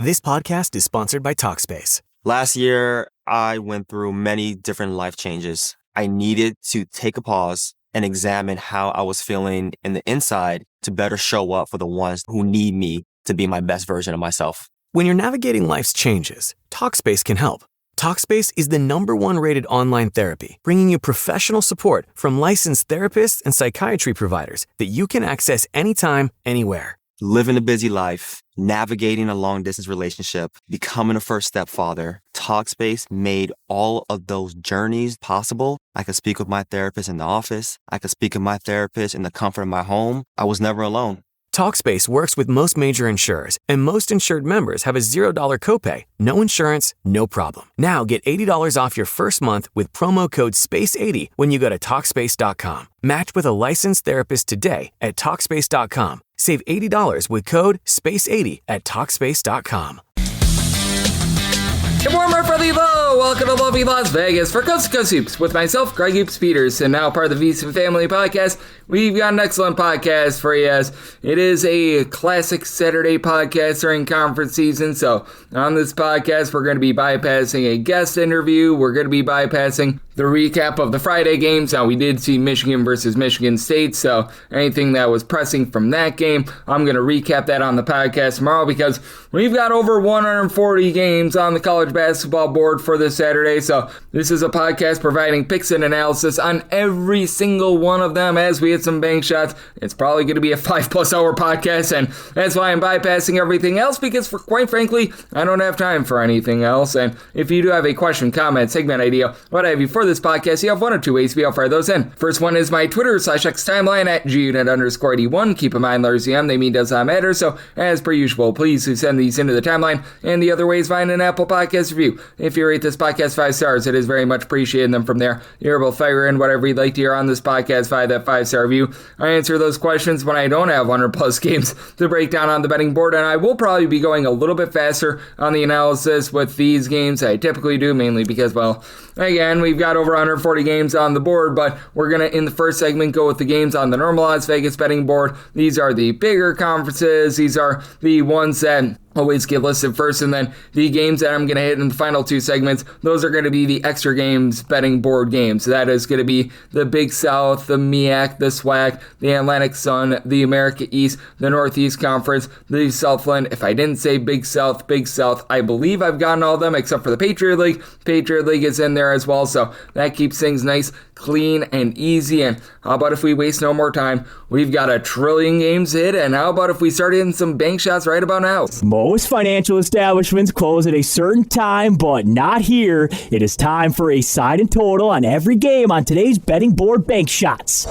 This podcast is sponsored by Talkspace. Last year, I went through many different life changes. I needed to take a pause and examine how I was feeling in the inside to better show up for the ones who need me to be my best version of myself. When you're navigating life's changes, Talkspace can help. Talkspace is the #1 rated online therapy, bringing you professional support from licensed therapists and psychiatry providers that you can access anytime, anywhere. Living a busy life, navigating a long-distance relationship, becoming a first-step father, Talkspace made all of those journeys possible. I could speak with my therapist in the office. I could speak with my therapist in the comfort of my home. I was never alone. Talkspace works with most major insurers, and most insured members have a $0 copay. No insurance, no problem. Now get $80 off your first month with promo code SPACE80 when you go to Talkspace.com. Match with a licensed therapist today at Talkspace.com. Save $80 with code SPACE80 at Talkspace.com. Good morning, my friendly foe. Welcome to lovely Las Vegas for Coast to Coast Hoops with myself, Greg Hoops Peters, and now part of the VC Family Podcast. We've got an excellent podcast for you. It is a classic Saturday podcast during conference season, so on this podcast, we're going to be bypassing a guest interview. We're going to be bypassing the recap of the Friday games. Now, we did see Michigan versus Michigan State, so anything that was pressing from that game, I'm going to recap that on the podcast tomorrow because we've got over 140 games on the college basketball board for this Saturday, so this is a podcast providing picks and analysis on every single one of them as we hit some bank shots. It's probably going to be a 5+ hour podcast, and that's why I'm bypassing everything else because, quite frankly, I don't have time for anything else. And if you do have a question, comment, segment idea, what have you for this podcast, you have one or two ways to be able to fire those in. First one is my Twitter/X timeline at gunit_81. Keep in mind, letters EM, they mean does not matter. So, as per usual, please send these into the timeline. And the other way is find an Apple Podcast review. If you rate this podcast 5 stars, it is very much appreciated. And then from there, you're able to fire in whatever you'd like to hear on this podcast via that 5-star review. I answer those questions when I don't have 100+ games to break down on the betting board. And I will probably be going a little bit faster on the analysis with these games I typically do, mainly because, well, again, we've got over 140 games on the board, but we're going to, in the first segment, go with the games on the normal Las Vegas betting board. These are the bigger conferences. These are the ones that always get listed first, and then the games that I'm going to hit in the final 2 segments, those are going to be the extra games betting board games. That is going to be the Big South, the MEAC, the SWAC, the Atlantic Sun, the America East, the Northeast Conference, the Southland. If I didn't say Big South, I believe I've gotten all of them except for the Patriot League. Patriot League is in there as well, so that keeps things nice, clean, and easy. And how about if we waste no more time? We've got 1 trillion games hit, and how about if we start hitting some bank shots right about now? Most financial establishments close at a certain time, but not here. It is time for a side and total on every game on today's betting board bank shots.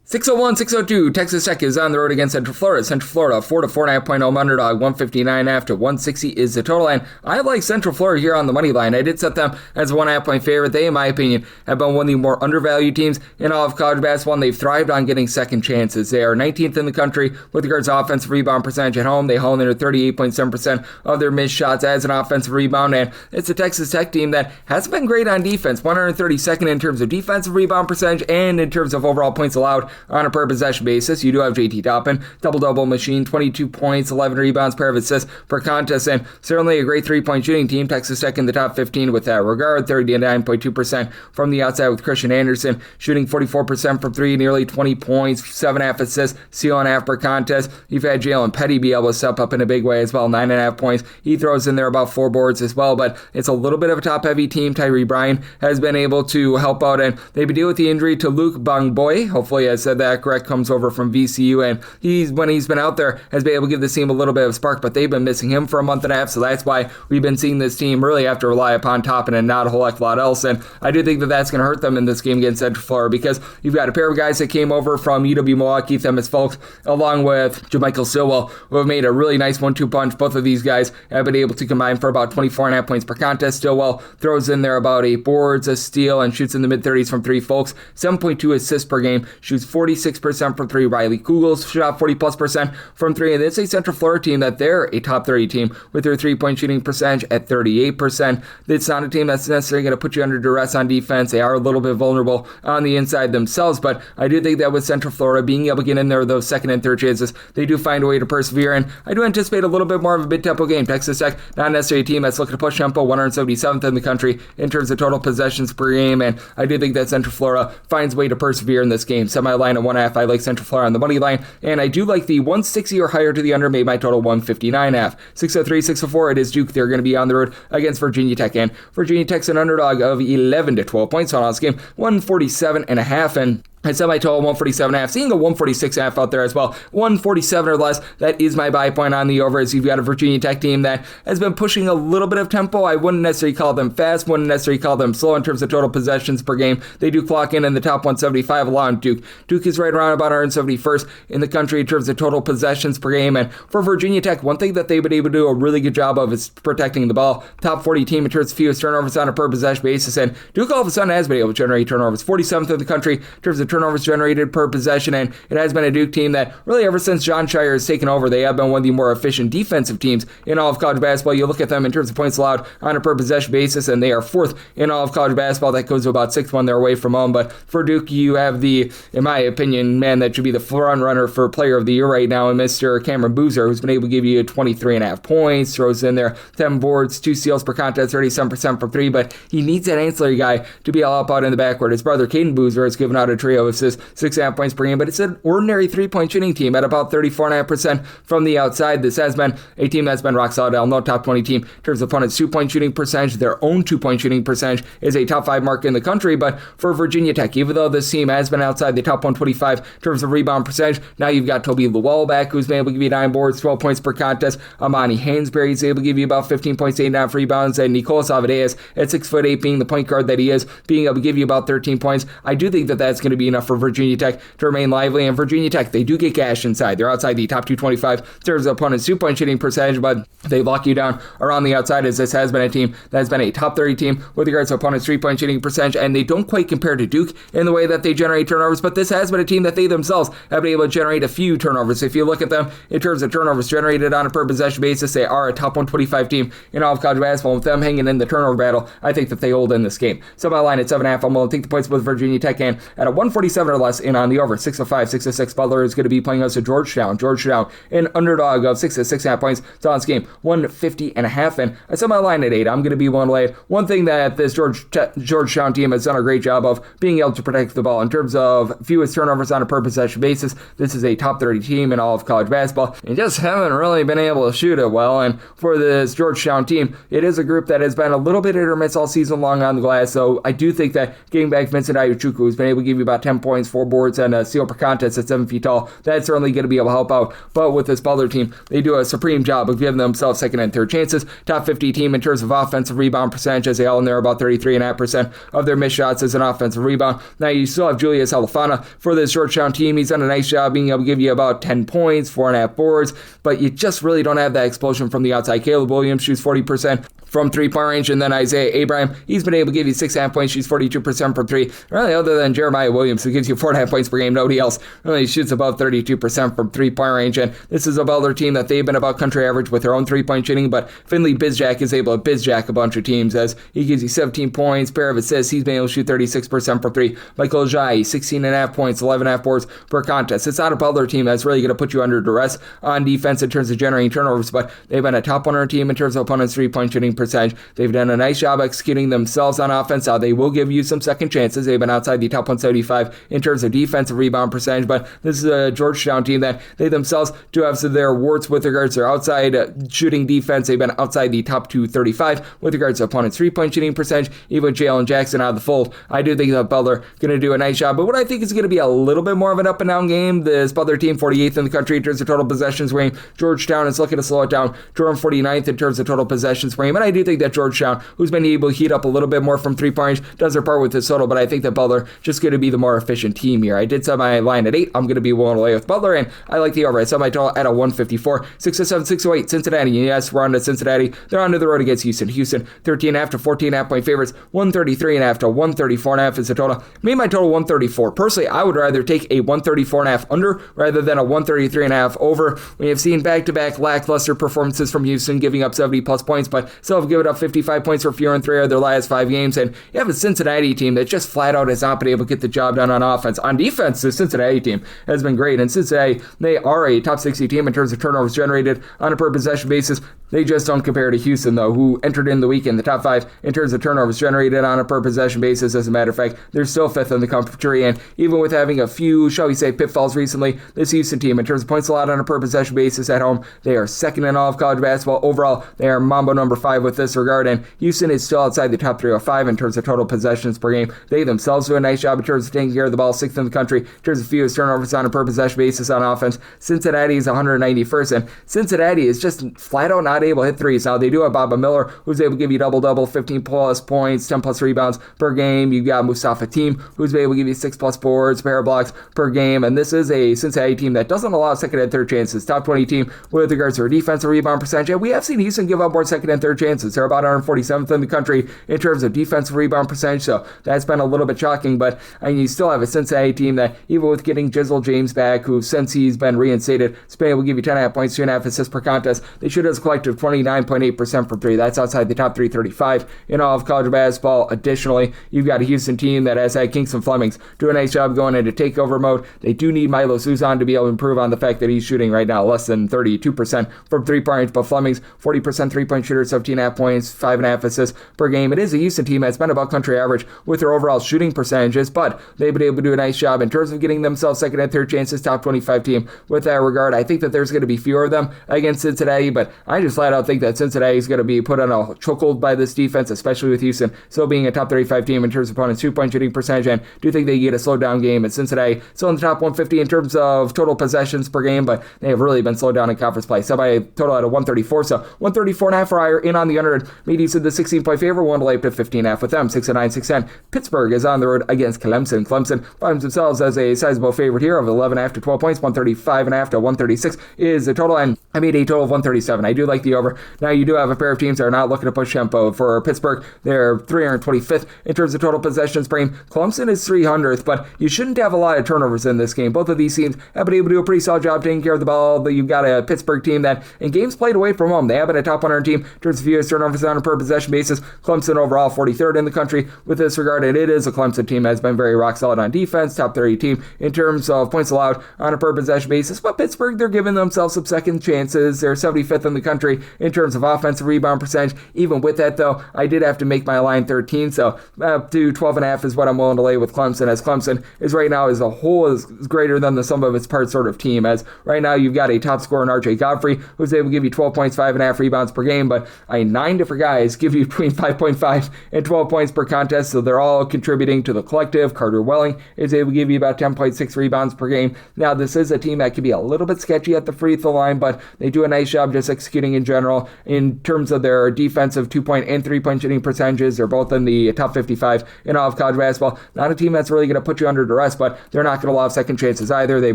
601, 602, Texas Tech is on the road against Central Florida. Central Florida, 4 to 4.5 home underdog, 159.5 to 160 is the total. And I like Central Florida here on the money line. I did set them as a 1.5 point favorite. They, in my opinion, have been one of the more undervalued teams in all of college basketball, and they've thrived on getting second chances. They are 19th in the country with regards to offensive rebound percentage at home. They haul in at 38.7% of their missed shots as an offensive rebound, and it's a Texas Tech team that hasn't been great on defense, 132nd in terms of defensive rebound percentage and in terms of overall points allowed on a per possession basis. You do have JT Toppin, double-double machine, 22 points, 11 rebounds, pair of assists per contest, and certainly a great three-point shooting team. Texas Tech in the top 15 with that regard, 39.2% from the outside with Christian Anderson shooting 44% from 3, nearly 20 points, 7.5 assists, steal and a half per contest. You've had Jalen Petty be able to step up in a big way as well, 9.5 points. He throws in there about 4 boards as well, but it's a little bit of a top-heavy team. Tyree Bryan has been able to help out, and they've been dealing with the injury to Luke Bangboy. Hopefully I said that correct. Comes over from VCU, and when he's been out there, has been able to give the team a little bit of a spark, but they've been missing him for a month and a half, so that's why we've been seeing this team really have to rely upon Toppin and not a whole heck of a lot else, and I do think that that's going to hurt them in this game against Central Florida, because you've got a pair of guys that came over from UW-Milwaukee, Themis Folks, along with JaMichael Stillwell, who have made a really nice 1-2 punch. Both of these guys have been able to combine for about 24.5 points per contest. Stillwell throws in there about 8 boards, a steal, and shoots in the mid-30s from 3. Folks, 7.2 assists per game, shoots 46% from three. Riley Kugels shot 40+% from three. And it's a Central Florida team that they're a top 30 team with their three-point shooting percentage at 38%. It's not a team that's necessarily going to put you under duress on defense. They are a little bit vulnerable on the inside themselves, but I do think that with Central Florida being able to get in there those second and third chances, they do find a way to persevere, and I do anticipate a little bit more of a mid-tempo game. Texas Tech, not necessarily a team that's looking to push tempo, 177th in the country in terms of total possessions per game, and I do think that Central Florida finds a way to persevere in this game. Semi-line at 1.5, I like Central Florida on the money line, and I do like the 160 or higher to the under, made my total 159.5. 603, 604, it is Duke. They're going to be on the road against Virginia Tech, and Virginia Tech's an underdog of 11 to 12 points on this game, 147.5, and I set my total 147.5, seeing a 146.5 out there as well. 147 or less, that is my buy point on the over, as you've got a Virginia Tech team that has been pushing a little bit of tempo. I wouldn't necessarily call them fast, wouldn't necessarily call them slow in terms of total possessions per game. They do clock in the top 175 along Duke. Duke is right around about 171st in the country in terms of total possessions per game. And for Virginia Tech, one thing that they've been able to do a really good job of is protecting the ball. Top 40 team in terms of fewest turnovers on a per possession basis. And Duke all of a sudden has been able to generate turnovers. 47th in the country in terms of turnovers generated per possession, and it has been a Duke team that really ever since John Shire has taken over, they have been one of the more efficient defensive teams in all of college basketball. You look at them in terms of points allowed on a per possession basis, and they are fourth in all of college basketball. That goes to about sixth when they're away from home. But for Duke, you have the, in my opinion, man that should be the front runner for player of the year right now, and Mr. Cameron Boozer, who's been able to give you 23.5 points, throws in there 10 boards, 2 steals per contest, 37% from three, but he needs that ancillary guy to be all up out in the backcourt. His brother Caden Boozer has given out a trio of assists, 6.5 points per game, but it's an ordinary three-point shooting team at about 34.5% from the outside. This has been a team that's been rock solid. No top 20 team in terms of opponents' two-point shooting percentage. Their own two-point shooting percentage is a top 5 mark in the country, but for Virginia Tech, even though this team has been outside the top 125 in terms of rebound percentage, now you've got Toby Lowell back, who's been able to give you 9 boards, 12 points per contest. Amani Hansberry is able to give you about 15 points, 8.5 rebounds, and Nicolas Avadeas at 6'8", being the point guard that he is, being able to give you about 13 points. I do think that that's going to be enough for Virginia Tech to remain lively, and Virginia Tech, they do get gashed inside. They're outside the top 225 in terms of opponent's two-point shooting percentage, but they lock you down around the outside, as this has been a team that has been a top 30 team with regards to opponent's three-point shooting percentage, and they don't quite compare to Duke in the way that they generate turnovers, but this has been a team that they themselves have been able to generate a few turnovers. If you look at them in terms of turnovers generated on a per possession basis, they are a top 125 team in all of college basketball. With them hanging in the turnover battle, I think that they hold in this game. So my line at 7.5, I'm going to take the points with Virginia Tech, and at a 147 or less in on the over. 605, 606, Butler is going to be playing us at Georgetown. Georgetown, an underdog of 6.5 points. It's on this game, 150.5, and I set my line at 8. I'm going to be willing to lay. One thing that this Georgetown team has done a great job of being able to protect the ball in terms of fewest turnovers on a per possession basis. This is a top 30 team in all of college basketball, and just haven't really been able to shoot it well. And for this Georgetown team, it is a group that has been a little bit hit or miss all season long on the glass. So I do think that getting back Vincent Ayuchuku, who's been able to give you about 10 points, 4 boards, and a steal per contest at 7 feet tall, that's certainly going to be able to help out. But with this Butler team, they do a supreme job of giving themselves second and third chances. Top 50 team in terms of offensive rebound percentage, as they all in there about 33.5% of their missed shots as an offensive rebound. Now you still have Julius Alafana for this Georgetown team. He's done a nice job being able to give you about 10 points, 4.5 boards, but you just really don't have that explosion from the outside. Caleb Williams shoots 40% from three-point range, and then Isaiah Abraham, he's been able to give you 6.5 points, shoots 42% from three. Really, other than Jeremiah Williams, who gives you 4.5 points per game, nobody else really shoots above 32% from three-point range, and this is a Butler team that they've been about country average with their own three-point shooting, but Finley Bizjack is able to bizjack a bunch of teams, as he gives you 17 points, pair of assists, he's been able to shoot 36% from three. Michael Jai, 16.5 points, 11.5 boards per contest. It's not a Butler team that's really going to put you under duress on defense in terms of generating turnovers, but they've been a top 100 team in terms of opponents' three-point shooting percentage. They've done a nice job executing themselves on offense. Now, they will give you some second chances. They've been outside the top 175 in terms of defensive rebound percentage, but this is a Georgetown team that they themselves do have some of their warts with regards to their outside shooting defense. They've been outside the top 235 with regards to opponents' three-point shooting percentage. Even with Jalen Jackson out of the fold, I do think that Butler going to do a nice job, but what I think is going to be a little bit more of an up-and-down game, this Butler team 48th in the country in terms of total possessions per game. Georgetown is looking to slow it down. Durham 49th in terms of total possessions per game, and I do think that Georgetown, who's been able to heat up a little bit more from three-point range, does their part with this total, but I think that Butler just going to be the more efficient team here. I did set my line at 8. I'm going to be willing to lay with Butler, and I like the over. I set my total at a 154. 607, 608, Cincinnati. Yes, we're on to Cincinnati. They're on to the road against Houston. Houston, 13.5 to 14.5 point favorites. 133.5 to 134.5 is the total. Made my total 134. Personally, I would rather take a 134.5 under rather than a 133.5 over. We have seen back-to-back lackluster performances from Houston, giving up 70-plus points, but still have given up 55 points for fewer than 3 of their last 5 games. And you have a Cincinnati team that just flat out has not been able to get the job done on offense. On defense, the Cincinnati team has been great. And Cincinnati, they are a top 60 team in terms of turnovers generated on a per possession basis. They just don't compare to Houston, though, who entered in the week in the top 5 in terms of turnovers generated on a per possession basis. As a matter of fact, they're still 5th in the country, and even with having a few, shall we say, pitfalls recently, this Houston team, in terms of points allowed on a per possession basis at home, they are 2nd in all of college basketball. Overall, they are Mambo number 5 with this regard, and Houston is still outside the top 305 in terms of total possessions per game. They themselves do a nice job in terms of taking care of the ball, 6th in the country in terms of fewest turnovers on a per possession basis on offense. Cincinnati is 191st, and Cincinnati is just flat out not able to hit threes. Now, they do have Bob Miller, who's able to give you double-double, 15-plus points, 10-plus rebounds per game. You got Mustafa Team, who's able to give you 6-plus boards, pair of blocks per game, and this is a Cincinnati team that doesn't allow second and third chances. Top 20 team with regards to their defensive rebound percentage, and we have seen Houston give up more second and third chances. They're about 147th in the country in terms of defensive rebound percentage, so that's been a little bit shocking, but you still have a Cincinnati team that, even with getting Jizzle James back, who since he's been reinstated, has been able to give you 10.5 points, 2.5 assists per contest. They shoot as a collective 29.8% from 3. That's outside the top 335 in all of college basketball. Additionally, you've got a Houston team that has had Kingston Flemings do a nice job going into takeover mode. They do need Milo Suzon to be able to improve on the fact that he's shooting right now less than 32% from 3-point range, but Flemings, 40% 3-point shooter, 17.5 points, 5.5 assists per game. It is a Houston team that's been above country average with their overall shooting percentages, but they've been able to do a nice job in terms of getting themselves second and third chances, top 25 team with that regard. I think that there's going to be fewer of them against Cincinnati, but I just flat out think that Cincinnati is going to be put on a chokehold by this defense, especially with Houston still being a top 35 team in terms of opponents' 2-point shooting percentage, and do think they get a slowed down game. And Cincinnati still in the top 150 in terms of total possessions per game, but they have really been slowed down in conference play. So by total at a 134, so 134.5 for higher in on the under. Made use of the 16-point favor, one to lay up to 15.5 with them, 6-9, 6-10. Pittsburgh is on the road against Clemson. Clemson finds themselves as a sizable favorite here of 11.5 to 12 points, 135.5 to 136 is the total, and I made a total of 137. I do like the over. Now, you do have a pair of teams that are not looking to push tempo. For Pittsburgh, they're 325th in terms of total possessions per game. Clemson is 300th, but you shouldn't have a lot of turnovers in this game. Both of these teams have been able to do a pretty solid job taking care of the ball. But you've got a Pittsburgh team that, in games played away from home, they have been a top 100 team in terms of fewest turnovers on a per possession basis. Clemson overall 43rd in the country with this regard, and it is a Clemson team that has been very rock solid on defense, top 30 team in terms of points allowed on a per possession basis. But Pittsburgh, they're giving themselves some second chances. They're 75th in the country in terms of offensive rebound percentage. Even with that, though, I did have to make my line 13, so up to 12.5 is what I'm willing to lay with Clemson, as Clemson is right now as a whole is greater than the sum of its parts sort of team, as right now you've got a top scorer in R.J. Godfrey, who's able to give you 12 points, 5.5 rebounds per game, but 9 different guys give you between 5.5 and 12 points per contest, so they're all contributing to the collective. Carter Welling is able to give you about 10.6 rebounds per game. Now, this is a team that can be a little bit sketchy at the free throw line, but they do a nice job just executing in general. In terms of their defensive 2-point and 3-point shooting percentages, they're both in the top 55 in all of college basketball. Not a team that's really going to put you under duress, but they're not going to allow second chances either. They've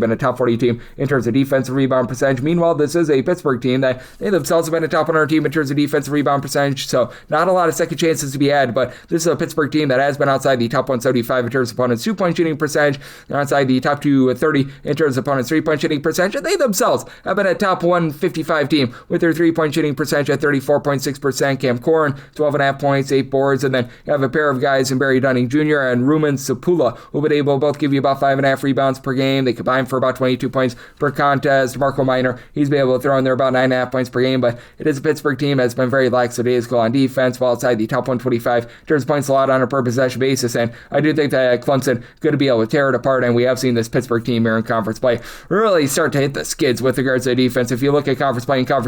been a top 40 team in terms of defensive rebound percentage. Meanwhile, this is a Pittsburgh team that they themselves have been a top 100 team in terms of defensive rebound percentage, so not a lot of second chances to be had, but this is a Pittsburgh team that has been outside the top 175 in terms of opponents' 2-point shooting percentage. They're outside the top 230 in terms of opponents' 3-point shooting percentage, and they themselves have been a top 155 team with their 3-point shooting percentage at 34.6%. Cam Corrin, 12.5 points, 8 boards, and then you have a pair of guys in Barry Dunning Jr. and Rumen Sapula, who've been able to both give you about 5.5 rebounds per game. They combine for about 22 points per contest. Marco Minor, he's been able to throw in there about 9.5 points per game, but it is a Pittsburgh team that's been very lackadaisical on defense, while outside the top 125 in terms of points allowed on a per possession basis, and I do think that Clemson going to be able to tear it apart, and we have seen this Pittsburgh team here in conference play really start to hit the skids with regards to defense. If you look at conference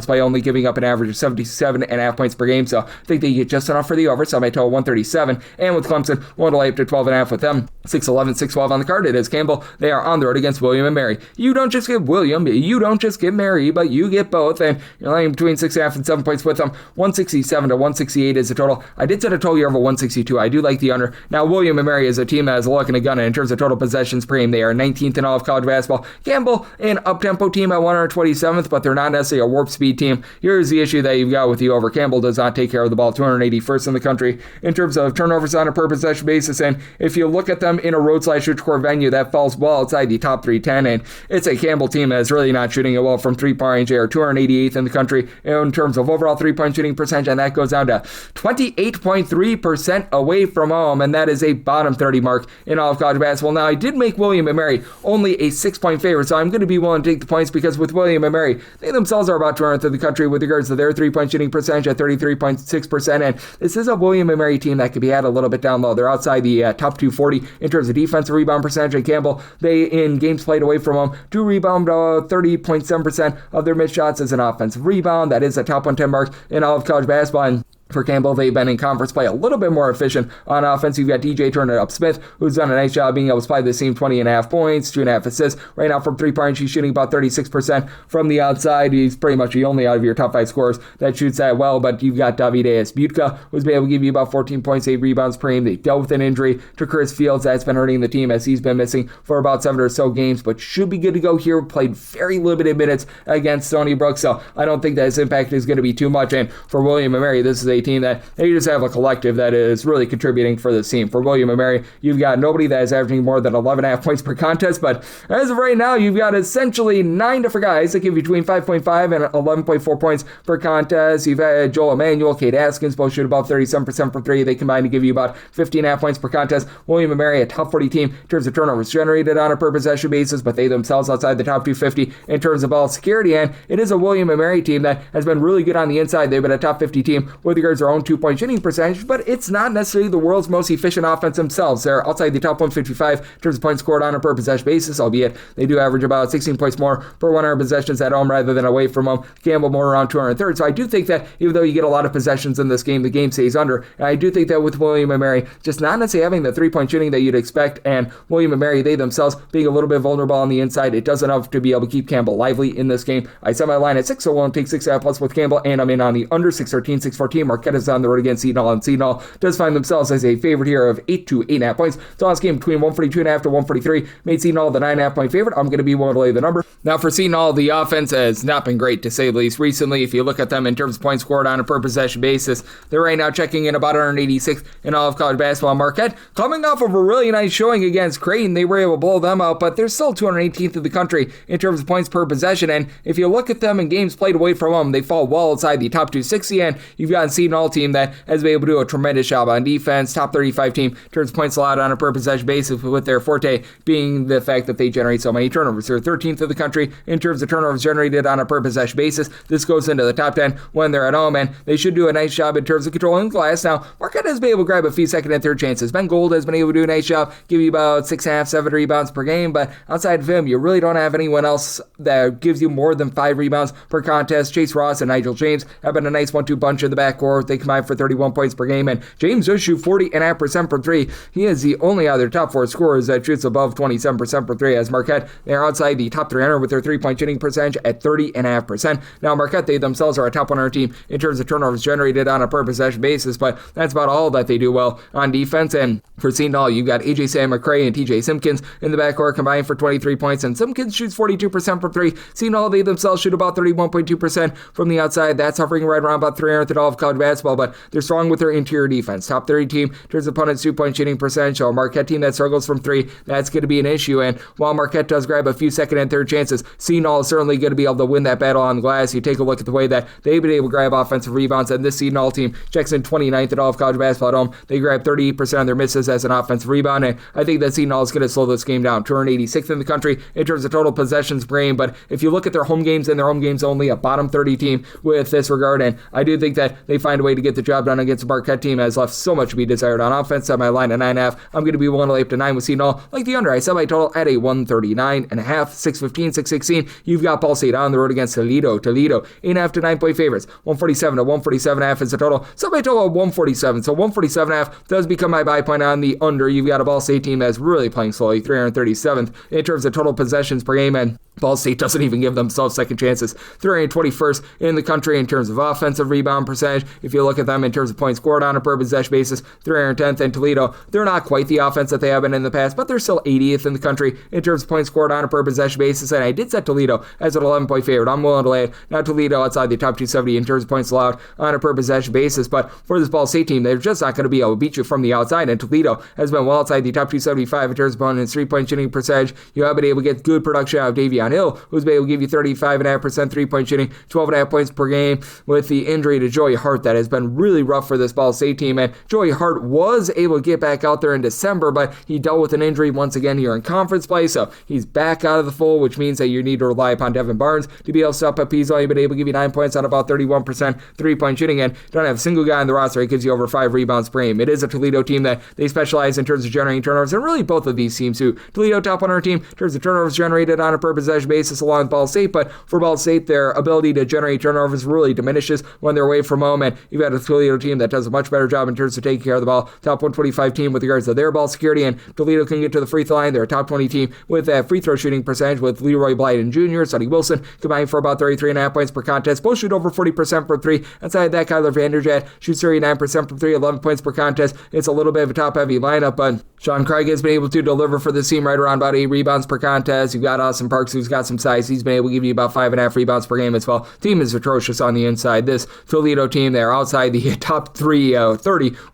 play, only giving giving up an average of 77.5 points per game. So I think they get just enough for the over. So I might total 137. And with Clemson, one to lay up to 12.5 with them. 6-11, 6-12 on the card. It is Campbell. They are on the road against William and Mary. You don't just get William, you don't just get Mary, but you get both. And you're laying between 6.5 and 7 points with them. 167 to 168 is the total. I did set a total here of a 162. I do like the under. Now, William and Mary is a team that is looking to gun it in terms of total possessions per game. They are 19th in all of college basketball. Campbell, an up-tempo team at 127th, but they're not necessarily a warp speed team. Here's the issue that you've got with the over. Campbell does not take care of the ball, 281st in the country in terms of turnovers on a per possession basis. And if you look at them in a road/switch-core venue, that falls well outside the top 310. And it's a Campbell team that is really not shooting it well from three-point range. They are 288th in the country in terms of overall three-point shooting percentage, and that goes down to 28.3% away from home, and that is a bottom 30 mark in all of college basketball. Now, I did make William and Mary only a 6-point favorite, so I'm going to be willing to take the points because with William and Mary, they themselves are about 200th in the country with regards to their three-point shooting percentage at 33.6%, and this is a William and Mary team that could be had a little bit down low. They're outside the top 240 in terms of defensive rebound percentage, and Campbell, they, in games played away from home, do rebound 30.7% of their missed shots as an offensive rebound. That is a top 110 mark in all of college basketball, and for Campbell, they've been in conference play a little bit more efficient on offense. You've got DJ Turner-Up-Smith, who's done a nice job being able to supply the team 20.5 points, 2.5 assists. Right now from three-point, he's shooting about 36% from the outside. He's pretty much the only out of your top 5 scorers that shoots that well, but you've got Davide Butka, who's been able to give you about 14 points, 8 rebounds per game. They dealt with an injury to Chris Fields. That's been hurting the team as he's been missing for about 7 or so games, but should be good to go here. Played very limited minutes against Stony Brook, so I don't think that his impact is going to be too much. And for William and Mary, this is a team that they just have a collective that is really contributing for this team. For William and Mary, you've got nobody that is averaging more than 11.5 points per contest, but as of right now, you've got essentially 9 different guys that give you between 5.5 and 11.4 points per contest. You've had Joel Emmanuel, Kate Askins, both shoot about 37% from 3. They combine to give you about 15.5 points per contest. William and Mary, a top 40 team in terms of turnovers generated on a per possession basis, but they themselves outside the top 250 in terms of ball security, and it is a William and Mary team that has been really good on the inside. They've been a top 50 team with regards to their own 2-point shooting percentage, but it's not necessarily the world's most efficient offense themselves. They're outside the top 155 in terms of points scored on a per possession basis, albeit they do average about 16 points more per 100 possessions at home rather than away from home. Campbell more around 203rd. So I do think that even though you get a lot of possessions in this game, the game stays under. And I do think that with William and Mary, just not necessarily having the 3-point shooting that you'd expect, and William and Mary, they themselves being a little bit vulnerable on the inside, it does enough to be able to keep Campbell lively in this game. I set my line at 6, so we'll take 6.5 plus with Campbell, and I'm in on the under 613, 614. Marquette is on the road against Seton, and Seton does find themselves as a favorite here of 8 to 8.5 points. So on this game between 142.5 to 143, made Seton the 9.5 point favorite. I'm going to be willing to lay the number. Now for Seton, the offense has not been great to say the least recently. If you look at them in terms of points scored on a per possession basis, they're right now checking in about 186th in all of college basketball. Marquette, coming off of a really nice showing against Creighton, they were able to blow them out, but they're still 218th in the country in terms of points per possession. And if you look at them in games played away from them, they fall well outside the top 260. And you've got a Seton team that has been able to do a tremendous job on defense, top 35 team in terms of points allowed on a per possession basis, with their forte being the fact that they generate so many turnovers. They're 13th in the country in terms of turnovers generated on a per possession basis. This goes into the top 10 when they're at home, and they should do a nice job in terms of controlling the glass. Now, Marquette has been able to grab a few second and third chances. Ben Gold has been able to do a nice job, give you about 6.5, 7 rebounds per game, but outside of him, you really don't have anyone else that gives you more than 5 rebounds per contest. Chase Ross and Nigel James have been a nice 1-2 bunch in the backcourt. They combine for 31 points per game, and James does shoot 40.5% from 3. He is the only other top 4 scorers that shoots above 27% from 3, as Marquette, they're outside the top 300 with their 3-point shooting percentage at 30.5%. Now, Marquette, they themselves are a top 100 team in terms of turnovers generated on a per possession basis, but that's about all that they do well on defense. And for Seton, you've got AJ Sam McCray and TJ Simpkins in the backcourt combined for 23 points, and Simpkins shoots 42% from 3. Seton, they themselves shoot about 31.2% from the outside. That's hovering right around about 300th in all of college basketball, but they're strong with their interior defense. Top 30 team in terms of opponent's 2-point shooting percentage. So a Marquette team that struggles from 3, that's going to be an issue. And while Marquette does grab a few second and third chances, Seton is certainly going to be able to win that battle on the glass. You take a look at the way that they've been able to grab offensive rebounds, and this Seton team checks in 29th in all of college basketball at home. They grab 38% of their misses as an offensive rebound, and I think that Seton is going to slow this game down. 286th in the country in terms of total possessions per game, but if you look at their home games and their home games only, a bottom 30 team with this regard, and I do think that they find find a way to get the job done against a Marquette team that has left so much to be desired on offense. At my line at 9.5, I'm going to be willing to lay up to 9 with Seton. Like the under, I set my total at a 139.5, 615, 616. You've got Ball State on the road against Toledo, 8.5 to 9 point favorites. 147 to 147.5 is the total. Set my total at 147. So 147.5 does become my buy point on the under. You've got a Ball State team that's really playing slowly, 337th in terms of total possessions per game, and Ball State doesn't even give themselves second chances. 321st in the country in terms of offensive rebound percentage. If you look at them in terms of points scored on a per possession basis, 310th. And Toledo, they're not quite the offense that they have been in the past, but they're still 80th in the country in terms of points scored on a per possession basis. And I did set Toledo as an 11-point favorite. I'm willing to lay it. Now Toledo outside the top 270 in terms of points allowed on a per possession basis. But for this Ball State team, they're just not going to be able to beat you from the outside. And Toledo has been well outside the top 275 in terms of opponent's 3-point shooting percentage. You have been able to get good production out of Davion Hill, who's been able to give you 35.5% 3-point shooting, 12.5 points per game, with the injury to Joey Hart that has been really rough for this Ball State team. And Joey Hart was able to get back out there in December, but he dealt with an injury once again here in conference play, so he's back out of the fold, which means that you need to rely upon Devin Barnes to be able to step up. He's only been able to give you 9 points on about 31% 3-point shooting, and don't have a single guy on the roster that gives you over 5 rebounds per game. It is a Toledo team that they specialize in terms of generating turnovers, and really both of these teams too. Toledo top 100 team in terms of turnovers generated on a per possession basis along with Ball State, but for Ball State, their ability to generate turnovers really diminishes when they're away from home, and you've got a Toledo team that does a much better job in terms of taking care of the ball. Top 125 team with regards to their ball security, and Toledo can get to the free throw line. They're a top 20 team with that free throw shooting percentage, with Leroy Blyden Jr., Sonny Wilson combined for about 33.5 points per contest. Both shoot over 40% from 3. Outside that, Kyler Vanderjagt shoots 39% from 3, 11 points per contest. It's a little bit of a top-heavy lineup, but Sean Craig has been able to deliver for this team right around about 8 rebounds per contest. You've got Austin Parks, who's got some size. He's been able to give you about 5.5 rebounds per game as well. Team is atrocious on the inside. This Toledo team, they're outside the top 30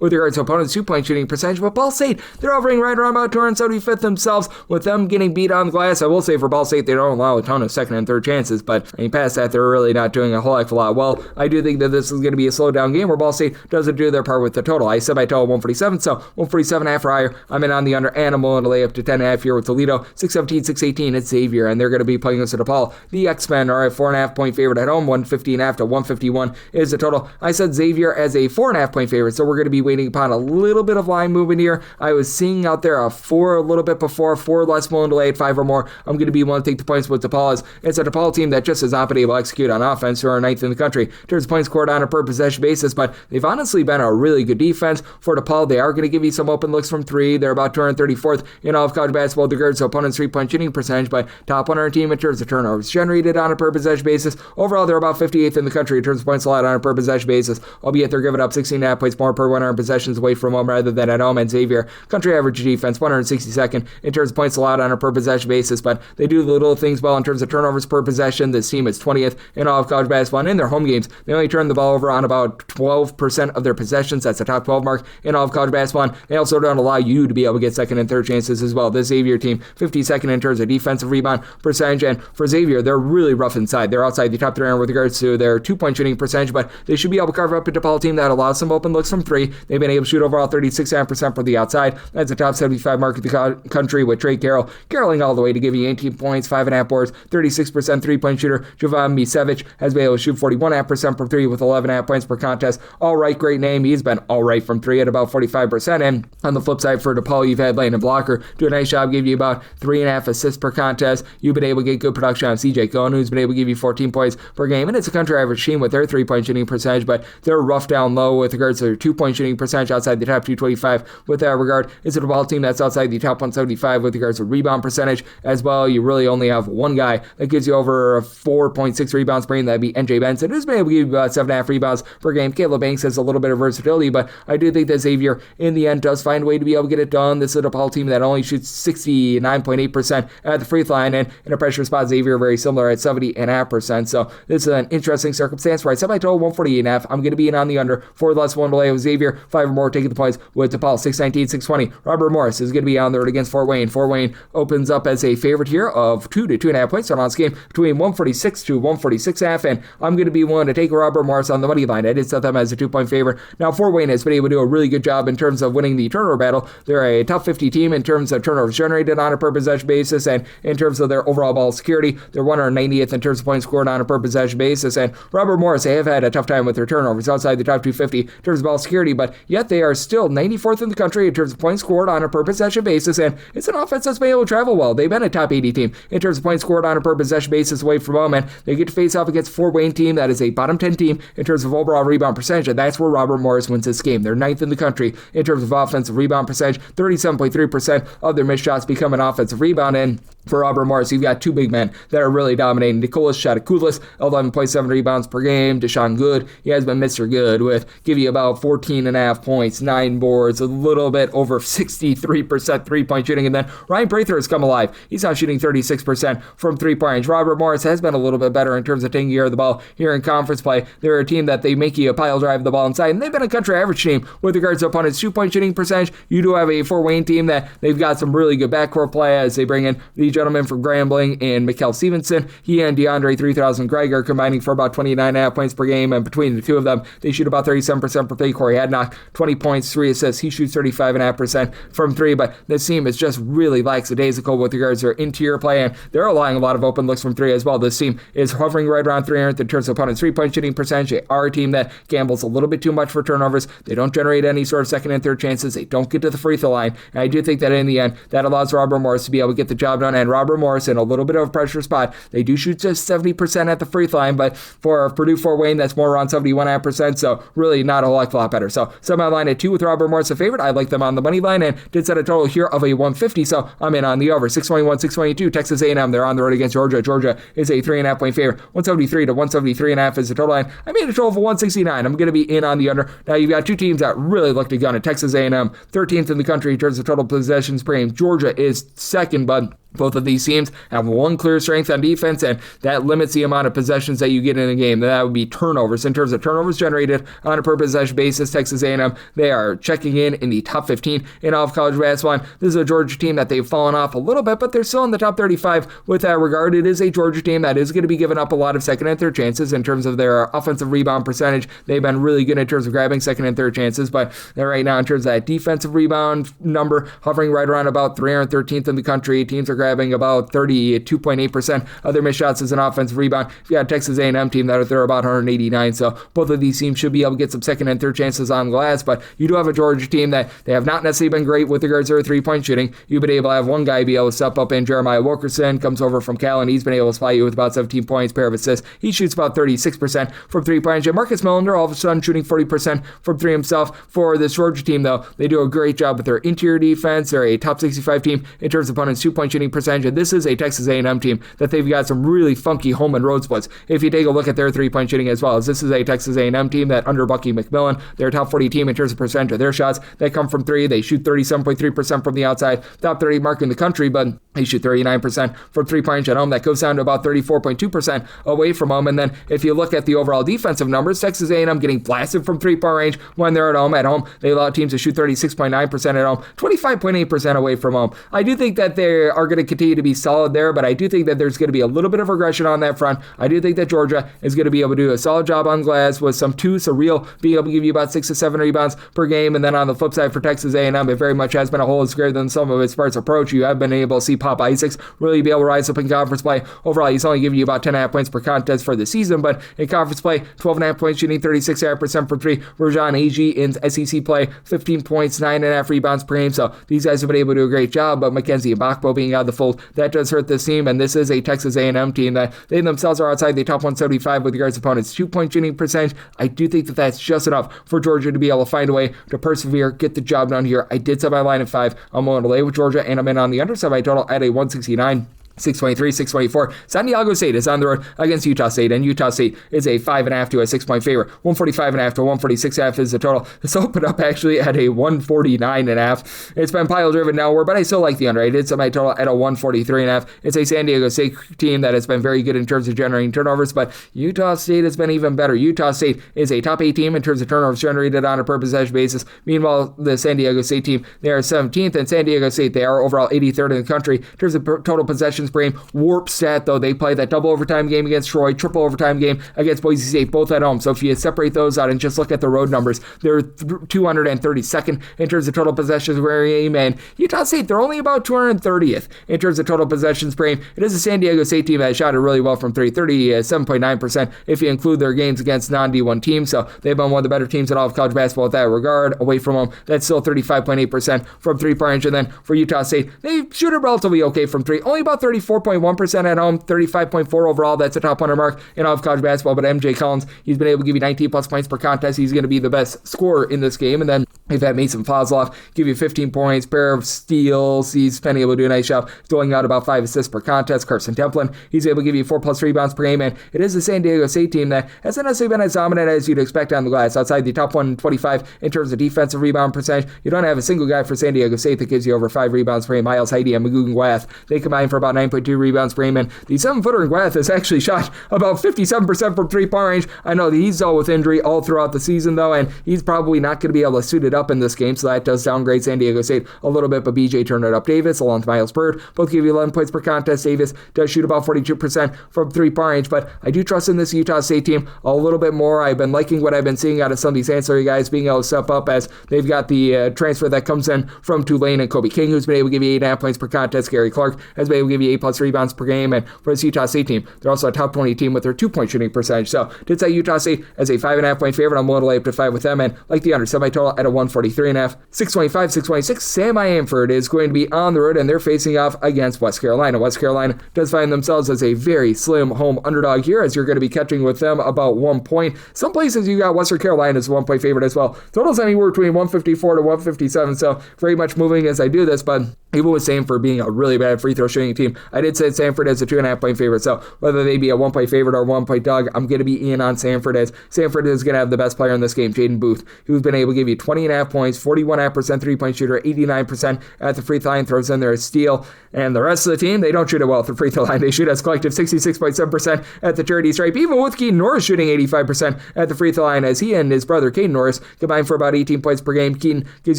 with regards to opponents' 2-point shooting percentage, but Ball State, they're hovering right around about 275th themselves, with them getting beat on the glass. I will say for Ball State, they don't allow a ton of second and third chances, but past that, they're really not doing a whole heck of a lot. Well, I do think that this is going to be a slow down game where Ball State doesn't do their part with the total. I said my total 147, so 147.5 or higher. I'm in on the under, and I'm willing to lay up to 10.5 here with Toledo. 617, 618 at Xavier, and they're going to be playing against DePaul. The X-Men are a 4.5 point favorite at home. 115.5 to 151 is the total. I said Xavier as a 4.5 point favorite, so we're going to be waiting upon a little bit of line movement here. I was seeing out there a 4 a little bit before, 4 less, willing to lay at 5 or more. I'm going to be willing to take the points with DePaul, as it's a DePaul team that just has not been able to execute on offense, who are 9th in the country in terms of points scored on a per possession basis, but they've honestly been a really good defense. For DePaul, they are going to give you some open looks from 3. They're about 234th in all of college basketball with regards to opponents' 3-point shooting percentage, but top 100 team in terms of turnovers generated on a per possession basis. Overall, they're about 58th in the country in terms of points allowed on a per possession basis, albeit they're giving up 16.5 points more per 100 possessions away from home rather than at home. And Xavier, country average defense, 162nd in terms of points allowed on a per possession basis, but they do the little things well in terms of turnovers per possession. This team is 20th in all of college basketball, and in their home games, they only turn the ball over on about 12% of their possessions. That's the top 12 mark in all of college basketball, and they also don't allow you to be able to get second and third chances as well. This Xavier team, 52nd in terms of defensive rebound percentage, and for Xavier, they're really rough inside. They're outside the top 300 with regards to their 2-point shooting percentage, but they should be able to carve up a DePaul team that allows some open looks from 3. They've been able to shoot overall 36.5% from the outside. That's the top 75 mark in the country, with Trey Carrolling all the way to give you 18 points, 5.5 boards, 36% 3-point shooter. Jovan Misevich has been able to shoot 41.5% from 3 with 11.5 points per contest. All right, great name. He's been all right from 3 at about 45%. And on the flip side for DePaul, you've had Landon Blocker do a nice job, give you about 3.5 assists per contest. You've been able to get good production on CJ Cohen, who's been able to give you 14 points per game. And it's a country average team with their 3-point shooting percentage, but they're rough down low with regards to their 2-point shooting percentage outside the top 225. With that regard, it's a DePaul team that's outside the top 175 with regards to rebound percentage as well. You really only have one guy that gives you over 4.6 rebounds per game. That'd be NJ Benson, who's been able to give you about 7.5 rebounds per game. Caleb Banks has a little bit of versatility, but I do think that Xavier, in the end, does find a way to be able to get it done. This is a DePaul team that only shoots 69.8% at the free throw line, and in a pressure spot, Xavier very similar at 70.5%. So this is an interesting circumstance where I set my total 148.5. I'm going to be in on the under. 4 less, 1 to lay with Xavier. 5 or more taking the points with DePaul. 619, 620. Robert Morris is going to be on the road against Fort Wayne. Fort Wayne opens up as a favorite here of 2 to 2.5 points on this game between 146 to 146.5, and I'm going to be willing to take Robert Morris on the money line. I did set them as a 2-point favorite. Now, Fort Wayne has been able to do a really good job in terms of winning the turnover battle. They're a top 50 team in terms of turnovers generated on a per possession basis, and in terms of their overall overall ball security. They're 190th in terms of points scored on a per possession basis. And Robert Morris, they have had a tough time with their turnovers outside the top 250 in terms of ball security, but yet they are still 94th in the country in terms of points scored on a per possession basis. And it's an offense that's been able to travel well. They've been a top 80 team in terms of points scored on a per possession basis away from home. And they get to face off against Fort Wayne team that is a bottom 10 team in terms of overall rebound percentage. And that's where Robert Morris wins this game. They're 9th in the country in terms of offensive rebound percentage. 37.3% of their missed shots become an offensive rebound. And for Robert Morris, you've got two big men that are really dominating. Nicholas Shadakoulis, 11.7 rebounds per game. Deshaun Good, he has been Mr. Good with give you about 14.5 points, 9 boards, a little bit over 63% three-point shooting. And then Ryan Prather has come alive. He's now shooting 36% from three-point range. Robert Morris has been a little bit better in terms of taking care of the ball here in conference play. They're a team that they make you a pile drive the ball inside, and they've been a country average team with regards to opponents' two-point shooting percentage. You do have a Fort Wayne team that they've got some really good backcourt play as they bring in the gentleman from Grambling and Mikkel Stevenson. He and DeAndre 3000 Gregg are combining for about 29.5 points per game, and between the two of them, they shoot about 37% per play. Corey Hadnock, 20 points, 3 assists. He shoots 35.5% from 3, but this team is just really lackadaisical with regards to their interior play, and they're allowing a lot of open looks from 3 as well. This team is hovering right around 300th in terms of opponents' three-point shooting percentage. They are a team that gambles a little bit too much for turnovers. They don't generate any sort of second and third chances. They don't get to the free throw line, and I do think that in the end, that allows Robert Morris to be able to get the job done, and Robert Morris in a little bit of a pressure spot. They do shoot just 70% at the free throw line, but for Purdue Fort Wayne, that's more around 71.5%, so really not a lot better. So set my line at 2 with Robert Morris a favorite. I like them on the money line and did set a total here of a 150, so I'm in on the over. 621, 622, Texas A&M, they're on the road against Georgia. Georgia is a 3.5 point favorite. 173 to 173.5 is the total line. I made a total of 169. I'm going to be in on the under. Now you've got two teams that really look to gun it. Texas A&M, 13th in the country in terms of total possessions per game. Georgia is second, but both of these teams have one clear strength on defense, and that limits the amount of possessions that you get in a game. That would be turnovers. In terms of turnovers generated on a per possession basis, Texas A&M, they are checking in the top 15 in all of college basketball. This is a Georgia team that they've fallen off a little bit, but they're still in the top 35 with that regard. It is a Georgia team that is going to be giving up a lot of second and third chances in terms of their offensive rebound percentage. They've been really good in terms of grabbing second and third chances, but right now in terms of that defensive rebound number, hovering right around about 313th in the country. Teams are grabbing about 32.8% of their missed shots as an offensive rebound. If you got a Texas A&M team that they're about 189, so both of these teams should be able to get some second and third chances on glass, but you do have a Georgia team that they have not necessarily been great with regards to their three-point shooting. You've been able to have one guy be able to step up in. Jeremiah Wilkerson comes over from Cal, and he's been able to supply you with about 17 points, pair of assists. He shoots about 36% from three-point. And Marcus Millender all of a sudden shooting 40% from 3 himself. For this Georgia team, though, they do a great job with their interior defense. They're a top 65 team in terms of opponents' two-point shooting percentage, and this is a Texas A&M team that they've got some really funky home and road splits. If you take a look at their three-point shooting as well, as this is a Texas A&M team that under Bucky McMillan, they're a top 40 team in terms of percentage of their shots that come from 3. They shoot 37.3% from the outside, top 30 mark in the country, but they shoot 39% from three-point at home. That goes down to about 34.2% away from home. And then if you look at the overall defensive numbers, Texas A&M getting blasted from three-point range when they're at home. At home, they allow teams to shoot 36.9% at home, 25.8% away from home. I do think that they are going to continue to be solid there, but I do think that there's going to be a little bit of regression on that front. I do think that Georgia is going to be able to do a solid job on glass with some twos, so real being able to give you about 6 to 7 rebounds per game. And then on the flip side for Texas A&M, it very much has been a whole is greater than some of its parts approach. You have been able to see Pop Isaacs really be able to rise up in conference play. Overall, he's only giving you about 10.5 points per contest for the season, but in conference play, 12.5 points, shooting 36.5% from 3. Rajon Agee in SEC play, 15 points, 9.5 rebounds per game. So these guys have been able to do a great job, but Mackenzie Mbakpo being out of the fold, that does hurt this team, and this is a Texas A&M team that they themselves are outside the top 175 with regards to opponents' two-point shooting percentage. I do think that that's just enough for Georgia to be able to find a way to persevere, get the job done here. I did set my line at 5. I'm going to lay with Georgia, and I'm in on the underside by total at a 169. 623, 624. San Diego State is on the road against Utah State, and Utah State is a 5.5 to a 6-point favorite. 145.5 to 146.5 is the total. This opened up actually at a 149.5. It's been pile driven now, but I still like the under. I did set my total at a 143.5. It's a San Diego State team that has been very good in terms of generating turnovers, but Utah State has been even better. Utah State is a top 8 team in terms of turnovers generated on a per possession basis. Meanwhile, the San Diego State team, they are 17th, and San Diego State, they are overall 83rd in the country in terms of total possessions possessions per game. Warp stat, though, they play that double overtime game against Troy, triple overtime game against Boise State, both at home. So if you separate those out and just look at the road numbers, they're 232nd in terms of total possessions per game, and Utah State, they're only about 230th in terms of total possessions per game. It is a San Diego State team that shot it really well from 3, 37.9% if you include their games against non-D1 teams, so they've been one of the better teams in all of college basketball in that regard. Away from home, that's still 35.8% from three-point range, and then for Utah State, they shoot it relatively okay from 3, only about 34.1% at home, 35.4 overall. That's a top 100 mark in all of college basketball, but MJ Collins, he's been able to give you 19 plus points per contest. He's going to be the best scorer in this game, and then they've had Mason Fosloff give you 15 points, pair of steals. He's been able to do a nice job doling out about 5 assists per contest. Carson Templin, he's able to give you 4 plus rebounds per game, and it is the San Diego State team that hasn't necessarily been as dominant as you'd expect on the glass. Outside the top 125 in terms of defensive rebound percentage, you don't have a single guy for San Diego State that gives you over 5 rebounds per game. Miles Heide and Magoo Nguath, they combine for about 9.2 rebounds per game, and the 7-footer Nguath has actually shot about 57% from three-point range. I know that he's dealt with injury all throughout the season, though, and he's probably not going to be able to suit it up in this game, so that does downgrade San Diego State a little bit, but BJ Turner Up Davis, along with Miles Bird, both give you 11 points per contest. Davis does shoot about 42% from three-point range, but I do trust in this Utah State team a little bit more. I've been liking what I've been seeing out of some of these ancillary guys being able to step up, as they've got the transfer that comes in from Tulane and Kobe King, who's been able to give you 8.5 points per contest. Gary Clark has been able to give you 8 plus rebounds per game, and for this Utah State team, they're also a top 20 team with their 2-point shooting percentage. So did say Utah State as a 5.5 point favorite. I'm willing to lay up to 5 with them, and like the under semi-total at a 143.5. 625, 626. Sam Amford is going to be on the road, and they're facing off against West Carolina. West Carolina does find themselves as a very slim home underdog here, as you're going to be catching with them about 1 point. Some places you got Western Carolina as a 1 point favorite as well. Totals anywhere between 154 to 157, so very much moving as I do this, but even with Samford being a really bad free throw shooting team, I did say Samford as a 2.5 point favorite, so whether they be a 1 point favorite or a 1 point dog, I'm going to be in on Samford, as Samford is going to have the best player in this game, Jaden Booth, who's been able to give you 20.5 points, 41.5% 3-point shooter, 89% at the free throw line, throws in there a steal, and the rest of the team, they don't shoot it well at the free throw line. They shoot as collective 66.7% at the charity stripe, even with Keaton Norris shooting 85% at the free throw line, as he and his brother Caden Norris combined for about 18 points per game. Keaton gives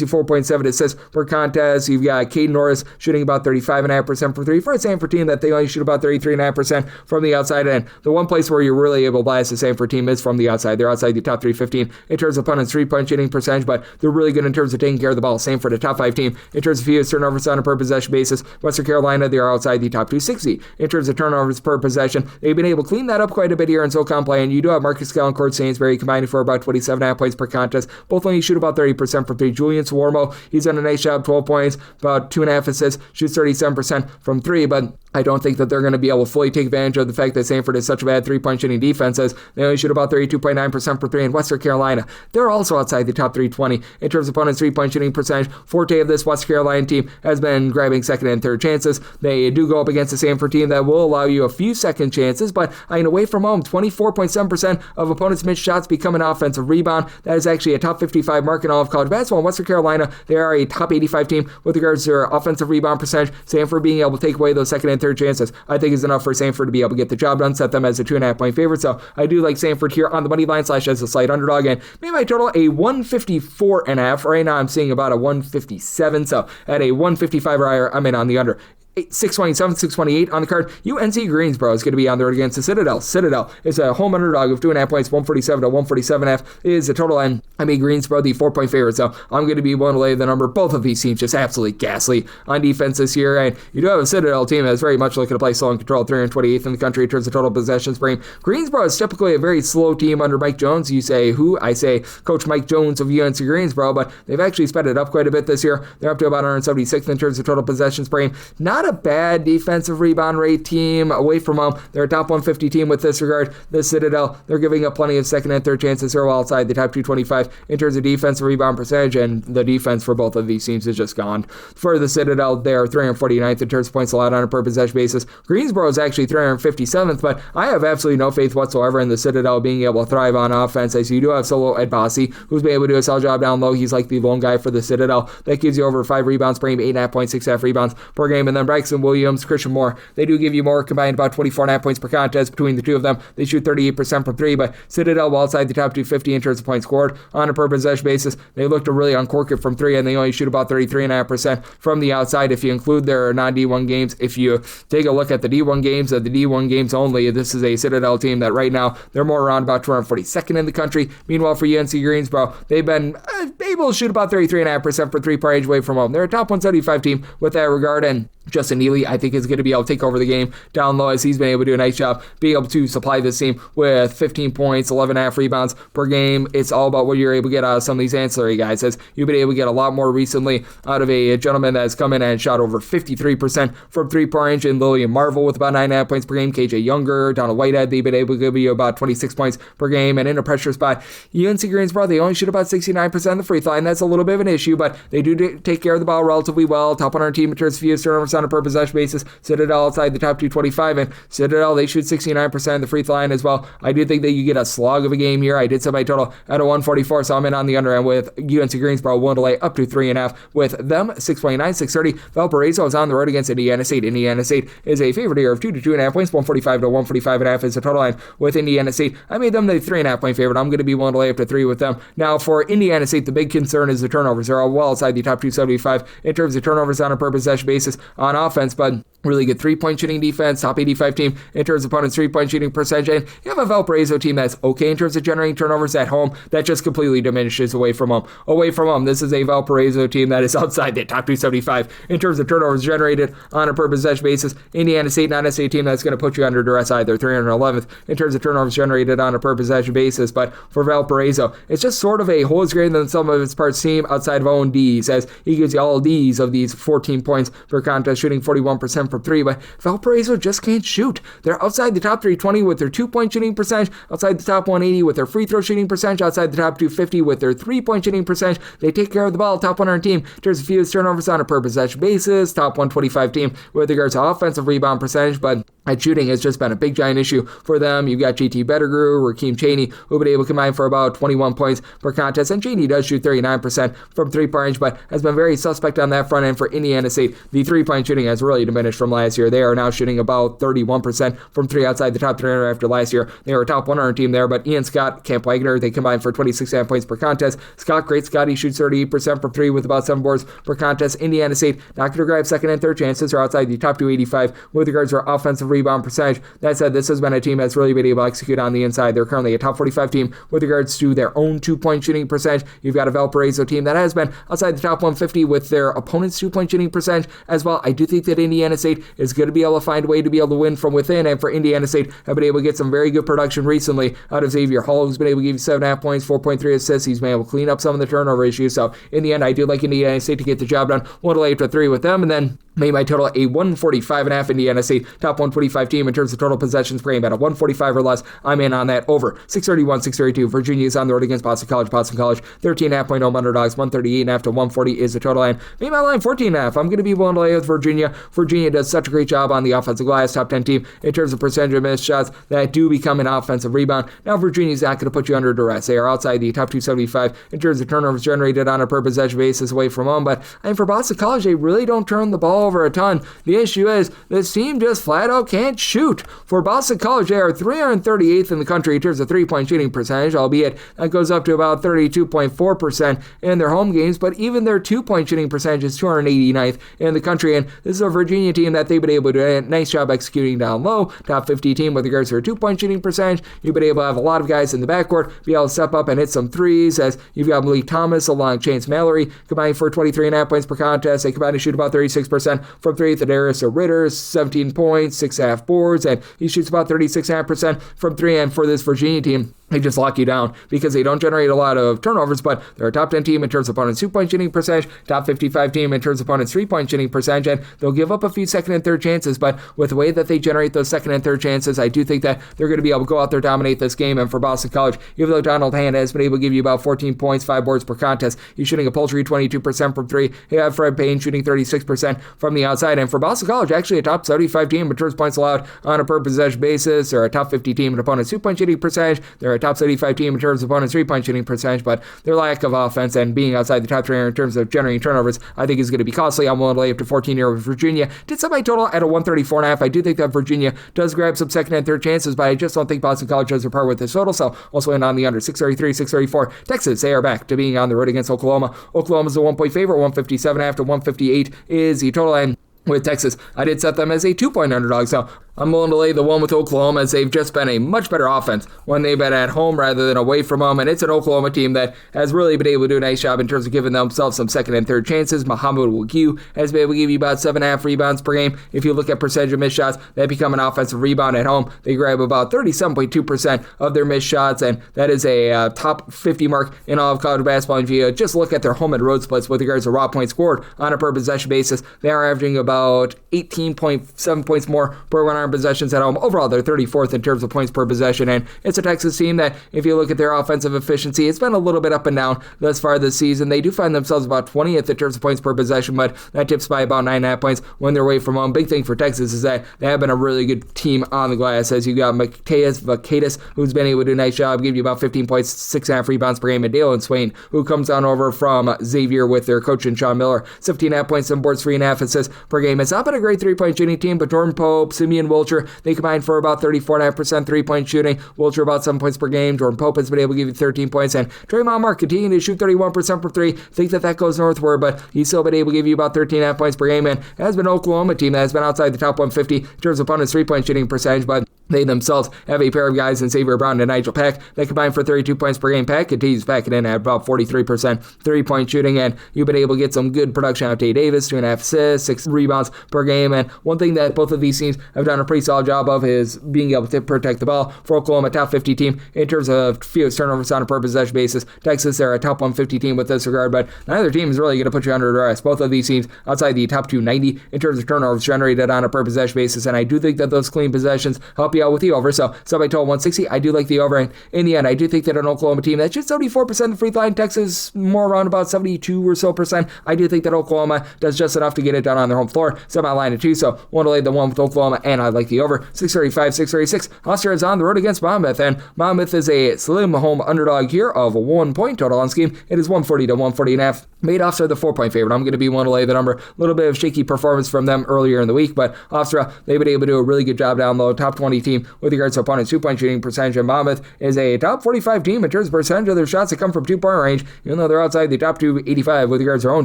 you 4.7 assists per contest. You've got Caden Norris shooting about 35.5% from 3 for a Samford team that they only shoot about 33.5% from the outside, and the one place where you're really able to blast the Samford team is from the outside. They're outside the top 315 in terms of opponents' 3-point shooting percentage, but they're really good in terms of taking care of the ball. Samford, a top 5 team in terms of fewest turnovers on a per possession basis. Western Carolina, they are outside the top 260 in terms of turnovers per possession. They've been able to clean that up quite a bit here in SoCon play, and you do have Marcus Kell and Cord Sainsbury combining for about 27.5 points per contest. Both only shoot about 30% from 3. Julian Swarmo, he's done a nice job, 12 points, about 2.5 assists, shoots 37% from 3, but I don't think that they're going to be able to fully take advantage of the fact that Samford is such a bad 3-point shooting defense, as they only shoot about 32.9% for 3. In Western Carolina, they're also outside the top 320 in terms of opponents' 3-point shooting percentage. Forte of this West Carolina team has been grabbing second and third chances. They do go up against a Samford team that will allow you a few second chances, but away from home, 24.7% of opponents' missed shots become an offensive rebound. That is actually a top 55 mark in all of college basketball. In Western Carolina, they are a top 85 team with regards to their offensive rebound percentage. Samford being able to take away those second and third chances, I think, is enough for Samford to be able to get the job done, set them as a 2.5 point favorite. So I do like Samford here on the money line / as a slight underdog, and maybe my total a 154.5. Right now I'm seeing about a 157, so at a 155 or higher, I'm in on the under. 627, 628 on the card. UNC Greensboro is going to be on the road against the Citadel. Citadel is a home underdog of 2.5 points, 147 to 147.5 is the total, and Greensboro the 4-point favorite, so I'm going to be willing to lay the number. Both of these teams just absolutely ghastly on defense this year, and you do have a Citadel team that's very much looking to play slow and control, 328th in the country in terms of total possessions per game. Greensboro is typically a very slow team under Mike Jones. You say who? I say Coach Mike Jones of UNC Greensboro, but they've actually sped it up quite a bit this year. They're up to about 176th in terms of total possessions per game. Not a bad defensive rebound rate team away from home. They're a top 150 team with this regard. The Citadel, they're giving up plenty of second and third chances. They're well outside the top 225 in terms of defensive rebound percentage, and the defense for both of these teams is just gone. For the Citadel, they're 349th in terms of points allowed on a per possession basis. Greensboro is actually 357th, but I have absolutely no faith whatsoever in the Citadel being able to thrive on offense, as you do have solo Ed Bossi, who's been able to do a solid job down low. He's like the lone guy for the Citadel. That gives you over 5 rebounds per game, 8.5 points, 6.5 rebounds per game, and then Braxton Williams, Christian Moore. They do give you more, combined about 24.5 points per contest between the two of them. They shoot 38% from three, but Citadel well outside the top 250 in terms of points scored on a per possession basis. They look to really uncork it from three, and they only shoot about 33.5% from the outside if you include their non-D1 games. If you take a look at the D1 games, the D1 games only, this is a Citadel team that right now they're more around about 242nd in the country. Meanwhile, for UNC Greensboro, they've been able to shoot about 33.5% for three-point range away from home. They're a top 175 team with that regard, and Justin Neely, I think, is going to be able to take over the game down low, as he's been able to do a nice job being able to supply this team with 15 points, 11.5 rebounds per game. It's all about what you're able to get out of some of these ancillary guys, as you've been able to get a lot more recently out of a gentleman that has come in and shot over 53% from three-point range in Lillian Marvel with about 9.5 points per game. KJ Younger, Donald Whitehead, they've been able to give you about 26 points per game. And in a pressure spot, UNC Greensboro, they only shoot about 69% of the free throw line. That's a little bit of an issue, but they do take care of the ball relatively well. Top 100 team in terms of fewest turnovers on a per possession basis. Citadel outside the top 225, and Citadel, they shoot 69% of the free throw line as well. I do think that you get a slog of a game here. I did set my total at a 144, so I'm in on the under end with UNC Greensboro willing to lay up to 3.5 with them. 629, 630. Valparaiso is on the road against Indiana State. Indiana State is a favorite here of 2 to 2.5 points. 145 to 145.5 is the total line with Indiana State. I made them the 3.5 point favorite. I'm going to be willing to lay up to 3 with them. Now, for Indiana State, the big concern is the turnovers. They're all well outside the top 275 in terms of turnovers on a per possession basis on offense, but really good three-point shooting defense, top 85 team in terms of opponents' three-point shooting percentage. And you have a Valparaiso team that's okay in terms of generating turnovers at home. That just completely diminishes away from home. Away from home, this is a Valparaiso team that is outside the top 275 in terms of turnovers generated on a per possession basis. Indiana State, not necessarily a team that's going to put you under duress either. 311th in terms of turnovers generated on a per possession basis. But for Valparaiso, it's just sort of a whole is greater than some of its parts team outside of own D's, as he gives you all D's of these 14 points per contest, shooting 41% from three. But Valparaiso just can't shoot. They're outside the top 320 with their 2-point shooting percentage, outside the top 180 with their free throw shooting percentage, outside the top 250 with their 3-point shooting percentage. They take care of the ball. Top 100 team in terms of fewest turnovers on a per possession basis. Top 125 team with regards to offensive rebound percentage, but at shooting has just been a big giant issue for them. You've got JT Bettigrew, Rakeem Chaney, who've been able to combine for about 21 points per contest, and Chaney does shoot 39% from three-point range, but has been very suspect on that front end for Indiana State. The three-point shooting has really diminished from last year. They are now shooting about 31% from three outside the top 300 after last year. They were a top 100 team there, but Ian Scott, Camp Wagner, they combined for 26.5 points per contest. Great Scott, he shoots 38% from three with about 7 boards per contest. Indiana State not going to grab second and third chances, or outside the top 285 with regards to offensive rebound percentage. That said, this has been a team that's really been able to execute on the inside. They're currently a top 45 team with regards to their own 2-point shooting percentage. You've got a Valparaiso team that has been outside the top 150 with their opponent's 2-point shooting percentage as well. I do think that Indiana State is going to be able to find a way to be able to win from within, and for Indiana State, have been able to get some very good production recently out of Xavier Hall, who's been able to give you 7.5 points, 4.3 assists. He's been able to clean up some of the turnover issues. So in the end, I do like Indiana State to get the job done. 1-8 to 3 with them, and then made my total a 145.5. Indiana State, top 125 team in terms of total possessions per game at a 145 or less. I'm in on that over. 631, 632. Virginia is on the road against Boston College. Boston College, 13.5 point home underdogs. 138.5 to 140 is the total line. Made my line 14.5. I'm going to be willing to lay with Virginia. Virginia does such a great job on the offensive glass. Top 10 team in terms of percentage of missed shots that do become an offensive rebound. Now Virginia's not going to put you under duress. They are outside the top 275 in terms of turnovers generated on a per possession basis away from home. But I mean, for Boston College, they really don't turn the ball over a ton. The issue is this team just flat out can't shoot. For Boston College, they are 338th in the country in terms of 3-point shooting percentage, albeit that goes up to about 32.4% in their home games, but even their 2-point shooting percentage is 289th in the country, and this is a Virginia team that they've been able to do a nice job executing down low. Top 50 team with regards to their 2-point shooting percentage. You've been able to have a lot of guys in the backcourt be able to step up and hit some threes, as you've got Malik Thomas along Chance Mallory combining for 23.5 points per contest. They combine to shoot about 36% from three. Thaddeus Ritter, 17 points, 6.5 boards, and he shoots about 36.5% from three. And for this Virginia team, they just lock you down because they don't generate a lot of turnovers, but they're a top 10 team in terms of opponent's 2-point shooting percentage, top 55 team in terms of opponent's 3-point shooting percentage, and they'll give up a few second and third chances, but with the way that they generate those second and third chances, I do think that they're going to be able to go out there, dominate this game. And for Boston College, even though Donald Hand has been able to give you about 14 points, 5 boards per contest, he's shooting a paltry 22% from three. You have Fred Payne shooting 36% from the outside, and for Boston College, actually a top 75 team in terms of points allowed on a per possession basis. They're a top 50 team in opponent's 2-point shooting percentage. They're a top 75 team in terms of opponents' three-point shooting percentage, but their lack of offense and being outside the top 3 in terms of generating turnovers, I think is going to be costly. I'm willing to lay up to 14 here with Virginia. Did set my total at a 134.5. I do think that Virginia does grab some second and third chances, but I just don't think Boston College does their part with this total, so also in on the under. 633, 634. Texas, they are back to being on the road against Oklahoma. Oklahoma's a 1-point favorite. 157.5 to 158 is the total, and with Texas, I did set them as a 2-point underdog, so I'm willing to lay the one with Oklahoma, as they've just been a much better offense when they've been at home rather than away from home. And it's an Oklahoma team that has really been able to do a nice job in terms of giving themselves some second and third chances. Muhammad Wagyu has been able to give you about 7.5 rebounds per game. If you look at percentage of missed shots, they become an offensive rebound at home. They grab about 37.2% of their missed shots, and that is a top 50 mark in all of college basketball. And if you just look at their home and road splits with regards to raw points scored on a per possession basis, they are averaging about 18.7 points more per 100 possessions at home. Overall, they're 34th in terms of points per possession, and it's a Texas team that, if you look at their offensive efficiency, it's been a little bit up and down thus far this season. They do find themselves about 20th in terms of points per possession, but that tips by about 9.5 points when they're away from home. Big thing for Texas is that they have been a really good team on the glass, as you got Mateus Vacatus, who's been able to do a nice job, give you about 15 points, 6.5 rebounds per game, and Dalen Swain, who comes on over from Xavier with their coach and Sean Miller, 17.5 points, 7 boards, 3.5 assists per game. It's not been a great three-point shooting team, but Jordan Pope, Simeon Wilcher, they combine for about 34.5% three-point shooting. Wilcher about 7 points per game. Jordan Pope has been able to give you 13 points, and Draymond Mark continuing to shoot 31% from three. Think that goes northward, but he's still been able to give you about 13.5 points per game, and it has been an Oklahoma team that has been outside the top 150 in terms of opponents' three-point shooting percentage, but they themselves have a pair of guys in Xavier Brown and Nigel Pack that combine for 32 points per game. Pack continues packing in at about 43% three-point shooting, and you've been able to get some good production out of Tay Davis, 2.5 assists, 6 rebounds per game. And one thing that both of these teams have done a pretty solid job of is being able to protect the ball. For Oklahoma, top 50 team in terms of fewest turnovers on a per possession basis. Texas, they're a top 150 team with this regard, but neither team is really going to put you under duress. Both of these teams outside the top 290 in terms of turnovers generated on a per possession basis, and I do think that those clean possessions help you out with the over. So somebody told 160, I do like the over, and in the end, I do think that an Oklahoma team that's just 74% the free throw line, Texas more around about 72 or so percent. I do think that Oklahoma does just enough to get it done on their home floor. Set my line at 2, so want to lay the one with Oklahoma, and I like the over. 635, 636. Hofstra is on the road against Monmouth, and Monmouth is a slim home underdog here of 1 point total on scheme. It is 140 to 140.5. Made Hofstra the 4-point favorite. I'm going to be one to lay the number. A little bit of shaky performance from them earlier in the week, but Hofstra, they've been able to do a really good job down low. Top 20 team with regards to opponents' 2-point shooting percentage, and Monmouth is a top 45 team in terms of percentage of their shots that come from 2-point range, even though they're outside the top 285 with regards to their own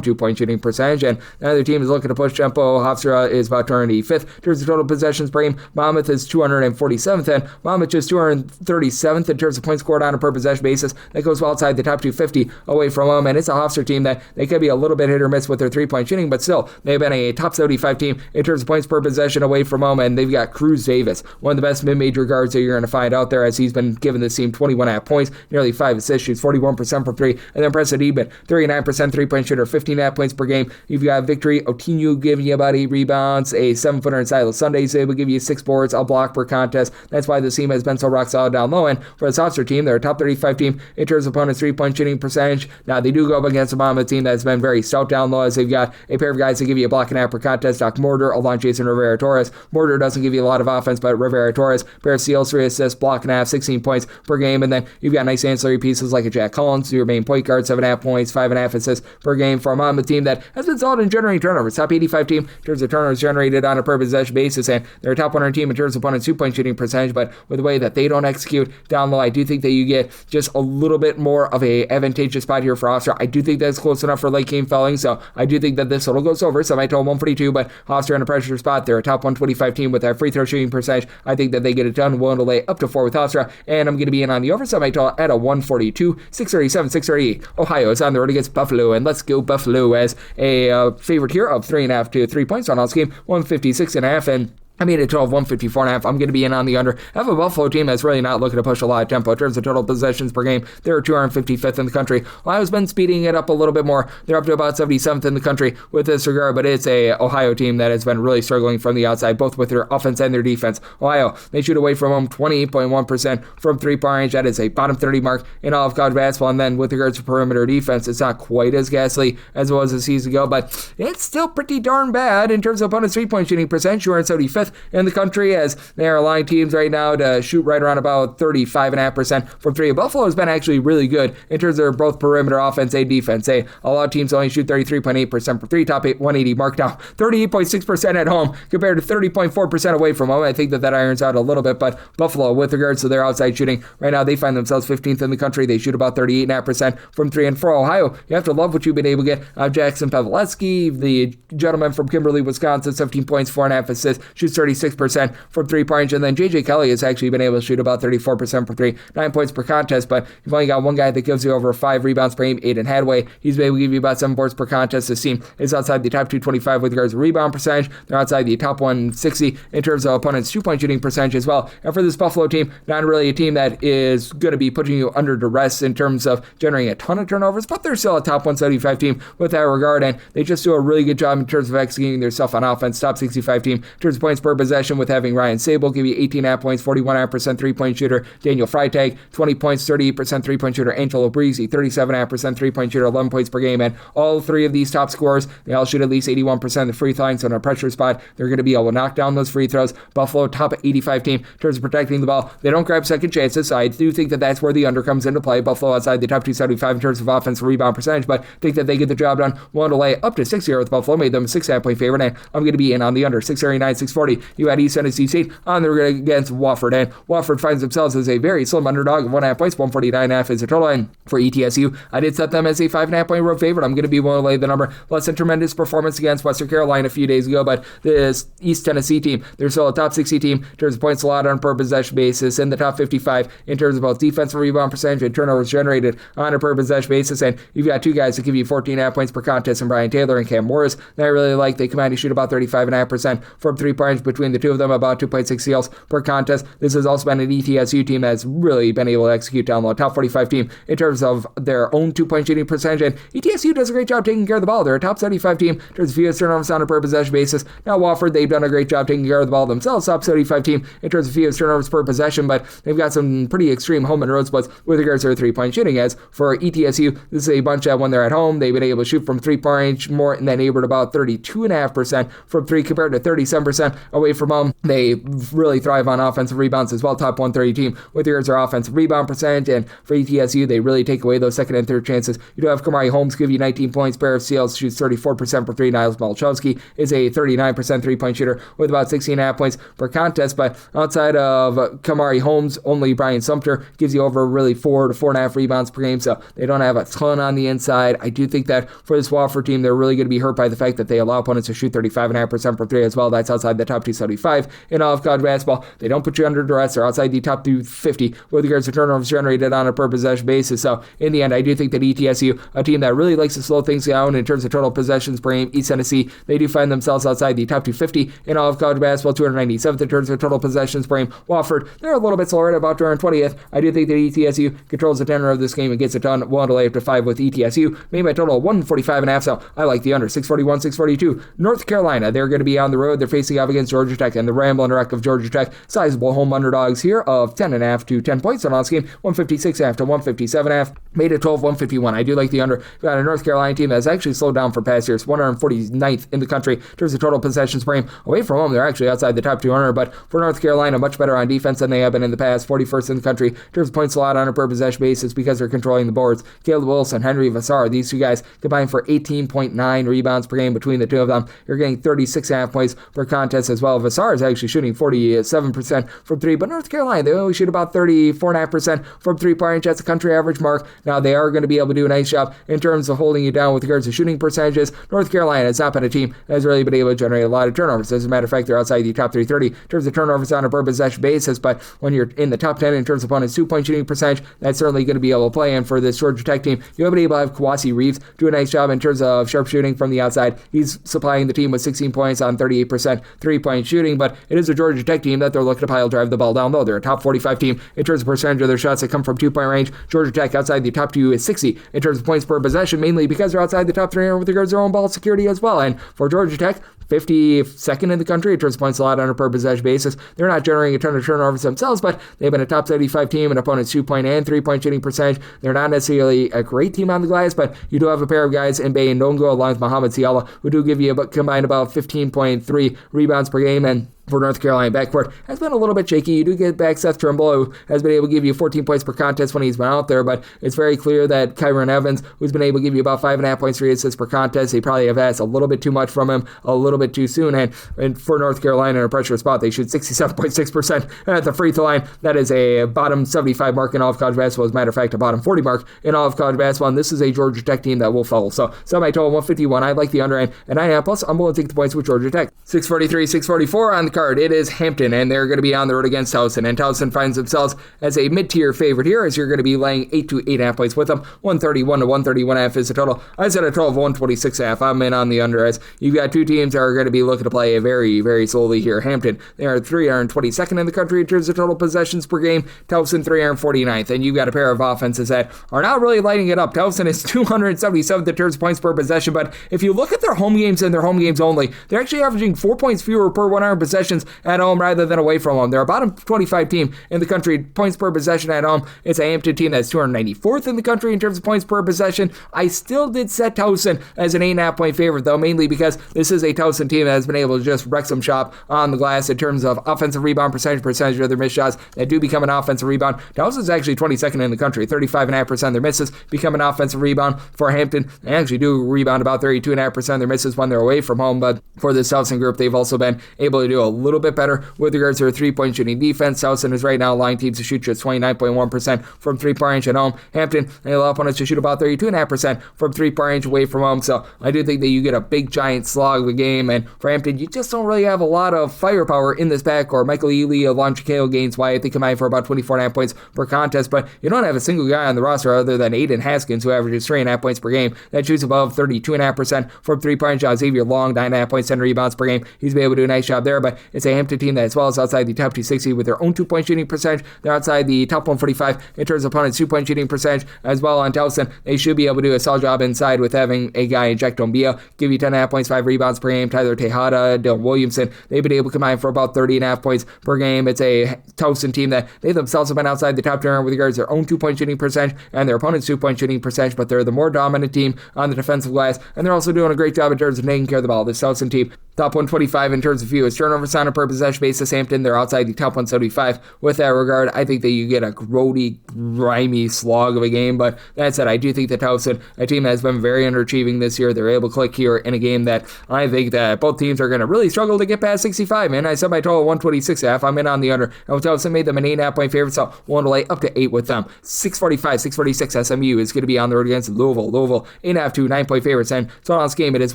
2-point shooting percentage, and neither team is looking to push tempo. Hofstra is about 285th in terms of total possessions per game. Monmouth is 247th, and Monmouth is 237th in terms of points scored on a per possession basis. That goes well outside the top 250 away from them, and it's a Hofstra team that they could be a little bit hit or miss with their 3-point shooting, but still, they've been a top 75 team in terms of points per possession away from home, and they've got Cruz Davis, one of the best mid-major guards that you're going to find out there, as he's been giving this team 21.5 points, nearly 5 assists, shoots 41% from 3, and then Preston Ebert, 39% 3-point shooter, 15.5 points per game. You've got Victory Otinu giving you about 8 rebounds, a 7-footer in Silas Sundays, they will give you 6 boards, a block per contest. That's why this team has been so rock solid down low, and for the Hofstra team, they're a top 35 team in terms of opponents' 3-point shooting percentage. Now, they do go up against a Monmouth team that's been very stout down low, as they've got a pair of guys that give you a block and a half per contest, Doc Mortar, along Jason Rivera-Torres. Mortar doesn't give you a lot of offense, but Rivera-Torres, pair of steals, 3 assists, block and a half, 16 points per game, and then you've got nice ancillary pieces like a Jack Collins, your main point guard, 7.5 points, 5.5 assists per game for a Monmouth team that has been solid in generating turnovers. Top 85 team in terms of turnovers generated on a per possession basis, and they're a top 100 team in terms of opponents' 2-point shooting percentage, but with the way that they don't execute down low, I do think that you get just a little bit more of a advantageous spot here for Hofstra. I do think that's close enough for late game felling, so I do think that this total goes over. So I told 142, but Hofstra in a pressure spot. They're a top 125 team with that free throw shooting percentage. I think that they get it done. Willing to lay up to 4 with Hofstra, and I'm going to be in on the over. So I told at a 142, 637, 638. Ohio is on the road against Buffalo, and let's go Buffalo as a favorite here of 3.5 to 3 points on all scheme, 156.5, and I made a total of 154.5. I'm going to be in on the under. I have a Buffalo team that's really not looking to push a lot of tempo. In terms of total possessions per game, they're 255th in the country. Ohio's been speeding it up a little bit more. They're up to about 77th in the country with this regard, but it's a Ohio team that has been really struggling from the outside, both with their offense and their defense. Ohio, they shoot away from home 28.1% from 3-point range. That is a bottom 30 mark in all of college basketball, and then with regards to perimeter defense, it's not quite as ghastly as it was a season ago, but it's still pretty darn bad in terms of opponents' 3-point shooting percentage. 275th 5th in the country, as they are allowing teams right now to shoot right around about 35.5% from 3. Buffalo has been actually really good in terms of both perimeter offense and defense. They allow teams to only shoot 33.8% from 3, top 180 mark now, 38.6% at home compared to 30.4% away from home. I think that irons out a little bit, but Buffalo, with regards to their outside shooting, right now they find themselves 15th in the country. They shoot about 38.5% from 3. And for Ohio, you have to love what you've been able to get out of Jackson Paveletzky, the gentleman from Kimberly, Wisconsin, 17 points, 4.5 assists, shoots 36% from 3-point. And then J.J. Kelly has actually been able to shoot about 34% from 3, 9 points per contest, but you've only got one guy that gives you over 5 rebounds per game, Aiden Hadway. He's been able to give you about 7 boards per contest. This team is outside the top 225 with regards to rebound percentage. They're outside the top 160 in terms of opponents' 2-point shooting percentage as well. And for this Buffalo team, not really a team that is going to be putting you under duress in terms of generating a ton of turnovers, but they're still a top 175 team with that regard, and they just do a really good job in terms of executing their stuff on offense. Top 65 team in terms of points per possession, with having Ryan Sable give you 18.5 points, 41.5% 3-point shooter. Daniel Freitag, 20 points, 38% 3-point shooter. Angelo Breezy, 37.5% 3-point shooter, 11 points per game. And all 3 of these top scorers, they all shoot at least 81% of the free throw line, so in a pressure spot, they're going to be able to knock down those free throws. Buffalo, top 85 team in terms of protecting the ball. They don't grab second chances, so I do think that that's where the under comes into play. Buffalo outside the top 275 in terms of offensive rebound percentage, but think that they get the job done. Willing to lay up to 6 here with Buffalo, made them a 6.5 point favorite, and I'm going to be in on the under. 639, 640. You had East Tennessee State on the against Wofford, and Wofford finds themselves as a very slim underdog of 1.5 points. 149.5 is the total, and for ETSU, I did set them as a 5.5 point road favorite. I'm going to be willing to lay the number. Less than tremendous performance against Western Carolina a few days ago, but this East Tennessee team, they're still a top 60 team in terms of points allowed on per possession basis, in the top 55 in terms of both defensive rebound percentage and turnovers generated on a per possession basis. And you've got 2 guys that give you 14.5 points per contest in Brian Taylor and Cam Morris that I really like. They combine to shoot about 35.5% from 3-point between the two of them, about 2.6 steals per contest. This has also been an ETSU team that's really been able to execute down low. Top 45 team in terms of their own 2-point shooting percentage, and ETSU does a great job taking care of the ball. They're a top 75 team in terms of fewest turnovers on a per possession basis. Now Wofford, they've done a great job taking care of the ball themselves, top 75 team in terms of fewest turnovers per possession, but they've got some pretty extreme home and road splits with regards to their 3-point shooting. As for ETSU, this is a bunch that when they're at home, they've been able to shoot from 3-point more than neighbored about 32.5% from 3 compared to 37% away from home. They really thrive on offensive rebounds as well. Top 130 team with regards to their offensive rebound percentage, and for ETSU, they really take away those second and third chances. You do have Kamari Holmes give you 19 points, pair of steals, shoots 34% for 3. Niles Malachowski is a 39% 3-point shooter with about 16.5 points per contest, but outside of Kamari Holmes, only Brian Sumter gives you over really 4 to 4.5 rebounds per game, so they don't have a ton on the inside. I do think that for this Wofford team, they're really going to be hurt by the fact that they allow opponents to shoot 35.5% for 3 as well. That's outside the top 275 in all of college basketball. They don't put you under duress. They're outside the top 250 with regards to turnovers generated on a per possession basis. So in the end, I do think that ETSU, a team that really likes to slow things down in terms of total possessions per game, East Tennessee, they do find themselves outside the top 250 in all of college basketball, 297th in terms of total possessions per game. Wofford, they're a little bit slower at about 220th. I do think that ETSU controls the tenor of this game and gets it done. Willing to lay up to 5 with ETSU. Made my total 145.5, so I like the under. 641, 642. North Carolina, they're going to be on the road. They're facing off against Georgia Tech, and the Ramblin' Wreck of Georgia Tech, sizable home underdogs here of 10.5 to 10 points on this game. 156.5 to 157.5. Made it 12, 151. I do like the under. We've got a North Carolina team that's actually slowed down for past years. 149th in the country in terms of total possessions per game. Away from home, they're actually outside the top 200, but for North Carolina, much better on defense than they have been in the past. 41st in the country in terms of points allowed on a per possession basis because they're controlling the boards. Caleb Wilson, Henry Vassar, these 2 guys combine for 18.9 rebounds per game between the 2 of them. You're getting 36.5 points per contest as well. Vassar is actually shooting 47% from 3, but North Carolina, they only shoot about 34.5% from 3-point. That's a country average mark. Now, they are going to be able to do a nice job in terms of holding you down with regards to shooting percentages. North Carolina has not been a team that has really been able to generate a lot of turnovers. As a matter of fact, they're outside the top 330 in terms of turnovers on a per possession basis, but when you're in the top 10 in terms of opponent's 2-point shooting percentage, that's certainly going to be able to play. And for this Georgia Tech team, you'll be able to have Kawasi Reeves do a nice job in terms of sharpshooting from the outside. He's supplying the team with 16 points on 38% 3-point shooting, but it is a Georgia Tech team that they're looking to pile drive the ball down low. They're a top 45 team in terms of percentage of their shots that come from 2-point range. Georgia Tech outside the top 260 in terms of points per possession, mainly because they're outside the top 300 with regards to their own ball security as well. And for Georgia Tech, 52nd in the country in terms of points allowed on a per possession basis. They're not generating a ton of turnovers themselves, but they've been a top 75 team in opponents' 2-point and 3-point shooting percentage. They're not necessarily a great team on the glass, but you do have a pair of guys in Bay and Ndongo along with Muhammad Siala who do give you combined about 15.3 rebounds per game, and for North Carolina backcourt has been a little bit shaky. You do get back Seth Trimble, who has been able to give you 14 points per contest when he's been out there, but it's very clear that Kyron Evans, who's been able to give you about 5.5 points, 3 assists per contest, they probably have asked a little bit too much from him a little bit too soon. And for North Carolina in a pressure spot, they shoot 67.6% at the free throw line. That is a bottom 75 mark in all of college basketball. As a matter of fact, a bottom 40 mark in all of college basketball. And this is a Georgia Tech team that will foul. So semi-total 151. I like the under and 9.5 plus. I'm willing to take the points with Georgia Tech. 643, 644 on the card. It is Hampton, and they're going to be on the road against Towson. And Towson finds themselves as a mid-tier favorite here, as you're going to be laying 8 to 8.5 points with them. 131 to 131.5 is the total. I said a total of 126.5. I'm in on the under, as you've got two teams that are going to be looking to play very, very slowly here. Hampton, they are 322nd in the country in terms of total possessions per game. Towson, 349th. And you've got a pair of offenses that are not really lighting it up. Towson is 277th in terms of points per possession, but if you look at their home games and their home games only, they're actually averaging 4 points fewer per 100 possessions at home rather than away from home. They're a bottom 25 team in the country, points per possession at home. It's a Hampton team that's 294th in the country in terms of points per possession. I still did set Towson as an 8.5 point favorite, though, mainly because this is a Towson team that has been able to just wreck some shop on the glass in terms of offensive rebound percentage of their missed shots that do become an offensive rebound. Towson's actually 22nd in the country, 35.5% of their misses become an offensive rebound. For Hampton, they actually do rebound about 32.5% of their misses when they're away from home, but for this Towson group, they've also been able to do a little bit better with regards to their three-point shooting defense. Towson is right now allowing teams to shoot just 29.1% from three-point range at home. Hampton, they allow opponents to shoot about 32.5% from three-point range away from home, so I do think that you get a big giant slog of a game, and for Hampton, you just don't really have a lot of firepower in this backcourt. Michael Ely, Alon Chikale, Gaines Wyatt, they combine for about 24.5 points per contest, but you don't have a single guy on the roster other than Aiden Haskins, who averages 3.5 points per game. That shoots above 32.5% from three-point range. Xavier Long, 9.5 points, 10 rebounds per game. He's been able to do a nice job there, but it's a Hampton team that, as well as outside the top 260 with their own two-point shooting percentage, they're outside the top 145 in terms of opponents' two-point shooting percentage as well. On Towson, they should be able to do a solid job inside with having a guy in Jack Dombia give you 10.5 points, 5 rebounds per game. Tyler Tejada, Dylan Williamson, they've been able to combine for about 30.5 points per game. It's a Towson team that they themselves have been outside the top 200 with regards to their own two-point shooting percentage and their opponent's two-point shooting percentage, but they're the more dominant team on the defensive glass, and they're also doing a great job in terms of taking care of the ball. This Towson team, top 125 in terms of fewest turnovers on a per possession basis. Hampton, they're outside the top 175 with that regard. I think that you get a grody, grimy slog of a game, but that said, I do think that Towson, a team that has been very underachieving this year, they're able to click here in a game that I think that both teams are going to really struggle to get past 65, man. I said my total 126.5. I'm in on the under. And Towson made them an 8.5 point favorite, so willing to lay up to 8 with them. 645, 646 SMU is going to be on the road against Louisville. Louisville, 8.5 to 9 point favorites, and so on this game, it is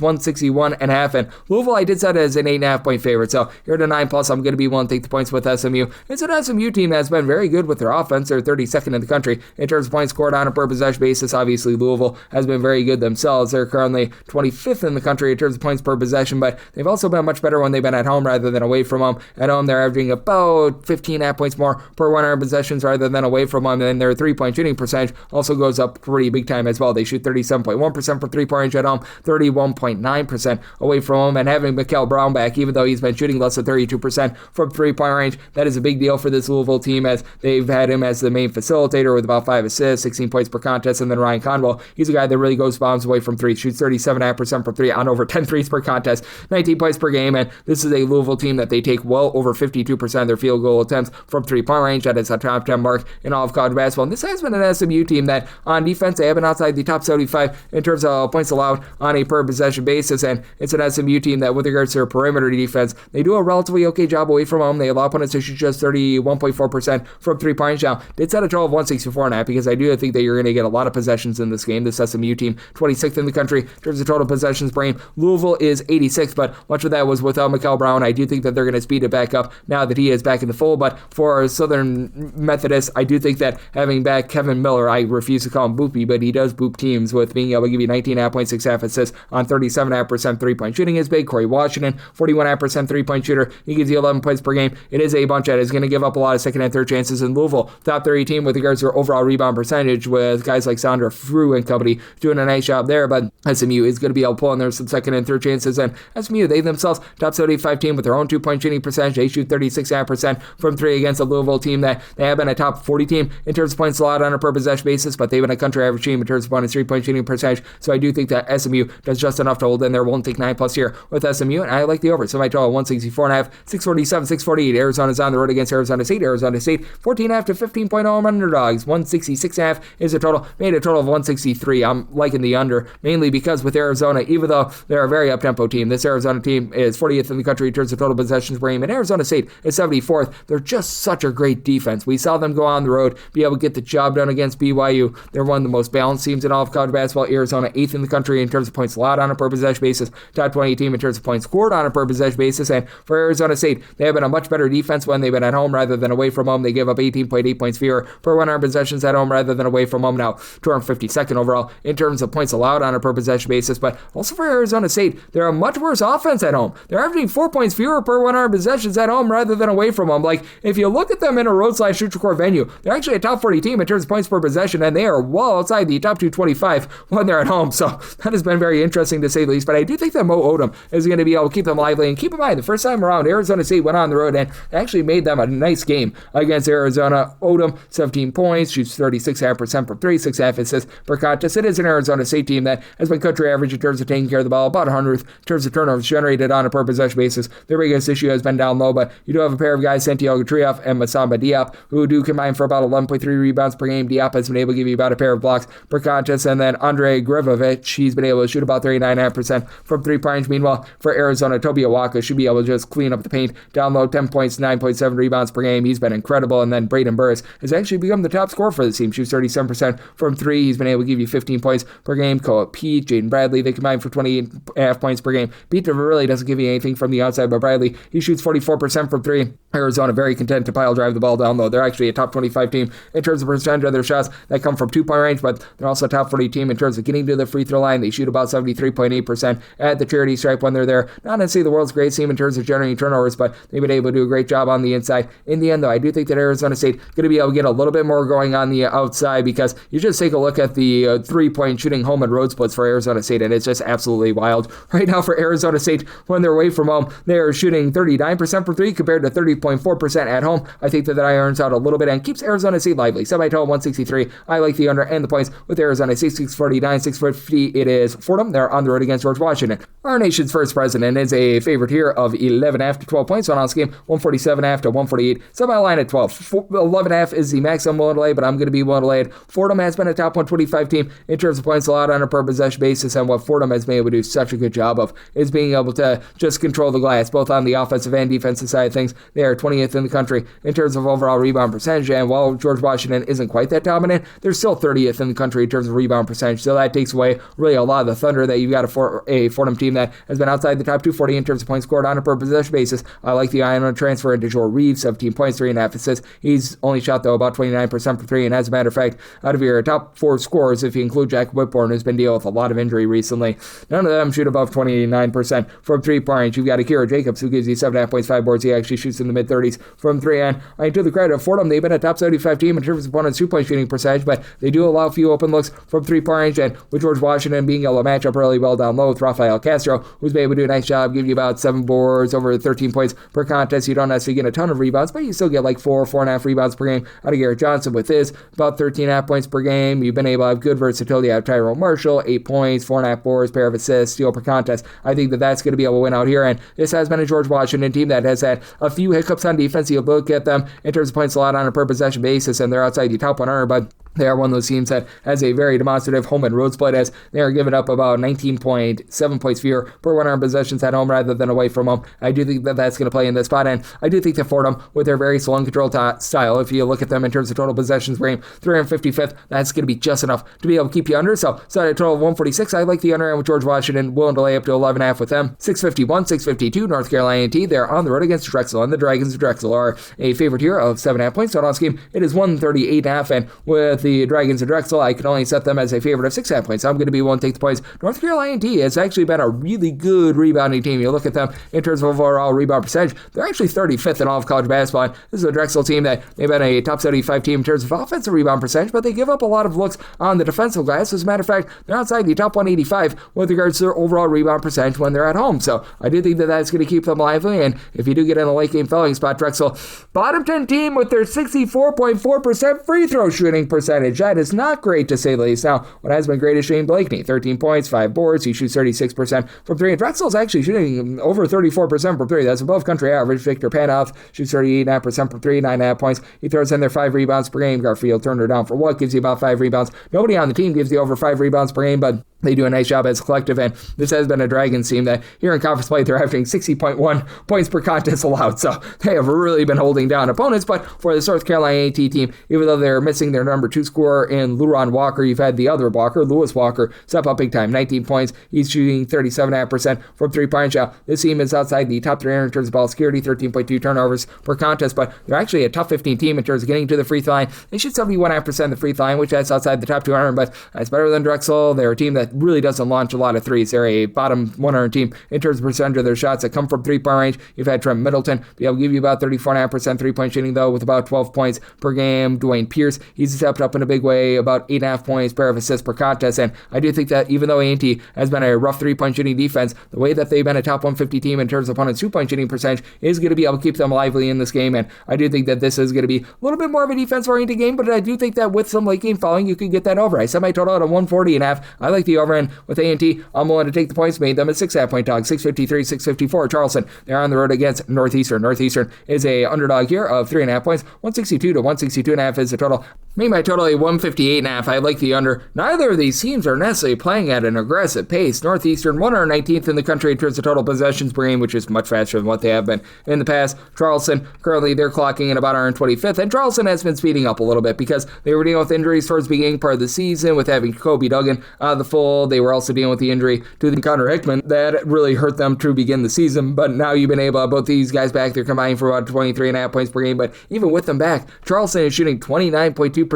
161.5, and Louisville, I did set it as an 8.5 point favorite, so here at a 9 plus, I'm going to be willing to take the points with SMU. It's an SMU team that's been very good with their offense. They're 32nd in the country in terms of points scored on a per possession basis. Obviously, Louisville has been very good themselves. They're currently 25th in the country in terms of points per possession, but they've also been much better when they've been at home rather than away from home. At home, they're averaging about 15.5 points more per 100 possessions rather than away from home, and their three-point shooting percentage also goes up pretty big time as well. They shoot 37.1% from three-point range at home, 31.9% away from home, and having Mikael Brown back, even though he's been shooting less than 32% from three-point range, that is a big deal for this Louisville team, as they've had him as the main facilitator with about 5 assists, 16 points per contest, and then Ryan Conwell, he's a guy that really goes bombs away from three, shoots 37.5% from three on over 10 threes per contest, 19 points per game, and this is a Louisville team that they take well over 52% of their field goal attempts from three-point range. That is a top 10 mark in all of college basketball, and this has been an SMU team that on defense, they have been outside the top 75 in terms of points allowed on a per possession basis, and it's an SMU team that with regards to their perimeter defense, they do a relatively okay job away from home. They allow opponents to shoot just 31.4% from three-point range. Now, they set a total of 164.5 because I do think that you're going to get a lot of possessions in this game. This SMU team, 26th in the country in terms of total possessions per game. Louisville is 86th, but much of that was without Mikael Brown. I do think that they're going to speed it back up now that he is back in the fold, but for Southern Methodist, I do think that having back Kevin Miller, I refuse to call him Boopy, but he does boop teams with being able to give you 19.5 points, 6.5 assists on 37.5% three-point shooting is big. Corey Washington, 41.5% three-point shooter. He gives you 11 points per game. It is a bunch that is going to give up a lot of second and third chances in Louisville. Top 30 team with regards to their overall rebound percentage with guys like Sandra Frew and company doing a nice job there, but SMU is going to be able to pull in there some second and third chances, and SMU, they themselves, top 75 team with their own two-point shooting percentage. They shoot 36.5% from three against a Louisville team that they have been a top 40 team in terms of points allowed on a per possession basis, but they've been a country average team in terms of opponents' three-point shooting percentage, so I do think that SMU does just enough to hold in there. We'll take 9+ here with SMU. SMU, and I like the over. So my total 164.5, 647, 648. Arizona's on the road against Arizona State. Arizona State 14.5 to 15-point home underdogs. 166.5 is a total. Made a total of 163. I'm liking the under, mainly because with Arizona, even though they're a very up-tempo team, this Arizona team is 40th in the country in terms of total possessions per game, and Arizona State is 74th. They're just such a great defense. We saw them go on the road, be able to get the job done against BYU. They're one of the most balanced teams in all of college basketball. Arizona 8th in the country in terms of points allowed on a per possession basis, top 20 team in terms of points scored on a per possession basis, and for Arizona State, they have been a much better defense when they've been at home rather than away from home. They give up 18.8 points fewer per 100 possessions at home rather than away from home. Now, 252nd overall in terms of points allowed on a per possession basis, but also for Arizona State, they're a much worse offense at home. They're averaging 4 points fewer per 100 possessions at home rather than away from home. Like, if you look at them in a road/neutral court venue, they're actually a top 40 team in terms of points per possession, and they are well outside the top 225 when they're at home. So that has been very interesting to say the least. But I do think that Mo Odom is going to be able to keep them lively. And keep in mind, the first time around, Arizona State went on the road and actually made them a nice game against Arizona. Odom, 17 points, shoots 36.5% from 3, 6.5 assists per contest. It is an Arizona State team that has been country average in terms of taking care of the ball, about 100th in terms of turnovers generated on a per possession basis. Their biggest issue has been down low, but you do have a pair of guys, Santiago Triaf and Masamba Diop, who do combine for about 11.3 rebounds per game. Diop has been able to give you about a pair of blocks per contest, and then Andre Grivovic, he's been able to shoot about 39.5% from 3-point. Meanwhile, for Arizona, Toby Awaka should be able to just clean up the paint down low, 10 points, 9.7 rebounds per game. He's been incredible, and then Braden Burris has actually become the top scorer for the team. Shoots 37% from 3. He's been able to give you 15 points per game. Koa Pete, Jaden Bradley, they combine for 28.5 points per game. Pete really doesn't give you anything from the outside, but Bradley, he shoots 44% from 3. Arizona very content to pile drive the ball down low. They're actually a top 25 team in terms of percentage of their shots that come from 2-point range, but they're also a top 40 team in terms of getting to the free throw line. They shoot about 73.8% at the charity stripe when they're there. Not necessarily the world's greatest team in terms of generating turnovers, but they've been able to do a great job on the inside. In the end, though, I do think that Arizona State going to be able to get a little bit more going on the outside, because you just take a look at the 3-point shooting home and road splits for Arizona State, and it's just absolutely wild. Right now for Arizona State, when they're away from home, they're shooting 39% from 3 compared to 30.4% at home. I think that irons out a little bit and keeps Arizona State lively. Semi-total 163. I like the under and the points with Arizona State 649, 650. It is Fordham. They're on the road against George Washington. Our nation's first president is a favorite here of 11.5 to 12 points. On this game, 147.5 to 148. Semi-line at 12. 11.5 is the max I'm willing to lay, but I'm going to be willing to lay it. Fordham has been a top 125 team in terms of points allowed on a per possession basis, and what Fordham has been able to do such a good job of is being able to just control the glass, both on the offensive and defensive side of things. They are 20th in the country in terms of overall rebound percentage, and while George Washington isn't quite that dominant, they're still 30th in the country in terms of rebound percentage, so that takes away really a lot of the thunder that you've got a Fordham team that has been outside the top 240 in terms of points scored on a per possession basis. I like the Iron transfer into Joel Reeves, 17 points, 3.5 assists. He's only shot, though, about 29% for 3, and as a matter of fact, out of your top 4 scorers, if you include Jack Whitbourne, who's been dealing with a lot of injury recently, none of them shoot above 29% from 3-point. You've got Akira Jacobs, who gives you 7.5 points, 5 boards. He actually shoots in the mid-30s from 3, and to the credit of Fordham, they've been a top 75 team in terms of opponents' 2-point shooting percentage, but they do allow a few open looks from 3-point range, and with George Washington being able to match up really well down low with Rafael Castro, who's been able to do a nice job, give you about 7 boards, over 13 points per contest. You don't necessarily get a ton of rebounds, but you still get like 4.5 rebounds per game out of Garrett Johnson with his about 13.5 points per game. You've been able to have good versatility out of Tyrone Marshall, 8 points, 4.5 boards, pair of assists, steal per contest. I think that that's going to be able to win out here, and this has been a George Washington team that has had a few hiccups on defense. You look at them in terms of points allowed on a per possession basis, and they're outside the top 100, but they are one of those teams that has a very demonstrative home and road split, as they are giving up about 19.7 points fewer per 100 possessions at home rather than away from home. I do think that that's going to play in this spot, and I do think that Fordham, with their very slow and controlled style, if you look at them in terms of total possessions per game, 355th, that's going to be just enough to be able to keep you under. So at a total of 146, I like the under, and with George Washington willing to lay up to 11.5 with them. 651, 652, North Carolina A&T, they're on the road against Drexel, and the Dragons of Drexel are a favorite here of 7.5 points. So on this game, it is 138.5, and with the Dragons of Drexel, I can only set them as a favorite of 6.5 points. I'm going to be willing to take the points. North Carolina A&T has actually been a really good rebounding team. You look at them in terms of overall rebound percentage, they're actually 35th in all of college basketball. And this is a Drexel team that they've been a top 75 team in terms of offensive rebound percentage, but they give up a lot of looks on the defensive glass. As a matter of fact, they're outside the top 185 with regards to their overall rebound percentage when they're at home. So I do think that that's going to keep them lively, and if you do get in a late game fouling spot, Drexel, bottom 10 team with their 64.4% free throw shooting percentage. That is not great, to say the least. Now, what has been great is Shane Blakeney, 13 points, 5 boards. He shoots 36% from 3. And Drexel's actually shooting over 34% from three. That's above country average. Victor Panoff shoots 38.5% from three, 9.5 points. He throws in their 5 rebounds per game. Garfield turned her down for what? Gives you about 5 rebounds. Nobody on the team gives you over 5 rebounds per game, but they do a nice job as a collective, and this has been a Dragons team that here in conference play, they're averaging 60.1 points per contest allowed, so they have really been holding down opponents. But for the North Carolina A&T team, even though they're missing their number 2 scorer in Luron Walker, you've had the other Walker, Lewis Walker, step up big time, 19 points. He's shooting 37.5% from three-point shot. This team is outside the top 300 in terms of ball security, 13.2 turnovers per contest, but they're actually a top 15 team in terms of getting to the free throw line. They shoot 71.5% of the free throw line, which that's outside the top 200, but it's better than Drexel. They're a team that really doesn't launch a lot of threes. They're a bottom 100 team in terms of percentage of their shots that come from three-point range. You've had Trent Middleton be able to give you about 34.5% three-point shooting, though, with about 12 points per game. Dwayne Pierce, he's stepped up in a big way, about 8.5 points, pair of assists per contest, and I do think that even though A&T has been a rough three-point shooting defense, the way that they've been a top 150 team in terms of opponents' two-point shooting percentage is going to be able to keep them lively in this game, and I do think that this is going to be a little bit more of a defense-oriented game, but I do think that with some late game following, you could get that over. I set my total at a 140.5. I like the over, and with A&T, I'm willing to take the points, made them a 6.5-point dog, 653, 654. Charleston, they're on the road against Northeastern. Northeastern is a underdog here of 3.5 points, 162 to 162.5 is the total. Made my total a 158.5. I like the under. Neither of these teams are necessarily playing at an aggressive pace. Northeastern, 119th in the country in terms of total possessions per game, which is much faster than what they have been in the past. Charleston, currently they're clocking in about 125th, and Charleston has been speeding up a little bit because they were dealing with injuries towards the beginning part of the season with having Kobe Duggan out of the fold. They were also dealing with the injury to the Connor Hickman that really hurt them to begin the season, but now you've been able to both these guys back. They're combining for about 23.5 points per game, but even with them back, Charleston is shooting 29.2%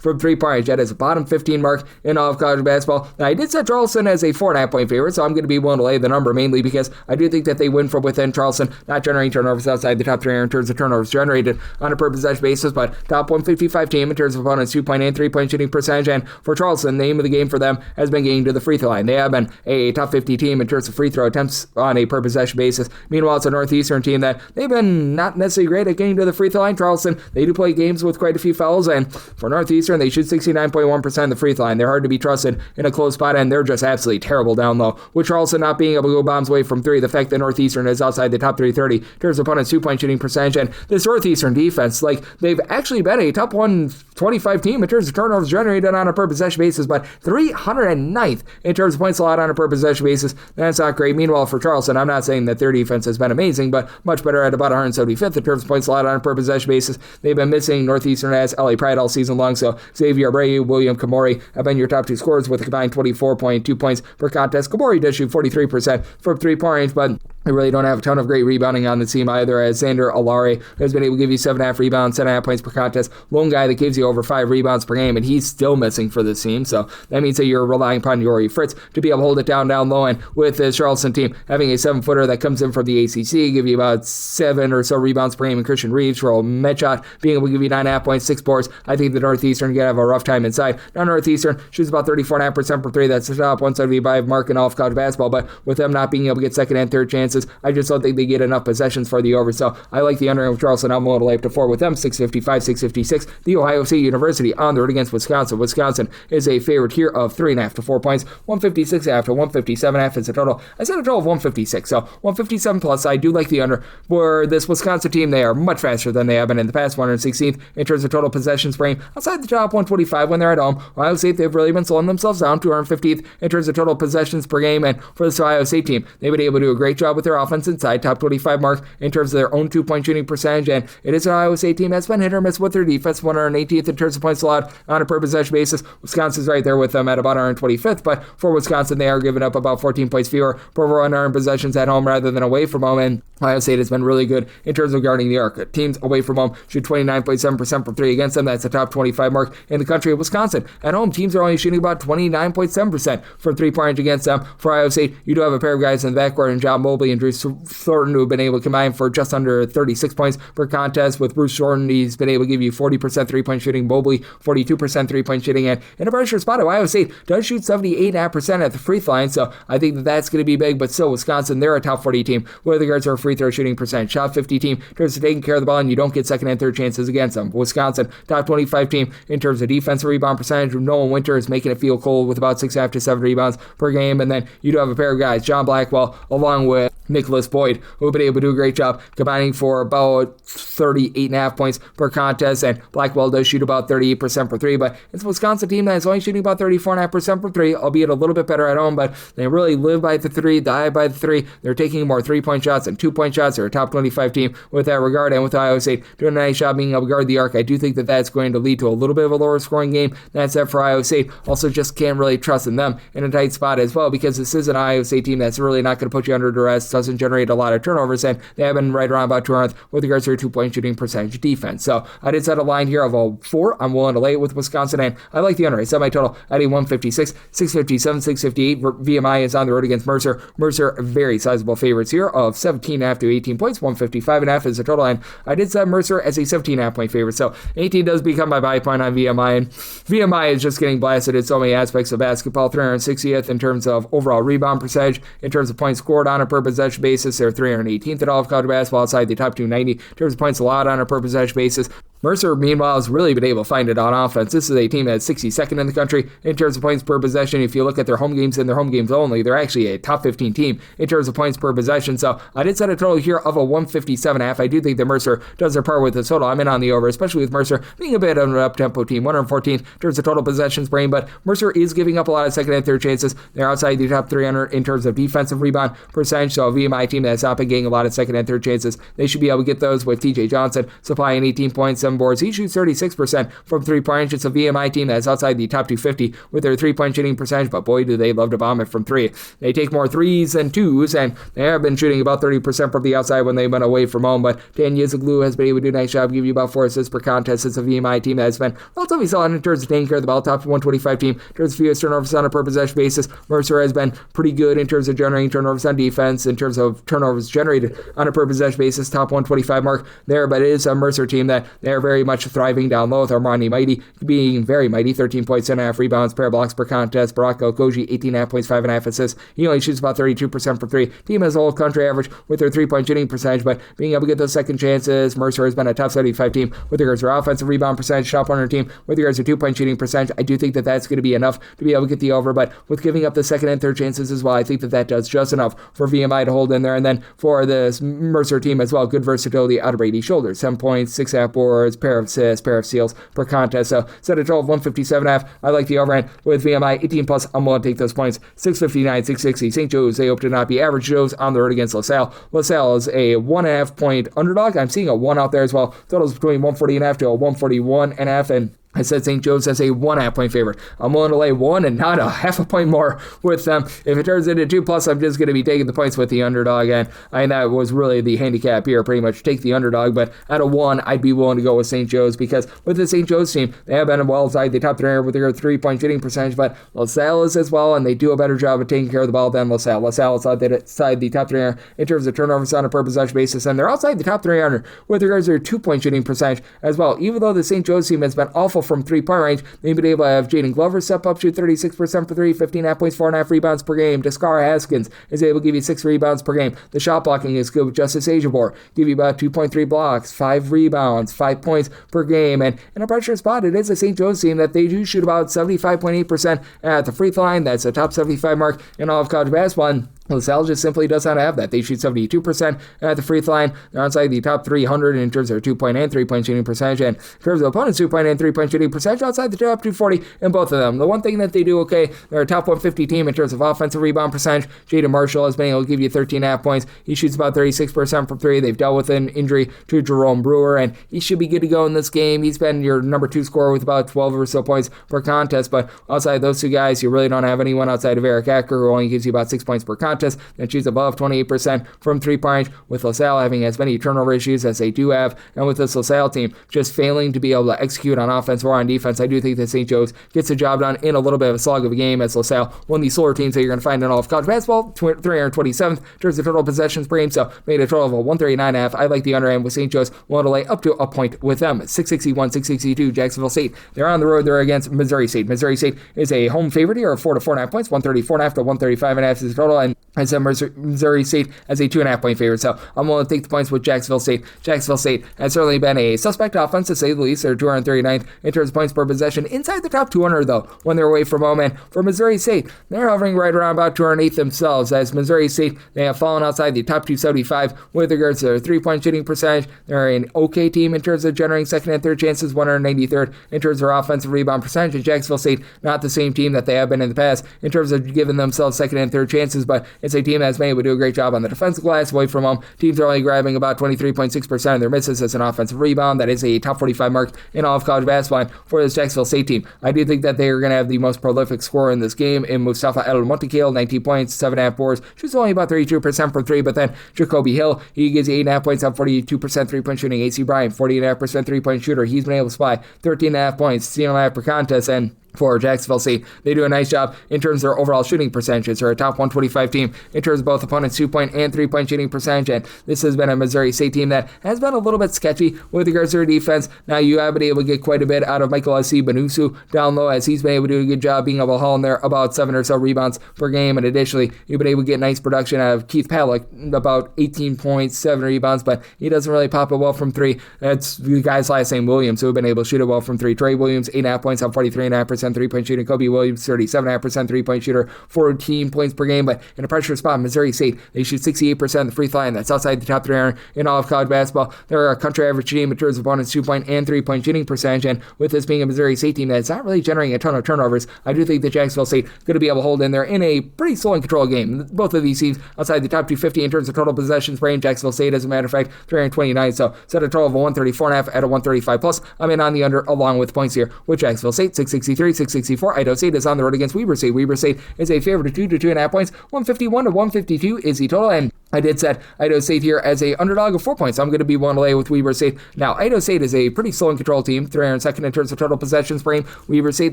from three-point range. That is a bottom 15 mark in all of college basketball. Now, I did set Charleston as a 4.5 point favorite, so I'm going to be willing to lay the number mainly because I do think that they win from within. Charleston not generating turnovers outside the top 300 in terms of turnovers generated on a per possession basis, but top 155 team in terms of opponents' 2-point and 3-point shooting percentage. And for Charleston, the name of the game for them has been getting to the free throw line. They have been a top 50 team in terms of free throw attempts on a per possession basis. Meanwhile, it's a Northeastern team that they've been not necessarily great at getting to the free throw line. Charleston, they do play games with quite a few fouls, and for Northeastern, they shoot 69.1% of the free throw line. They're hard to be trusted in a close spot, and they're just absolutely terrible down low. With Charleston not being able to go bombs away from three, the fact that Northeastern is outside the top 330 in terms of opponents' 2-point shooting percentage, and this Northeastern defense, they've actually been a top 125 team in terms of turnovers generated on a per possession basis, but 309th in terms of points allowed on a per possession basis. That's not great. Meanwhile, for Charleston, I'm not saying that their defense has been amazing, but much better at about 175th in terms of points allowed on a per possession basis. They've been missing Northeastern as L.A. Pride all season long, so Xavier Abreu, William Kamori have been your top 2 scorers with a combined 24.2 points per contest. Kamori does shoot 43% from 3-point range, but they really don't have a ton of great rebounding on the team either, as Xander Alare has been able to give you 7.5 rebounds, 7.5 points per contest. Lone guy that gives you over 5 rebounds per game, and he's still missing for this team. So that means that you're relying upon Yori Fritz to be able to hold it down low. And with this Charleston team having a 7-footer that comes in from the ACC, give you about 7 or so rebounds per game, and Christian Reeves, for Metshot, being able to give you 9.5 points, 6 boards. I think the Northeastern are going to have a rough time inside. Now Northeastern shoots about 34.5% from 3. That's the top 175 mark in all of college basketball, but with them not being able to get second and third chances, I just don't think they get enough possessions for the over. So I like the under of Charleston. I'm willing to lay up to 4 with them, 655, 656. The Ohio State University on the road against Wisconsin. Wisconsin is a favorite here of 3.5 to 4 points, 156.5 to 157.5 is the total. I set a total of 156, so 157 plus. I do like the under. For this Wisconsin team, they are much faster than they have been in the past, 116th in terms of total possessions per game. Outside the top 125 when they're at home, Ohio State, they've really been slowing themselves down, 250th in terms of total possessions per game. And for this Ohio State team, they've been able to do a great job with their offense inside, top 25 mark in terms of their own 2-point shooting percentage. And it is an Ohio State team that's been hit or miss with their defense, 118th in terms of points allowed on a per possession basis. Wisconsin's right there with them at about 125th, but for Wisconsin, they are giving up about 14 points fewer per over unearned possessions at home rather than away from home. And Ohio State has been really good in terms of guarding the arc. Teams away from home shoot 29.7% from 3 against them. That's the top 25 mark in the country. Of Wisconsin, at home, teams are only shooting about 29.7% from 3-point range against them. For Ohio State, you do have a pair of guys in the backcourt, and John Mobley injuries. Thornton, who have been able to combine for just under 36 points per contest. With Bruce Jordan, he's been able to give you 40% three-point shooting. Mobley, 42% three-point shooting. And in a pressure spot, Ohio State does shoot 78.5% at the free throw line, so I think that's going to be big. But still, Wisconsin, they're a top 40 team with regards to our free throw shooting percentage. Top 50 team in terms of taking care of the ball, and you don't get second and third chances against them. Wisconsin, top 25 team in terms of defensive rebound percentage. Nolan Winter is making it feel cold with about 6.5 to 7 rebounds per game. And then you do have a pair of guys, John Blackwell, along with Nicholas Boyd, who have been able to do a great job combining for about 38.5 points per contest. And Blackwell does shoot about 38% for three, but it's a Wisconsin team that is only shooting about 34.5% for three, albeit a little bit better at home, but they really live by the three, die by the three. They're taking more 3-point shots and 2-point shots. They're a top 25 team with that regard, and with Iowa State doing a nice job being able to guard the arc. I do think that that's going to lead to a little bit of a lower scoring game. That's it for Iowa State. Also, just can't really trust in them in a tight spot as well, because this is an Iowa State team that's really not going to put you under duress, doesn't generate a lot of turnovers, and they have been right around about 200th with regards to their 2-point shooting percentage defense. So I did set a line here of a 4. I'm willing to lay it with Wisconsin, and I like the under. I set my total at a 156, 657, 658. VMI is on the road against Mercer. Mercer, very sizable favorites here of 17.5 to 18 points. 155.5 is the total, and I did set Mercer as a 17.5 point favorite. So 18 does become my buy point on VMI, and VMI is just getting blasted in so many aspects of basketball. 360th in terms of overall rebound percentage, in terms of points scored on a per possession basis. They're 318th at all of college basketball, outside the top 290 in terms of points allowed on a per possession basis. Mercer, meanwhile, has really been able to find it on offense. This is a team that's 62nd in the country in terms of points per possession. If you look at their home games and their home games only, they're actually a top 15 team in terms of points per possession. So I did set a total here of a 157.5. I do think that Mercer does their part with the total. I'm in on the over, especially with Mercer being a bit of an up-tempo team. 114th in terms of total possessions per game, but Mercer is giving up a lot of second and third chances. They're outside the top 300 in terms of defensive rebound percentage. So a VMI team that's not been getting a lot of second and third chances, they should be able to get those with TJ Johnson supplying 18 points, 7 boards. He shoots 36% from 3-point. It's a VMI team that's outside the top 250 with their 3-point shooting percentage, but boy, do they love to bomb it from 3. They take more 3s than 2s, and they have been shooting about 30% from the outside when they've been away from home, but Dan Yizaglu has been able to do a nice job, give you about 4 assists per contest. It's a VMI team that has been relatively solid in terms of taking care of the ball, top 125 team in terms of fewest turnovers on a per possession basis. Mercer has been pretty good in terms of generating turnovers on defense, in terms of turnovers generated on a per possession basis, top 125 mark there, but it is a Mercer team that they're very much thriving down low, with Armani Mighty being very mighty, 13 points, 10.5 rebounds, pair of blocks per contest. Baraka Okoji, 18.5 points, 5.5 assists. He only shoots about 32% from 3. Team has a whole country average with their 3-point shooting percentage, but being able to get those second chances. Mercer has been a top 75 team with regards to their offensive rebound percentage, top 100 team with regards to 2-point shooting percentage. I do think that that's going to be enough to be able to get the over, but with giving up the second and third chances as well, I think that that does just enough for VMI to hold in there. And then for this Mercer team as well, good versatility out of Brady's shoulders. 7 points, 6.5 boards, pair of assists, pair of steals per contest. So set a total of 157.5. I like the overhand with VMI 18 plus. I'm willing to take those points. 659, 660. St. Joe's, they hope to not be average Joe's on the road against LaSalle. LaSalle is a 1.5 point underdog. I'm seeing a 1 out there as well. Totals between 140.5 to a 141.5, and I said St. Joe's as a 1.5 point favorite. I'm willing to lay 1 and not a half a point more with them. If it turns into 2 plus, I'm just going to be taking the points with the underdog. And that was really the handicap here, pretty much take the underdog. But at a 1, I'd be willing to go with St. Joe's, because with the St. Joe's team, they have been well inside the top 3 with their 3-point shooting percentage. But LaSalle is as well, and they do a better job of taking care of the ball than LaSalle. LaSalle is outside the top 300 in terms of turnovers on a per possession basis, and they're outside the top 300 with regards to their 2-point shooting percentage as well. Even though the St. Joe's team has been awful from 3-point range, they've been able to have Jaden Glover step up, shoot 36% for 3, 15.5 points, 4.5 rebounds per game. Descar Haskins is able to give you 6 rebounds per game. The shot blocking is good with Justice Ajabor, give you about 2.3 blocks, 5 rebounds, 5 points per game. And in a pressure spot, it is a St. Joe's team that they do shoot about 75.8% at the free throw line. That's a top 75 mark in all of college basketball. And LaSalle just simply does not have that. They shoot 72% at the free throw line. They're outside the top 300 in terms of their 2-point and 3-point shooting percentage. And in terms of opponents' 2-point and 3-point shooting percentage, outside the top 240 in both of them. The one thing that they do okay, they're a top 150 team in terms of offensive rebound percentage. Jaden Marshall has been able to give you 13.5 points. He shoots about 36% from 3. They've dealt with an injury to Jerome Brewer, and he should be good to go in this game. He's been your number 2 scorer with about 12 or so points per contest. But outside those two guys, you really don't have anyone outside of Eric Acker, who only gives you about 6 points per contest. contest and shoots above 28% from three-point range, with LaSalle having as many turnover issues as they do have, and with this LaSalle team just failing to be able to execute on offense or on defense. I do think that St. Joe's gets the job done in a little bit of a slog of a game, as LaSalle, one of the slower teams that you're going to find in all of college basketball, 327th in terms of total possessions per game, so made a total of a 139.5. I like the under end with St. Joe's, willing to lay up to a point with them. 661, 662, Jacksonville St. They're on the road. They're against Missouri State. Missouri State is a home favorite here of 4 to 4.5 points. 134.5 to 135.5 is the total, and I said Missouri State as a 2.5 point favorite, so I'm willing to take the points with Jacksonville State. Jacksonville State has certainly been a suspect offense, to say the least. They're 239th in terms of points per possession, inside the top 200 though when they're away from home. And for Missouri State, they're hovering right around about 208th themselves, as Missouri State, they have fallen outside the top 275 with regards to their 3-point shooting percentage. They're an okay team in terms of generating second and third chances, 193rd in terms of their offensive rebound percentage. And Jacksonville State, not the same team that they have been in the past in terms of giving themselves second and third chances, but it's a team that's been able to do a great job on the defensive glass away from home. Teams are only grabbing about 23.6% of their misses as an offensive rebound. That is a top 45 mark in all of college basketball. And for this Jacksonville State team, I do think that they are going to have the most prolific scorer in this game in Mustafa El Montiquil, 19 points, 7.5 boards, shoots only about 32% from three, but then Jacoby Hill, he gives you 8.5 points on 42% 3-point shooting. AC Bryant, 48.5% 3-point shooter. He's been able to supply 13.5 points, 16.5 per contest, and for Jacksonville State, they do a nice job in terms of their overall shooting percentages. They're a top 125 team in terms of both opponents' 2-point and 3-point shooting percentage, and this has been a Missouri State team that has been a little bit sketchy with regards to their defense. Now, you have been able to get quite a bit out of Michael S.C. Banusu down low, as he's been able to do a good job being able to haul in there about 7 or so rebounds per game, and additionally, you've been able to get nice production out of Keith Palick, about 18 points, 7 rebounds, but he doesn't really pop it well from three. That's the guy's last name, Williams, who have been able to shoot it well from three. Trey Williams, 8.5 points on 43.5% 3-point shooting. Kobe Williams, 37.5% 3-point shooter, 14 points per game, but in a pressure spot, Missouri State, they shoot 68% of the free throw line. That's outside the top 300 in all of college basketball. They're a country average team in terms of opponents' 2-point and 3-point shooting percentage, and with this being a Missouri State team that's not really generating a ton of turnovers, I do think that Jacksonville State is going to be able to hold in there in a pretty slow and controlled game. Both of these teams outside the top 250 in terms of total possessions per game. Jacksonville State, as a matter of fact, 329, so set a total of a 134.5 at a 135 plus. I'm in on the under along with points here with Jacksonville State, 663, 664. Idaho State is on the road against Weber State. Weber State is a favorite of 2 to 2.5 points. 151 to 152 is the total, and I did set Idaho State here as a underdog of 4 points. I'm going to be one to lay with Weber State. Now, Idaho State is a pretty slow and controlled team, 302nd in terms of total possessions per game. Weber State,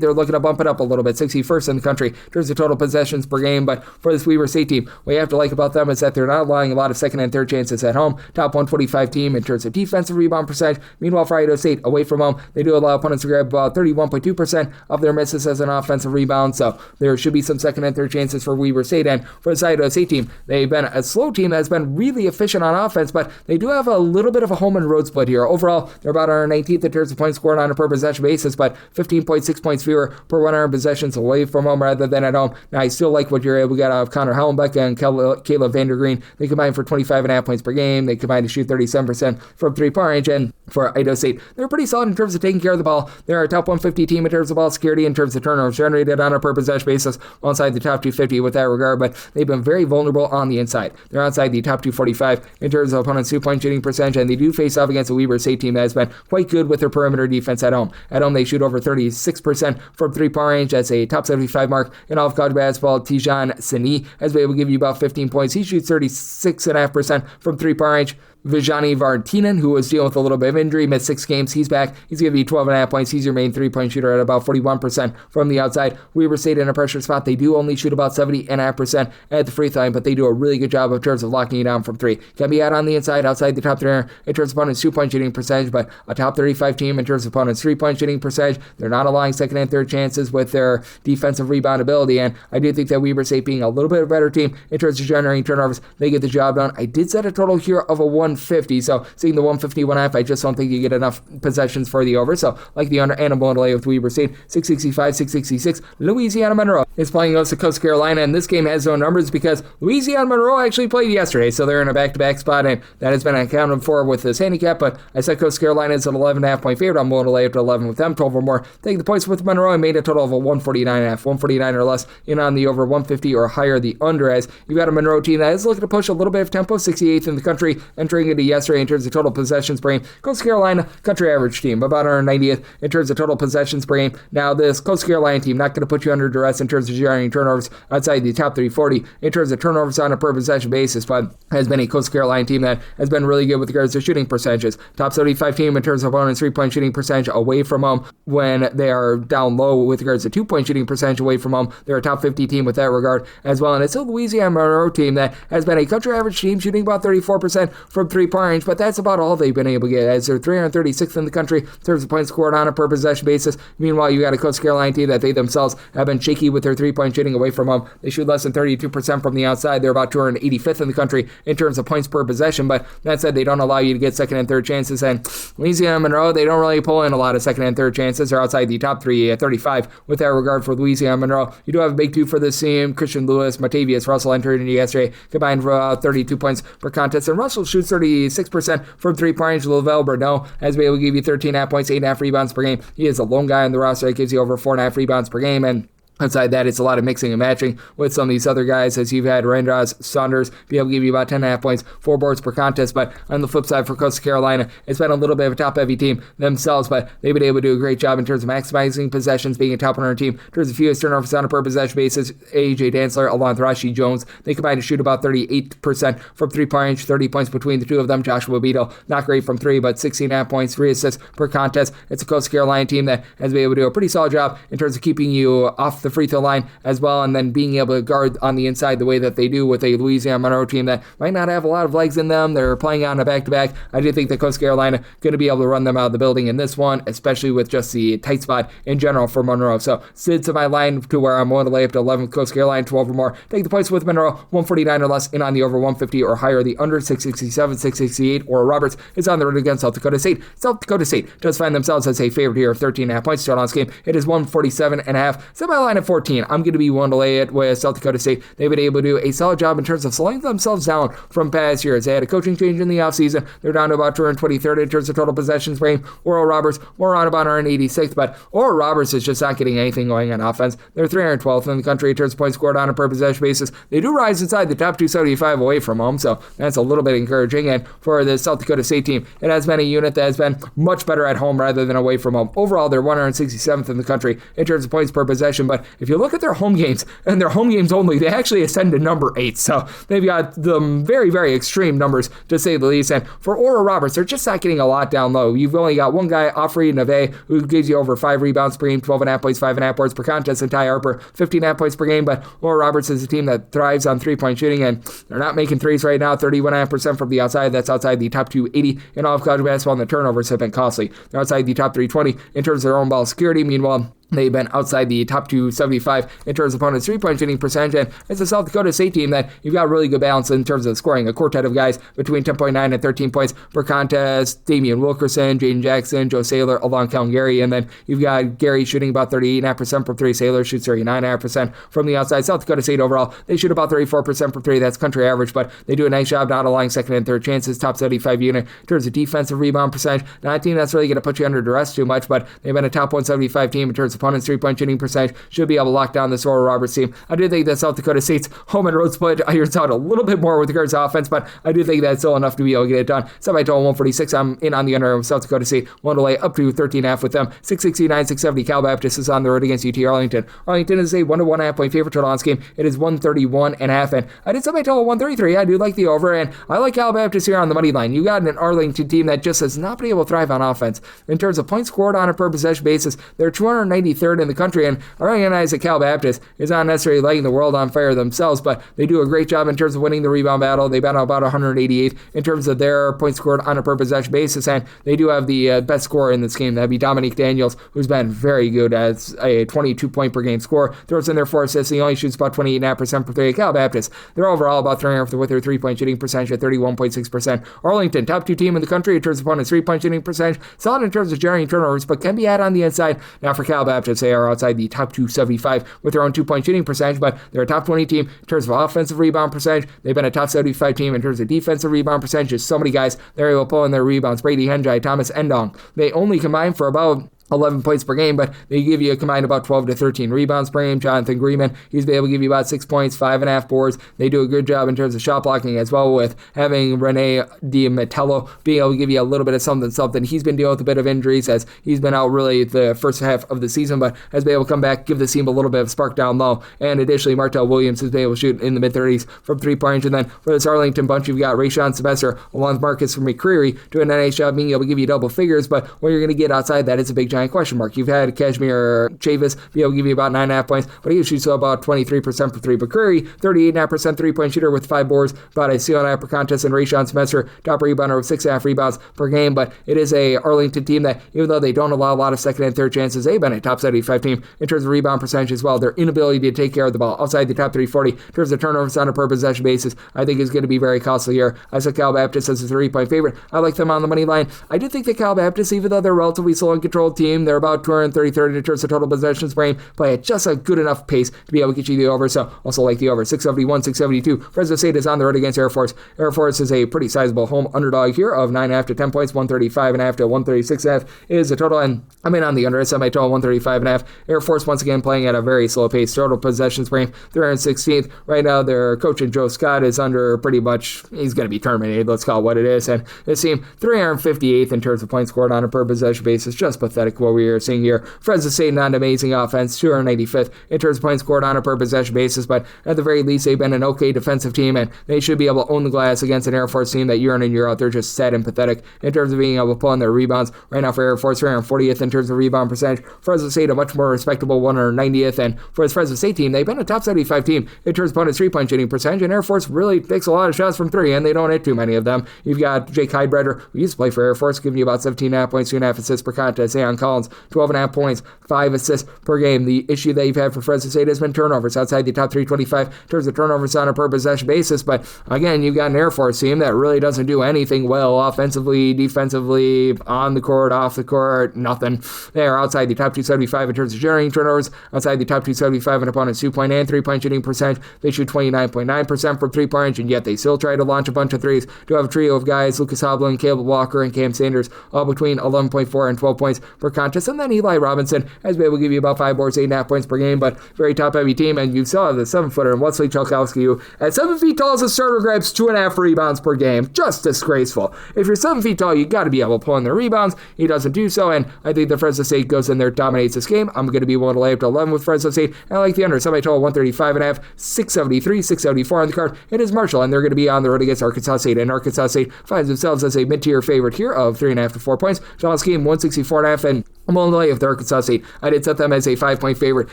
they're looking to bump it up a little bit, 61st in the country in terms of total possessions per game. But for this Weber State team, what you have to like about them is that they're not allowing a lot of second and third chances at home. Top 125 team in terms of defensive rebound percentage. Meanwhile, for Idaho State, away from home, they do allow opponents to grab about 31.2% of their misses as an offensive rebound. So there should be some second and third chances for Weber State. And for this Idaho State team, they've been a slow team that's been really efficient on offense, but they do have a little bit of a home and road split here. Overall, they're about 119th in terms of points scored on a per possession basis, but 15.6 points fewer per 100 possessions away from home rather than at home. Now, I still like what you're able to get out of Connor Hellenbeck and Caleb Vandergreen. They combine for 25.5 points per game. They combine to shoot 37% from 3-point range, and for Idaho State, they're pretty solid in terms of taking care of the ball. They're a top 150 team in terms of ball security, in terms of turnovers generated on a per possession basis, alongside the top 250 with that regard, but they've been very vulnerable on the inside. They're outside the top 245 in terms of opponents' 2-point shooting percentage, and they do face off against a Weber State team that has been quite good with their perimeter defense at home. At home, they shoot over 36% from 3-point range. That's a top 75 mark in all of college basketball. Tijan Sini has been able to give you about 15 points. He shoots 36.5% from 3-point range. Vijani Vartinen, who was dealing with a little bit of injury, missed 6 games. He's back. He's going to be 12.5 points. He's your main 3-point shooter at about 41% from the outside. Weber State in a pressure spot, they do only shoot about 70.5% at the free throw line, but they do a really good job in terms of locking you down from 3. Can be out on the inside, outside the top 300 in terms of opponents' 2-point shooting percentage, but a top 35 team in terms of opponents' 3-point shooting percentage. They're not allowing second and third chances with their defensive rebound ability, and I do think that Weber State, being a little bit of a better team in terms of generating turnovers, they get the job done. I did set a total here of a 150, so seeing the 151.5, I just don't think you get enough possessions for the over. So like the under, and I'm going to lay with Weber State. 665, 666. Louisiana Monroe is playing host to Coastal Carolina, and this game has no numbers because Louisiana Monroe actually played yesterday, so they're in a back-to-back spot, and that has been accounted for with this handicap. But I said Coastal Carolina is an 11.5 point favorite. I'm willing to lay up to 11 with them, 12 or more. Take the points with Monroe and made a total of a 149.5, 149 or less in on the over, 150 or higher the under, as you've got a Monroe team that is looking to push a little bit of tempo, 68th in the country entering comparing it to yesterday in terms of total possessions per game, Coastal Carolina, country average team, about 190th in terms of total possessions per game. Now, this Coastal Carolina team, not going to put you under duress in terms of generating turnovers outside the top 340 in terms of turnovers on a per possession basis, but has been a Coastal Carolina team that has been really good with regards to shooting percentages. Top 75 team in terms of opponents' 3-point shooting percentage away from home when they are down low with regards to 2-point shooting percentage away from home. They're a top 50 team with that regard as well. And it's a Louisiana Monroe team that has been a country average team shooting about 34% from 3-point range, but that's about all they've been able to get as they're 336th in the country in terms of points scored on a per possession basis. Meanwhile, you got a Coastal Carolina team that they themselves have been shaky with their 3-point shooting away from home. They shoot less than 32% from the outside. They're about 285th in the country in terms of points per possession, but that said, they don't allow you to get second and third chances. And Louisiana Monroe, they don't really pull in a lot of second and third chances. They're outside the top 35 with that regard for Louisiana Monroe. You do have a big two for this team. Christian Lewis, Matavius Russell entered into yesterday, combined for 32 points per contest. And Russell shoots 36% from 3-point range. Lavelle Bernot has been able to give you 13.5 points, 8.5 rebounds per game. He is a lone guy on the roster that gives you over 4.5 rebounds per game. And outside that, it's a lot of mixing and matching with some of these other guys, as you've had Randaz Saunders be able to give you about 10.5 points, 4 boards per contest. But on the flip side for Coastal Carolina, it's been a little bit of a top-heavy team themselves, but they've been able to do a great job in terms of maximizing possessions, being a top 100 team. In terms of fewest turnovers on a per possession basis, A.J. Dantzler along with Rashi Jones, they combine to shoot about 38% from 3-point range, 30 points between the two of them. Joshua Beadle, not great from 3, but 16.5 points, 3 assists per contest. It's a Coastal Carolina team that has been able to do a pretty solid job in terms of keeping you off the free throw line as well, and then being able to guard on the inside the way that they do with a Louisiana Monroe team that might not have a lot of legs in them. They're playing on a back-to-back. I do think that Coastal Carolina going to be able to run them out of the building in this one, especially with just the tight spot in general for Monroe. So sit to my line to where I'm willing to lay up to 11 with Coastal Carolina, 12 or more. Take the points with Monroe, 149 or less, in on the over 150 or higher. The under 667, 668, or Roberts is on the road against South Dakota State. South Dakota State does find themselves as a favorite here of 13.5 points total on this game. It is 147.5. Set my line at 14. I'm going to be willing to lay it with South Dakota State. They've been able to do a solid job in terms of slowing themselves down from past years. They had a coaching change in the offseason. They're down to about 223rd in terms of total possessions per game. Oral Roberts, we're on about 186th, but Oral Roberts is just not getting anything going on offense. They're 312th in the country in terms of points scored on a per possession basis. They do rise inside the top 275 away from home, so that's a little bit encouraging. And for the South Dakota State team, it has been a unit that has been much better at home rather than away from home. Overall, they're 167th in the country in terms of points per possession, but if you look at their home games, and their home games only, they actually ascend to number 8. So they've got the very, very extreme numbers, to say the least. And for Oral Roberts, they're just not getting a lot down low. You've only got one guy, Offrey Neve, who gives you over 5 rebounds per game, 12.5 points, 5.5 boards per contest, and Ty Harper, 15.5 points per game. But Oral Roberts is a team that thrives on 3-point shooting, and they're not making threes right now, 31.5% from the outside. That's outside the top 280 in all of college basketball, and the turnovers have been costly. They're outside the top 320 in terms of their own ball security. Meanwhile, they've been outside the top 275 in terms of opponents' 3-point shooting percentage, and it's a South Dakota State team that you've got really good balance in terms of scoring. A quartet of guys between 10.9 and 13 points per contest. Damian Wilkerson, Jaden Jackson, Joe Saylor, along Kellen Gary, and then you've got Gary shooting about 38.5% from 3. Saylor shoots 39.5% from the outside. South Dakota State overall, they shoot about 34% from 3. That's country average, but they do a nice job not allowing second and third chances. Top 75 unit in terms of defensive rebound percentage. Not a team that's really going to put you under duress too much, but they've been a top 175 team in terms of opponents' 3-point shooting percentage. Should be able to lock down this Oral Roberts team. I do think that South Dakota State's home and road split irons out a little bit more with regards to offense, but I do think that's still enough to be able to get it done. So I total 146. I'm in on the under of South Dakota State. One to lay up to 13.5 with them. 669, 670. Cal Baptist is on the road against UT Arlington. Arlington is a 1-1.5 point favorite total on this game. It is 131.5, and I did set my total 133. I do like the over, and I like Cal Baptist here on the money line. You got an Arlington team that just has not been able to thrive on offense. In terms of points scored on a per possession basis, they're 293rd in the country, and I recognize that Cal Baptist is not necessarily lighting the world on fire themselves, but they do a great job in terms of winning the rebound battle. They've been about 188th in terms of their points scored on a per possession basis, and they do have the best scorer in this game. That'd be Dominique Daniels, who's been very good as a 22-point per game scorer. Throws in their 4 assists. He only shoots about 28.5% per 3. Cal Baptist, they're overall about 300th with their 3-point shooting percentage at 31.6%. Arlington, top 2 team in the country in terms of opponents' 3-point shooting percentage. Solid in terms of generating turnovers, but can be had on the inside. Now for Cal Baptist, they are outside the top 275 with their own 2-point shooting percentage, but they're a top 20 team in terms of offensive rebound percentage. They've been a top 75 team in terms of defensive rebound percentage. Just so many guys, they're able to pull in their rebounds. Brady Henjai, Thomas Endong. They only combine for about 11 points per game, but they give you a combined about 12 to 13 rebounds per game. Jonathan Greenman, he's been able to give you about 6 points, 5.5 boards. They do a good job in terms of shot blocking as well, with having Rene DiMattello being able to give you a little bit of something. He's been dealing with a bit of injuries as he's been out really the first half of the season, but has been able to come back, give the team a little bit of spark down low. And additionally, Martell Williams has been able to shoot in the mid-30s from three-point range. And then for this Arlington bunch, you've got Rayshawn Sylvester along with Marcus McCreary doing a nice job being able to give you double figures, but what you're going to get outside that is a big giant question mark. You've had Kashmir Chavis be able to give you about 9.5 points, but he shoots about 23% for three. But Curry, 38.5% three-point shooter with 5 boards, about a steal and a half per contest, and Rayshawn Sylvester, top rebounder with 6.5 rebounds per game. But it is a Arlington team that, even though they don't allow a lot of second and third chances, they've been a top 75 team in terms of rebound percentage as well. Their inability to take care of the ball outside the top 340 in terms of turnovers on a per possession basis, I think is going to be very costly here. I said Cal Baptist as a 3-point favorite. I like them on the money line. I do think that Cal Baptist, even though they're a relatively slow and controlled team, they're about 233rd in terms of total possessions per game, play at just a good enough pace to be able to get you the over. So also like the over. 671, 672. Fresno State is on the road against Air Force. Air Force is a pretty sizable home underdog here of 9.5 to 10 points. 135.5 to 136.5 is the total. And I'm in on the under. I set my total 135.5. Air Force once again playing at a very slow pace. Total possessions per game, 316th. Right now, their coach, Joe Scott, is under pretty much, he's going to be terminated. Let's call it what it is. And this team, 358th in terms of points scored on a per possession basis. Just pathetic what we are seeing here. Fresno State, not an amazing offense, 295th in terms of points scored on a per possession basis, but at the very least, they've been an okay defensive team, and they should be able to own the glass against an Air Force team that year in and year out, they're just sad and pathetic in terms of being able to pull on their rebounds. Right now for Air Force, 340th in terms of rebound percentage. Fresno State, a much more respectable 190th, and for this Fresno State team, they've been a top 75 team in terms of opponent's three-point shooting percentage, and Air Force really takes a lot of shots from three, and they don't hit too many of them. You've got Jake Heidbreder, who used to play for Air Force, giving you about 17.5 points, 2.5 assists per contest. Ayon Collins, 12.5 points, 5 assists per game. The issue that you've had for Fresno State has been turnovers outside the top 325 in terms of turnovers on a per possession basis, but again, you've got an Air Force team that really doesn't do anything well offensively, defensively, on the court, off the court, nothing. They are outside the top 275 in terms of generating turnovers, outside the top 275 in opponent's 2-point and 3-point shooting percentage. They shoot 29.9% from 3-point range, and yet they still try to launch a bunch of threes. Do have a trio of guys, Lucas Hovland, Caleb Walker, and Cam Sanders, all between 11.4 and 12 points per contest, and then Eli Robinson has been able to give you about 5 boards, 8.5 points per game, but very top-heavy team, and you still have the 7-footer and Wesley Chalkowski, who at 7 feet tall as a starter grabs 2.5 rebounds per game. Just disgraceful. If you're 7 feet tall, you got to be able to pull in their rebounds. He doesn't do so, and I think the Fresno State goes in there, dominates this game. I'm going to be willing to lay up to 11 with Fresno State, and I like the under. Semi-total 135.5, 673, 674 on the card. It is Marshall, and they're going to be on the road against Arkansas State, and Arkansas State finds themselves as a mid-tier favorite here of 3.5 to 4 points. John Scheme, 164.5, and I'm on the way with Arkansas State. I did set them as a 5-point favorite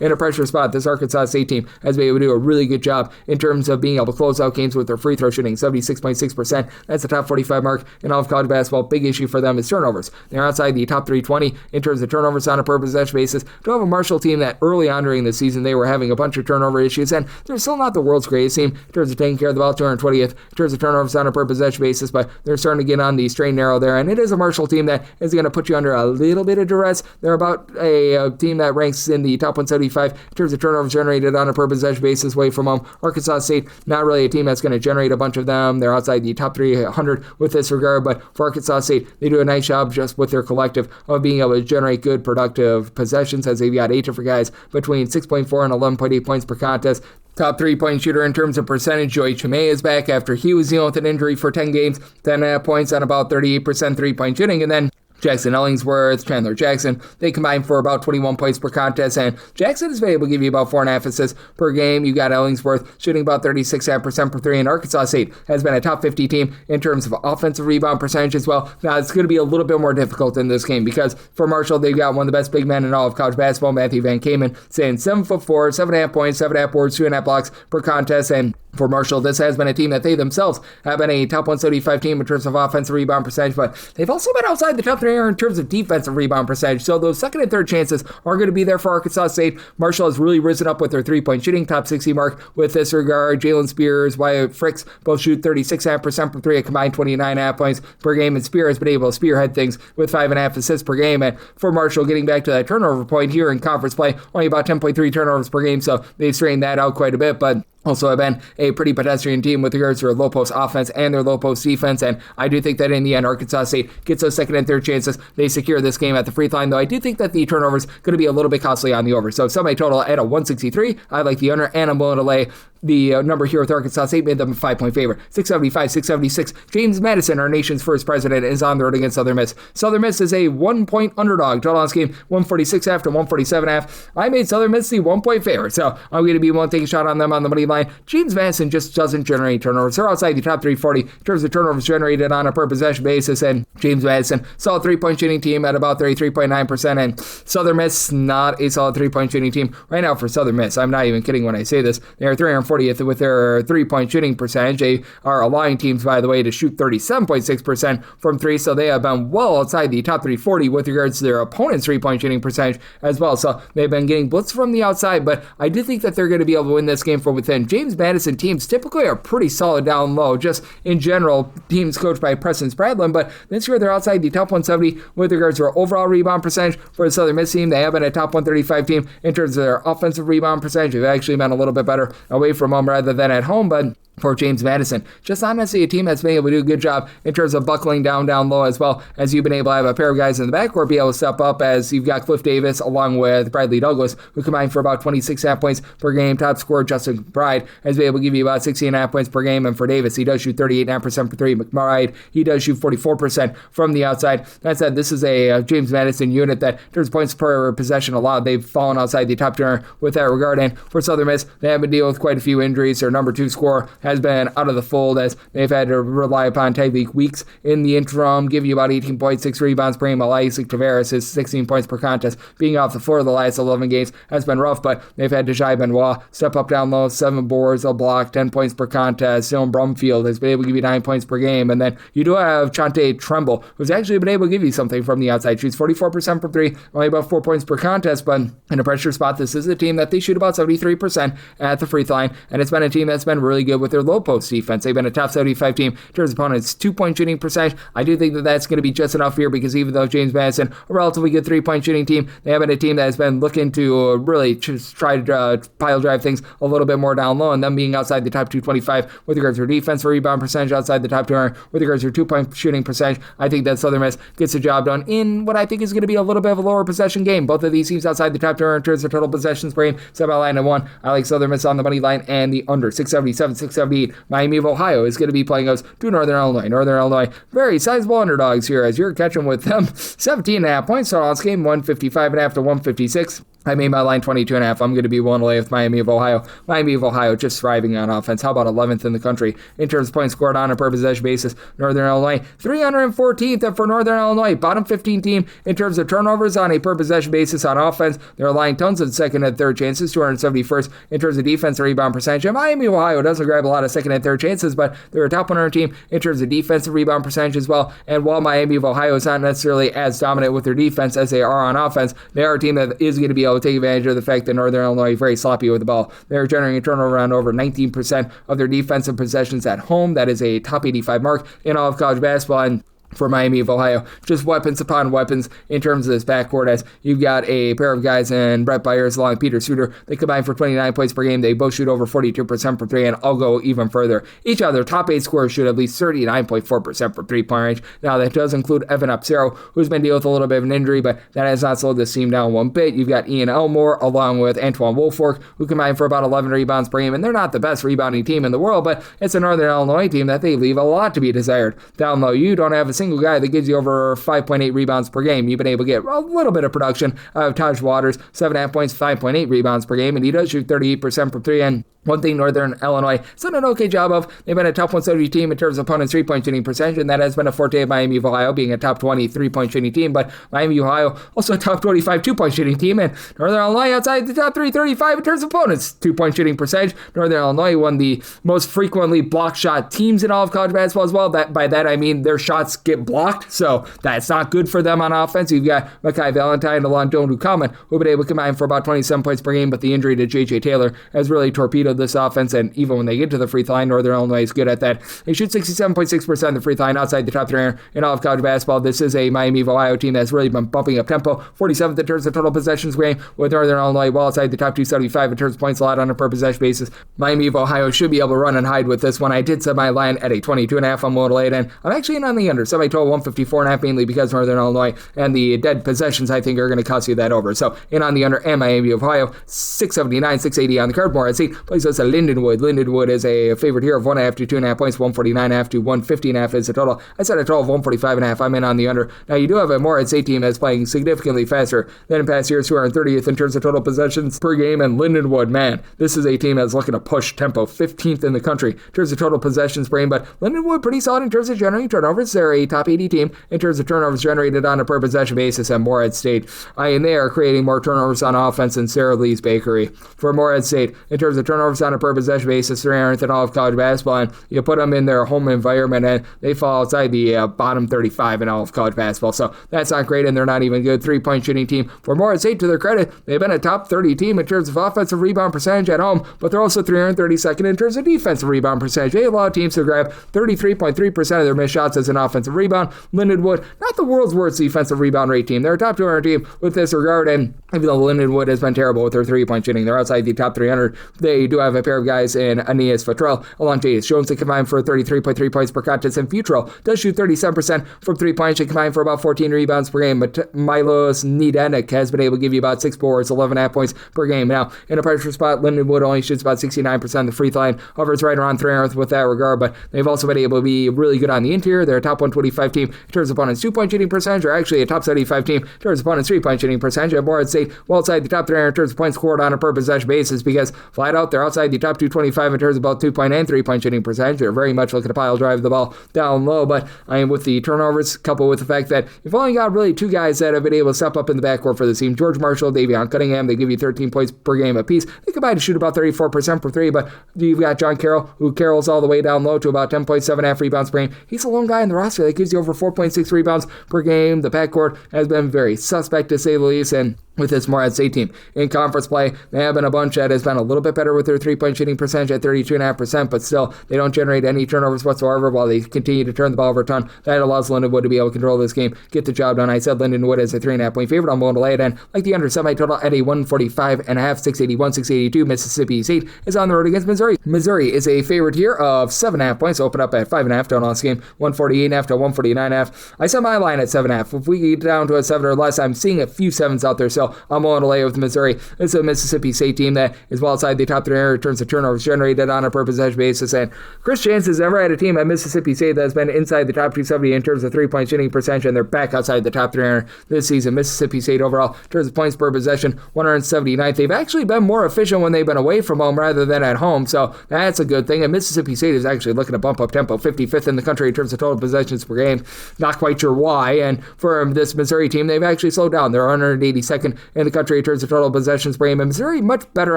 in a pressure spot. This Arkansas State team has been able to do a really good job in terms of being able to close out games with their free throw shooting, 76.6%. That's the top 45 mark in all of college basketball. Big issue for them is turnovers. They're outside the top 320 in terms of turnovers on a per possession basis. To have a Marshall team that early on during the season, they were having a bunch of turnover issues, and they're still not the world's greatest team in terms of taking care of the ball, 220th in terms of turnovers on a per possession basis, but they're starting to get on the straight and narrow there, and it is a Marshall team that is going to put you under a little bit of duress. They're about a team that ranks in the top 175 in terms of turnovers generated on a per possession basis away from home. Arkansas State, not really a team that's going to generate a bunch of them. They're outside the top 300 with this regard, but for Arkansas State, they do a nice job just with their collective of being able to generate good, productive possessions, as they've got 8 different guys between 6.4 and 11.8 points per contest. Top 3-point shooter in terms of percentage, Joey Chimay is back after he was dealing with an injury for 10 games, 10.5 points on about 38% 3-point shooting, and then Jackson Ellingsworth, Chandler Jackson, they combine for about 21 points per contest, and Jackson is able to give you about 4.5 assists per game. You got Ellingsworth shooting about 36.5% per 3, and Arkansas State has been a top 50 team in terms of offensive rebound percentage as well. Now, it's going to be a little bit more difficult in this game because for Marshall, they've got one of the best big men in all of college basketball, Matthew Van Kamen, saying 7'4", 7.5 points, 7.5 boards, 2.5 blocks per contest, and for Marshall, this has been a team that they themselves have been a top 175 team in terms of offensive rebound percentage, but they've also been outside the top 3 in terms of defensive rebound percentage. So those second and third chances are going to be there for Arkansas State. Marshall has really risen up with their 3-point shooting, top 60 mark with this regard. Jalen Spears, Wyatt Fricks both shoot 36.5% per 3, a combined 29.5 points per game, and Spear has been able to spearhead things with 5.5 assists per game. And for Marshall, getting back to that turnover point here in conference play, only about 10.3 turnovers per game, so they've strained that out quite a bit, but also have been a pretty pedestrian team with regards to their low post offense and their low post defense, and I do think that in the end, Arkansas State gets those second and third chances. They secure this game at the free throw line, though I do think that the turnovers going to be a little bit costly on the over. So semi-total at a 163, I like the under, and I'm willing to lay the number here with Arkansas State, made them a 5-point favorite. 675, 676. James Madison, our nation's first president, is on the road against Southern Miss. Southern Miss is a 1-point underdog. Total on this game, 146 half to 147 half. I made Southern Miss the 1-point favorite, so I'm going to be willing to take a shot on them on the money line. James Madison just doesn't generate turnovers. They're outside the top 340 in terms of turnovers generated on a per possession basis, and James Madison, solid 3-point shooting team at about 33.9%, and Southern Miss, not a solid 3-point shooting team right now for Southern Miss. I'm not even kidding when I say this. They are 340th with their 3-point shooting percentage. They are allowing teams, by the way, to shoot 37.6% from three, so they have been well outside the top 340 with regards to their opponent's 3-point shooting percentage as well. So they've been getting blitzed from the outside, but I do think that they're going to be able to win this game from within. James Madison teams typically are pretty solid down low, just in general, teams coached by Preston Spradlin, but this year they're outside the top 170 with regards to their overall rebound percentage. For the Southern Miss team, they have been a top 135 team in terms of their offensive rebound percentage. They've actually been a little bit better away from home rather than at home, but for James Madison, just not necessarily a team that's been able to do a good job in terms of buckling down low, as well as you've been able to have a pair of guys in the backcourt be able to step up, as you've got Cliff Davis along with Bradley Douglas, who combined for about 26.5 points per game. Top scorer Justin McBride has been able to give you about 16.5 points per game, and for Davis, he does shoot 38.5% for three. McBride, he does shoot 44% from the outside. That said, this is a James Madison unit that, in terms of points per possession allowed, they've fallen outside the top 10 with that regard, and for Southern Miss, they have been dealing with quite a few injuries. Their number 2 scorer has been out of the fold, as they've had to rely upon Tyreek Weeks in the interim, give you about 18 points, 6 rebounds per game. Isaac Tavares is 16 points per contest, being off the floor the last 11 games has been rough, but they've had Dejai Benoit step up down low, 7 boards, a block, 10 points per contest. Dylan Brumfield has been able to give you 9 points per game, and then you do have Chante Tremble, who's actually been able to give you something from the outside. Shoots 44% from 3, only about 4 points per contest, but in a pressure spot, this is a team that they shoot about 73% at the free throw line, and it's been a team that's been really good with their low post defense. They've been a top 75 team in terms of opponents' 2-point shooting percentage. I do think that that's going to be just enough here, because even though James Madison, a relatively good 3-point shooting team, they have been a team that has been looking to really just try to pile drive things a little bit more down low, and them being outside the top 225 with regards to their defense, rebound percentage outside the top 200 with regards to their 2-point shooting percentage. I think that Southern Miss gets the job done in what I think is going to be a little bit of a lower possession game. Both of these teams outside the top 200 in terms of total possessions per game, set by line at 1. I like Southern Miss on the money line and the under. 677, 678. Miami of Ohio is going to be playing us to Northern Illinois. Northern Illinois, very sizable underdogs here, as you're catching with them 17.5 points. So on this game, 155.5 to 156. I made my line 22.5. I'm going to be willing to lay with Miami of Ohio. Miami of Ohio just thriving on offense. How about 11th in the country in terms of points scored on a per possession basis? Northern Illinois, 314th. And for Northern Illinois, bottom 15 team in terms of turnovers on a per possession basis on offense. They're allowing tons of second and third chances, 271st in terms of defense and rebound percentage. And Miami of Ohio doesn't grab a lot of second and third chances, but they're a top 100 team in terms of defensive rebound percentage as well. And while Miami of Ohio is not necessarily as dominant with their defense as they are on offense, they are a team that is going to be able to take advantage of the fact that Northern Illinois is very sloppy with the ball. They're generating a turnover around over 19% of their defensive possessions at home. That is a top 85 mark in all of college basketball. And for Miami of Ohio, just weapons upon weapons in terms of this backcourt, as you've got a pair of guys in Brett Byers along with Peter Suter. They combine for 29 points per game. They both shoot over 42% for 3, and I'll go even further. Each of their top 8 scorers shoot at least 39.4% for 3-point range. Now, that does include Evan Upsero, who's been dealing with a little bit of an injury, but that has not slowed this team down one bit. You've got Ian Elmore along with Antoine Woolfolk, who combine for about 11 rebounds per game, and they're not the best rebounding team in the world, but it's a Northern Illinois team that they leave a lot to be desired. Down low, you don't have a single guy that gives you over 5.8 rebounds per game. You've been able to get a little bit of production out of Taj Waters, 7.5 points, 5.8 rebounds per game, and he does shoot 38% from 3. And one thing Northern Illinois has done an okay job of, they've been a top 170 team in terms of opponents' 3-point shooting percentage, and that has been a forte of Miami of Ohio, being a top 20 3-point shooting team, but Miami of Ohio also a top 25 2-point shooting team, and Northern Illinois outside the top 335 in terms of opponents' 2-point shooting percentage. Northern Illinois won the most frequently blocked shot teams in all of college basketball as well. By that I mean their shots get blocked, so that's not good for them on offense. You've got Makai Valentine along Don Dukaman, who've been able to combine for about 27 points per game, but the injury to J.J. Taylor has really torpedoed of this offense, and even when they get to the free throw line, Northern Illinois is good at that. They shoot 67.6% of the free throw line outside the top 3 in all of college basketball. This is a Miami of Ohio team that's really been bumping up tempo. 47th in terms of total possessions per game, with Northern Illinois well outside the top 275 in terms of points allowed on a per possession basis. Miami of Ohio should be able to run and hide with this one. I did set my line at a 22.5. I'm going to lay it in. I'm actually in on the under. Semi-total 154.5, mainly because Northern Illinois and the dead possessions, I think, are going to cost you that over. So in on the under and Miami of Ohio. 679, 680 on the card. Morehead St plays us at Lindenwood. Lindenwood is a favorite here of 1.5 to 2.5 points. 149.5 to 150.5 is the total. I set a total of 145.5. I'm in on the under. Now you do have a Morehead St team that's playing significantly faster than in past years, who are in 30th in terms of total possessions per game. And Lindenwood, man, this is a team that's looking to push tempo. 15th in the country in terms of total possessions per game. But Lindenwood pretty solid in terms of generating turnovers. They're a top 80 team in terms of turnovers generated on a per possession basis. And Morehead State, and they are creating more turnovers on offense than Sarah Lee's Bakery. For Morehead State, in terms of turnovers on a per possession basis, they're 300th in all of college basketball, and you put them in their home environment, and they fall outside the bottom 35 in all of college basketball. So that's not great, and they're not even good. 3-point shooting team. For Morehead State, to their credit, they've been a top 30 team in terms of offensive rebound percentage at home, but they're also 332nd in terms of defensive rebound percentage. They allow teams to grab 33.3% of their missed shots as an offensive rebound. Lindenwood, not the world's worst defensive rebound rate team. They're a top 200 team with this regard, and even though Lindenwood has been terrible with their 3-point shooting, they're outside the top 300. They do have a pair of guys in Aeneas Futrell, along J.S. Jones, to combine for 33.3 points per contest, and Futrell does shoot 37% from 3 points and combine for about 14 rebounds per game. But Milos Nidenik has been able to give you about 6 boards, 11.5 points per game. Now, in a pressure spot, Lindenwood only shoots about 69% of the free throw line, hovers right around 300th with that regard, but they've also been able to be really good on the interior. They're a top 125 team in terms of opponents' 2-point shooting percentage, or actually a top 75 team in terms of opponents' 3-point shooting percentage. And Morehead State well outside the top 300 in terms of points scored on a per possession basis, because flat out they're outside the top 225 in terms of both 2-point and 3-point shooting percentage. They're very much looking to pile drive the ball down low, but I mean, with the turnovers, coupled with the fact that you've only got really 2 guys that have been able to step up in the backcourt for the team, George Marshall, Davion Cunningham. They give you 13 points per game apiece. They combine to shoot about 34% for 3, but you've got John Carroll, who carrols all the way down low to about 10.7 rebounds per game. He's the lone guy in the roster that gives you over 4.6 rebounds per game. The backcourt has been very suspect, to say the least, and with this Morehead State team in conference play, they have been a bunch that has been a little bit better with their 3-point shooting percentage at 32.5%, but still, they don't generate any turnovers whatsoever while they continue to turn the ball over a ton. That allows Lindenwood to be able to control this game, get the job done. I said Lindenwood is a 3.5-point favorite. I'm going to lay it in like the under semi-total at a 145.5, 681, 682. Mississippi State is on the road against Missouri. Missouri is a favorite here of 7.5 points, open up at 5.5 to this game, 148.5 to 149.5. I set my line at 7.5. If we get down to a 7 or less, I'm seeing a few 7s out there, so I'm going to lay with Missouri. It's a Mississippi State team that is well outside the top 300 in terms of turnovers generated on a per possession basis, and Chris Chance has never had a team at Mississippi State that's been inside the top 270 in terms of 3-point shooting percentage, and they're back outside the top 300 this season. Mississippi State overall, in terms of points per possession, 179th. They've actually been more efficient when they've been away from home rather than at home, so that's a good thing, and Mississippi State is actually looking to bump up tempo, 55th in the country in terms of total possessions per game. Not quite sure why, and for this Missouri team, they've actually slowed down. They're 182nd in the country in terms of total possessions per game, and Missouri much better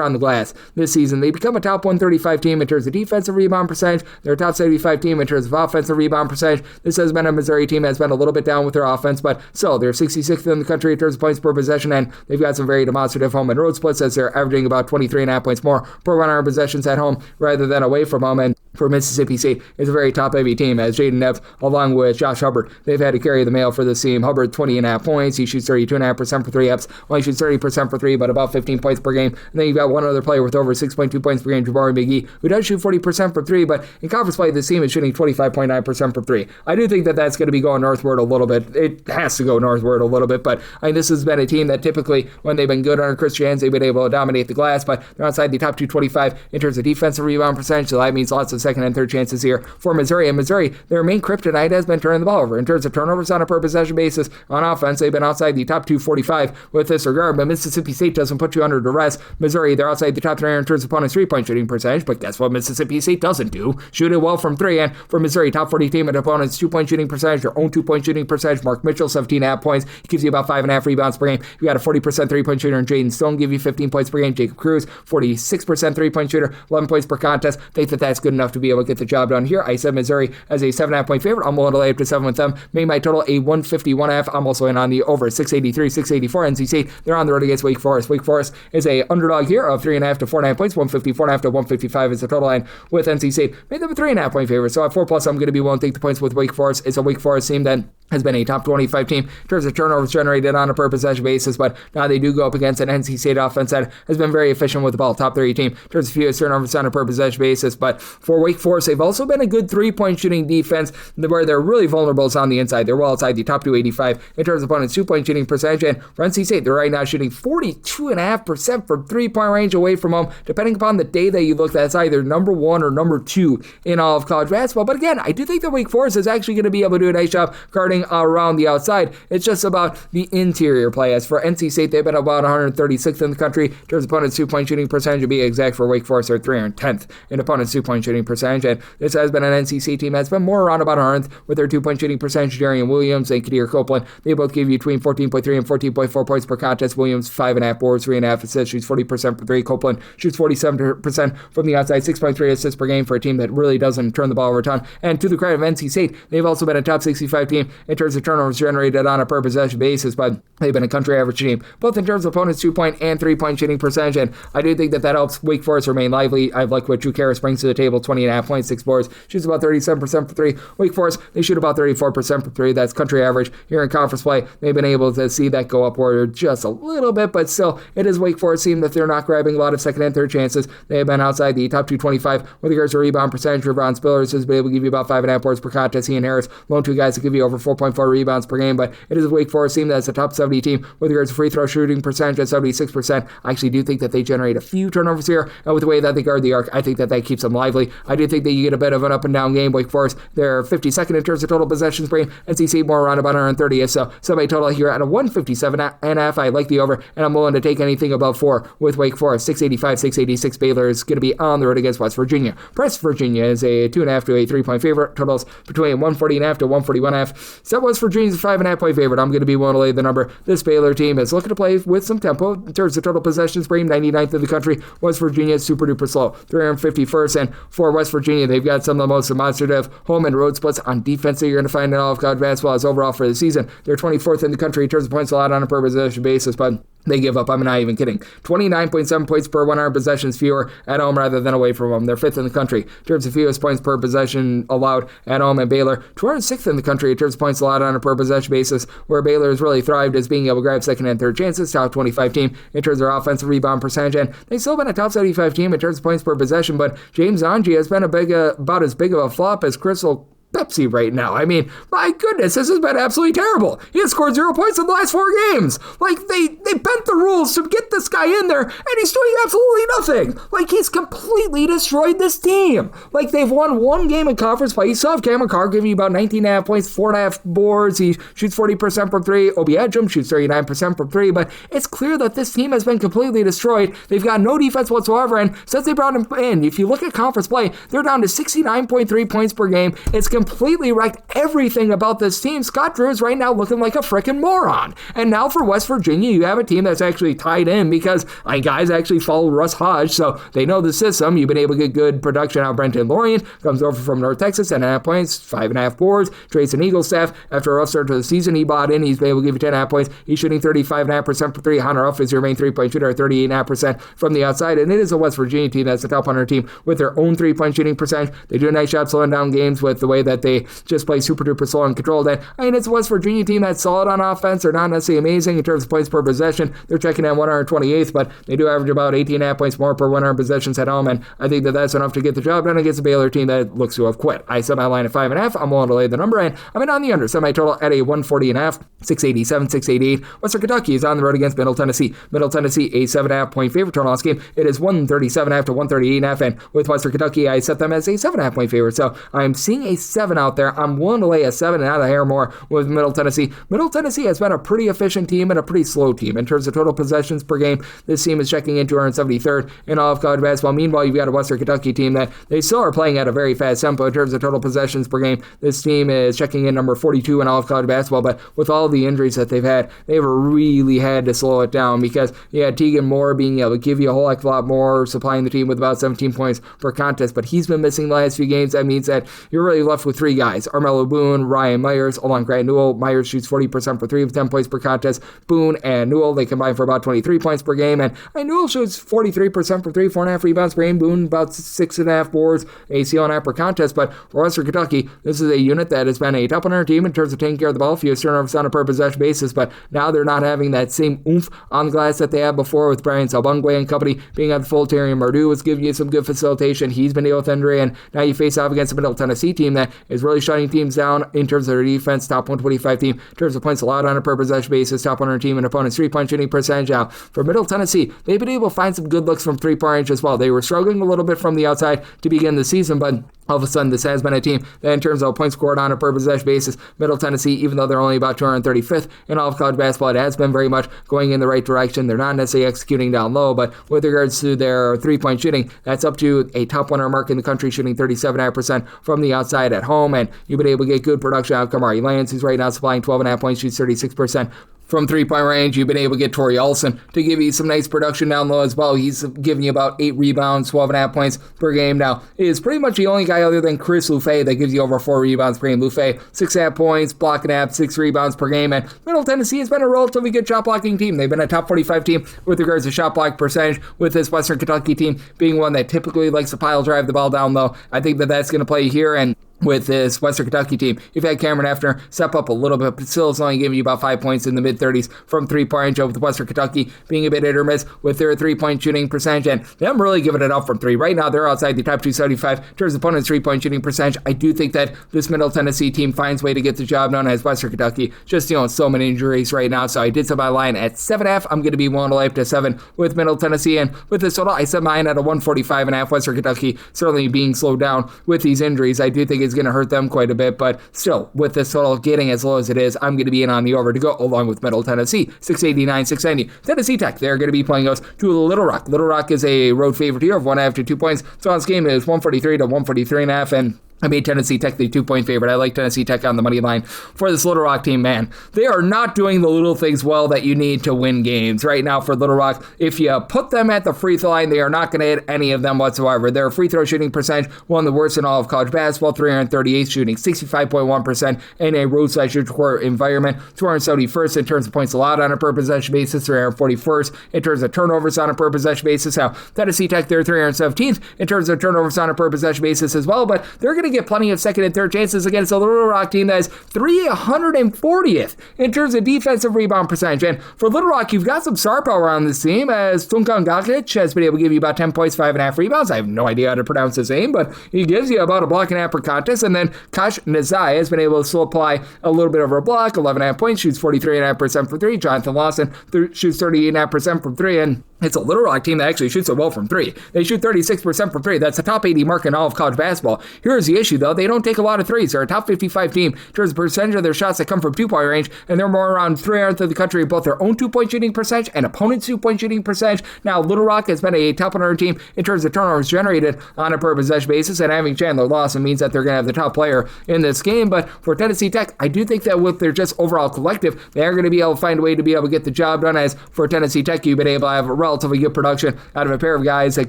on the glass this season. They become a top 135 team in terms of defensive rebound percentage. They're a top 75 team in terms of offensive rebound percentage. This has been a Missouri team that's been a little bit down with their offense, but still, they're 66th in the country in terms of points per possession, and they've got some very demonstrative home and road splits as they're averaging about 23.5 points more per 100 possessions at home rather than away from home. And for Mississippi State, it's a very top-heavy team, as Jaden Neff, along with Josh Hubbard, they've had to carry the mail for this team. Hubbard, 20.5 points. He shoots 32.5% for 3 ups. Only shoots 30% for 3, but about 15 points per game. And then you've got one other player with over 6.2 points per game, Jabari McGee, who does shoot 40% for 3, but in conference play, this team is shooting 25.9% for 3. I do think that that's going to be going northward a little bit. It has to go northward a little bit, but I mean, this has been a team that typically, when they've been good under Chris Jans, they've been able to dominate the glass, but they're outside the top 225 in terms of defensive rebound percentage, so that means lots of second and third chances here for Missouri. And Missouri, their main kryptonite has been turning the ball over. In terms of turnovers on a per possession basis on offense, they've been outside the top 245 with this regard, but Mississippi State doesn't put you under duress. Missouri, they're outside the top 300 in terms of opponents' 3-point shooting percentage, but guess what Mississippi State doesn't do? Shoot it well from 3, and for Missouri, top 40 team at opponents' 2-point shooting percentage, their own 2-point shooting percentage. Mark Mitchell, 17.5 points. He gives you about 5.5 rebounds per game. You got a 40% 3-point shooter in Jaden Stone, give you 15 points per game. Jacob Cruz, 46% 3-point shooter, 11 points per contest. Think that that's good enough enough to be able to get the job done here. I said Missouri as a 7.5-point favorite. I'm willing to lay up to 7 with them. Made my total a 151.5. I'm also in on the over 683, 684. NC State, they're on the road against Wake Forest. Wake Forest is a underdog here of 3.5 to 4.5 points. 154.5 to 155 is the total line with NC State. Made them a 3.5-point favorite. So at 4+, I'm going to be willing to take the points with Wake Forest. It's a Wake Forest team that has been a top 25 team in terms of turnovers generated on a per possession basis, but now they do go up against an NC State offense that has been very efficient with the ball, top 30 team in terms of fewest turnovers on a per possession basis. But for Wake Forest, they've also been a good 3-point shooting defense where they're really vulnerable on the inside. They're well outside the top 285 in terms of opponents' 2-point shooting percentage, and for NC State, they're right now shooting 42.5% from 3-point range away from home. Depending upon the day that you look, that's either number 1 or number 2 in all of college basketball. But again, I do think that Wake Forest is actually going to be able to do a nice job guarding around the outside. It's just about the interior play. As for NC State, they've been about 136th in the country in terms of opponents' 2-point shooting percentage. To be exact, for Wake Forest, they're 310th in opponents' 2-point shooting percentage. And this has been an NC State team that's been more around about 100th with their 2-point shooting percentage. Darian Williams and Kadir Copeland, they both give you between 14.3 and 14.4 points per contest. Williams, 5.5 boards, 3.5 assists, shoots 40% for 3. Copeland shoots 47% from the outside, 6.3 assists per game for a team that really doesn't turn the ball over a ton. And to the credit of NC State, they've also been a top 65 team in terms of turnovers generated on a per possession basis, but they've been a country average team, both in terms of opponents' 2-point and 3-point shooting percentage, and I do think that helps Wake Forest remain lively. I like what Drew Karras brings to the table, 20.5 points, 6 boards, shoots about 37% for 3. Wake Forest, they shoot about 34% for 3. That's country average. Here in conference play, they've been able to see that go upward just a little bit, but still, it is Wake Forest team that they're not grabbing a lot of second and third chances. They have been outside the top 225 with regards to rebound percentage. Ron Spillers has been able to give you about 5.5 boards per contest. He and Harris, lone 2 guys that give you over 4.4 rebounds per game, but it is a Wake Forest team that's a top 70 team with regards to free throw shooting percentage at 76%. I actually do think that they generate a few turnovers here, and with the way that they guard the arc, I think that keeps them lively. I do think that you get a bit of an up and down game. Wake Forest, they're 52nd in terms of total possessions per game. NC State more around about 130th, so somebody total here at a 157.5. I like the over, and I'm willing to take anything above 4 with Wake Forest. 685, 686. Baylor is going to be on the road against West Virginia. West Virginia is a 2.5 to a 3-point favorite. Totals between 140.5 to 141.5. So West Virginia's a 5.5-point favorite. I'm going to be willing to lay the number. This Baylor team is looking to play with some tempo in terms of total possessions per game. 99th in the country. West Virginia is super duper slow. 351st, and for West Virginia, they've got some of the most demonstrative home and road splits on defense that you're going to find in all of college basketball. As overall for the season, they're 24th in the country in terms of points allowed on a per possession basis, but they give up, I'm not even kidding, 29.7 points per 100 possessions fewer at home rather than away from home. They're 5th in the country in terms of fewest points per possession allowed at home, and Baylor 206th in the country in terms of points allowed on a per possession basis, where Baylor has really thrived as being able to grab second and third chances, top 25 team in terms of their offensive rebound percentage, and they've still been a top 75 team in terms of points per possession, but James Angie has been about as big of a flop as Crystal Pepsi right now. I mean, my goodness, this has been absolutely terrible. He has scored 0 points in the last 4 games. Like, they bent the rules to get this guy in there, and he's doing absolutely nothing. Like, he's completely destroyed this team. Like, they've won 1 game in conference play. You still have Cameron Carr giving you about 19.5 points, 4.5 boards. He shoots 40% from 3. Obi Edgum shoots 39% from 3, but it's clear that this team has been completely destroyed. They've got no defense whatsoever, and since they brought him in, if you look at conference play, they're down to 69.3 points per game. It's completely wrecked everything about this team. Scott Drew is right now looking like a freaking moron. And now for West Virginia, you have a team that's actually tied in because guys actually follow Russ Hodge, so they know the system. You've been able to get good production out of Brenton Lorian. Comes over from North Texas, 10.5 points, 5.5 boards. Trayson Eaglestaff, after a rough start to the season, he bought in. He's been able to give you 10.5 points. He's shooting 35.5% for 3. Hunter Huff is your main 3-point shooter at 38.5% from the outside. And it is a West Virginia team that's a top 100 team with their own 3-point shooting percentage. They do a nice job slowing down games with the way that they just play super duper slow and controlled. And I mean, it's a West Virginia team that's solid on offense. They're not necessarily amazing in terms of points per possession. They're checking in 128th, but they do average about 18.5 points more per 100 possessions at home. And I think that that's enough to get the job done against a Baylor team that looks to have quit. I set my line at 5.5. I'm willing to lay the number, and I'm in on the under. Set my total at a 140.5, 687, 688. Western Kentucky is on the road against Middle Tennessee. Middle Tennessee, a 7.5 point favorite. Total on this game, it is 137.5 to 138.5. And with Western Kentucky, I set them as a 7.5 point favorite. So I'm seeing a 7 out there. I'm willing to lay a 7 and not a hair more with Middle Tennessee. Middle Tennessee has been a pretty efficient team and a pretty slow team. In terms of total possessions per game, this team is checking in 273rd in all of college basketball. Meanwhile, you've got a Western Kentucky team that they still are playing at a very fast tempo in terms of total possessions per game. This team is checking in number 42 in all of college basketball, but with all the injuries that they've had, they've really had to slow it down because you had Tegan Moore being able to give you a whole heck of a lot more, supplying the team with about 17 points per contest, but he's been missing the last few games. That means that you're really left with 3 guys, Armello Boone, Ryan Myers, along Grant Newell. Myers shoots 40% for 3 of 10 points per contest. Boone and Newell, they combine for about 23 points per game, and Newell shoots 43% for 3, 4.5 rebounds per game. Boone about 6.5 boards, a steal and a half per contest, but for Western Kentucky, this is a unit that has been a top 100 team in terms of taking care of the ball, few turnovers on a per possession basis, but now they're not having that same oomph on the glass that they had before with Brian Salbungwe and company being at the full. Terry Mardu was giving you some good facilitation. He's been dealing with injury, and now you face off against a Middle Tennessee team that is really shutting teams down in terms of their defense, top 125 team in terms of points allowed on a per possession basis, top 100 team and opponent's three-point shooting percentage. Now, for Middle Tennessee, they've been able to find some good looks from three-point range as well. They were struggling a little bit from the outside to begin the season, but all of a sudden, this has been a team that, in terms of points scored on a per possession basis, Middle Tennessee, even though they're only about 235th in all of college basketball, it has been very much going in the right direction. They're not necessarily executing down low, but with regards to their three-point shooting, that's up to a top 100 mark in the country, shooting 37.5% from the outside at home, and you've been able to get good production out of Kamari Lance, who's right now supplying 12.5 points, shoots 36%. From three-point range, you've been able to get Torrey Olson to give you some nice production down low as well. He's giving you about 8 rebounds, 12.5 points per game. Now, he is pretty much the only guy other than Chris Lufay that gives you over 4 rebounds per game. Lufay, 6.5 points, block and a half, 6 rebounds per game. And Middle Tennessee has been a relatively good shot blocking team. They've been a top 45 team with regards to shot block percentage, with this Western Kentucky team being one that typically likes to pile drive the ball down low. I think that that's going to play here, and with this Western Kentucky team, you've had Cameron Hefner step up a little bit, but still it's only giving you about 5 points in the mid-30s from three-point range, with Western Kentucky being a bit hit or miss with their three-point shooting percentage, and them really giving it up from 3. Right now, they're outside the top 275 in terms of opponent's three-point shooting percentage. I do think that this Middle Tennessee team finds a way to get the job done, as Western Kentucky just dealing so many injuries right now, so I did set my line at 7.5. I'm going to be willing to lay up to 7 with Middle Tennessee, and with this total, I set mine at a 145.5. Western Kentucky certainly being slowed down with these injuries, I do think it's going to hurt them quite a bit, but still, with this total getting as low as it is, I'm going to be in on the over to go along with Middle Tennessee. 689, 690. Tennessee Tech, they're going to be playing us to Little Rock. Little Rock is a road favorite here of 1.5 to 2 points. So on this game, it is 143 to 143.5, and I made Tennessee Tech the 2-point favorite. I like Tennessee Tech on the money line for this Little Rock team, man. They are not doing the little things well that you need to win games right now for Little Rock. If you put them at the free throw line, they are not going to hit any of them whatsoever. Their free throw shooting percentage, one of the worst in all of college basketball, 338 shooting, 65.1% in a roadside shooting court environment, 271st in terms of points allowed on a per possession basis, 341st in terms of turnovers on a per possession basis. Now, Tennessee Tech, they're 317th in terms of turnovers on a per possession basis as well, but they're going to get plenty of second and third chances against a Little Rock team that is 340th in terms of defensive rebound percentage. And for Little Rock, you've got some star power on this team, as Tunkan Gakic has been able to give you about 10 points, 5.5 rebounds. I have no idea how to pronounce his name, but he gives you about a block and a half per contest. And then Kash Nazai has been able to still apply a little bit of a block, 11.5 points, shoots 43.5% from 3. Jonathan Lawson shoots 38.5% from 3, and it's a Little Rock team that actually shoots it well from 3. They shoot 36% from 3. That's the top 80 mark in all of college basketball. Here's the issue, though. They don't take a lot of threes. They're a top 55 team in terms of percentage of their shots that come from two-point range, and they're more around 300th of the country in both their own two-point shooting percentage and opponent's two-point shooting percentage. Now, Little Rock has been a top 100 team in terms of turnovers generated on a per possession basis, and having Chandler Lawson means that they're going to have the top player in this game. But for Tennessee Tech, I do think that with their just overall collective, they are going to be able to find a way to be able to get the job done, as for Tennessee Tech, you've been able to have a relatively good production out of a pair of guys that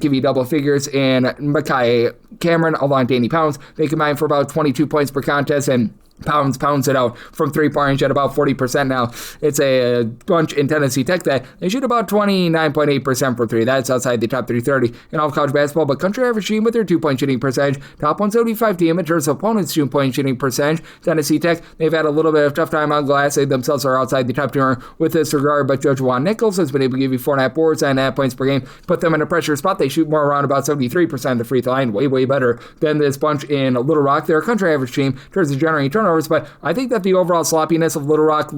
give you double figures in Makai Cameron along Danny Pounds. They combine for about 22 points per contest, and Pounds it out from three-point range at about 40% now. It's a bunch in Tennessee Tech that they shoot about 29.8% for 3. That's outside the top 330 in all of college basketball, but country average team with their two-point shooting percentage, top 175 team in terms of opponents' two-point shooting percentage. Tennessee Tech, they've had a little bit of tough time on glass. They themselves are outside the top 200 with this regard, but Judge Juan Nichols has been able to give you 4.5 boards and 9.5 points per game. Put them in a pressure spot. They shoot more around about 73% of the free throw line, way better than this bunch in Little Rock. They're a country average team in terms of generating turnovers turnovers, but I think that the overall sloppiness of Little Rock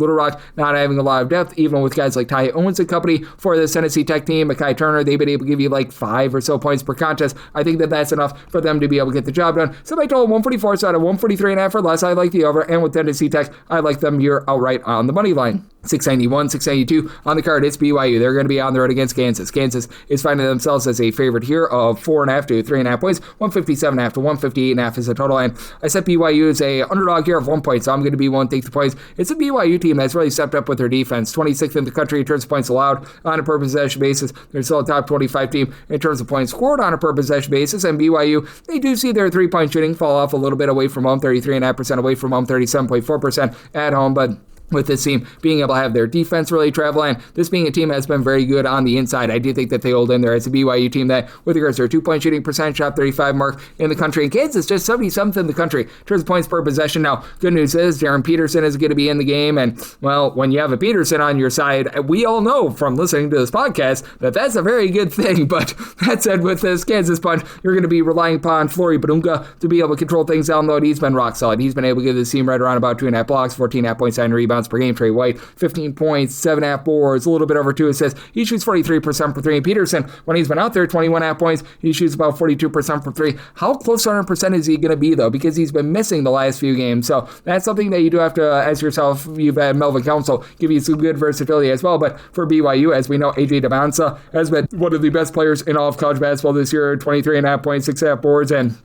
not having a lot of depth, even with guys like Ty Owens and company for this Tennessee Tech team, Mekhi Turner, they've been able to give you like 5 or so points per contest. I think that that's enough for them to be able to get the job done. So I told 144, so out of 143.5 or less, I like the over, and with Tennessee Tech, I like them here outright on the money line. 691, 692 on the card. It's BYU. They're going to be on the road against Kansas. Kansas is finding themselves as a favorite here of 4.5 to 3.5 points. 157.5 to 158.5 is the total. And I set BYU as a underdog here of 1 point, so I'm going to be willing to take the points. It's a BYU team that's really stepped up with their defense. 26th in the country in terms of points allowed on a per possession basis. They're still a top 25 team in terms of points scored on a per possession basis. And BYU, they do see their three-point shooting fall off a little bit away from home. 33.5% away from home, 37.4% at home, but with this team being able to have their defense really travel, and this being a team that's been very good on the inside, I do think that they hold in there. It's a BYU team that, with regards to their 2-point shooting percentage, top 35 mark in the country, and Kansas just 77th in the country in terms of points per possession. Now, good news is Darren Peterson is going to be in the game, and, well, when you have a Peterson on your side, we all know from listening to this podcast that that's a very good thing, but that said, with this Kansas bunch, you're going to be relying upon Flory Badunga to be able to control things down low. He's been rock solid. He's been able to give this team right around about 2.5 blocks, 14.5 points, 9 rebounds per game. Trey White, 15 points, 7.5 boards, a little bit over 2 assists. He shoots 43% for 3. And Peterson, when he's been out there, 21.5 points, he shoots about 42% for 3. How close to 100% is he going to be, though? Because he's been missing the last few games. So that's something that you do have to ask yourself. You've had Melvin Council give you some good versatility as well. But for BYU, as we know, AJ Damansa has been one of the best players in all of college basketball this year, 23.5 points, 6.5 boards, and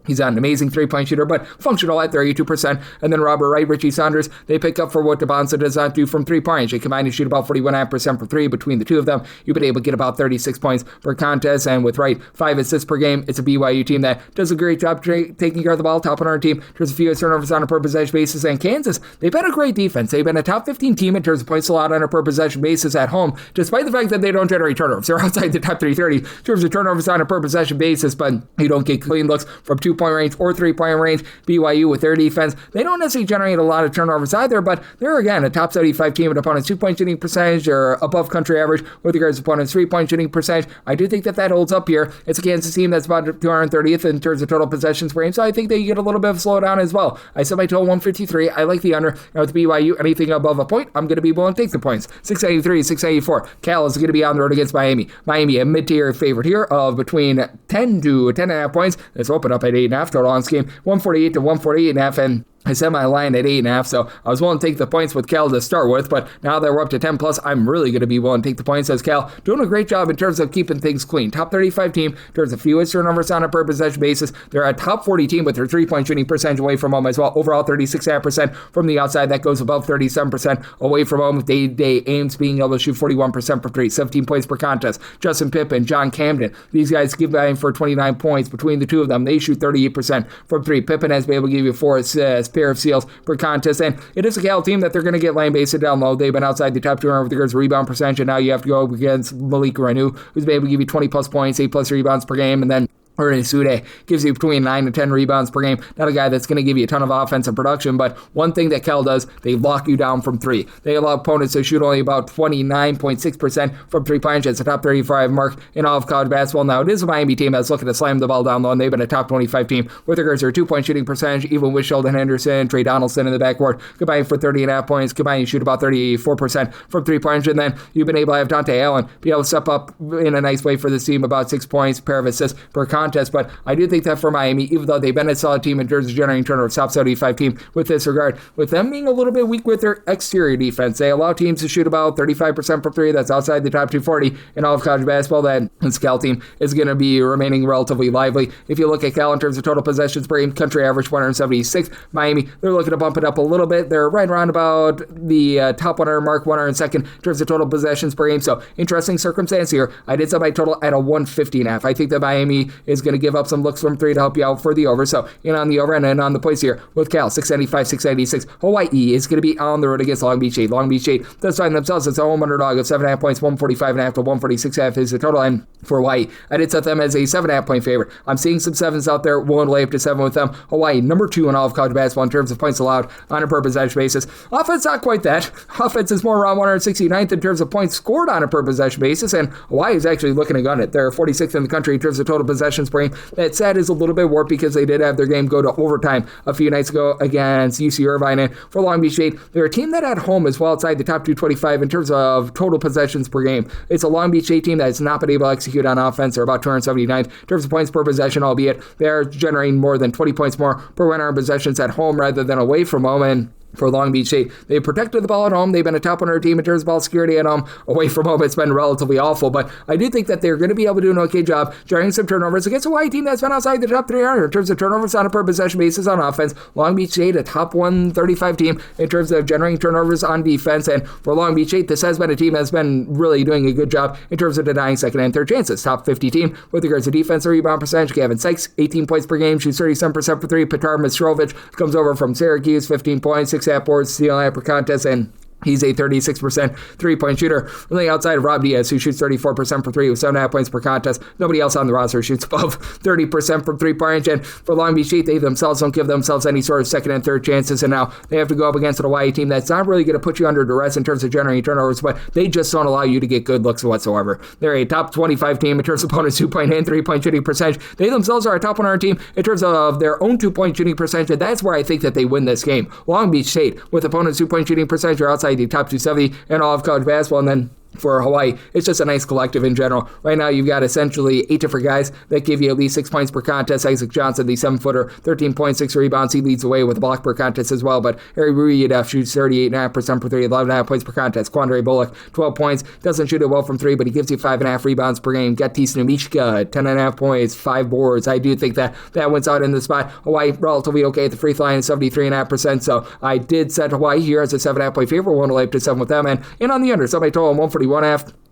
he's not an amazing three-point shooter, but functional at 32%. And then Robert Wright, Richie Saunders, they pick up for what Dabansa does not do from three-point. They combine to shoot about 41.5% for 3 between the two of them. You've been able to get about 36 points per contest. And with Wright, 5 assists per game, it's a BYU team that does a great job taking care of the ball, top on our team. There's a few turnovers on a per possession basis. And Kansas, they've been a great defense. They've been a top 15 team in terms of points allowed on a per possession basis at home, despite the fact that they don't generate turnovers. They're outside the top 330 in terms of turnovers on a per possession basis, but you don't get clean looks from 2-point range or 3-point range. BYU with their defense, they don't necessarily generate a lot of turnovers either, but they're again a top 75 team in opponents' 2-point shooting percentage or above country average with regards to opponents' 3-point shooting percentage. I do think that holds up here. It's a Kansas team that's about 230th in terms of total possessions per game, so I think that you get a little bit of a slowdown as well. I set my total 153. I like the under. Now with BYU, anything above a point, I'm going to be willing to take the points. 683, 684. Cal is going to be on the road against Miami. Miami, a mid-tier favorite here of between 10 to 10.5 points. Let's open up at 8.5 total on this game. 148 to 148.5, and I set my line at 8.5, so I was willing to take the points with Cal to start with, but now that we're up to 10 plus, I'm really going to be willing to take the points as Cal doing a great job in terms of keeping things clean. Top 35 team, there's a few turnovers on a per possession basis. They're a top 40 team with their 3-point shooting percentage away from home as well. Overall, 36.5% from the outside. That goes above 37% away from home. Day-to-day Ames being able to shoot 41% for 3, 17 points per contest. Justin Pippen, John Camden, these guys give by for 29 points. Between the two of them, they shoot 38% from 3. Pippen has been able to give you 4 assists, pair of steals per contest, and it is a Cal team that they're going to get lane-based down low. They've been outside the top 200 with regards to rebound percentage, and now you have to go against Malik Ranu, who's been able to give you 20-plus points, 8-plus rebounds per game, and then Ernie Sude gives you between 9 to 10 rebounds per game. Not a guy that's going to give you a ton of offensive production, but one thing that Cal does, they lock you down from 3. They allow opponents to shoot only about 29.6% from 3-point. It's a top 35 mark in all of college basketball. Now, it is a Miami team that's looking to slam the ball down low, and they've been a top 25 team with regards to their 2-point shooting percentage, even with Sheldon Henderson, Trey Donaldson in the backcourt, combined for 30.5 points, combined you shoot about 34% from 3-point, and then you've been able to have Dante Allen be able to step up in a nice way for this team, about 6 points, pair of assists per contest, but I do think that for Miami, even though they've been a solid team in terms of generating turnovers, top 75 team with this regard, with them being a little bit weak with their exterior defense, they allow teams to shoot about 35% from 3. That's outside the top 240 in all of college basketball. That this Cal team is going to be remaining relatively lively. If you look at Cal in terms of total possessions per game, country average 176. Miami, they're looking to bump it up a little bit. They're right around about the top 100 mark, 102nd in terms of total possessions per game. So interesting circumstance here. I did set my total at a 150.5. I think that Miami is going to give up some looks from 3 to help you out for the over. So in on the over and in on the points here with Cal, 695, 696. Hawaii is going to be on the road against Long Beach State. Long Beach State does find themselves as a home underdog of 7.5 points, 145.5 to 146.5 is the total. And for Hawaii, I did set them as a 7.5 point favorite. I'm seeing some 7s out there, willing to lay up to 7 with them. Hawaii, number 2 in all of college basketball in terms of points allowed on a per possession basis. Offense, not quite that. Offense is more around 169th in terms of points scored on a per possession basis, and Hawaii is actually looking to gun it. They're 46th in the country in terms of total possessions possessions per game. That stat is a little bit warped because they did have their game go to overtime a few nights ago against UC Irvine. And for Long Beach State, they're a team that at home is well outside the top 225 in terms of total possessions per game. It's a Long Beach State team that has not been able to execute on offense. They're about 279th in terms of points per possession, albeit they're generating more than 20 points more per 100 possessions at home rather than away from home. And for Long Beach State, they've protected the ball at home. They've been a top 100 team in terms of ball security at home. Away from home, it's been relatively awful, but I do think that they're going to be able to do an okay job generating some turnovers against a Hawaii team that's been outside the top 300 in terms of turnovers on a per possession basis on offense. Long Beach State, a top 135 team in terms of generating turnovers on defense, and for Long Beach State, this has been a team that's been really doing a good job in terms of denying second and third chances. Top 50 team with regards to defense and rebound percentage. Kevin Sykes, 18 points per game, shoots 37% for three. Petar Mistrovich comes over from Syracuse, 15 points, 6 half boards, steal per contest, and he's a 36% three-point shooter. Really outside of Rob Diaz, who shoots 34% for three with 7.5 points per contest. Nobody else on the roster shoots above 30% from three-point range. And for Long Beach State, they themselves don't give themselves any sort of second and third chances. And now they have to go up against a Hawaii team that's not really going to put you under duress in terms of generating turnovers, but they just don't allow you to get good looks whatsoever. They're a top 25 team in terms of opponents' two-point and three-point shooting percentage. They themselves are a top 100 team in terms of their own two-point shooting percentage, and that's where I think that they win this game. Long Beach State, with opponents' two-point shooting percentage, are outside the top 270 in all of college basketball, and then for Hawaii, it's just a nice collective in general. Right now, you've got essentially 8 different guys that give you at least 6 points per contest. Isaac Johnson, the 7-footer, 13.6 rebounds. He leads the way with a block per contest as well. But Harry Ruyev shoots 38.5% for three, 11.5 points per contest. Quandre Bullock, 12 points. Doesn't shoot it well from three, but he gives you 5.5 rebounds per game. Gatis Numishka, 10.5 points, 5 boards. I do think that wins out in the spot. Hawaii, relatively okay at the free throw line, 73.5%. So I did set Hawaii here as a 7.5 point favorite. One to 7 with them. And on the under, somebody told him 141.5.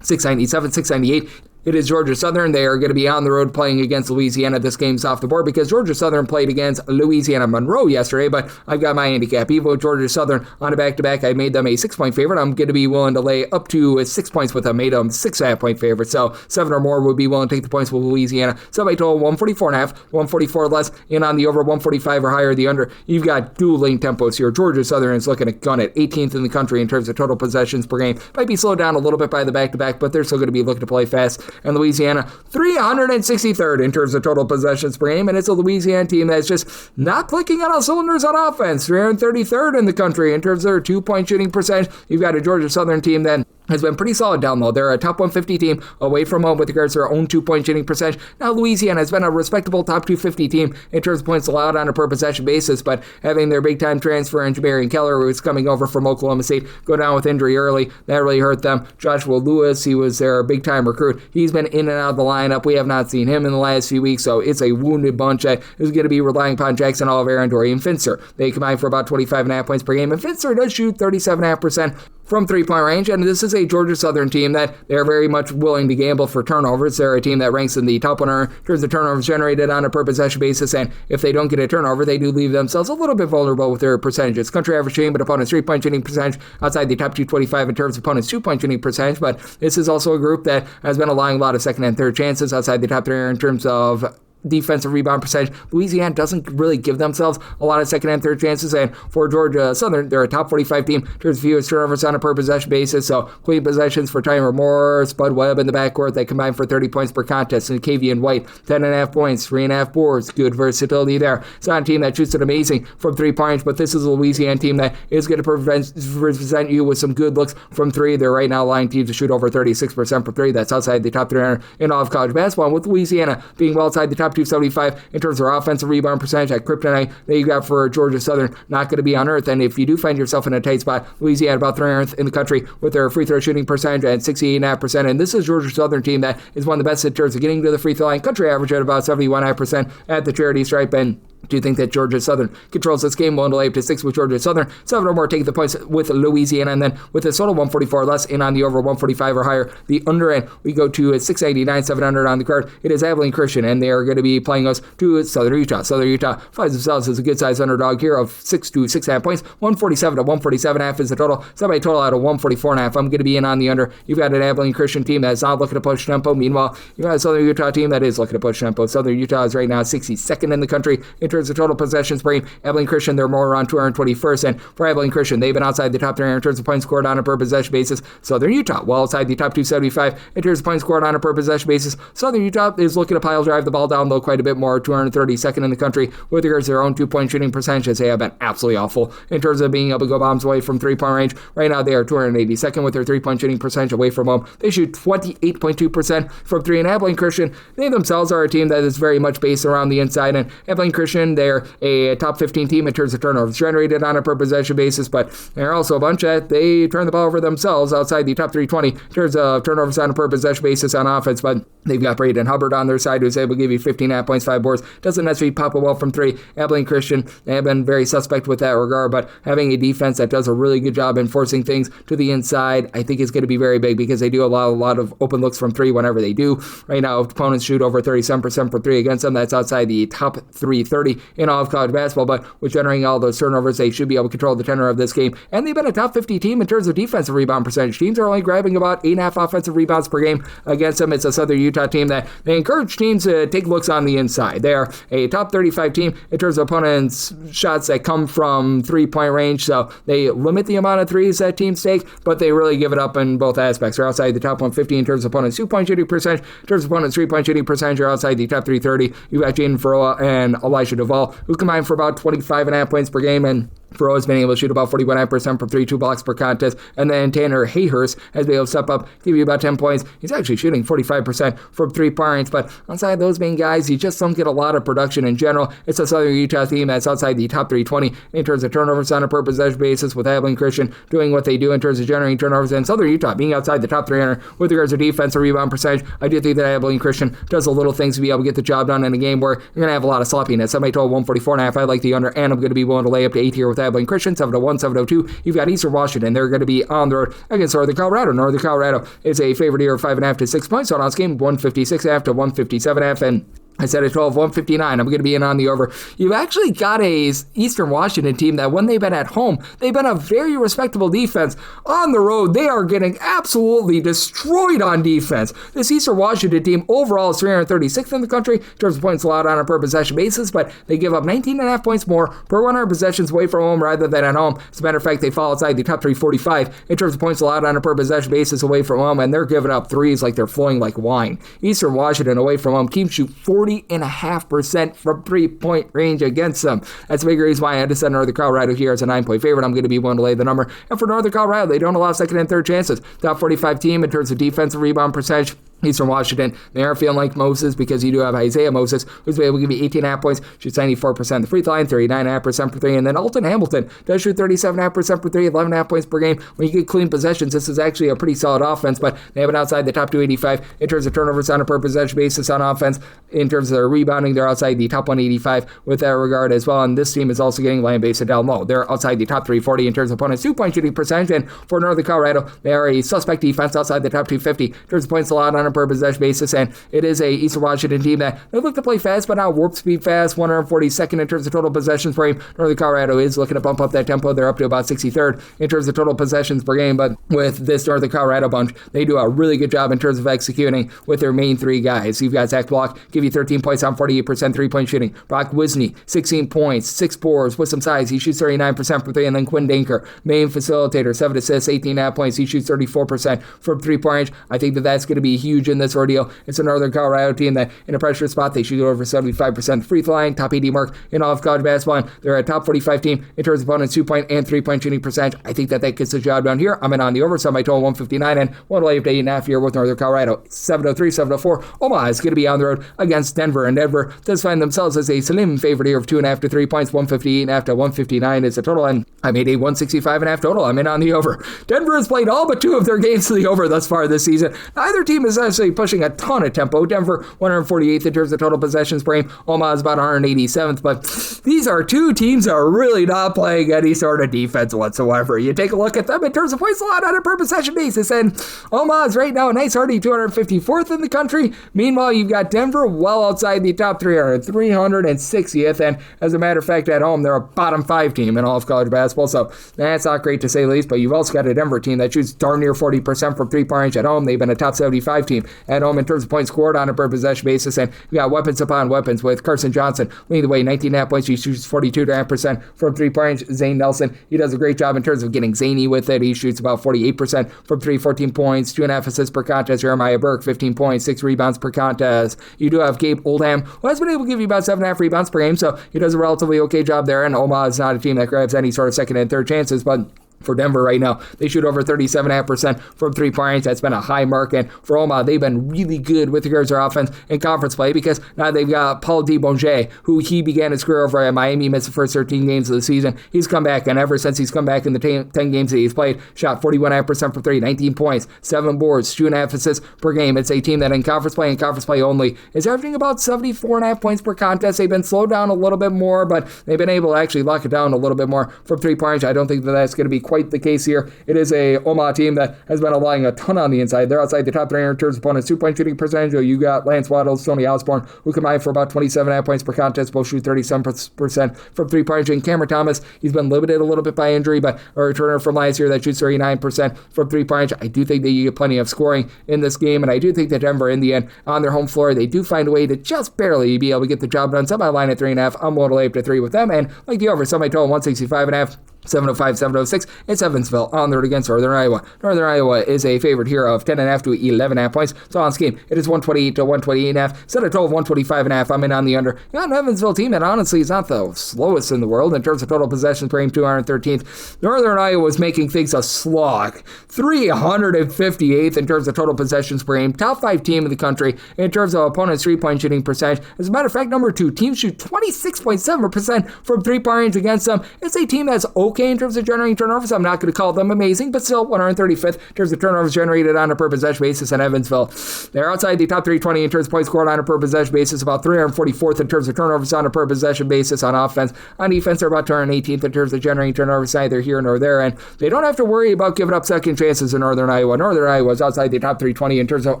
697, 698. It is Georgia Southern. They are going to be on the road playing against Louisiana. This game's off the board because Georgia Southern played against Louisiana Monroe yesterday, but I've got my handicap. Even with Georgia Southern on a back-to-back, I made them a 6-point favorite. I'm going to be willing to lay up to 6 points with them. Made them 6.5 point favorite, so 7 or more would be willing to take the points with Louisiana. Somebody told 144.5, 144 less, and on the over 145 or higher, the under. You've got dueling tempos here. Georgia Southern is looking at gun at 18th in the country in terms of total possessions per game. Might be slowed down a little bit by the back-to-back, but they're still going to be looking to play fast. And Louisiana, 363rd in terms of total possessions per game, and it's a Louisiana team that's just not clicking on all cylinders on offense. 333rd in the country in terms of their 2-point shooting percentage. You've got a Georgia Southern team that has been pretty solid down low. They're a top 150 team away from home with regards to their own 2-point shooting percentage. Now Louisiana has been a respectable top 250 team in terms of points allowed on a per possession basis, but having their big time transfer and Jamarian Keller, who was coming over from Oklahoma State, go down with injury early, that really hurt them. Joshua Lewis, he was their big time recruit. He's been in and out of the lineup. We have not seen him in the last few weeks, so it's a wounded bunch that is going to be relying upon Jackson Oliver and Dorian Finster. They combine for about 25.5 points per game, and Finster does shoot 37.5% from 3-point range, and this is a Georgia Southern team that they're very much willing to gamble for turnovers. They're a team that ranks in the top 100 in terms of turnovers generated on a per possession basis, and if they don't get a turnover, they do leave themselves a little bit vulnerable with their percentages. Country average shooting, but opponents' 3-point shooting percentage outside the top 225 in terms of opponents' 2-point shooting percentage, but this is also a group that has been allowing a lot of second and third chances outside the top 300 in terms of defensive rebound percentage. Louisiana doesn't really give themselves a lot of second and third chances, and for Georgia Southern, they're a top 45 team in terms of fewest turnovers on a per possession basis, so clean possessions for Tyler Moore, Spud Webb in the backcourt. They combine for 30 points per contest, and Kavian White, 10.5 points, 3.5 boards, good versatility there. It's not a team that shoots it amazing from 3-point, but this is a Louisiana team that is going to present you with some good looks from three. They're right now allowing teams to shoot over 36% for three. That's outside the top 300 in all of college basketball, and with Louisiana being well outside the top 275 in terms of their offensive rebound percentage, at kryptonite that you got for Georgia Southern, not going to be on earth. And if you do find yourself in a tight spot, Louisiana about 300th in the country with their free throw shooting percentage at 68.5%. And this is Georgia Southern team that is one of the best in terms of getting to the free throw line. Country average at about 71.5% at the charity stripe. And do you think that Georgia Southern controls this game? Willing to lay up to 6 with Georgia Southern. 7 or more take the points with Louisiana. And then with a total 144 less in on the over 145 or higher. The under end, we go to 689, 700 on the card. It is Abilene Christian, and they are going to be playing us to Southern Utah. Southern Utah finds themselves as a good size underdog here of 6 to 6.5 points. 147 to 147.5 is the total. Somebody total out of 144.5. I'm going to be in on the under. You've got an Abilene Christian team that's not looking to push tempo. Meanwhile, you've got a Southern Utah team that is looking to push tempo. Southern Utah is right now 62nd in the country in terms of total possessions per game. Abilene Christian, they're more around 221st. And for Abilene Christian, they've been outside the top 300 in terms of points scored on a per possession basis. Southern Utah, well outside the top 275 in terms of points scored on a per possession basis. Southern Utah is looking to pile drive the ball down low quite a bit more, 232nd in the country with regards to their own 2-point shooting percentages. They have been absolutely awful in terms of being able to go bombs away from 3-point range. Right now, they are 282nd with their 3-point shooting percentage away from home. They shoot 28.2% from 3. And Abilene Christian, they themselves are a team that is very much based around the inside. And Abilene Christian, they're a top 15 team in terms of turnovers generated on a per possession basis, but they're also a bunch that they turn the ball over themselves outside the top 320 in terms of turnovers on a per possession basis on offense. But they've got Braden Hubbard on their side, who's able to give you 15.5 points, 5 boards. Doesn't necessarily pop it well from 3. Abilene Christian, they have been very suspect with that regard, but having a defense that does a really good job in forcing things to the inside, I think is going to be very big because they do allow a lot of open looks from 3 whenever they do. Right now, opponents shoot over 37% for 3 against them. That's outside the top 330 in all of college basketball, but with generating all those turnovers, they should be able to control the tenor of this game. And they've been a top 50 team in terms of defensive rebound percentage. Teams are only grabbing about 8.5 offensive rebounds per game against them. It's a Southern Utah team that they encourage teams to take looks on the inside. They are a top 35 team in terms of opponents' shots that come from 3-point range, so they limit the amount of threes that teams take, but they really give it up in both aspects. They're outside the top 150 in terms of opponents' 2-point shooting percentage. In terms of opponents' 3-point shooting percentage, are outside the top 330. You've got Jaden Furrow and Elijah Duvall, who combine for about 25.5 points per game, and Furrow has been able to shoot about 41.5% from 3, 2 blocks per contest. And then Tanner Hayhurst has been able to step up, give you about 10 points. He's actually shooting 45% from 3 points. But outside those main guys, you just don't get a lot of production in general. It's a Southern Utah team that's outside the top 320 in terms of turnovers on a per possession basis, with Abilene Christian doing what they do in terms of generating turnovers. And Southern Utah being outside the top 300 with regards to defense and rebound percentage. I do think that Abilene Christian does the little things to be able to get the job done in a game where you're going to have a lot of sloppiness. Somebody told 144.5. I like the under, and I'm going to be willing to lay up to 8 here with Abilene Christian. 7-1, 7-2. You've got Eastern Washington. They're going to be on the road against Northern Colorado. Northern Colorado is a favorite here of 5.5 to 6 points. So on this game, 156.5 to 157.5. And I said at 12, 159. I'm going to be in on the over. You've actually got a Eastern Washington team that when they've been at home, they've been a very respectable defense. On the road, they are getting absolutely destroyed on defense. This Eastern Washington team overall is 336th in the country in terms of points allowed on a per possession basis, but they give up 19.5 points more per 100 possessions away from home rather than at home. As a matter of fact, they fall outside the top 345 in terms of points allowed on a per possession basis away from home, and they're giving up threes like they're flowing like wine. Eastern Washington away from home, teams shoot 40.5% from 3-point range against them. That's a big reason why I had to set Northern Colorado here as a 9-point favorite. I'm going to be willing to lay the number. And for Northern Colorado, they don't allow second and third chances. Top 45 team in terms of defensive rebound percentage. Eastern Washington, they are feeling like Moses because you do have Isaiah Moses, who's able to give you 18.5 points, shoots 94% the free throw line, 39.5% for 3, and then Alton Hamilton does shoot 37.5% for 3, 11.5 points per game. When you get clean possessions, this is actually a pretty solid offense, but they have it outside the top 285 in terms of turnovers on a per possession basis on offense. In terms of their rebounding, they're outside the top 185 with that regard as well, and this team is also getting land-based down low. They're outside the top 340 in terms of opponents' 2-point shooting percentage, and for Northern Colorado, they are a suspect defense outside the top 250 in terms of points allowed on a per possession basis. And it is a Eastern Washington team that they look to play fast, but not warp speed fast. 142nd in terms of total possessions per game. Northern Colorado is looking to bump up that tempo. They're up to about 63rd in terms of total possessions per game. But with this Northern Colorado bunch, they do a really good job in terms of executing with their main 3 guys. You've got Zach Block, give you 13 points on 48% 3-point shooting. Brock Wisney, 16 points, 6 boards with some size. He shoots 39% for 3. And then Quinn Danker, main facilitator, 7 assists, 18.5 points. He shoots 34% from 3-point range. I think that that's going to be huge in this ordeal. It's a Northern Colorado team that in a pressure spot, they shoot over 75% free throw line, top 80 mark in all of college basketball. And they're a top 45 team in terms of opponents' 2-point and 3-point shooting percentage. I think that gets the job done here. I'm in on the over, so my total 159 and 1.8 here with Northern Colorado. 7-3, 7-4. Omaha is going to be on the road against Denver, and Denver does find themselves as a slim favorite here of 2.5 to 3 points. 158.5 to 159 is the total, and I made a 165.5 total. I'm in on the over. Denver has played all but 2 of their games to the over thus far this season. Neither team is actually pushing a ton of tempo. Denver 148th in terms of total possessions per game. Omaha is about 187th, but these are 2 teams that are really not playing any sort of defense whatsoever. You take a look at them in terms of points allowed on a per possession basis, and Omaha is right now a nice hearty 254th in the country. Meanwhile, you've got Denver well outside the top 300, 360th, and as a matter of fact, at home, they're a bottom 5 team in all of college basketball basketball, so that's not great to say the least. But you've also got a Denver team that shoots darn near 40% from three-point range at home. They've been a top 75 team at home in terms of points scored on a per possession basis, and you got weapons upon weapons with Carson Johnson leading the way, 19.5 points. He shoots 42.5% from three-point range. Zane Nelson, he does a great job in terms of getting zany with it. He shoots about 48% from three, 14 points, 2.5 assists per contest. Jeremiah Burke, 15 points, 6 rebounds per contest. You do have Gabe Oldham, who has been able to give you about 7.5 rebounds per game, so he does a relatively okay job there. And Omaha is not a team that grabs any sort of second and third chances, but for Denver right now, they shoot over 37.5% from three-point range. That's been a high mark. And for Omaha, they've been really good with regards to their offense in conference play, because now they've got Paul DeBonge, who he began his career over at Miami, missed the first 13 games of the season. He's come back, and ever since he's come back in the 10 games that he's played, shot 41.5% from three, 19 points, 7 boards, 2.5 assists per game. It's a team that in conference play and conference play only is averaging about 74.5 points per contest. They've been slowed down a little bit more, but they've been able to actually lock it down a little bit more from three-point range. I don't think that that's going to be quite the case here. It is a Omaha team that has been relying a ton on the inside. They're outside the top 300 in terms of opponents' two-point shooting percentage. You got Lance Waddles, Tony Osborne, who combined for about 27.5 points per contest. Both shoot 37% from three-point range. And Cameron Thomas, he's been limited a little bit by injury, but a returner from last year that shoots 39% from three-point range. I do think that you get plenty of scoring in this game, and I do think that Denver, in the end, on their home floor, they do find a way to just barely be able to get the job done. Somebody line at 3.5. I'm willing to lay up to 3 with them, and like the over, somebody told 165.5. 705, 706. It's Evansville on the road against Northern Iowa. Northern Iowa is a favorite here of 10.5 to 11.5 points. So on this game, it is 128 to 128.5. Set a total of 125.5. I'm in on the under. You got an Evansville team that honestly is not the slowest in the world in terms of total possessions per game, 213th. Northern Iowa was making things a slog. 358th in terms of total possessions per game. Top 5 team in the country in terms of opponents' three-point shooting percentage. As a matter of fact, number 2, teams shoot 26.7% from three-point range against them. It's a team that's okay in terms of generating turnovers. I'm not going to call them amazing, but still 135th in terms of turnovers generated on a per possession basis in Evansville. They're outside the top 320 in terms of points scored on a per possession basis, about 344th in terms of turnovers on a per possession basis on offense. On defense, they're about 218th in terms of generating turnovers, neither here nor there, and they don't have to worry about giving up second chances in Northern Iowa. Northern Iowa is outside the top 320 in terms of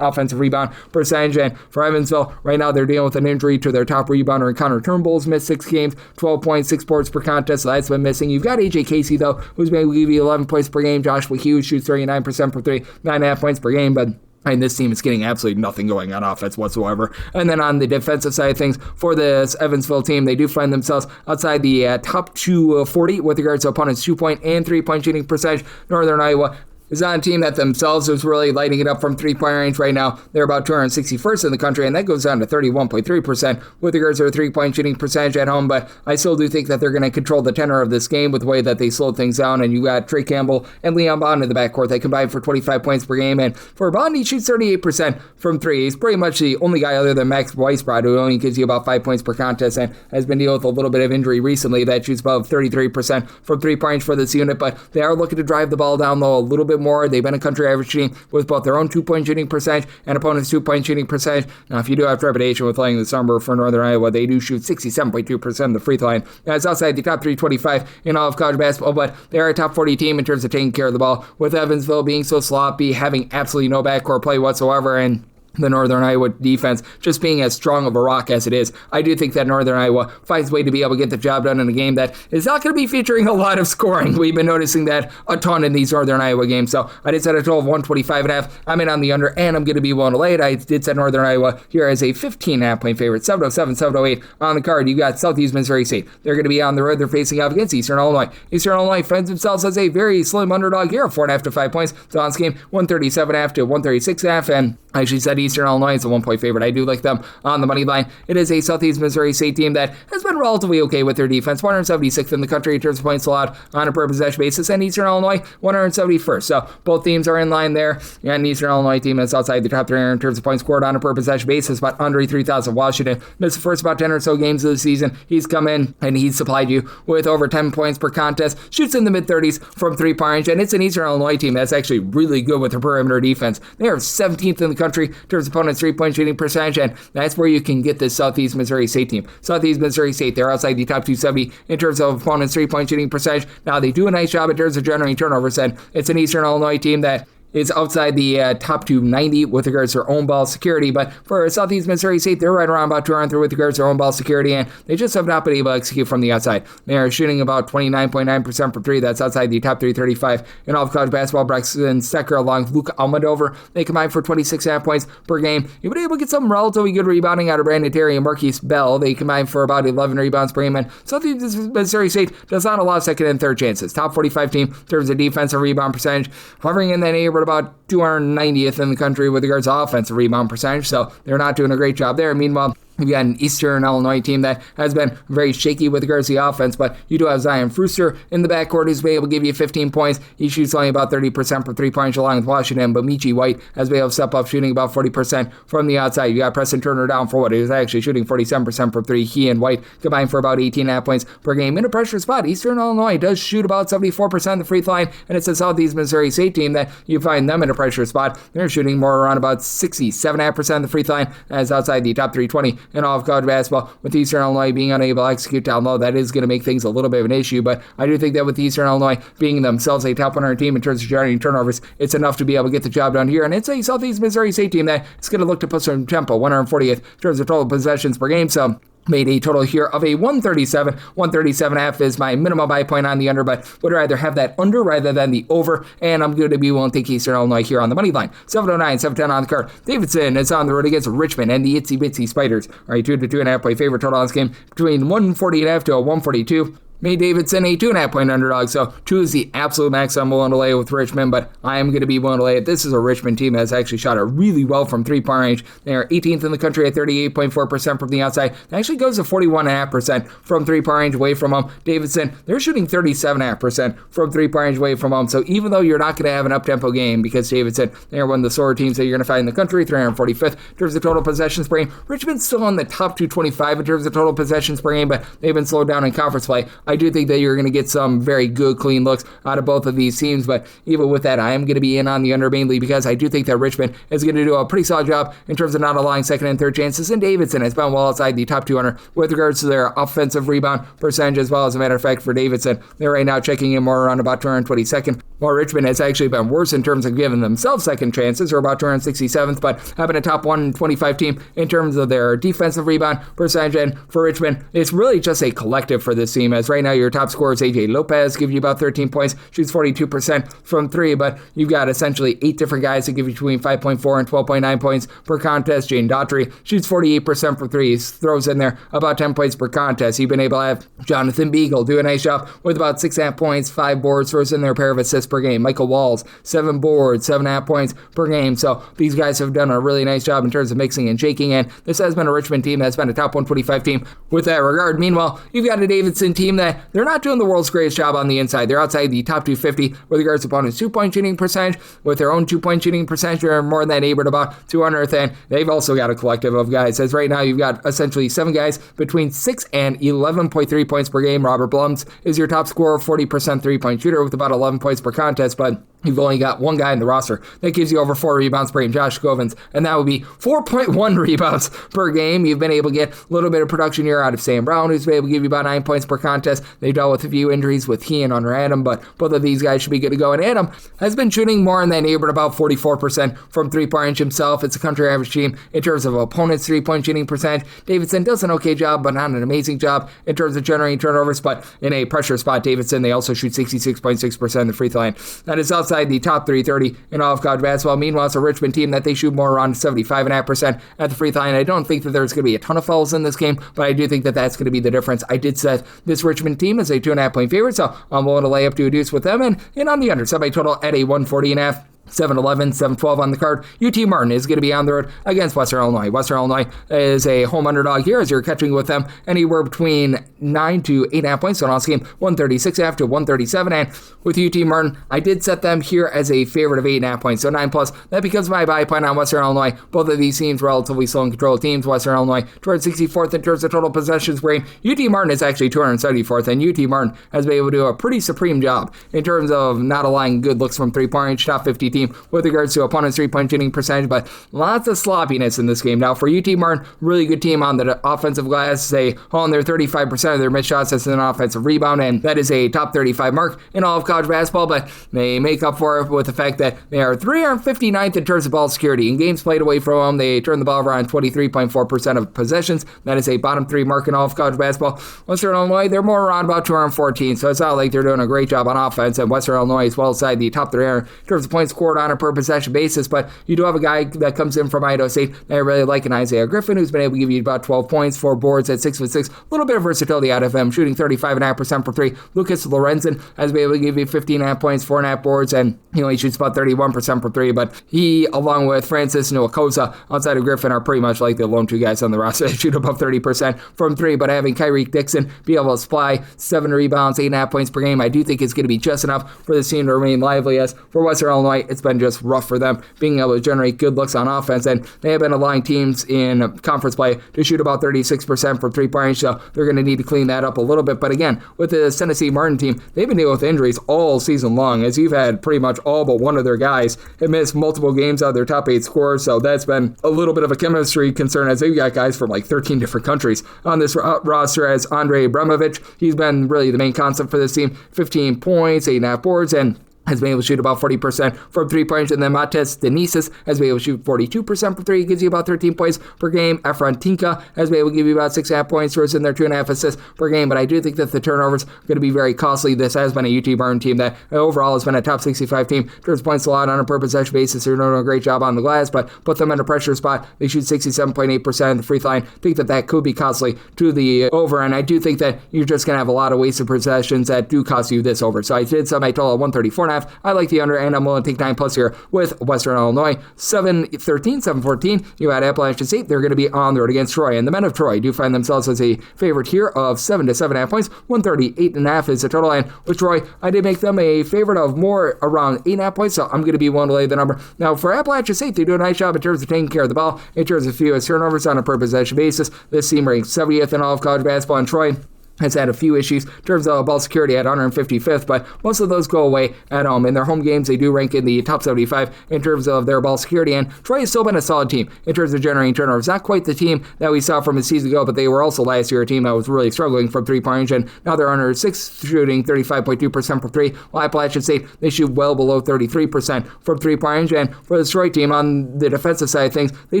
offensive rebound percentage, and for Evansville, right now they're dealing with an injury to their top rebounder, Connor Turnbull's missed 6 games, 12.6 boards per contest, so that's been missing. You've got AJ Casey, though, who's maybe give you 11 points per game. Joshua Hughes shoots 39% from 3, 9.5 points per game, but this team is getting absolutely nothing going on offense whatsoever. And then on the defensive side of things, for this Evansville team, they do find themselves outside the top 240 with regards to opponents' 2-point and 3-point shooting percentage. Northern Iowa is not a team that themselves is really lighting it up from three-point range right now. They're about 261st in the country, and that goes down to 31.3% with regards to their three-point shooting percentage at home, but I still do think that they're going to control the tenor of this game with the way that they slowed things down, and you got Trey Campbell and Leon Bond in the backcourt. They combine for 25 points per game, and for Bond, he shoots 38% from 3. He's pretty much the only guy other than Max Weisbrod who only gives you about 5 points per contest and has been dealing with a little bit of injury recently that shoots above 33% from three-point range for this unit, but they are looking to drive the ball down low a little bit more. They've been a country average team with both their own 2-point shooting percentage and opponents' 2-point shooting percentage. Now, if you do have trepidation with laying this number for Northern Iowa, they do shoot 67.2% of the free throw line. That's outside the top 325 in all of college basketball, but they are a top 40 team in terms of taking care of the ball, with Evansville being so sloppy, having absolutely no backcourt play whatsoever, and the Northern Iowa defense just being as strong of a rock as it is. I do think that Northern Iowa finds a way to be able to get the job done in a game that is not going to be featuring a lot of scoring. We've been noticing that a ton in these Northern Iowa games, so I did set a total of 125.5. I'm in on the under, and I'm going to be willing to lay it. I did set Northern Iowa here as a 15.5 point favorite, 707, 708 on the card. You got Southeast Missouri State. They're going to be on the road. They're facing off against Eastern Illinois. Eastern Illinois finds themselves as a very slim underdog here, 4.5 to 5 points. So on this game, 137.5 to 136.5, and I actually said Eastern Illinois is a 1-point favorite. I do like them on the money line. It is a Southeast Missouri State team that has been relatively okay with their defense, 176th in the country in terms of points allowed on a per possession basis, and Eastern Illinois 171st. So both teams are in line there. And Eastern Illinois team that's outside the top 300 in terms of points scored on a per possession basis, about under 3,000. Washington missed the first about 10 or so games of the season. He's come in and he's supplied you with over 10 points per contest, shoots in the mid-30s from three-point range, and it's an Eastern Illinois team that's actually really good with their perimeter defense. They are 17th in the country in terms of opponents' three-point shooting percentage, and that's where you can get this Southeast Missouri State team. Southeast Missouri State, they're outside the top 270 in terms of opponents' three-point shooting percentage. Now, they do a nice job in terms of generating turnovers, and it's an Eastern Illinois team that is outside the top 290 with regards to their own ball security, but for Southeast Missouri State, they're right around about 203 with regards to their own ball security, and they just have not been able to execute from the outside. They are shooting about 29.9% from three. That's outside the top 335 in all of college basketball. Braxton Stecker along with Luke Almodover, they combine for 26.5 points per game. You've been able to get some relatively good rebounding out of Brandon Terry and Marquise Bell. They combine for about 11 rebounds per game, and Southeast Missouri State does not allow second and third chances. Top 45 team in terms of defensive rebound percentage, hovering in that neighborhood about 290th in the country with regards to offensive rebound percentage, so they're not doing a great job there. Meanwhile, we've got an Eastern Illinois team that has been very shaky with regards to the offense, but you do have Zion Fruster in the backcourt who's been able to give you 15 points. He shoots only about 30% from three-point along with Washington, but Michi White has been able to step up shooting about 40% from the outside. You got Preston Turner down for what? He was actually shooting 47% from three. He and White combined for about 18.5 points per game. In a pressure spot, Eastern Illinois does shoot about 74% of the free throw line, and it's a Southeast Missouri State team that you find them in a pressure spot. They're shooting more around about 67.5% of the free throw line, as outside the top 320 in all of college basketball. With Eastern Illinois being unable to execute down low, that is going to make things a little bit of an issue, but I do think that with Eastern Illinois being themselves a top 100 team in terms of generating turnovers, it's enough to be able to get the job done here, and it's a Southeast Missouri State team that is going to look to put some tempo, 140th in terms of total possessions per game, so made a total here of a 137. 137.5 is my minimum buy point on the under, but would rather have that under rather than the over, and I'm going to be willing to take Eastern Illinois here on the money line. 709, 710 on the card. Davidson is on the road against Richmond, and the Itsy Bitsy Spiders are a 2 to 2.5 point favorite total on this game between 140.5 to a 142. Made Davidson a 2.5 point underdog, so 2 is the absolute max I'm willing to lay with Richmond, but I am going to be willing to lay it. This is a Richmond team that has actually shot it really well from three-point range. They are 18th in the country at 38.4% from the outside. It actually goes to 41.5% from three-point range away from home. Davidson, they're shooting 37.5% from three-point range away from home, so even though you're not going to have an up-tempo game, because Davidson, they are one of the slower teams that you're going to find in the country, 345th in terms of total possessions per game. Richmond's still on the top 225 in terms of total possessions per game, but they've been slowed down in conference play. I do think that you're going to get some very good, clean looks out of both of these teams, but even with that, I am going to be in on the under mainly because I do think that Richmond is going to do a pretty solid job in terms of not allowing second and third chances, and Davidson has been well outside the top 200 with regards to their offensive rebound percentage as well. As a matter of fact, for Davidson, they're right now checking in more around about 222nd, while Richmond has actually been worse in terms of giving themselves second chances, or about 267th, but having a top 125 team in terms of their defensive rebound percentage. And for Richmond, it's really just a collective for this team, as right now your top scorer is AJ Lopez, give you about 13 points, shoots 42% from three, but you've got essentially 8 different guys that give you between 5.4 and 12.9 points per contest. Jane Daughtry shoots 48% for three, throws in there about 10 points per contest. You've been able to have Jonathan Beagle do a nice job with about 6.5 points, 5 boards, throws in there a pair of assists per game. Michael Walls, 7 boards, 7.5 points per game. So these guys have done a really nice job in terms of mixing and shaking, and this has been a Richmond team that's been a top 125 team with that regard. Meanwhile, you've got a Davidson team that they're not doing the world's greatest job on the inside. They're outside the top 250 with regards to opponents' 2-point shooting percentage. With their own 2-point shooting percentage, they're more than that neighborhood about 200th, and they've also got a collective of guys, as right now you've got essentially 7 guys between 6 and 11.3 points per game. Robert Blums is your top scorer, 40% 3-point shooter with about 11 points per contest, but you've only got one guy in the roster that gives you over 4 rebounds per game, Josh Govins, and that would be 4.1 rebounds per game. You've been able to get a little bit of production here out of Sam Brown, who's been able to give you about 9 points per contest. They've dealt with a few injuries with he and Hunter Adam, but both of these guys should be good to go. And Adam has been shooting more in that neighborhood, about 44% from three-point range himself. It's a country average team in terms of opponents' 3-point shooting percentage. Davidson does an okay job, but not an amazing job in terms of generating turnovers, but in a pressure spot, Davidson, they also shoot 66.6% of the free throw line. That is outside the top 330 in all of college basketball. Meanwhile, it's a Richmond team that they shoot more around 75.5% at the free throw line. I don't think that there's going to be a ton of fouls in this game, but I do think that that's going to be the difference. I did set this Richmond team as a 2.5 point favorite, so I'm willing to lay up to a deuce with them, and on the under, set my total at a 140.5. 7-11, 7-12 on the card. UT Martin is going to be on the road against Western Illinois. Western Illinois is a home underdog here, as you're catching with them anywhere between 9 to 8.5 points. So on this game, 136.5 to 137. And with UT Martin, I did set them here as a favorite of 8.5 points. So 9+. That becomes my buy point on Western Illinois. Both of these teams relatively slow and controlled teams. Western Illinois 264th in terms of total possessions per game. UT Martin is actually 274th, and UT Martin has been able to do a pretty supreme job in terms of not allowing good looks from three-point range. Top 50 team team with regards to opponents' 3-point shooting percentage, but lots of sloppiness in this game. Now, for UT Martin, really good team on the offensive glass. They own their 35% of their missed shots as an offensive rebound, and that is a top 35 mark in all of college basketball, but they make up for it with the fact that they are 359th in terms of ball security. In games played away from home, they turn the ball over on 23.4% of possessions. That is a bottom 3 mark in all of college basketball. Western Illinois, they're more around about 214, so it's not like they're doing a great job on offense, and Western Illinois is well inside the top 3 in terms of points scored on a per possession basis, but you do have a guy that comes in from Idaho St that I really like, in Isaiah Griffin, who's been able to give you about 12 points, 4 boards at 6'6", a little bit of versatility out of him, shooting 35.5% from 3. Lucas Lorenzen has been able to give you 15.5 points, 4.5 boards, and he only shoots about 31% from 3, but he, along with Francis Nwakosa, outside of Griffin, are pretty much like the lone 2 guys on the roster that shoot above 30% from 3, but having Kyrie Dixon be able to supply 7 rebounds, 8.5 points per game, I do think it's going to be just enough for the team to remain lively, as for Western Illinois, it's been just rough for them being able to generate good looks on offense, and they have been allowing teams in conference play to shoot about 36% from 3-point range, so they're going to need to clean that up a little bit. But again, with the Tennessee Martin team, they've been dealing with injuries all season long, as you've had pretty much all but one of their guys have missed multiple games out of their top 8 scorers, so that's been a little bit of a chemistry concern, as they've got guys from like 13 different countries on this roster, as Andre Abramovich, he's been really the main concept for this team, 15 points, 8.5 boards, and has been able to shoot about 40% from 3-point, and then Mates Denises has been able to shoot 42% from 3. He gives you about 13 points per game. Efron Tinka has been able to give you about 6.5 points, throws in there 2.5 assists per game, but I do think that the turnovers are going to be very costly. This has been a UT Martin team that overall has been a top 65 team. Turns points a lot on a per possession basis. They're doing a great job on the glass, but put them in a pressure spot. They shoot 67.8% of the free throw line. I think that could be costly to the over, and I do think that you're just going to have a lot of wasted possessions that do cost you this over. So I did set my total at 134.5. I like the under, and I'm willing to take 9+ here with Western Illinois. 7-13, 7-14. You had Appalachian State. They're going to be on the road against Troy, and the men of Troy do find themselves as a favorite here of 7 to 7.5 points. 138.5 is the total, and with Troy, I did make them a favorite of more around 8.5 points, so I'm going to be willing to lay the number. Now, for Appalachian State, they do a nice job in terms of taking care of the ball, in terms of fewest turnovers on a per possession basis. This team ranks 70th in all of college basketball, and Troy has had a few issues in terms of ball security at 155th, but most of those go away at home. In their home games, they do rank in the top 75 in terms of their ball security, and Troy has still been a solid team in terms of generating turnovers. Not quite the team that we saw from a season ago, but they were also last year a team that was really struggling from 3-point range, and now they're under 6, shooting 35.2% from 3, while Appalachian State, they shoot well below 33% from 3-point range, and for the Troy team, on the defensive side of things, they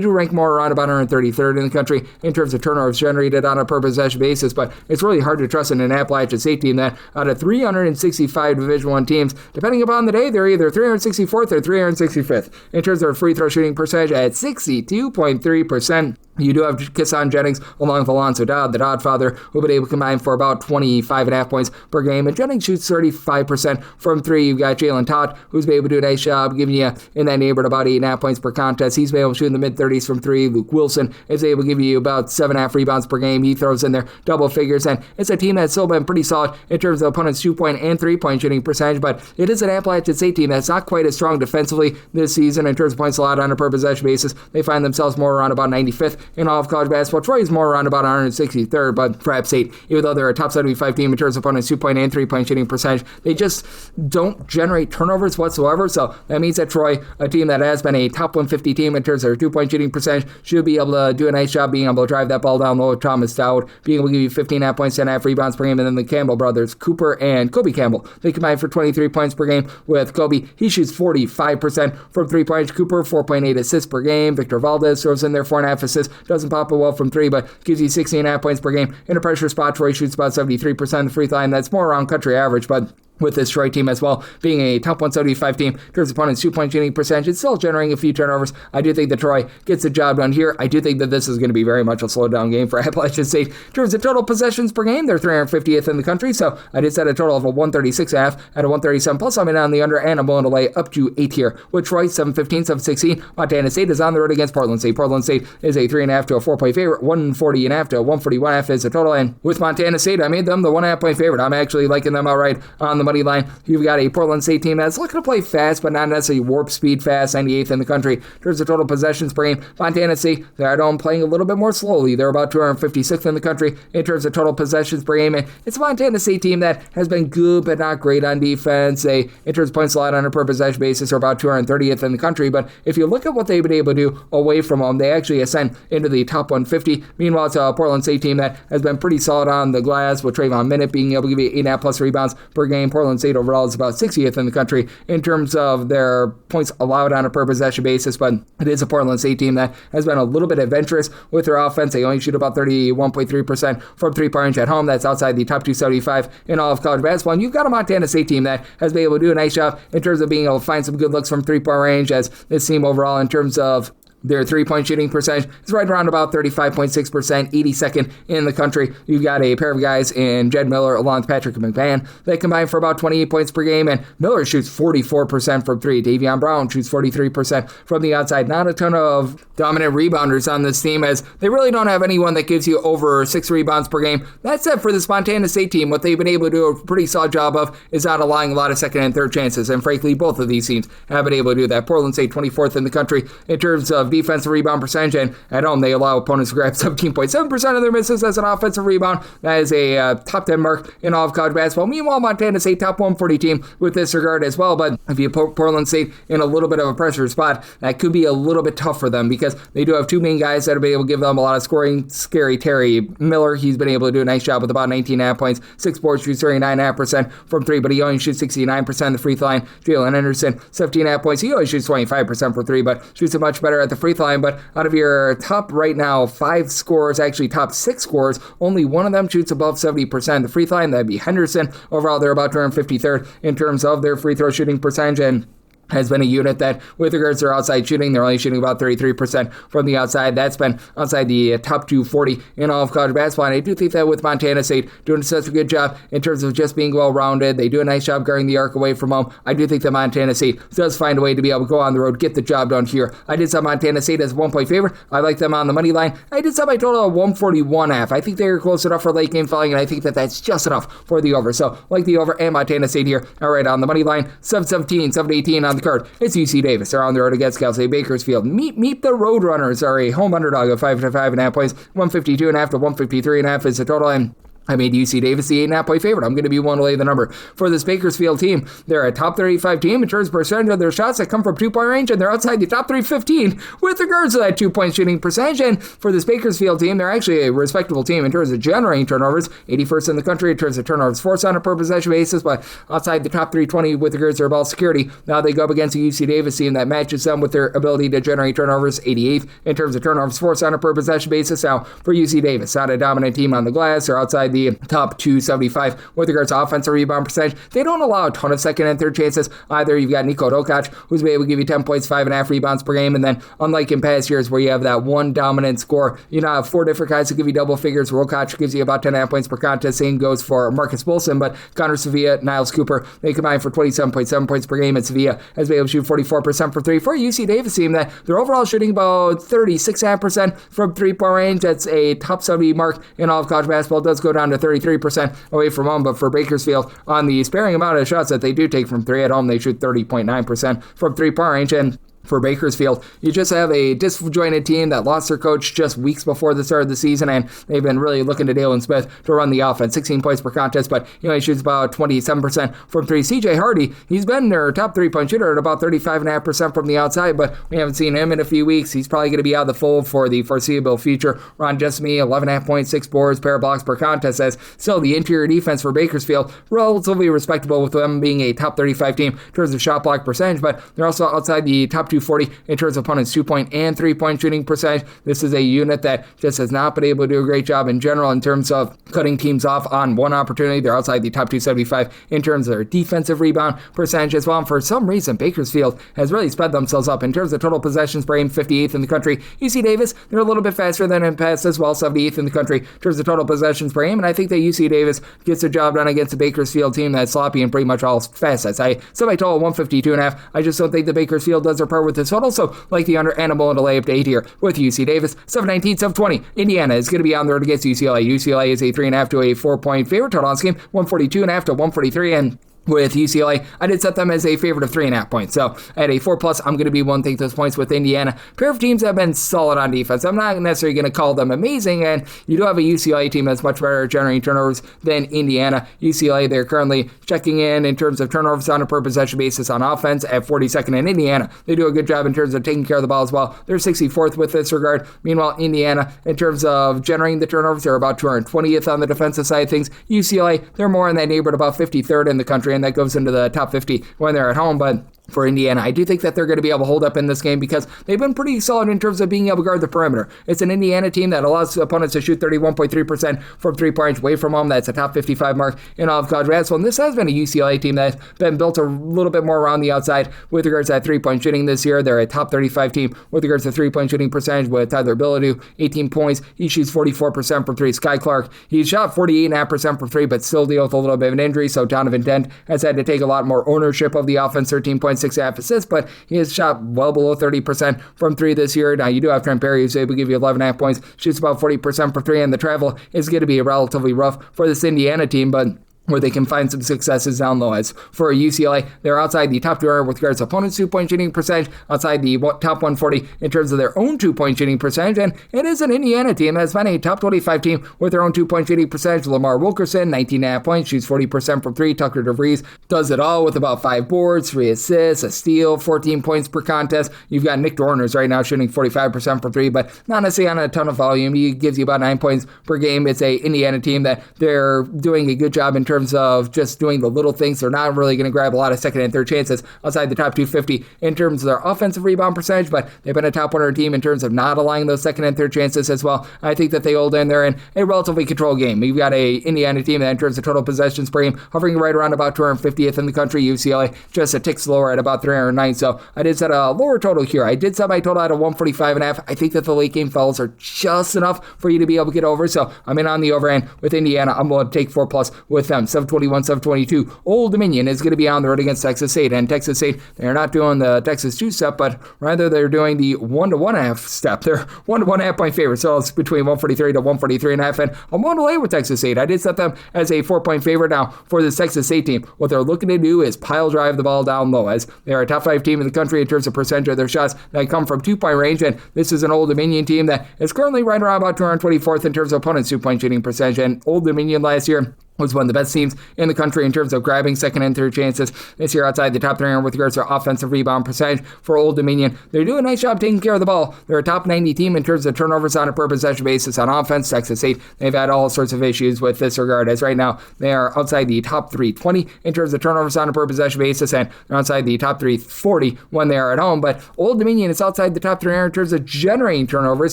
do rank more around about 133rd in the country in terms of turnovers generated on a per possession basis, but it's really hard to trust in an Appalachian State team that out of 365 Division I teams, depending upon the day, they're either 364th or 365th in terms of their free throw shooting percentage at 62.3%. You do have Kisson Jennings along with Alonzo Dodd, the Dodd father, who have been able to combine for about 25.5 points per game. And Jennings shoots 35% from 3. You've got Jalen Todd, who's been able to do a nice job giving you in that neighborhood about 8.5 points per contest. He's been able to shoot in the mid-30s from 3. Luke Wilson is able to give you about 7.5 rebounds per game. He throws in there double figures. And it's a team that's still been pretty solid in terms of opponents' 2-point and 3-point shooting percentage. But it is an Appalachian State team that's not quite as strong defensively this season in terms of points allowed on a per possession basis. They find themselves more around about 95th in all of college basketball. Troy is more around about 163rd, but for App State, even though they're a top 75 team in terms of opponents' 2-point and 3-point shooting percentage, they just don't generate turnovers whatsoever. So that means that Troy, a team that has been a top 150 team in terms of their 2-point shooting percentage, should be able to do a nice job being able to drive that ball down low with Thomas Dowd, being able to give you 15.5 points, 10.5 rebounds per game, and then the Campbell brothers, Cooper and Kobe Campbell, they combine for 23 points per game with Kobe. He shoots 45% from 3-point. Cooper, 4.8 assists per game. Victor Valdez throws in there 4.5 assists. Doesn't pop it well from 3, but gives you 16.5 points per game. In a pressure spot, Troy shoots about 73% of the free throw line. That's more around country average, but with this Troy team as well, being a top 175 team, in terms of opponents' 2-point shooting percentage, it's still generating a few turnovers. I do think that Troy gets the job done here. I do think that this is going to be very much a slowdown game for Appalachian State. In terms of total possessions per game, they're 350th in the country, so I did set a total of a 136.5 at a 137 plus. I'm in on the under, and I'm willing to lay up to 8 here. With Troy, 7-15, 7-16. Montana State is on the road against Portland State. Portland State is a 3.5 to a 4-point favorite. 140.5 to a 141.5 is the total, and with Montana State, I made them the 1.5 point favorite. I'm actually liking them outright on the money line, you've got a Portland State team that's looking to play fast, but not necessarily warp speed fast, 98th in the country. In terms of total possessions per game, Montana State, they're at home playing a little bit more slowly. They're about 256th in the country in terms of total possessions per game, and it's a Montana State team that has been good but not great on defense. They, in terms of points allowed on a per possession basis, are about 230th in the country, but if you look at what they've been able to do away from home, they actually ascend into the top 150. Meanwhile, it's a Portland State team that has been pretty solid on the glass, with Trayvon Minute being able to give you 8.5 plus rebounds per game. Portland State overall is about 60th in the country in terms of their points allowed on a per possession basis, but it is a Portland State team that has been a little bit adventurous with their offense. They only shoot about 31.3% from three-point range at home. That's outside the top 275 in all of college basketball. And you've got a Montana State team that has been able to do a nice job in terms of being able to find some good looks from three-point range, as this team overall in terms of their three-point shooting percentage is right around about 35.6%, 82nd in the country. You've got a pair of guys in Jed Miller along with Patrick McMahon. They combine for about 28 points per game, and Miller shoots 44% from three. Davion Brown shoots 43% from the outside. Not a ton of dominant rebounders on this team, as they really don't have anyone that gives you over 6 rebounds per game. That said, for this Montana State team, what they've been able to do a pretty solid job of is not allowing a lot of second and third chances, and frankly, both of these teams have been able to do that. Portland State 24th in the country in terms of defensive rebound percentage, and at home they allow opponents to grab 17.7% of their misses as an offensive rebound. That is a top 10 mark in all of college basketball. Meanwhile, Montana State top 140 team with this regard as well, but if you put Portland State in a little bit of a pressure spot, that could be a little bit tough for them, because they do have two main guys that have been able to give them a lot of scoring. Scary Terry Miller, he's been able to do a nice job with about 19.5 points, 6 boards, shoots 39.5% from three, but he only shoots 69% of the free throw line. Jalen Henderson, 17.5 points, he only shoots 25% for three, but shoots it much better at the free throw line. But out of your top right now 5 scorers, actually top 6 scorers, only one of them shoots above 70% of the free throw line. That'd be Henderson. Overall, they're about 253rd in terms of their free throw shooting percentage, and has been a unit that, with regards to their outside shooting, they're only shooting about 33% from the outside. That's been outside the top 240 in all of college basketball. And I do think that with Montana State doing such a good job in terms of just being well-rounded, they do a nice job guarding the arc away from home. I do think that Montana State does find a way to be able to go on the road, get the job done here. I did sell Montana State as a 1-point favorite. I like them on the money line. I did sell my total of 141.5. I think they're close enough for late game falling, and I think that that's just enough for the over. So, like the over and Montana State here. All right, on the money line, 717, 718 on the card. It's UC Davis. They're on the road against CC Bakersfield. Meet the Roadrunners are a home underdog of 5.5 points. 152.5 to 153.5 is the total, and I made UC Davis the 8.5-point favorite. I'm going to be one to lay the number. For this Bakersfield team, they're a top 35 team in terms of percentage of their shots that come from two-point range, and they're outside the top 315 with regards to that two-point shooting percentage. And for this Bakersfield team, they're actually a respectable team in terms of generating turnovers, 81st in the country in terms of turnovers forced on a per possession basis, but outside the top 320 with regards to their ball security. Now they go up against a UC Davis team that matches them with their ability to generate turnovers, 88th in terms of turnovers forced on a per possession basis. Now, for UC Davis, not a dominant team on the glass. They're outside the top 275 with regards to offensive rebound percentage. They don't allow a ton of second and third chances either. You've got Niko Dokac, who's been able to give you 10 points, 5.5 rebounds per game, and then unlike in past years where you have that one dominant scorer, you now have 4 different guys who give you double figures. Dokac gives you about 10.5 points per contest. Same goes for Marcus Wilson, but Connor Sevilla, Niles Cooper, they combine for 27.7 points per game, and Sevilla has been able to shoot 44% from three. For a UC Davis team that they're overall shooting about 36.5% from three-point range. That's a top 70 mark in all of college basketball. It does go down to 33% away from home, but for Bakersfield, on the sparing amount of shots that they do take from three at home, they shoot 30.9% from three-point range. And for Bakersfield, you just have a disjointed team that lost their coach just weeks before the start of the season, and they've been really looking to Dalen Smith to run the offense. 16 points per contest, but he shoots about 27% from three. CJ Hardy, he's been their top three-point shooter at about 35.5% from the outside, but we haven't seen him in a few weeks. He's probably going to be out of the fold for the foreseeable future. Ron Jessamy, 11.5 points, 6 boards, pair of blocks per contest, as still the interior defense for Bakersfield, relatively respectable with them being a top 35 team in terms of shot block percentage, but they're also outside the top 240 in terms of opponents' 2-point and 3-point shooting percentage. This is a unit that just has not been able to do a great job in general in terms of cutting teams off on one opportunity. They're outside the top 275 in terms of their defensive rebound percentage as well. And for some reason, Bakersfield has really sped themselves up in terms of total possessions per game, 58th in the country. UC Davis, they're a little bit faster than in past as well, 78th in the country in terms of total possessions per game. And I think that UC Davis gets the job done against a Bakersfield team that's sloppy in pretty much all facets. I total 152.5. I just don't think the Bakersfield does their part with this total. So, like the under, and I'm willing to lay up to 8 here with UC Davis. 719, 720. Indiana is going to be on the road against UCLA. UCLA is a 3.5 to a 4-point favorite. Total on this game, 142.5 to 143. And with UCLA. I did set them as a favorite of 3.5 points. So at a 4+, I'm going to be one take those points with Indiana. A pair of teams that have been solid on defense. I'm not necessarily going to call them amazing, and you do have a UCLA team that's much better at generating turnovers than Indiana. UCLA, they're currently checking in terms of turnovers on a per possession basis on offense at 42nd, and Indiana, they do a good job in terms of taking care of the ball as well. They're 64th with this regard. Meanwhile, Indiana, in terms of generating the turnovers, they're about 220th on the defensive side of things. UCLA, they're more in that neighborhood, about 53rd in the country, and that goes into the top 50 when they're at home. But for Indiana, I do think that they're going to be able to hold up in this game because they've been pretty solid in terms of being able to guard the perimeter. It's an Indiana team that allows opponents to shoot 31.3% from 3-point range away from home. That's a top 55 mark in all of college basketball. And this has been a UCLA team that's been built a little bit more around the outside with regards to that 3-point shooting this year. They're a top 35 team with regards to 3-point shooting percentage with Tyler Bilodeau, 18 points. He shoots 44% from 3. Sky Clark, he shot 48.5% from 3, but still deal with a little bit of an injury. So Donovan Dent has had to take a lot more ownership of the offense, 13.6 assists, but he has shot well below 30% from 3 this year. Now, you do have Trent Berry, who's able to give you 11.5 points, shoots about 40% from 3, and the travel is going to be relatively rough for this Indiana team, but where they can find some successes down low. As for UCLA, they're outside the top 200 with regards to opponents' 2-point shooting percentage, outside the top 140 in terms of their own 2-point shooting percentage, and it is an Indiana team that's been a top 25 team with their own 2-point shooting percentage. Lamar Wilkerson, 19.5 points, shoots 40% from 3. Tucker DeVries does it all with about 5 boards, 3 assists, a steal, 14 points per contest. You've got Nick Dorners right now shooting 45% from 3, but not necessarily on a ton of volume. He gives you about 9 points per game. It's a Indiana team that they're doing a good job in terms of just doing the little things. They're not really going to grab a lot of second and third chances outside the top 250 in terms of their offensive rebound percentage, but they've been a top 100 team in terms of not allowing those second and third chances as well. I think that they hold in there in a relatively controlled game. You've got a Indiana team that in terms of total possessions per game hovering right around about 250th in the country. UCLA just a tick slower at about 309. So I did set a lower total here. I did set my total at a 145.5. I think that the late game fouls are just enough for you to be able to get over. So I'm in on the over end with Indiana. I'm going to take 4+ with them. 721, 722. Old Dominion is going to be on the road against Texas State, and Texas State, they're not doing the Texas 2-step, but rather they're doing the 1 to 1.5 step. They're 1 to 1.5 point favorite, so it's between 143 to 143.5, and I'm going to lay with Texas State. I did set them as a 4-point favorite. Now for this Texas State team, what they're looking to do is pile drive the ball down low, as they're a top 5 team in the country in terms of percentage of their shots that come from 2-point range, and this is an Old Dominion team that is currently right around about 224th in terms of opponents' 2-point shooting percentage, and Old Dominion last year was one of the best teams in the country in terms of grabbing second and third chances this year outside the top 300 with regards to offensive rebound percentage. For Old Dominion, they do a nice job taking care of the ball. They're a top 90 team in terms of turnovers on a per possession basis on offense. Texas State, they've had all sorts of issues with this regard, as right now they are outside the top 320 in terms of turnovers on a per possession basis, and they're outside the top 340 when they are at home. But Old Dominion is outside the top 300 in terms of generating turnovers,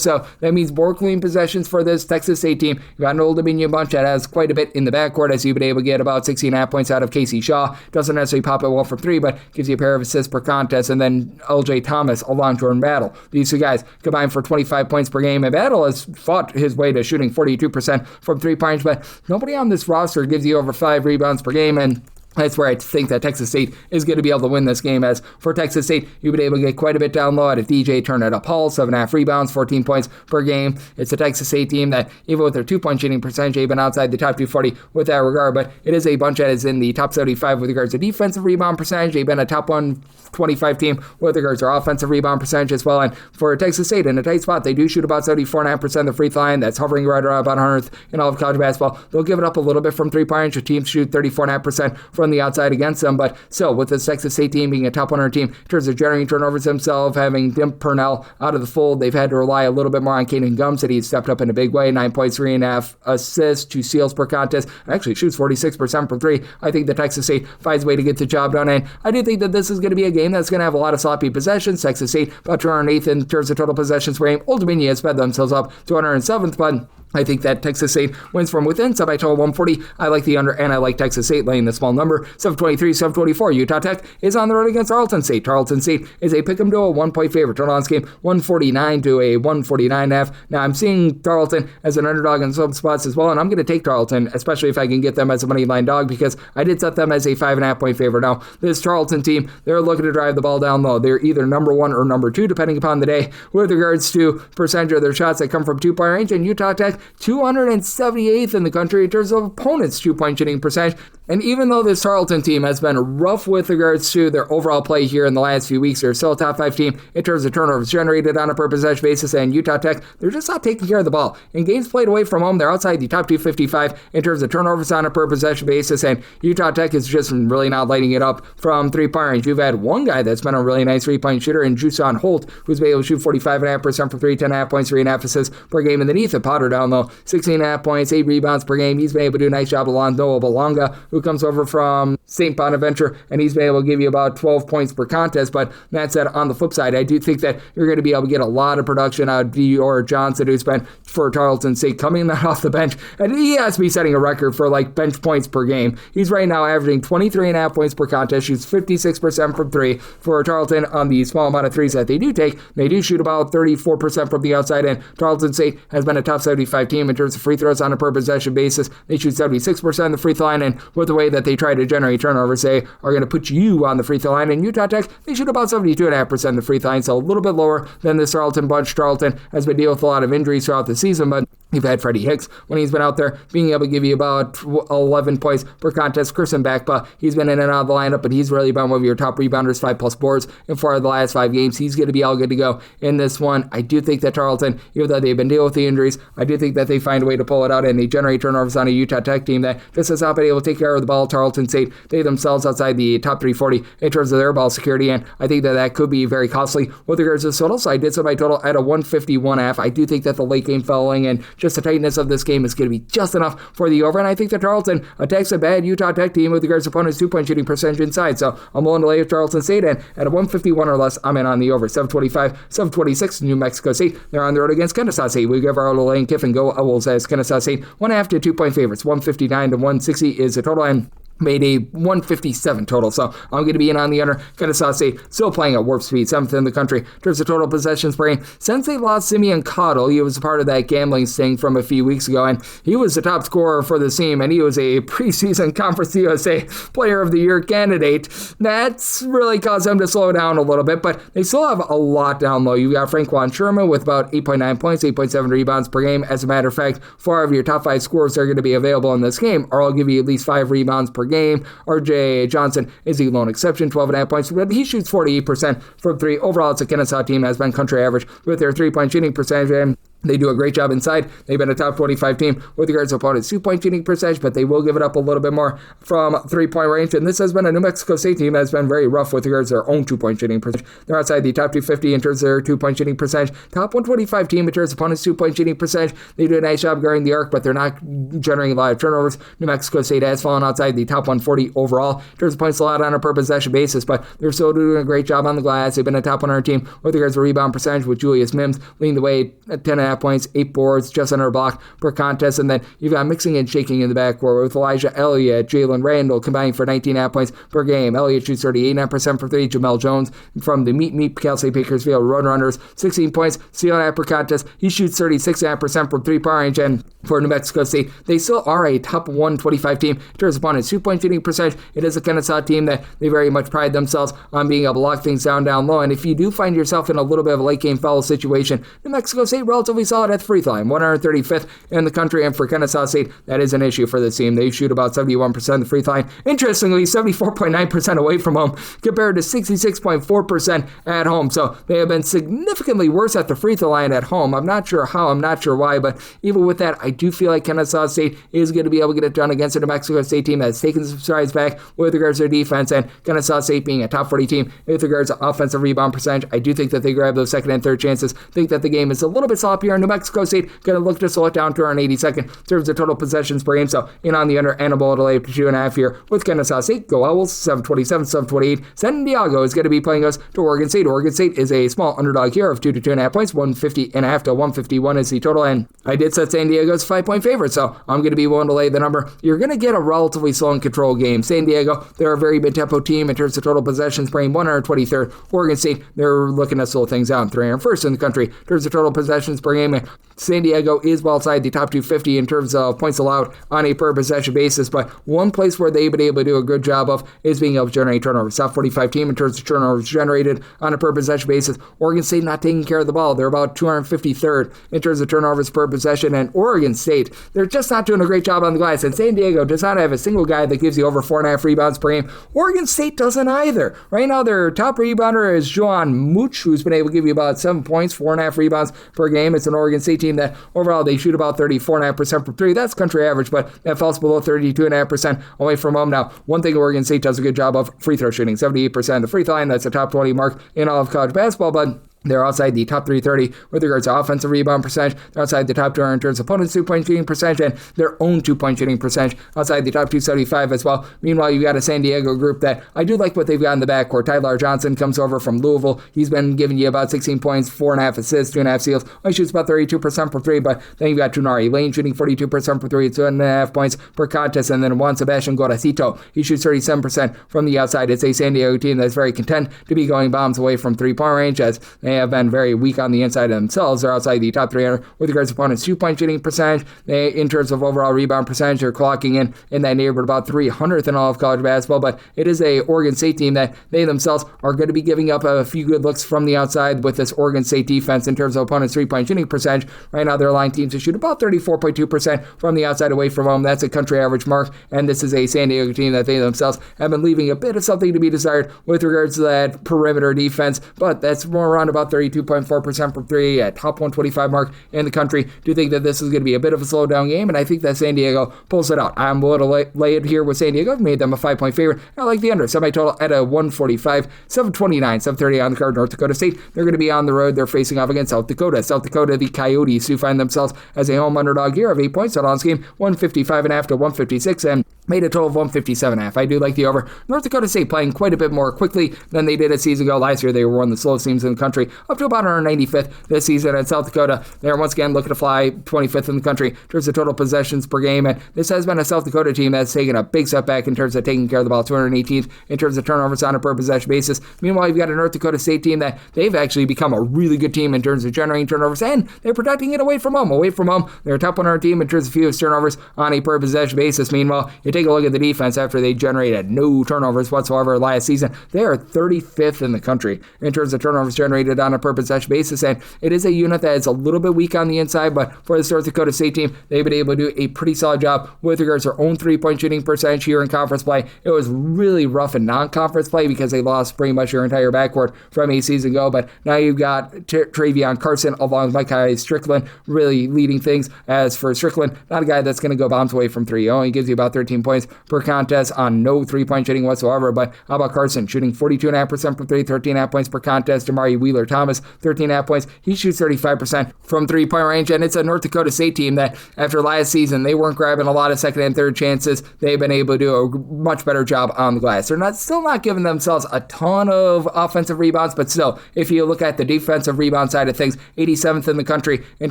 so that means more clean possessions for this Texas State team. You've got an Old Dominion bunch that has quite a bit in the backcourt, as you've been able to get about 16.5 points out of Casey Shaw. Doesn't necessarily pop it well from 3, but gives you a pair of assists per contest. And then LJ Thomas along Jordan Battle. These two guys combined for 25 points per game. And Battle has fought his way to shooting 42% from 3-point, but nobody on this roster gives you over 5 rebounds per game. And that's where I think that Texas State is going to be able to win this game. As for Texas State, you've been able to get quite a bit down low out of DJ Turner-DePaul, 7.5 rebounds, 14 points per game. It's a Texas State team that, even with their 2-point shooting percentage, they've been outside the top 240 with that regard, but it is a bunch that is in the top 75 with regards to defensive rebound percentage. They've been a top 125 team with regards to offensive rebound percentage as well. And for Texas State, in a tight spot, they do shoot about 74.5% of the free throw line. That's hovering right around about 100th in all of college basketball. They'll give it up a little bit from 3-point range. The teams shoot 34.5% from the outside against them. But still, with this Texas State team being a top 100 team in terms of generating turnovers themselves, having Dim Purnell out of the fold, they've had to rely a little bit more on Kaden Gums, that he's stepped up in a big way. 9 points, 3.5 assists, 2 steals per contest. Actually shoots 46% from 3. I think that Texas State finds a way to get the job done. And I do think that this is going to be a game that's going to have a lot of sloppy possessions. Texas State about 208th in terms of total possessions per game. Old Dominion has sped themselves up to 207th, but I think that Texas State wins from within. Sub by total 140. I like the under, and I like Texas State laying the small number. 723, 724. Utah Tech is on the road against Arlington State. Tarleton State is a pick 'em to a 1-point favorite. Total on this game 149 to a 149.5. Now I'm seeing Tarleton as an underdog in some spots as well, and I'm going to take Tarleton, especially if I can get them as a money line dog, because I did set them as a 5.5 point favorite. Now this Tarleton team, they're looking to drive the ball down low. They're either number 1 or number 2, depending upon the day, with regards to percentage of their shots that come from 2-point range. And Utah Tech, Tech 278th in the country in terms of opponents' 2-point shooting percentage. And even though this Tarleton team has been rough with regards to their overall play here in the last few weeks, they're still a top 5 team in terms of turnovers generated on a per possession basis, and Utah Tech, they're just not taking care of the ball. In games played away from home, they're outside the top 255 in terms of turnovers on a per possession basis, and Utah Tech is just really not lighting it up from three-point range. You've had one guy that's been a really nice three-point shooter in Juson Holt, who's been able to shoot 45.5% from 3, 10.5 points, 3.5 assists per game. And then Ethan Potter down low, 16.5 points, 8 rebounds per game. He's been able to do a nice job along Noah Belonga, who comes over from St. Bonaventure, and he's been able to give you about 12 points per contest. But that said, on the flip side, I do think that you're going to be able to get a lot of production out of Dior Johnson, who's been for Tarleton State coming off the bench, and he has to be setting a record for like bench points per game. He's right now averaging 23.5 points per contest, shoots 56% from 3 for Tarleton on the small amount of threes that they do take. They do shoot about 34% from the outside, and Tarleton State has been a top 75 team in terms of free throws on a per possession basis. They shoot 76% on the free throw line, and with the way that they try to generate turnovers, they are going to put you on the free throw line. And Utah Tech, they shoot about 72.5% of the free throw line, so a little bit lower than this Tarleton bunch. Tarleton has been dealing with a lot of injuries throughout the season, but you've had Freddie Hicks when he's been out there being able to give you about 11 points per contest. Christian Backpa, he's been in and out of the lineup, but he's really been one of your top rebounders, 5+ boards in 4 of the last 5 games. He's going to be all good to go in this one. I do think that Tarleton, even though they've been dealing with the injuries, I do think that they find a way to pull it out, and they generate turnovers on a Utah Tech team that just has not been able to take care of the ball. Tarleton State, they themselves outside the top 340 in terms of their ball security, and I think that that could be very costly with regards to the total. So I did set my total at a 151.5. I do think that the late game fouling and just the tightness of this game is going to be just enough for the over, and I think that Tarleton attacks a bad Utah Tech team with regards to opponents' 2-point shooting percentage inside. So I'm willing to lay with Tarleton State, and at a 151 or less, I'm in on the over. 725, 726, New Mexico State. They're on the road against Kennesaw State. We give our Lane Kiffin go Owls as Kennesaw State 1.5 to 2-point favorites. 159 to 160 is the total, and made a 157 total, so I'm going to be in on the under. Kennesaw State still playing at warp speed, 7th in the country in terms of total possessions per game. Since they lost Simeon Cottle, he was a part of that gambling sting from a few weeks ago, and he was the top scorer for the team, and he was a preseason Conference USA Player of the Year candidate. That's really caused them to slow down a little bit, but they still have a lot down low. You got Franquan Sherman with about 8.9 points, 8.7 rebounds per game. As a matter of fact, 4 of your top 5 scorers that are going to be available in this game, or I'll give you at least 5 rebounds per game. RJ Johnson is the lone exception, 12.5 points, but he shoots 48% from 3. Overall, it's a Kennesaw team that has been country average with their 3-point shooting percentage, and they do a great job inside. They've been a top 25 team with regards to opponents' 2-point shooting percentage, but they will give it up a little bit more from 3-point range. And this has been a New Mexico State team that has been very rough with regards to their own 2-point shooting percentage. They're outside the top 250 in terms of their 2-point shooting percentage. Top 125 team in terms of opponents' 2-point shooting percentage. They do a nice job guarding the arc, but they're not generating a lot of turnovers. New Mexico State has fallen outside the top 140 overall in terms of points allowed on a per possession basis, but they're still doing a great job on the glass. They've been a top 100 team with regards to rebound percentage, with Julius Mims leading the way at 10.5 points, 8 boards, just under a block per contest. And then you've got mixing and shaking in the backcourt with Elijah Elliott, Jalen Randall combining for 19.5 points per game. Elliott shoots 38.5% for 3. Jamel Jones from the Meet Cal State Bakersfield Roadrunners, 16 points, steal per contest. He shoots 36.5% from 3-point range. And for New Mexico State, they still are a top 125 team in terms of opponents' 2-point shooting percentage. It is a Kennesaw team that they very much pride themselves on being able to lock things down low. And if you do find yourself in a little bit of a late game foul situation, New Mexico State relatively solid at the free throw line, 135th in the country, and for Kennesaw State, that is an issue for this team. They shoot about 71% of the free throw line. Interestingly, 74.9% away from home compared to 66.4% at home. So they have been significantly worse at the free throw line at home. I'm not sure how, I'm not sure why, but even with that, I do feel like Kennesaw State is going to be able to get it done against a New Mexico State team that's taken some strides back with regards to their defense, and Kennesaw State being a top 40 team with regards to offensive rebound percentage. I do think that they grab those second and third chances. Think that the game is a little bit sloppier, and New Mexico State going to look to slow it down to around 82nd in terms of total possessions per game. So in on the under and a ball to lay up to 2.5 here with Kennesaw State. Go Owls, 727, 728. San Diego is going to be playing us to Oregon State. Oregon State is a small underdog here of 2 to 2.5 points. 150.5 to 151 is the total, and I did set San Diego's 5-point favorite, so I'm going to be willing to lay the number. You're going to get a relatively slow and controlled game. San Diego, they're a very mid-tempo team in terms of total possessions per game, 123rd. Oregon State, they're looking to slow things down, 301st in the country in terms of total possessions per game, and San Diego is well outside the top 250 in terms of points allowed on a per possession basis, but one place where they've been able to do a good job of is being able to generate turnovers. Top 45 team in terms of turnovers generated on a per possession basis. Oregon State not taking care of the ball. They're about 253rd in terms of turnovers per possession, and Oregon State, they're just not doing a great job on the glass, and San Diego does not have a single guy that gives you over 4.5 rebounds per game. Oregon State doesn't either. Right now, their top rebounder is Joan Mooch, who's been able to give you about 7 points, 4.5 rebounds per game. It's an Oregon State team that overall they shoot about 34.5% from three. That's country average, but that falls below 32.5% away from home. Now, one thing Oregon State does a good job of, free throw shooting, 78% the free throw line. That's a top 20 mark in all of college basketball, but they're outside the top 330 with regards to offensive rebound percentage. They're outside the top 200 in terms of opponents' 2-point shooting percentage and their own 2-point shooting percentage outside the top 275 as well. Meanwhile, you got a San Diego group that I do like what they've got in the backcourt. Tyler Johnson comes over from Louisville. He's been giving you about 16 points, 4.5 assists, 2.5 steals. He shoots about 32% for three, but then you've got Tunari Lane shooting 42% for three, 2.5 points per contest, and then Juan Sebastian Goracito. He shoots 37% from the outside. It's a San Diego team that's very content to be going bombs away from three-point range, as they have been very weak on the inside of themselves. They're outside the top 300 with regards to opponents' 2-point shooting percentage. They, in terms of overall rebound percentage, are clocking in that neighborhood about 300th in all of college basketball, but it is a Oregon State team that they themselves are going to be giving up a few good looks from the outside with this Oregon State defense in terms of opponents' 3-point shooting percentage. Right now, they're allowing teams to shoot about 34.2% from the outside away from home. That's a country average mark, and this is a San Diego team that they themselves have been leaving a bit of something to be desired with regards to that perimeter defense, but that's more around about 32.4% from three at top 125 mark in the country. Do think that this is going to be a bit of a slowdown game, and I think that San Diego pulls it out. I'm willing to lay it here with San Diego. I've made them a 5-point favorite. I like the under. Semi-total at a 145, 729, 730 on the card. North Dakota State, they're going to be on the road. They're facing off against South Dakota. South Dakota, the Coyotes, who find themselves as a home underdog here of 8 points. So on this game, 155.5 to 156, and made a total of 157.5. I do like the over. North Dakota State playing quite a bit more quickly than they did a season ago. Last year, they were one of the slowest teams in the country, up to about 195th this season. And South Dakota, they're once again looking to fly 25th in the country in terms of total possessions per game. And this has been a South Dakota team that's taken a big step back in terms of taking care of the ball, 218th in terms of turnovers on a per possession basis. Meanwhile, you've got a North Dakota State team that they've actually become a really good team in terms of generating turnovers, and they're protecting it away from home. Away from home, they're a top 100 team in terms of fewest turnovers on a per possession basis. Meanwhile, you take a look at the defense after they generated no turnovers whatsoever last season. They are 35th in the country in terms of turnovers generated on a per possession basis, and it is a unit that is a little bit weak on the inside, but for this North Dakota State team, they've been able to do a pretty solid job with regards to their own 3-point shooting percentage here in conference play. It was really rough in non-conference play because they lost pretty much their entire backcourt from a season ago, but now you've got Travion Carson along with Micah Strickland really leading things. As for Strickland, not a guy that's going to go bombs away from three. He only gives you about 13 points per contest on no 3-point shooting whatsoever, but how about Carson shooting 42.5% from three, 13.5 points per contest. Damari Wheeler-Thomas, 13.5 points. He shoots 35% from 3-point range, and it's a North Dakota State team that after last season, they weren't grabbing a lot of second and third chances. They've been able to do a much better job on the glass. They're still not giving themselves a ton of offensive rebounds, but still, if you look at the defensive rebound side of things, 87th in the country in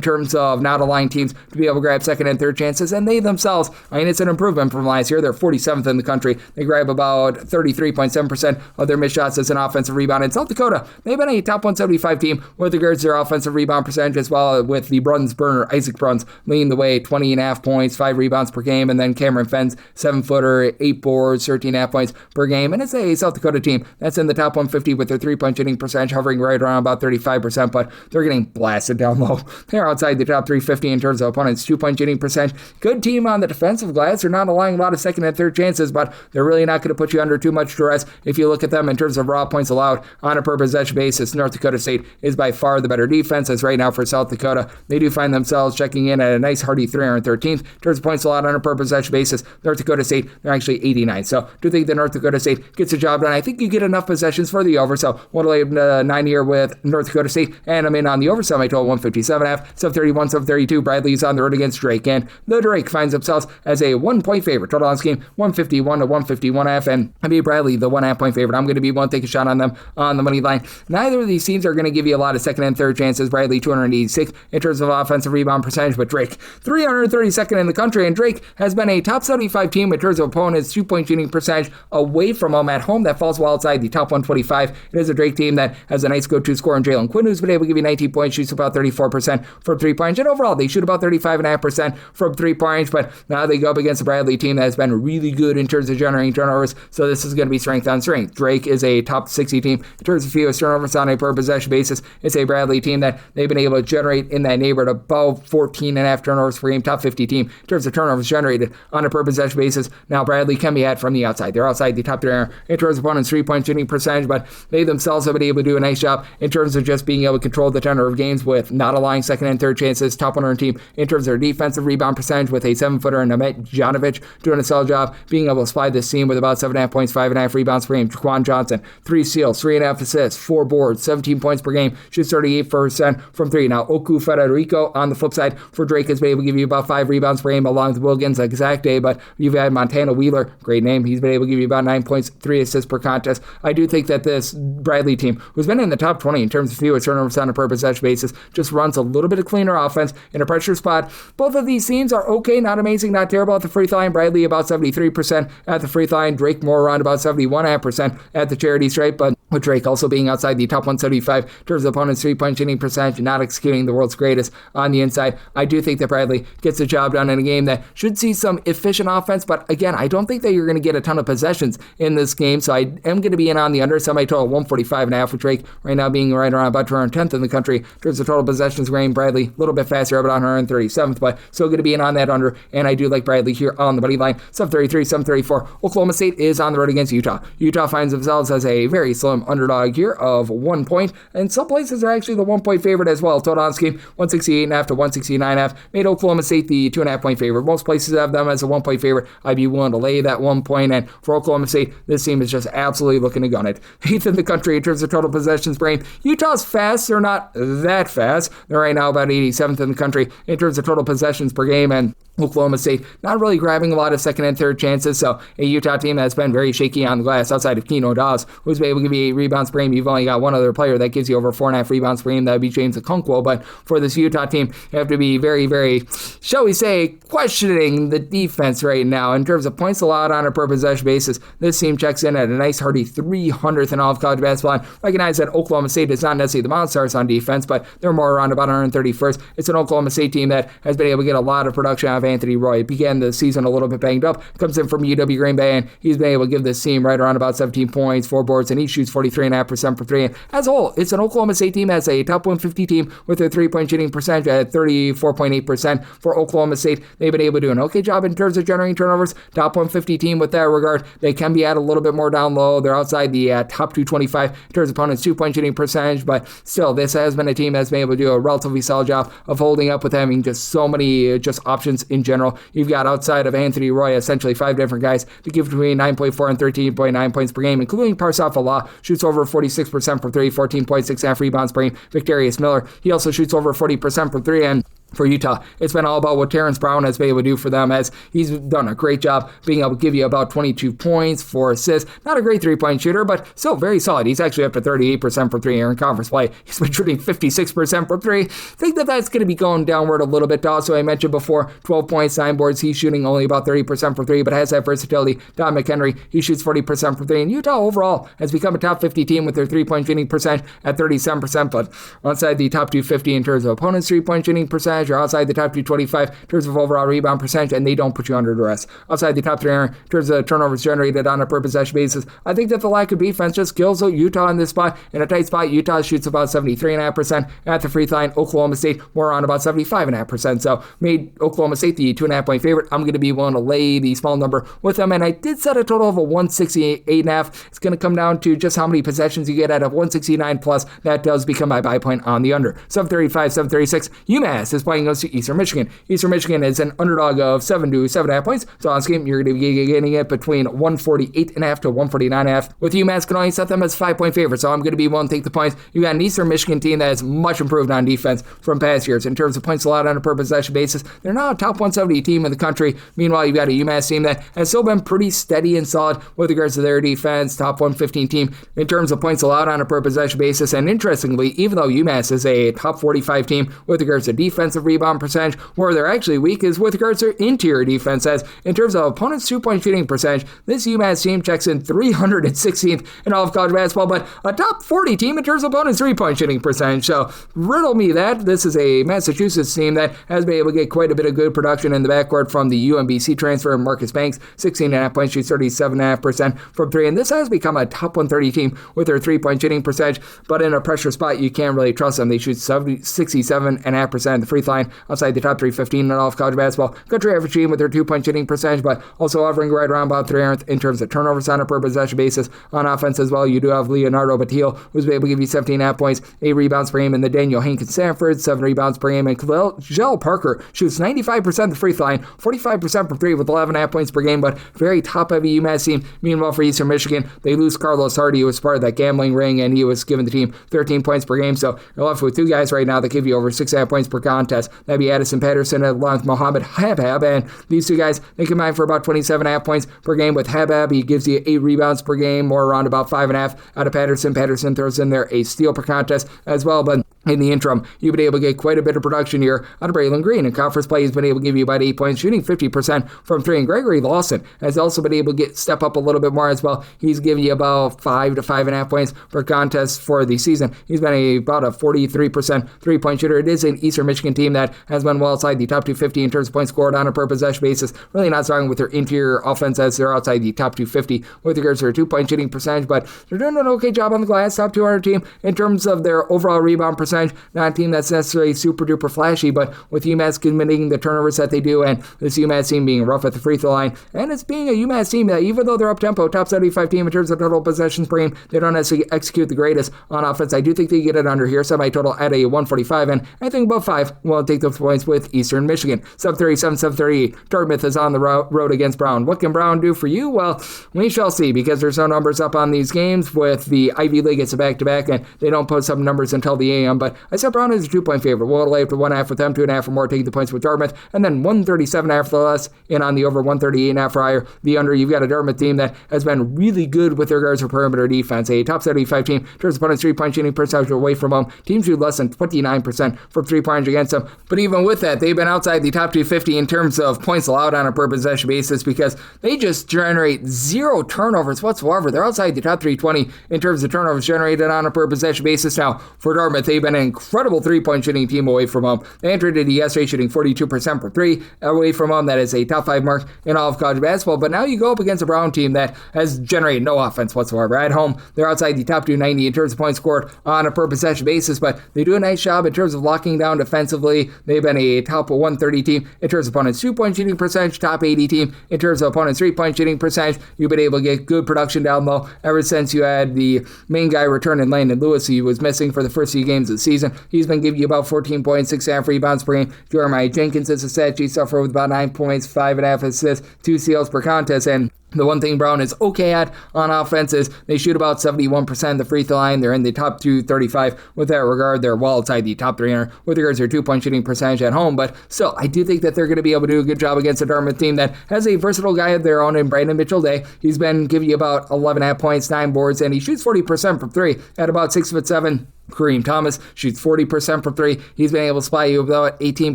terms of not allowing teams to be able to grab second and third chances, and they themselves, I mean, it's an improvement from last year. They're 47th in the country. They grab about 33.7% of their missed shots as an offensive rebound. In South Dakota, they've been a top 175 team with regards to their offensive rebound percentage as well, with the Bruns burner, Isaac Bruns, leading the way, 20.5 points, 5 rebounds per game, and then Cameron Fenn's 7-footer, 8 boards, 13.5 points per game. And it's a South Dakota team that's in the top 150 with their 3-point shooting percentage hovering right around about 35%, but they're getting blasted down low. They're outside the top 350 in terms of opponents' 2-point shooting percentage. Good team on the defensive glass. They're not allowing a lot of second and third chances, but they're really not going to put you under too much duress. If you look at them in terms of raw points allowed on a per possession basis, North Dakota State is by far the better defense, as right now for South Dakota, they do find themselves checking in at a nice hearty 313th in terms of points allowed on a per possession basis. North Dakota State, they're actually 89. So do think that North Dakota State gets the job done. I think you get enough possessions for the over, so we'll lay 9 here with North Dakota State, and I'm in on the over, so I total 157.5, 731, 732. Bradley's on the road against Drake, and the Drake finds themselves as a 1-point favorite. total on this game, 151 to 151.5, and I mean Bradley, the 1.5 point favorite. I'm going to be one, take a shot on them on the money line. Neither of these teams are going to give you a lot of second and third chances. Bradley, 286 in terms of offensive rebound percentage, but Drake, 332nd in the country, and Drake has been a top 75 team in terms of opponents' 2-point shooting percentage away from home at home. That falls well outside the top 125. It is a Drake team that has a nice go-to scorer in Jalen Quinn, who's been able to give you 19 points, shoots about 34% from 3-point, and overall, they shoot about 35.5% from 3-point, but now they go up against a Bradley team that has been really good in terms of generating turnovers, so this is going to be strength on strength. Drake is a top 60 team in terms of fewest turnovers on a per possession basis. It's a Bradley team that they've been able to generate in that neighborhood about 14.5 turnovers per game, top 50 team in terms of turnovers generated on a per possession basis. Now, Bradley can be had from the outside. They're outside the top 3 in terms of opponents' 3-point shooting percentage, but they themselves have been able to do a nice job in terms of just being able to control the tenor of games with not allowing second and third chances. Top 100 team in terms of their defensive rebound percentage with a 7-footer and Namet Janovic doing a solid job being able to supply this team with about 7.5 points, 5.5 rebounds per game. Jaquan Johnson, 3 steals, 3.5 assists, 4 boards, 17 points per game, shoots 38% from 3. Now, Oku Federico on the flip side for Drake has been able to give you about 5 rebounds per game along with Wilkins exact day, but you've had Montana Wheeler, great name. He's been able to give you about 9 points, 3 assists per contest. I do think that this Bradley team, who's been in the top 20 in terms of fewest turnovers on a per possession basis, just runs a little bit of cleaner offense in a pressure spot. Both of these teams are okay, not amazing, not terrible at the free throw line. Bradley about 73% at the free throw line. Drake more around about 71.5% at the charity stripe, but with Drake also being outside the top 175 in terms of opponents' 3-point shooting percentage and not executing the world's greatest on the inside. I do think that Bradley gets the job done in a game that should see some efficient offense, but again, I don't think that you're going to get a ton of possessions in this game, so I am going to be in on the under. Semi total 145.5 with Drake right now being right around about 210th in the country in terms of total possessions range. Bradley a little bit faster, about 137th, but still going to be in on that under, and I do like Bradley here on the money line. 733, 734. Oklahoma State is on the road against Utah. Utah finds themselves as a very slim underdog here of 1 point, and some places are actually the 1-point favorite as well. Total on this game 168.5 to 169.5 made Oklahoma State the 2.5 point favorite. Most places have them as a 1-point favorite. I'd be willing to lay that 1 point, and for Oklahoma State, this team is just absolutely looking to gun it. 8th in the country in terms of total possessions per game. Utah's fast. They're not that fast. They're right now about 87th in the country in terms of total possessions per game, and Oklahoma State not really grabbing a lot of second and third chances, so a Utah team that's been very shaky on the glass outside of Keno Dawes, who's been able to give you 8 rebounds per game. You've only got one other player that gives you over 4.5 rebounds per game. That would be James Okonkwo, but for this Utah team, you have to be very, very, shall we say, questioning the defense right now. In terms of points allowed on a per possession basis, this team checks in at a nice hearty 300th in all of college basketball. And recognize that Oklahoma State is not necessarily the Monstars on defense, but they're more around about 131st. It's an Oklahoma State team that has been able to get a lot of production out of Anthony Roy. It began the season a little bit banged up, comes in from UW Green Bay, and he's been able to give this team right around about 17 points, 4 boards, and he shoots 43.5% for 3. And as a whole, it's an Oklahoma State team as a top 150 team with their 3-point shooting percentage at 34.8% for Oklahoma State. They've been able to do an okay job in terms of generating turnovers. Top 150 team with that regard. They can be at a little bit more down low. They're outside the top 225 in terms of opponents' 2-point shooting percentage, but still, this has been a team that's been able to do a relatively solid job of holding up with having just so many just options in general. You've got outside of Anthony Roy, essentially 5 different guys that give between 9.4 and 13.9 points per game, including Parsaf Allah, shoots over 46% from 3, 14.6 rebounds per game. Victorious Miller, he also shoots over 40% from 3, and for Utah, it's been all about what Terrence Brown has been able to do for them, as he's done a great job being able to give you about 22 points, 4 assists. Not a great 3-point shooter, but still very solid. He's actually up to 38% for 3 here in conference play. He's been shooting 56% for 3. I think that that's going to be going downward a little bit. Also, I mentioned before, 12 points, 9 boards. He's shooting only about 30% for 3, but has that versatility. Don McHenry, he shoots 40% for 3. And Utah overall has become a top 50 team with their 3-point shooting percentage at 37%, but outside the top 250 in terms of opponents' 3-point shooting percentage, or outside the top 225 in terms of overall rebound percentage, and they don't put you under duress. Outside the top 3 in terms of turnovers generated on a per possession basis, I think that the lack of defense just kills Utah in this spot. In a tight spot, Utah shoots about 73.5% at the free throw line. Oklahoma State more on about 75.5%. So made Oklahoma State the 2.5 point favorite. I'm going to be willing to lay the small number with them, and I did set a total of a 168.5. It's going to come down to just how many possessions you get out of 169 plus. That does become my buy point on the under. 735, 736. UMass is playing against Eastern Michigan. Eastern Michigan is an underdog of 7 to 7.5 points. So on this game, you're going to be getting it between 148.5 to 149.5. With UMass, can only set them as 5-point favorites. So I'm going to be willing to take the points. You got an Eastern Michigan team that is much improved on defense from past years. In terms of points allowed on a per possession basis, they're now a top 170 team in the country. Meanwhile, you've got a UMass team that has still been pretty steady and solid with regards to their defense, top 115 team in terms of points allowed on a per possession basis. And interestingly, even though UMass is a top 45 team with regards to defensive rebound percentage, where they're actually weak is with regards to interior defense, as in terms of opponents' 2-point shooting percentage, this UMass team checks in 316th in all of college basketball, but a top 40 team in terms of opponents' 3-point shooting percentage. So riddle me that. This is a Massachusetts team that has been able to get quite a bit of good production in the backcourt from the UMBC transfer Marcus Banks, 16.5 points, shoots 37.5% from 3, and this has become a top 130 team with their 3-point shooting percentage, but in a pressure spot, you can't really trust them. They shoot 67.5% at the free throw line, outside the top 315 in all of college basketball. Country average team with their 2-point shooting percentage, but also hovering right around about 300th in terms of turnovers on a per possession basis. On offense as well, you do have Leonardo Batil, who's able to give you 17.5 points, 8 rebounds per game, and the Daniel Hankins Samford, 7 rebounds per game, and Kjell Parker shoots 95% at the free throw line, 45% from 3 with 11.5 points per game, but very top-heavy UMass team. Meanwhile, for Eastern Michigan, they lose Carlos Hardy, who was part of that gambling ring, and he was giving the team 13 points per game, so you're left with 2 guys right now that give you over 6.5 points per contest. That'd be Addison Patterson along with Mohamed Habab, and these 2 guys, they combine for about 27.5 points per game. With Habab, he gives you 8 rebounds per game, or around about 5.5 out of Patterson. Patterson throws in there a steal per contest as well, but in the interim, you've been able to get quite a bit of production here out of Braylon Green. In conference play, he's been able to give you about 8 points, shooting 50% from 3. And Gregory Lawson has also been able to step up a little bit more as well. He's giving you about 5 to 5.5 points per contest for the season. He's been about a 43% 3-point shooter. It is an Eastern Michigan team that has been well outside the top 250 in terms of points scored on a per possession basis. Really not strong with their interior offense, as they're outside the top 250 with regards to their 2-point shooting percentage, but they're doing an okay job on the glass. Top 200 team in terms of their overall rebound percentage. Not a team that's necessarily super duper flashy, but with UMass committing the turnovers that they do, and this UMass team being rough at the free throw line, and it's being a UMass team that, even though they're up tempo, top 75 team in terms of total possessions per game, they don't necessarily execute the greatest on offense. I do think they get it under here, semi-total at a 145, and I think above 5 will take those points with Eastern Michigan. 737, 738. Dartmouth is on the road against Brown. What can Brown do for you? Well, we shall see, because there's no numbers up on these games. With the Ivy League, it's a back-to-back, and they don't post up numbers until the AM, but I said Brown is a 2-point favorite. We'll lay up to 1.5 with them, 2.5 or more, taking the points with Dartmouth, and then 137.5 for less, in on the over 138.5 for higher. The under, you've got a Dartmouth team that has been really good with regards to perimeter defense. A top 75 team in terms of opponents' 3-point shooting percentage away from home. Teams shoot less than 29% from 3-point against them. But even with that, they've been outside the top 250 in terms of points allowed on a per possession basis, because they just generate 0 turnovers whatsoever. They're outside the top 320 in terms of turnovers generated on a per possession basis. Now, for Dartmouth, they've been an incredible 3-point shooting team away from home. They entered into yesterday shooting 42% for 3 away from home. That is a top 5 mark in all of college basketball. But now you go up against a Brown team that has generated no offense whatsoever. At home, they're outside the top 290 in terms of points scored on a per possession basis, but they do a nice job in terms of locking down defensively. They've been a top 130 team in terms of opponents' 2-point shooting percentage, top 80 team in terms of opponents' 3-point shooting percentage. You've been able to get good production down low ever since you had the main guy return in Landon Lewis. He was missing for the first few games of the season. He's been giving you about 14 points, 6.5 rebounds per game. Jeremiah Jenkins is a stat sheet sufferer with about 9 points, 5.5 assists, 2 steals per contest, and the one thing Brown is okay at on offense is they shoot about 71% of the free throw line. They're in the top 235 with that regard. They're well outside the top 300 with regards to their 2-point shooting percentage at home. But still, I do think that they're going to be able to do a good job against a Dartmouth team that has a versatile guy of their own in Brandon Mitchell-Day. He's been giving you about 11.5 points, 9 boards, and he shoots 40% from 3 at about 6'7". Kareem Thomas shoots 40% from 3. He's been able to supply you about 18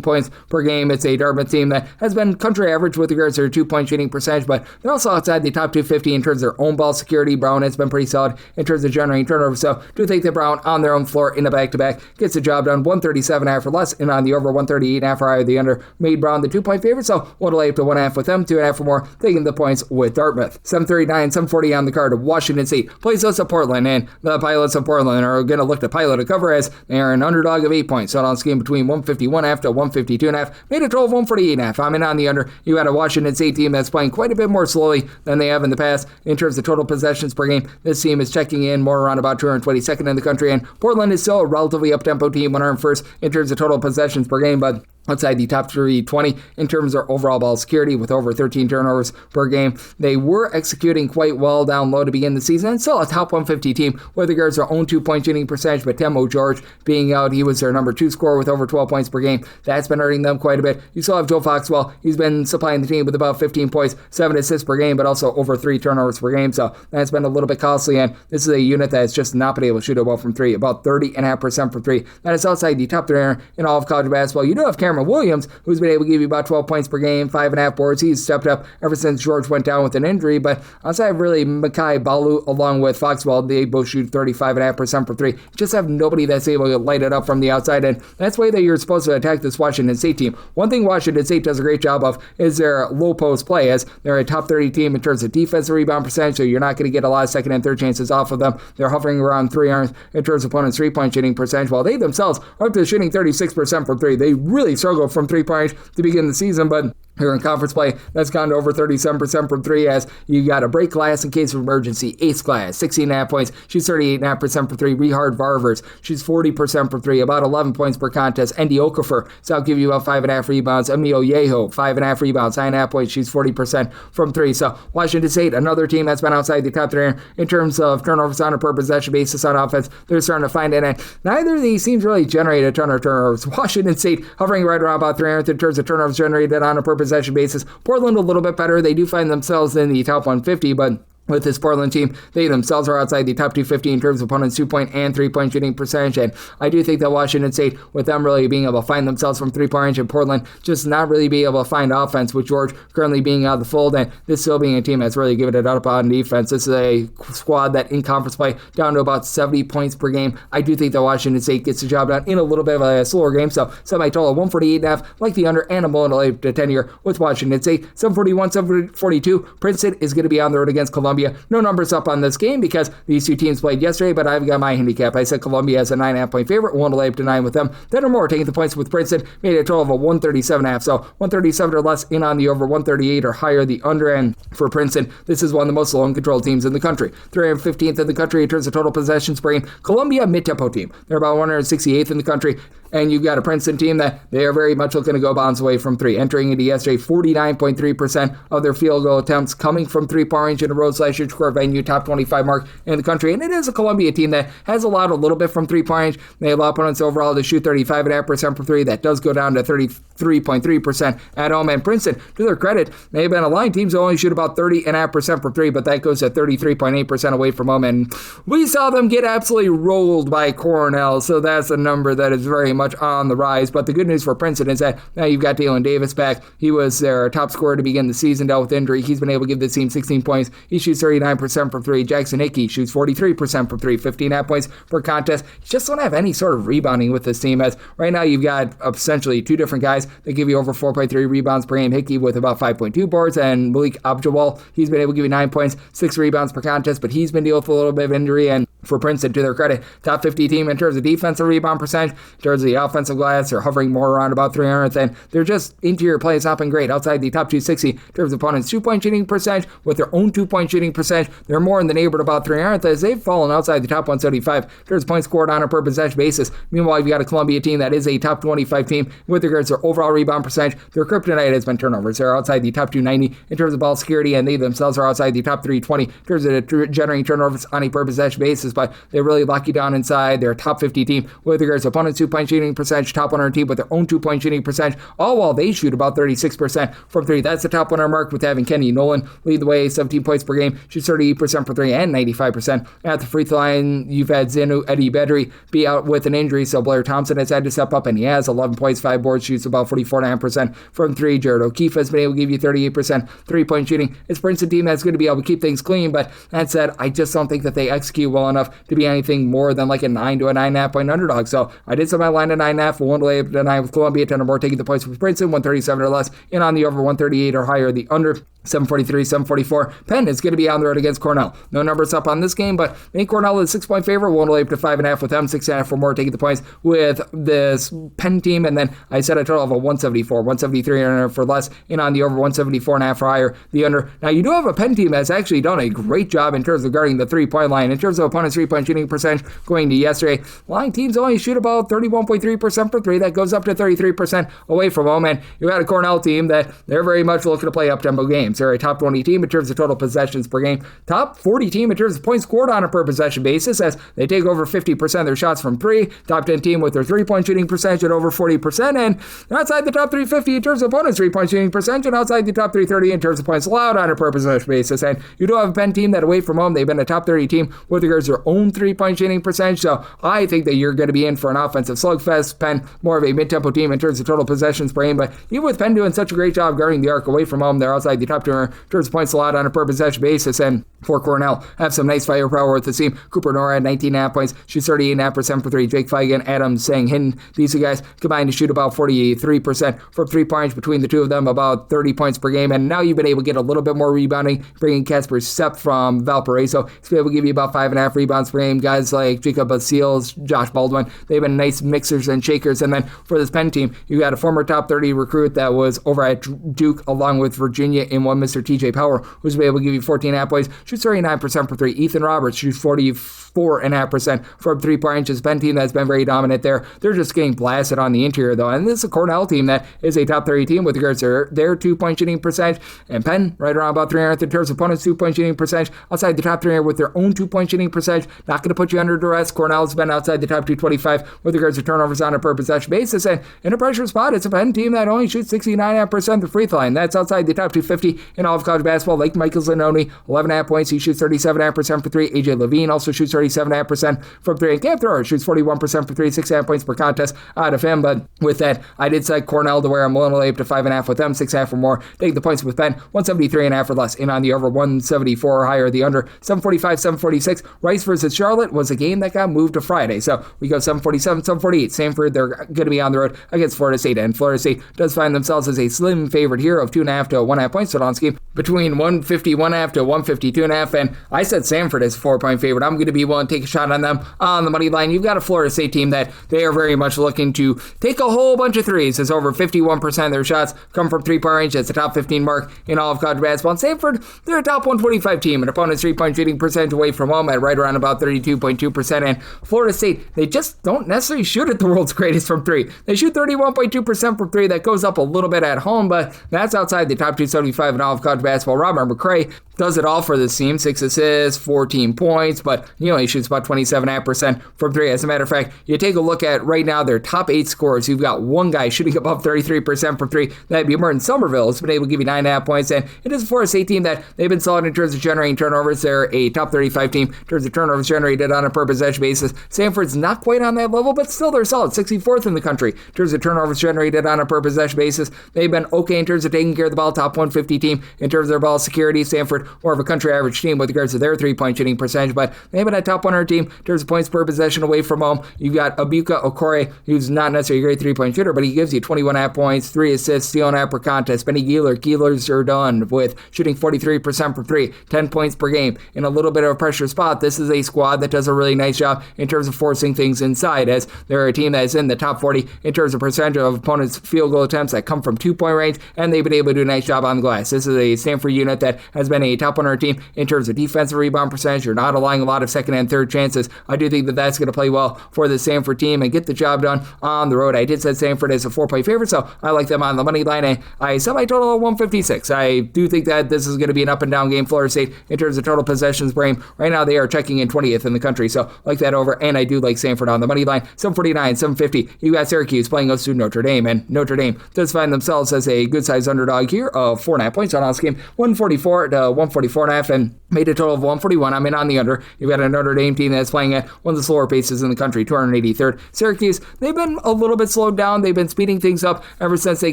points per game. It's a Dartmouth team that has been country average with regards to their 2-point shooting percentage, but they're also outside the top 250 in terms of their own ball security. Brown has been pretty solid in terms of generating turnovers, so do think that Brown on their own floor in a back-to-back gets the job done. 137 after less, and on the over 138 after higher. The under made Brown the 2-point favorite, so we'll lay up to 1.5 with them, 2.5 for more, taking the points with Dartmouth. 739, 740 on the card. Washington State plays us at Portland, and the Pilots of Portland are going to look to Pilot a cover as they are an underdog of 8 points. So on this game between 151.5 to 152.5, made a total of 148.5. I'm in on the under. You got a Washington State team that's playing quite a bit more slowly than they have in the past in terms of total possessions per game. This team is checking in more around about 222nd in the country, and Portland is still a relatively up-tempo team, 101st in terms of total possessions per game, but outside the top 320 in terms of overall ball security with over 13 turnovers per game. They were executing quite well down low to begin the season, and still a top 150 team with regards to their own 2-point shooting percentage, but Temo George being out, he was their number 2 scorer with over 12 points per game. That's been hurting them quite a bit. You still have Joe Foxwell. He's been supplying the team with about 15 points, 7 assists per game, but also over 3 turnovers per game, so that's been a little bit costly, and this is a unit that has just not been able to shoot it well from 3, about 30.5% from 3. That is outside the top 3 in all of college basketball. You do have Cameron Williams, who's been able to give you about 12 points per game, 5.5 boards. He's stepped up ever since George went down with an injury, but outside of really Makai Balu along with Foxwell, they both shoot 35.5% for 3. Just have nobody that's able to light it up from the outside, and that's the way that you're supposed to attack this Washington State team. One thing Washington State does a great job of is their low post play, as they're a top 30 team in terms of defensive rebound percentage, so you're not going to get a lot of second and third chances off of them. They're hovering around 300 in terms of opponents' 3-point shooting percentage, while they themselves are up to shooting 36% from 3. They really struggled from 3-point to begin the season, but here in conference play, that's gone to over 37% from 3, as you got a break glass in case of emergency. Ace glass, 16.5 points. She's 38.5% for 3. Rehard Varvers, she's 40% for 3, about 11 points per contest. Andy Okafor, so I'll give you about 5.5 rebounds. Emil Yeho, 5.5 rebounds, 9.5 points. She's 40% from 3. So Washington State, another team that's been outside the top 3 in terms of turnovers on a per possession basis on offense. They're starting to find it, and neither of these teams really generate a ton of turnovers. Washington State hovering right around about 300 in terms of turnovers generated on a per possession basis. Portland a little bit better. They do find themselves in the top 150, but with this Portland team, they themselves are outside the top 250 in terms of opponents' 2-point and 3-point shooting percentage, and I do think that Washington State, with them really being able to find themselves from 3-point range, and Portland just not really be able to find offense, with George currently being out of the fold, and this still being a team that's really given it up on defense. This is a squad that in conference play down to about 70 points per game. I do think that Washington State gets the job done in a little bit of a slower game, so semi-total 148.5, like the under, and a multiple to 10 here with Washington State. 741, 742. Princeton is going to be on the road against Columbia. No numbers up on this game because these two teams played yesterday, but I've got my handicap. I said Columbia as a 9.5 point favorite, 1 to lay up to 9 with them. Then or more taking the points with Princeton, made a total of a 137.5. So 137 or less in on the over, 138 or higher the under. And for Princeton, this is one of the most slow and controlled teams in the country. 315th in the country in terms of total possessions per game. Columbia, mid-tempo team. They're about 168th in the country. And you've got a Princeton team that they are very much looking to go bounce away from 3. Entering into yesterday, 49.3% of their field goal attempts coming from 3-point range in a road/huge court venue, top 25 mark in the country. And it is a Columbia team that has allowed a little bit from 3-point range. They allow opponents overall to shoot 35.5% from 3. That does go down to 33.3% at home. And Princeton, to their credit, they've been aligned teams that only shoot about 30.5% from 3, but that goes to 33.8% away from home. And we saw them get absolutely rolled by Cornell, so that's a number that is very much on the rise. But the good news for Princeton is that now you've got Dalen Davis back. He was their top scorer to begin the season, dealt with injury. He's been able to give the team 16 points. He shoots 39% from 3. Jackson Hickey shoots 43% from 3, 15.5 points per contest. You just don't have any sort of rebounding with this team, as right now you've got essentially two different guys that give you over 4.3 rebounds per game. Hickey with about 5.2 boards, and Malik Abdulwal, he's been able to give you 9 points, 6 rebounds per contest, but he's been dealing with a little bit of injury. And for Princeton, to their credit, top 50 team in terms of defensive rebound percentage. In terms of the offensive glass, they're hovering more around about 300th, and they're just interior play has not been great. Outside the top 260 in terms of opponents' 2-point shooting percentage, with their own 2-point shooting percentage, they're more in the neighborhood about 300th, as they've fallen outside the top 175 in terms of points scored on a per possession basis. Meanwhile, you've got a Columbia team that is a top 25 team with regards to their overall rebound percentage. Their kryptonite has been turnovers. They're outside the top 290 in terms of ball security, and they themselves are outside the top 320 in terms of generating turnovers on a per possession basis, but they really lock you down inside. They're a top 50 team with regards to opponents' 2-point shooting percentage, top 100 team with their own 2-point shooting percentage, all while they shoot about 36% from 3. That's the top 100 mark, with having Kenny Nolan lead the way, 17 points per game, shoots 38% for 3 and 95% at the free throw line. You've had Zinu Eddie Bedry be out with an injury, so Blair Thompson has had to step up, and he has 11 points, 5 boards, shoots about 44.5% from 3. Jared O'Keefe has been able to give you 38% 3-point shooting. It's Princeton team that's going to be able to keep things clean, but that said, I just don't think that they execute well enough to be anything more than like a 9 to a 9.5 point underdog. So I did set my line at 9.5, 1 to lay up to 9 with Columbia, 10 or more taking the points with Princeton, 137 or less, in on the over, 138 or higher the under. 743, 744. Penn is going to be on the road against Cornell. No numbers up on this game, but make Cornell a 6-point favorite. Won't lay up to 5.5 with them. 6.5 for more, taking the points with this Penn team. And then I said a total of a 174, 173 for less, in on the over 174.5 for higher, the under. Now, you do have a Penn team that's actually done a great job in terms of guarding the 3-point line. In terms of opponent's 3-point shooting percentage going to yesterday, line teams only shoot about 31.3% for 3. That goes up to 33% away from home. And you got a Cornell team that they're very much looking to play up-tempo games. They're a top 20 team in terms of total possessions per game, top 40 team in terms of points scored on a per possession basis, as they take over 50% of their shots from 3, top 10 team with their 3-point shooting percentage at over 40%, and they're outside the top 350 in terms of opponents' 3-point shooting percentage, and outside the top 330 in terms of points allowed on a per possession basis. And you do have a Penn team that away from home, they've been a top 30 team with regards to their own 3-point shooting percentage, so I think that you're going to be in for an offensive slugfest. Penn, more of a mid-tempo team in terms of total possessions per game, but even with Penn doing such a great job guarding the arc away from home, they're outside the top 2 in terms of points allowed on a per possession basis. And for Cornell, have some nice firepower with the team. Cooper Nora at 19.5 points, shoots 38.5% for 3. Jake Feigin, Adam Sang Hinton, these two guys combined to shoot about 43% from 3-pointers between the two of them, about 30 points per game. And now you've been able to get a little bit more rebounding, bringing Casper Sepp from Valparaiso. He's been able to give you about 5.5 rebounds per game. Guys like Jacob Seals, Josh Baldwin, they've been nice mixers and shakers. And then for this Penn team, you got a former top 30 recruit that was over at Duke along with Virginia in one Mr. TJ Power, who's been able to give you 14.5 points, shoots 39% for 3. Ethan Roberts shoots 44.5% from 3-point range. Penn team that's been very dominant there. They're just getting blasted on the interior, though. And this is a Cornell team that is a top 30 team with regards to their 2-point shooting percentage. And Penn, right around about 300th in terms of opponents' 2-point shooting percentage, outside the top 300 with their own 2-point shooting percentage. Not going to put you under duress. Cornell's been outside the top 225 with regards to turnovers on a per possession basis. And in a pressure spot, it's a Penn team that only shoots 69.5% the free throw line. That's outside the top 250 in all of college basketball. Like Michael Zanoni, 11.5 points. He shoots 37.5% for 3. AJ Levine also shoots 37.5% from 3. And Cam Thrower shoots 41% for 3, 6.5 points per contest out of him. But with that, I did set Cornell to where I'm willing to lay up to 5.5 with them, 6.5 or more. Take the points with Penn, 173.5 or less. In on the over, 174 or higher, the under, 745, 746. Rice versus Charlotte was a game that got moved to Friday. So we go 747, 748. Samford, they're going to be on the road against Florida State. And Florida State does find themselves as a slim favorite here of 2.5 to 1.5 points. So on scheme between 151.5 to 152.5. And I said Samford is a 4-point favorite. I'm going to be willing to take a shot on them on the money line. You've got a Florida State team that they are very much looking to take a whole bunch of threes, as over 51% of their shots come from 3-point range. That's the top 15 mark in all of college basketball. And Samford, they're a top 125 team, and opponent's 3-point shooting percentage away from home at right around about 32.2%. And Florida State, they just don't necessarily shoot at the world's greatest from 3. They shoot 31.2% from 3. That goes up a little bit at home, but that's outside the top 275 in all of college basketball. Robert McCray does it all for this team. 6 assists, 14 points, but he only shoots about 27.5% from 3. As a matter of fact, you take a look at right now their top 8 scorers. You've got one guy shooting above 33% from 3. That'd be Merton Somerville. He's been able to give you 9.5 points, and it is a Florida State team that they've been solid in terms of generating turnovers. They're a top 35 team in terms of turnovers generated on a per possession basis. Samford's not quite on that level, but still they're solid. 64th in the country in terms of turnovers generated on a per possession basis. They've been okay in terms of taking care of the ball, top 150 team in terms of their ball security. Samford, more of a country average team with regards to their 3-point shooting percentage, but they've been a top 100 team in terms of points per possession away from home. You've got Abuka Okore, who's not necessarily a great 3-point shooter, but he gives you 21.5 points, 3 assists, stealing half per contest. Benny Keeler's are done with shooting 43% for 3, 10 points per game in a little bit of a pressure spot. This is a squad that does a really nice job in terms of forcing things inside, as they're a team that is in the top 40 in terms of percentage of opponents' field goal attempts that come from 2-point range, and they've been able to do a nice job on the glass. This is a Stanford unit that has been a top 100 team in terms of defensive rebound percentage. You're not allowing a lot of second and third chances. I do think that that's going to play well for the Stanford team and get the job done on the road. I did set Stanford as a 4-point favorite, so I like them on the money line. I set my total of 156. I do think that this is going to be an up and down game. Florida State, in terms of total possessions per game, right now they are checking in 20th in the country, so like that over, and I do like Stanford on the money line. 749, 750. You got Syracuse playing us to Notre Dame, and Notre Dame does find themselves as a good-sized underdog here of 4.5 points on this game. 144 to 144.5 and made a total of 141. I'm in on the under. You've got a Notre Dame team that's playing at one of the slower paces in the country, 283rd. Syracuse, they've been a little bit slowed down. They've been speeding things up ever since they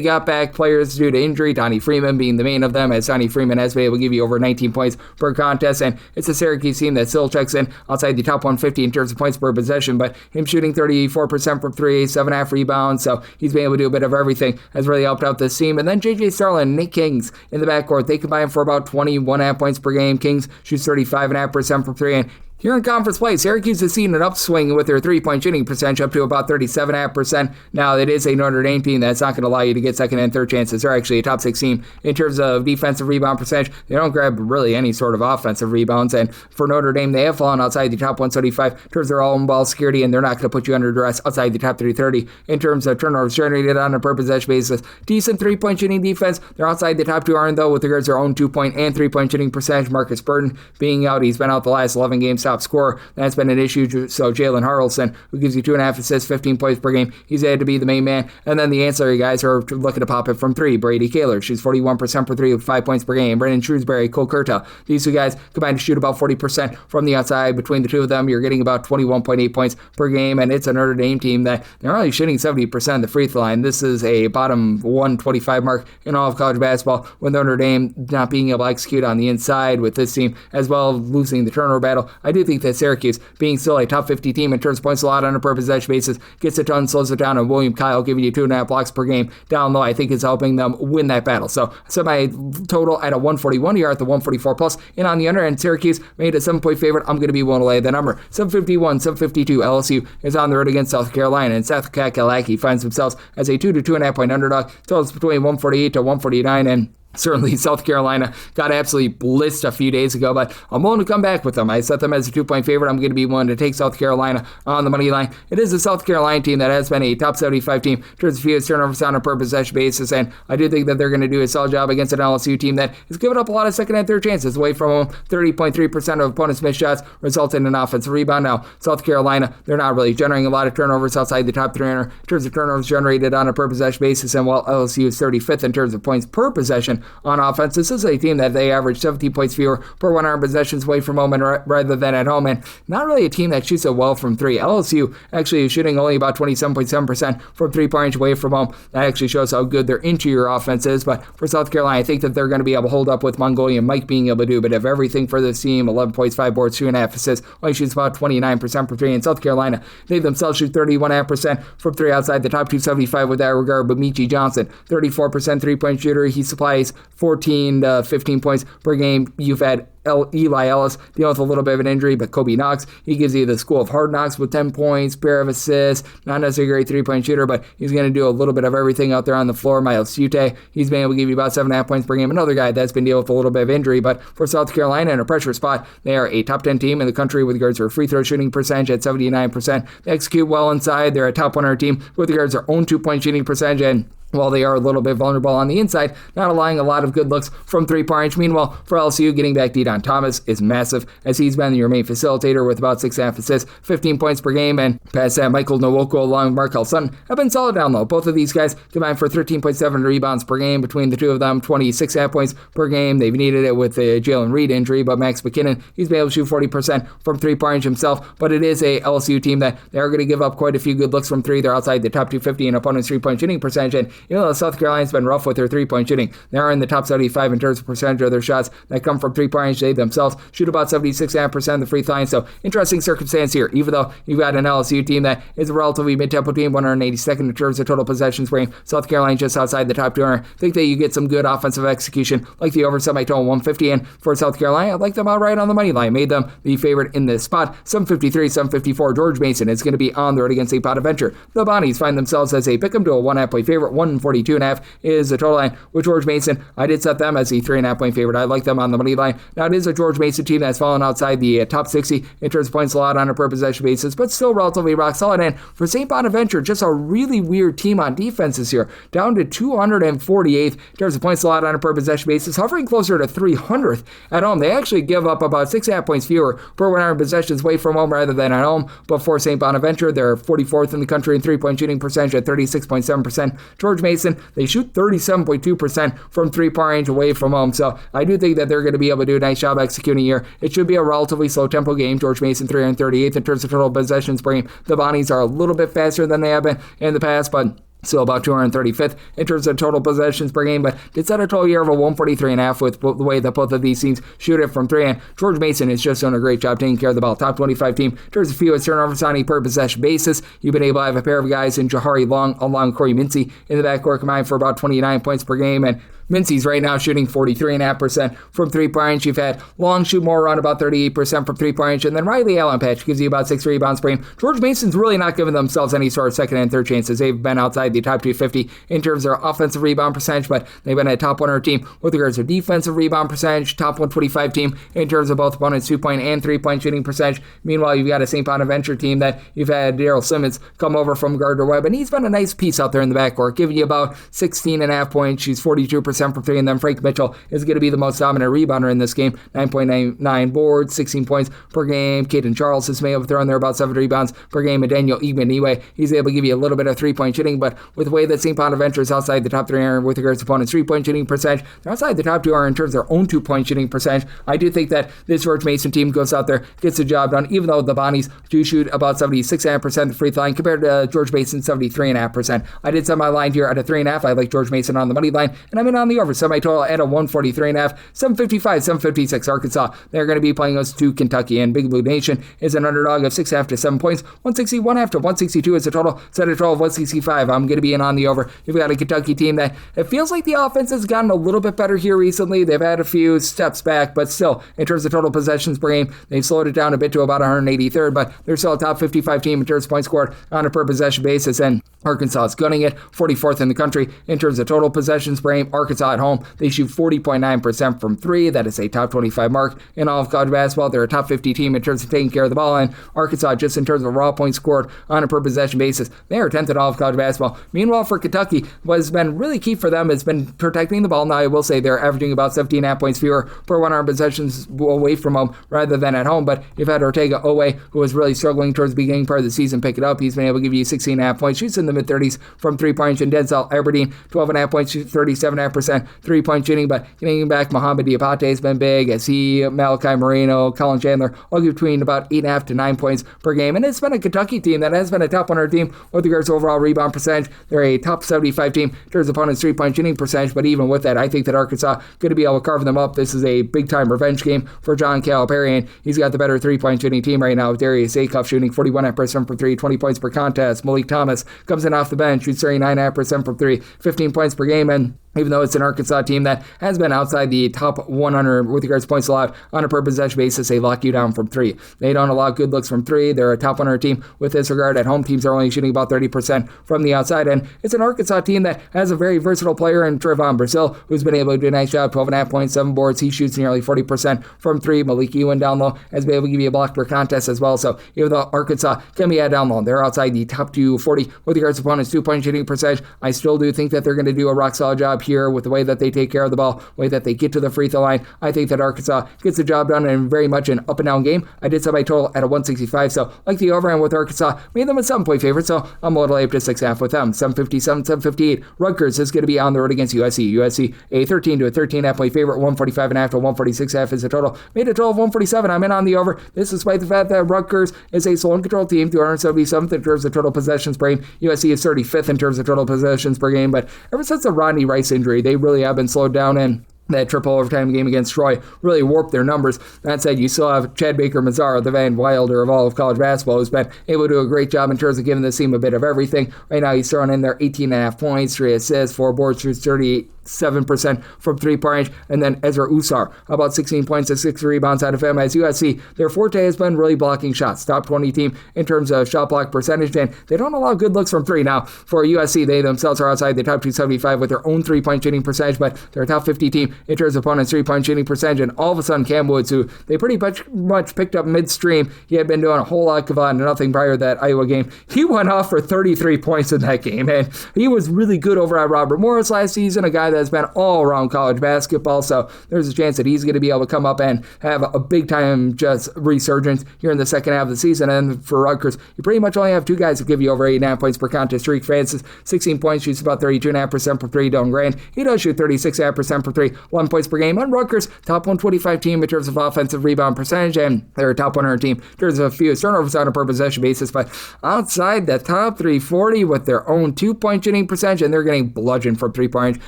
got back players due to injury, Donnie Freeman being the main of them, as Donnie Freeman has been able to give you over 19 points per contest, and it's a Syracuse team that still checks in outside the top 150 in terms of points per possession, but him shooting 34% from three, 7.5 rebounds, so he's been able to do a bit of everything, has really helped out this team. And then J.J. Starlin and Nick Kings in the backcourt, they combine for about 21.5 points per game. Kings shoots 35.5% from three, and here in conference play, Syracuse has seen an upswing with their three-point shooting percentage up to about 37.5%. Now, it is a Notre Dame team that's not going to allow you to get second and third chances. They're actually a top 6 team in terms of defensive rebound percentage. They don't grab really any sort of offensive rebounds, and for Notre Dame, they have fallen outside the top 175 in terms of their own ball security, and they're not going to put you under duress outside the top 330 in terms of turnovers generated on a per possession basis. Decent three-point shooting defense. They're outside the top 2 iron, though, with regards to their own 2-point and 3-point shooting percentage. Marcus Burton being out. He's been out the last 11 games, top scorer. That's been an issue. So Jalen Harrelson, who gives you 2.5 assists, 15 points per game, he's had to be the main man. And then the ancillary guys are looking to pop it from three. Brady Kaler shoots 41% for three with 5 points per game. Brendan Shrewsbury, Cole Kurta. These two guys combined to shoot about 40% from the outside. Between the two of them, you're getting about 21.8 points per game. And it's a Notre Dame team that they're only shooting 70% of the free throw line. This is a bottom 125 mark in all of college basketball, with Notre Dame not being able to execute on the inside with this team, as well as losing the turnover battle. I do think that Syracuse, being still a top 50 team in terms of points allowed on a per possession basis, gets it done, slows it down, and William Kyle giving you 2.5 blocks per game down low, I think is helping them win that battle. So I set my total at a 141. You're at the 144 plus. In on the under, and Syracuse made a 7-point favorite. I'm going to be willing to lay the number. 751, 752. LSU is on the road against South Carolina, and South Kakalaki finds themselves as a 2 to 2.5 point underdog. Totals between 148 to 149, and certainly South Carolina got absolutely blitzed a few days ago, but I'm willing to come back with them. I set them as a 2-point favorite. I'm going to be willing to take South Carolina on the money line. It is a South Carolina team that has been a top 75 team in terms of fewest turnovers on a per possession basis, and I do think that they're going to do a solid job against an LSU team that has given up a lot of second and third chances away from them. 30.3% of opponents' missed shots result in an offensive rebound. Now, South Carolina, they're not really generating a lot of turnovers outside the top 300 in terms of turnovers generated on a per possession basis, and while LSU is 35th in terms of points per possession on offense, this is a team that they average 17 points fewer per 100 possessions away from home rather than at home, and not really a team that shoots it well from three. LSU actually is shooting only about 27.7% from three-point range away from home. That actually shows how good their interior offense is, but for South Carolina, I think that they're going to be able to hold up with Mongolian Mike being able to do a bit of everything for this team. 11 points, 5 boards, 2.5 assists. Only shoots about 29% from three. In South Carolina, they themselves shoot 31.5% from three outside the top 275 with that regard. But Michi Johnson, 34% three-point shooter. He supplies 14 to 15 points per game. You've had Eli Ellis dealing with a little bit of an injury, but Kobe Knox, he gives you the school of hard knocks with 10 points, pair of assists, not necessarily a great three-point shooter, but he's going to do a little bit of everything out there on the floor. Miles Ute, he's been able to give you about 7.5 points per game. Another guy that's been dealing with a little bit of injury, but for South Carolina in a pressure spot, they are a top 10 team in the country with regards to their free throw shooting percentage at 79%. They execute well inside. They're a top 100 team with regards to their own 2-point shooting percentage, and while they are a little bit vulnerable on the inside, not allowing a lot of good looks from three-point range. Meanwhile, for LSU, getting back De'Don Thomas is massive, as he's been your main facilitator with about 6.5 assists, 15 points per game, and past that, Michael Nwoko along with Markel Sutton have been solid down low. Both of these guys combined for 13.7 rebounds per game between the two of them, 26.5 points per game. They've needed it with the Jalen Reed injury, but Max McKinnon, he's been able to shoot 40% from three-point range himself, but it is a LSU team that they are going to give up quite a few good looks from three. They're outside the top 250 in opponents' three-point shooting percentage, and you know, South Carolina's been rough with their three-point shooting. They are in the top 75 in terms of percentage of their shots that come from three-point range. They themselves shoot about 76.5% of the free throw line, so interesting circumstance here. Even though you've got an LSU team that is a relatively mid-tempo team, 182nd in terms of total possessions per game, South Carolina just outside the top 200. I think that you get some good offensive execution, like the over semi-total 150, and for South Carolina, I'd like them outright on the money line. Made them the favorite in this spot. 753, 754. George Mason is going to be on the road against St. Bonaventure. The Bonnies find themselves as a pick'em to a 1.5 point favorite. 142.5 is the total line. With George Mason, I did set them as a 3.5 point favorite. I like them on the money line. Now, it is a George Mason team that's fallen outside the top 60 in terms of points allowed on a per possession basis, but still relatively rock solid. And for St. Bonaventure, just a really weird team on defense this year, down to 248th in terms of points allowed on a per possession basis, hovering closer to 300th at home. They actually give up about 6.5 points fewer per 100 possessions away from home rather than at home. But for St. Bonaventure, they're 44th in the country in three-point shooting percentage at 36.7%. George George Mason, they shoot 37.2% from three-point range away from home. So I do think that they're going to be able to do a nice job executing here. It should be a relatively slow tempo game. George Mason 338th in terms of total possessions per game. The Bonnies are a little bit faster than they have been in the past, but still about 235th in terms of total possessions per game, but did set a total year of a 143.5 with the way that both of these teams shoot it from three. And George Mason is just doing a great job taking care of the ball. Top 25 team in terms of fewest turnovers on a per possession basis. You've been able to have a pair of guys in Jahari Long along with Corey Mincy in the backcourt combined for about 29 points per game, and Mincy's right now shooting 43.5% from three-point range. You've had Long shoot more around about 38% from three-point range, and then Riley Allen Patch gives you about 6 rebounds per game. George Mason's really not giving themselves any sort of second and third chances. They've been outside the top 250 in terms of their offensive rebound percentage, but they've been a top 100 team with regards to defensive rebound percentage, top 125 team in terms of both opponents' 2-point and 3-point shooting percentage. Meanwhile, you've got a St. Bonaventure team that you've had Daryl Simmons come over from Gardner-Webb, and he's been a nice piece out there in the backcourt, giving you about 16.5 points. She's 42% from three, and then Frank Mitchell is going to be the most dominant rebounder in this game. 9.99 boards, 16 points per game. Caden Charles is able to throw in there about 7 rebounds per game. And Daniel Egan, anyway, he's able to give you a little bit of 3-point shooting, but with the way that St. Bonaventure is outside the top 3 are with regards to opponents' 3-point shooting percentage, they're outside the top 2 are in terms of their own 2-point shooting percentage. I do think that this George Mason team goes out there, gets the job done, even though the Bonnies do shoot about 76.5% the free throw line compared to George Mason 73.5%. I did set my line here at a 3.5. I like George Mason on the money line, and I'm in on the over. Set my total at a 143.5, 755, 756 Arkansas. They're going to be playing us to Kentucky, and Big Blue Nation is an underdog of 6.5 to 7 points. 161.5 to 162 is the total. Set a total of 165. I'm going to be in on the over. You've got a Kentucky team that it feels like the offense has gotten a little bit better here recently. They've had a few steps back, but still, in terms of total possessions per game, they've slowed it down a bit to about 183rd, but they're still a top 55 team in terms of points scored on a per possession basis, and Arkansas is gunning it, 44th in the country in terms of total possessions per game. Arkansas at home, they shoot 40.9% from three. That is a top 25 mark in all of college basketball. They're a top 50 team in terms of taking care of the ball, and Arkansas, just in terms of raw points scored on a per possession basis, they are 10th in all of college basketball. Meanwhile, for Kentucky, what has been really key for them has been protecting the ball. Now, I will say they're averaging about 17.5 points fewer per 100 possessions away from home rather than at home, but you've had Ortega Owe, who was really struggling towards the beginning part of the season, pick it up. He's been able to give you 16.5 points, shoots in the mid-30s from three-point, and Denzel Aberdeen, 12.5 points, 37.5% three-point shooting, but getting back, Mohamed Diabate has been big, as he, Malachi Moreno, Colin Chandler, all between about 8.5 to 9 points per game, and it's been a Kentucky team that has been a top 100 team with regards to overall rebound percentage. They're a top 75 team in terms of opponents' three-point shooting percentage, but even with that, I think that Arkansas going to be able to carve them up. This is a big-time revenge game for John Calipari, and he's got the better three-point shooting team right now, with Darius Acuff shooting 41.5% from three, 20 points per contest. Malik Thomas comes in off the bench, shoots 39.5% from three, 15 points per game, and even though it's an Arkansas team that has been outside the top 100 with regards to points allowed on a per possession basis, they lock you down from three. They don't allow good looks from three. They're a top 100 team with this regard. At home, teams are only shooting about 30% from the outside, and it's an Arkansas team that has a very versatile player in Trevon Brazil, who's been able to do a nice job, 12.5 points, 7 boards. He shoots nearly 40% from three. Malik Ewan down low has been able to give you a block per contest as well. So even though Arkansas can be at down low, they're outside the top 240 with regards to opponents' 2-point shooting percentage. I still do think that they're going to do a rock solid job here with the way that they take care of the ball, the way that they get to the free throw line. I think that Arkansas gets the job done in very much an up and down game. I did set my total at a 165, so like the over, and with Arkansas, made them a 7-point favorite, so I'm going to lay up to 6.5 with them. 757, 758. Rutgers is going to be on the road against USC. USC a 13 to a 13.5 point favorite. 145.5 to 146.5 is the total. Made a total of 147. I'm in on the over. This despite the fact that Rutgers is a slow and control team, 277th in terms of total possessions per game. USC is 35th in terms of total possessions per game, but ever since the Rodney Rice injury, they really have been slowed down, and that triple overtime game against Troy really warped their numbers. That said, you still have Chad Baker-Mazara, the Van Wilder of all of college basketball, who's been able to do a great job in terms of giving this team a bit of everything. Right now, he's throwing in there 18.5 points, 3 assists, 4 boards, shoots 37% from three-point range, and then Ezra Usar, about 16 points and 6 rebounds out of him. As USC, their forte has been really blocking shots. Top 20 team in terms of shot block percentage, and they don't allow good looks from three. Now, for USC, they themselves are outside the top 275 with their own three-point shooting percentage, but they're a top 50 team in terms of opponents' three-point shooting percentage, and all of a sudden, Cam Woods, who they pretty much picked up midstream, he had been doing a whole lot of nothing prior to that Iowa game. He went off for 33 points in that game, and he was really good over at Robert Morris last season, a guy that has been all around college basketball, so there's a chance that he's going to be able to come up and have a big-time just resurgence here in the second half of the season. And for Rutgers, you pretty much only have two guys that give you over 8.5 points per contest. Tariq Francis, 16 points, shoots about 32.5% from three. Dylan Grand, he does shoot 36.5% from three, 11 points per game. And Rutgers, top 125 team in terms of offensive rebound percentage, and they're a top 100 team in terms of fewest turnovers on a per possession basis. But outside the top 340 with their own 2-point shooting percentage, and they're getting bludgeoned from three-point range.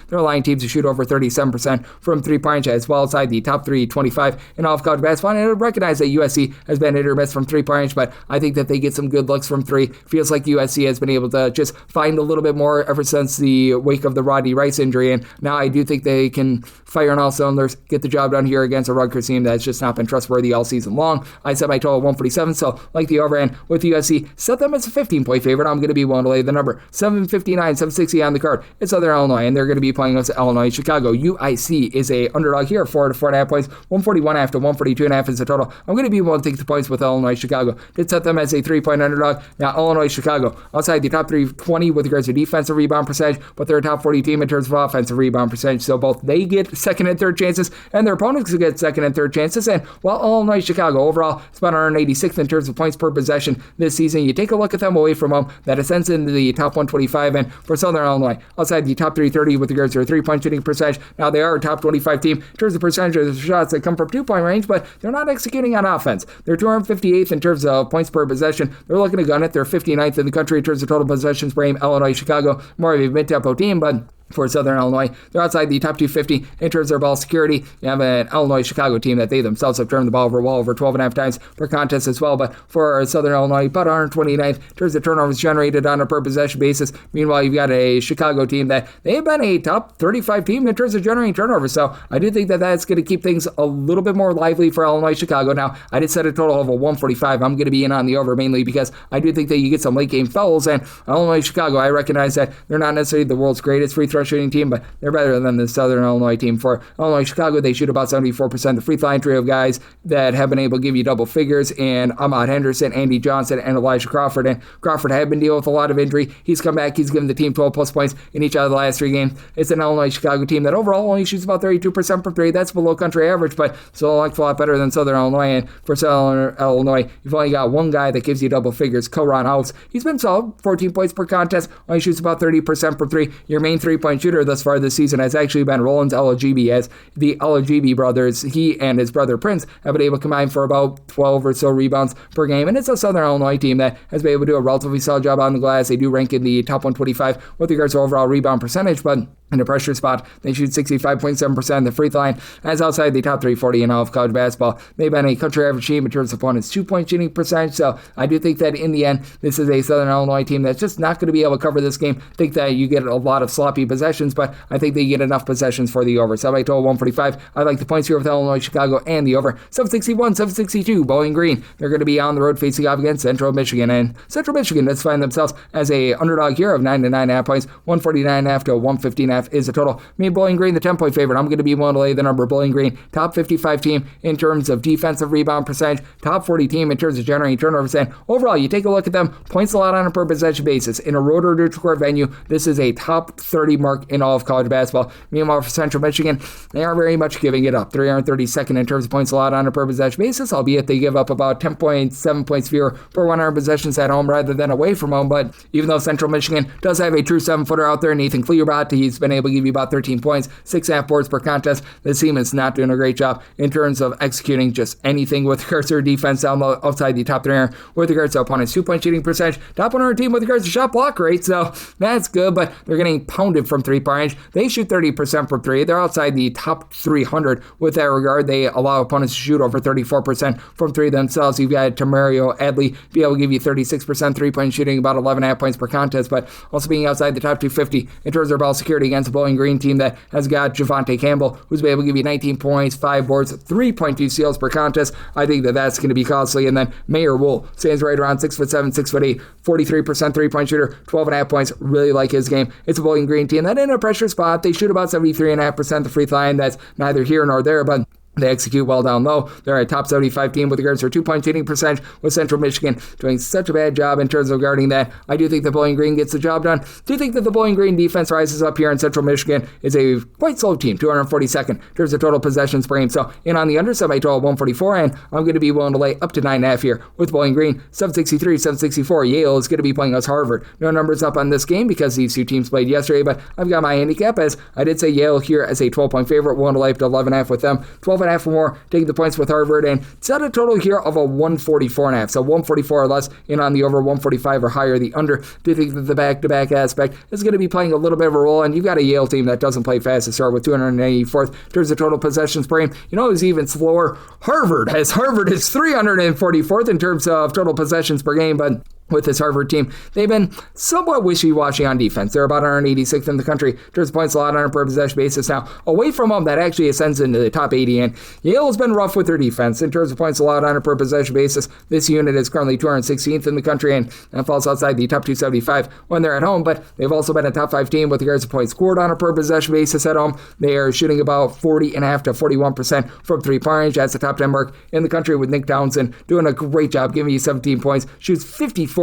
They're allowing teams to shoot over 37% from three-point range, as well outside the top 325 in all of college basketball. And I recognize that USC has been hit or miss from three-point range, but I think that they get some good looks from three. Feels like USC has been able to just find a little bit more ever since the wake of the Rodney Rice injury, and now I do think they can fire on all cylinders, get the job done here against a Rutgers team that's just not been trustworthy all season long. I set my total at 147, so like the overhand with USC, set them as a 15-point favorite. I'm going to be willing to lay the number 759, 760 on the card. It's Southern Illinois, and they're going to be playing against Illinois. Chicago, UIC is a underdog here, 4 to 4.5 points, 141 after 142.5 is the total. I'm going to be willing to take the points with Illinois. Chicago did set them as a 3-point underdog. Now Illinois, Chicago, outside the top 320 with regards to defensive rebound percentage, but they're a top 40 team in terms of offensive rebound percentage. So both they get second and third chances, and their opponents get second and third chances. And while Illinois, Chicago overall is about 186th in terms of points per possession this season, you take a look at them away from home, that ascends into the top 125. And for Southern Illinois, outside the top 330 with regards to their 3-point shooting percentage, now they are a top 25 team in terms of percentage of shots that come from 2-point range, but they're not executing on offense. They're 258th in terms of points per possession. They're looking to gun it. They're 59th in the country in terms of total possessions per game. Illinois, Chicago, more of a mid-tempo team, but for Southern Illinois, they're outside the top 250 in terms of their ball security. You have an Illinois-Chicago team that they themselves have turned the ball over well over 12.5 times per contest as well. But for Southern Illinois, about 129th in terms of turnovers generated on a per possession basis. Meanwhile, you've got a Chicago team that they've been a top 35 team in terms of generating turnovers. So I do think that that's going to keep things a little bit more lively for Illinois-Chicago. Now, I did set a total of a 145. I'm going to be in on the over mainly because I do think that you get some late game fouls. And Illinois-Chicago, I recognize that they're not necessarily the world's greatest free throw shooting team, but they're better than the Southern Illinois team. For Illinois-Chicago, they shoot about 74%. The free throw line trio of guys that have been able to give you double figures, and Ahmad Henderson, Andy Johnson, and Elijah Crawford. And Crawford had been dealing with a lot of injury. He's come back. He's given the team 12-plus points in each of the last 3 games. It's an Illinois-Chicago team that overall only shoots about 32% from 3. That's below country average, but still a lot better than Southern Illinois. And for Southern Illinois, you've only got one guy that gives you double figures, Koron House. He's been solid, 14 points per contest, only shoots about 30% from 3. Your main 3-point shooter thus far this season has actually been Rollins Alagibi, as the Alagibi brothers, he and his brother Prince, have been able to combine for about 12 or so rebounds per game. And it's a Southern Illinois team that has been able to do a relatively solid job on the glass. They do rank in the top 125 with regards to overall rebound percentage, but in the pressure spot, they shoot 65.7% the free throw line. As outside the top 340 in all of college basketball, they've been a country average team in terms of opponents' 2-point shooting percentage. So I do think that in the end, this is a Southern Illinois team that's just not going to be able to cover this game. I think that you get a lot of sloppy possessions, but I think they get enough possessions for the over. So I total 145. I like the points here with Illinois, Chicago, and the over. 761, 762, Bowling Green. They're going to be on the road facing off against Central Michigan, and Central Michigan does find themselves as a underdog here of 9 to 9.5 points. 149.5 to 115.5 is the total. Me and Bowling Green, the 10-point favorite. I'm going to be willing to lay the number. Bowling Green, top 55 team in terms of defensive rebound percentage, top 40 team in terms of generating turnovers, and overall, you take a look at them, points allowed on a per possession basis. In a road or neutral court venue, this is a top 30 mark in all of college basketball. Meanwhile, for Central Michigan, they are very much giving it up. 332nd in terms of points allowed on a per possession basis, albeit they give up about 10.7 points fewer per 100 possessions at home rather than away from home. But even though Central Michigan does have a true 7-footer out there, Nathan Kleerbot, he's been able to give you about 13 points, 6.5 boards per contest. This team is not doing a great job in terms of executing just anything with regards to defense outside the top 300 with regards to opponents' 2-point shooting percentage. Top 100 team with regards to shot block rate, so that's good, but they're getting pounded from 3-point range. They shoot 30% from 3. They're outside the top 300 with that regard. They allow opponents to shoot over 34% from 3 themselves. You've got Tamario Adley be able to give you 36% 3-point shooting, about 11.5 points per contest, but also being outside the top 250 in terms of their ball security against a Bowling Green team that has got Javante Campbell, who's been able to give you 19 points, 5 boards, 3.2 steals per contest. I think that that's going to be costly. And then Mayor Wool stands right around 6'7", 6'8", 43% 3-point shooter, 12.5 points. Really like his game. It's a Bowling Green team that in a pressure spot, they shoot about 73.5% the free throw line. That's neither here nor there, but They execute well down low. They're a top 75 team with regards to their 2-point shooting percentage, with Central Michigan doing such a bad job in terms of guarding that. I do think the Bowling Green gets the job done. Do think that the Bowling Green defense rises up here, in Central Michigan is a quite slow team, 242nd in terms of total possessions per game. So in on the under, semi-total 144, and I'm going to be willing to lay up to 9.5 here with Bowling Green. 763, 764. Yale is going to be playing us Harvard. No numbers up on this game because these two teams played yesterday, but I've got my handicap as I did say Yale here as a 12-point favorite, willing to lay up to 11.5 with them. 12.5 or more, taking the points with Harvard, and set a total here of a 144.5. So 144 or less, in on the over, 145 or higher the under. Do think that the back-to-back aspect is going to be playing a little bit of a role, and you've got a Yale team that doesn't play fast to start with 284th in terms of total possessions per game. You know who's even slower? Harvard is 344th in terms of total possessions per game, but with this Harvard team, they've been somewhat wishy-washy on defense. They're about 186th in the country in terms of points allowed on a per possession basis. Now, away from home, that actually ascends into the top 80, and Yale has been rough with their defense in terms of points allowed on a per possession basis. This unit is currently 216th in the country, and that falls outside the top 275 when they're at home, but they've also been a top 5 team with regards to points scored on a per possession basis at home. They are shooting about 40.5 to 41% from three-point range. That's the top 10 mark in the country, with Nick Towson doing a great job, giving you 17 points, shoots 54%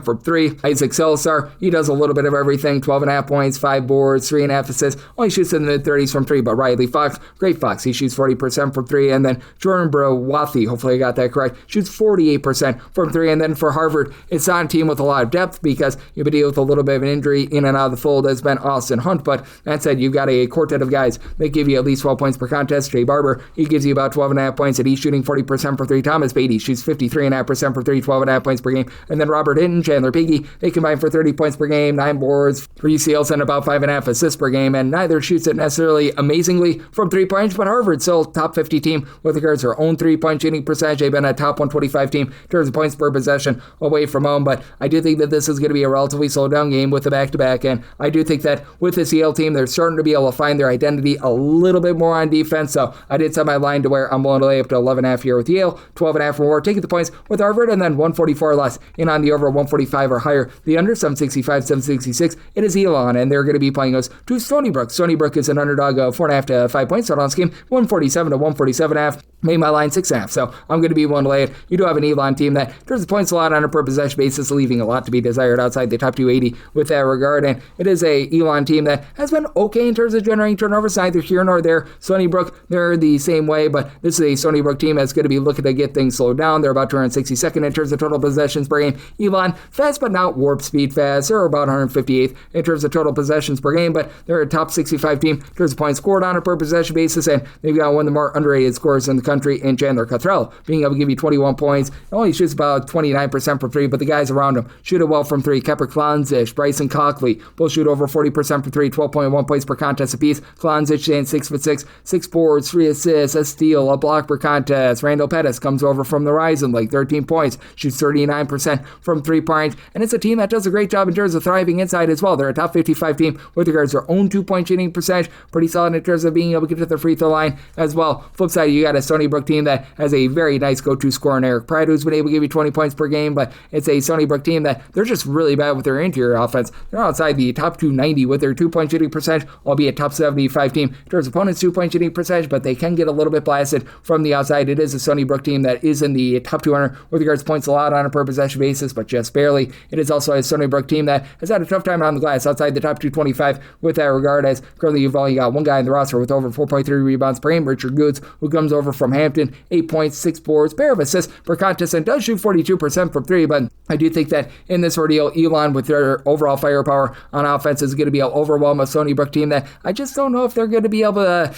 from 3. Isaac Salazar, he does a little bit of everything, 12.5 points, 5 boards, 3.5 assists, only shoots in the mid-30s from 3, but Riley Fox, great Fox, he shoots 40% from 3, and then Jordan Brawathi, hopefully I got that correct, shoots 48% from 3, and then for Harvard, it's not a team with a lot of depth because you've been dealing with a little bit of an injury in and out of the fold has been Austin Hunt, but that said, you've got a quartet of guys that give you at least 12 points per contest. Jay Barber, he gives you about 12.5 points, and he's shooting 40% for 3. Thomas Beatty shoots 53.5% for 3, 12.5 points per game, and then Robert Hinton, Chandler Piggy, they combine for 30 points per game, 9 boards, 3 steals, and about 5.5 assists per game, and neither shoots it necessarily amazingly from 3-point, but Harvard's still top 50 team with regards to their own 3-point shooting percentage. They've been a top 125 team in terms of points per possession away from home, but I do think that this is going to be a relatively slow down game with the back-to-back, and I do think that with this Yale team, they're starting to be able to find their identity a little bit more on defense, so I did set my line to where I'm willing to lay up to 11.5 here with Yale, 12.5 or more, taking the points with Harvard, and then 144 or less, in on the over, 145 or higher. The under, 765, 766. It is Elon, and they're going to be playing us to Stony Brook. Stony Brook is an underdog of 4.5 to 5 points. Total on this game, 147 to 147.5. Made my line 6.5, so I'm going to be willing to lay it. You do have an Elon team that, in terms of points allowed on a per possession basis, leaving a lot to be desired outside the top 280 with that regard, and it is a Elon team that has been okay in terms of generating turnovers, neither here nor there. Stony Brook, they're the same way, but this is a Stony Brook team that's going to be looking to get things slowed down. They're about 262nd in terms of total possessions per game. Elon, fast but not warp speed fast. They're about 158th in terms of total possessions per game, but they're a top 65 team in terms of points scored on a per possession basis, and they've got one of the more underrated scorers in the country in Chandler Cottrell, being able to give you 21 points. He only shoots about 29% from 3, but the guys around him shoot it well from 3. Kepper Klonzich, Bryson Cockley, both shoot over 40% from 3, 12.1 points per contest apiece. Klonzich stands 6'6", 6 boards, 3 assists, a steal, a block per contest. Randall Pettis comes over from the Horizon League, 13 points, shoots 39% from 3-point, and it's a team that does a great job in terms of thriving inside as well. They're a top 55 team with regards to their own 2-point shooting percentage, pretty solid in terms of being able to get to the free throw line as well. Flip side, you got a Stony Brook team that has a very nice go-to scorer in Eric Pride, who's been able to give you 20 points per game, but it's a Stony Brook team that they're just really bad with their interior offense. They're outside the top 290 with their 2-point shooting percentage, albeit top 75 team in terms of opponents' 2-point shooting percentage, but they can get a little bit blasted from the outside. It is a Stony Brook team that is in the top 200 with regards to points allowed on a per possession basis, but just barely. It is also a Stony Brook team that has had a tough time on the glass outside the top 225 with that regard, as currently you've only got one guy in the roster with over 4.3 rebounds per game, Richard Goods, who comes over from Hampton, 8 points, 6 boards, pair of assists per contest, and does shoot 42% from 3, but I do think that in this ordeal, Elon, with their overall firepower on offense, is going to be able to overwhelm a Stony Brook team that I just don't know if they're going to be able to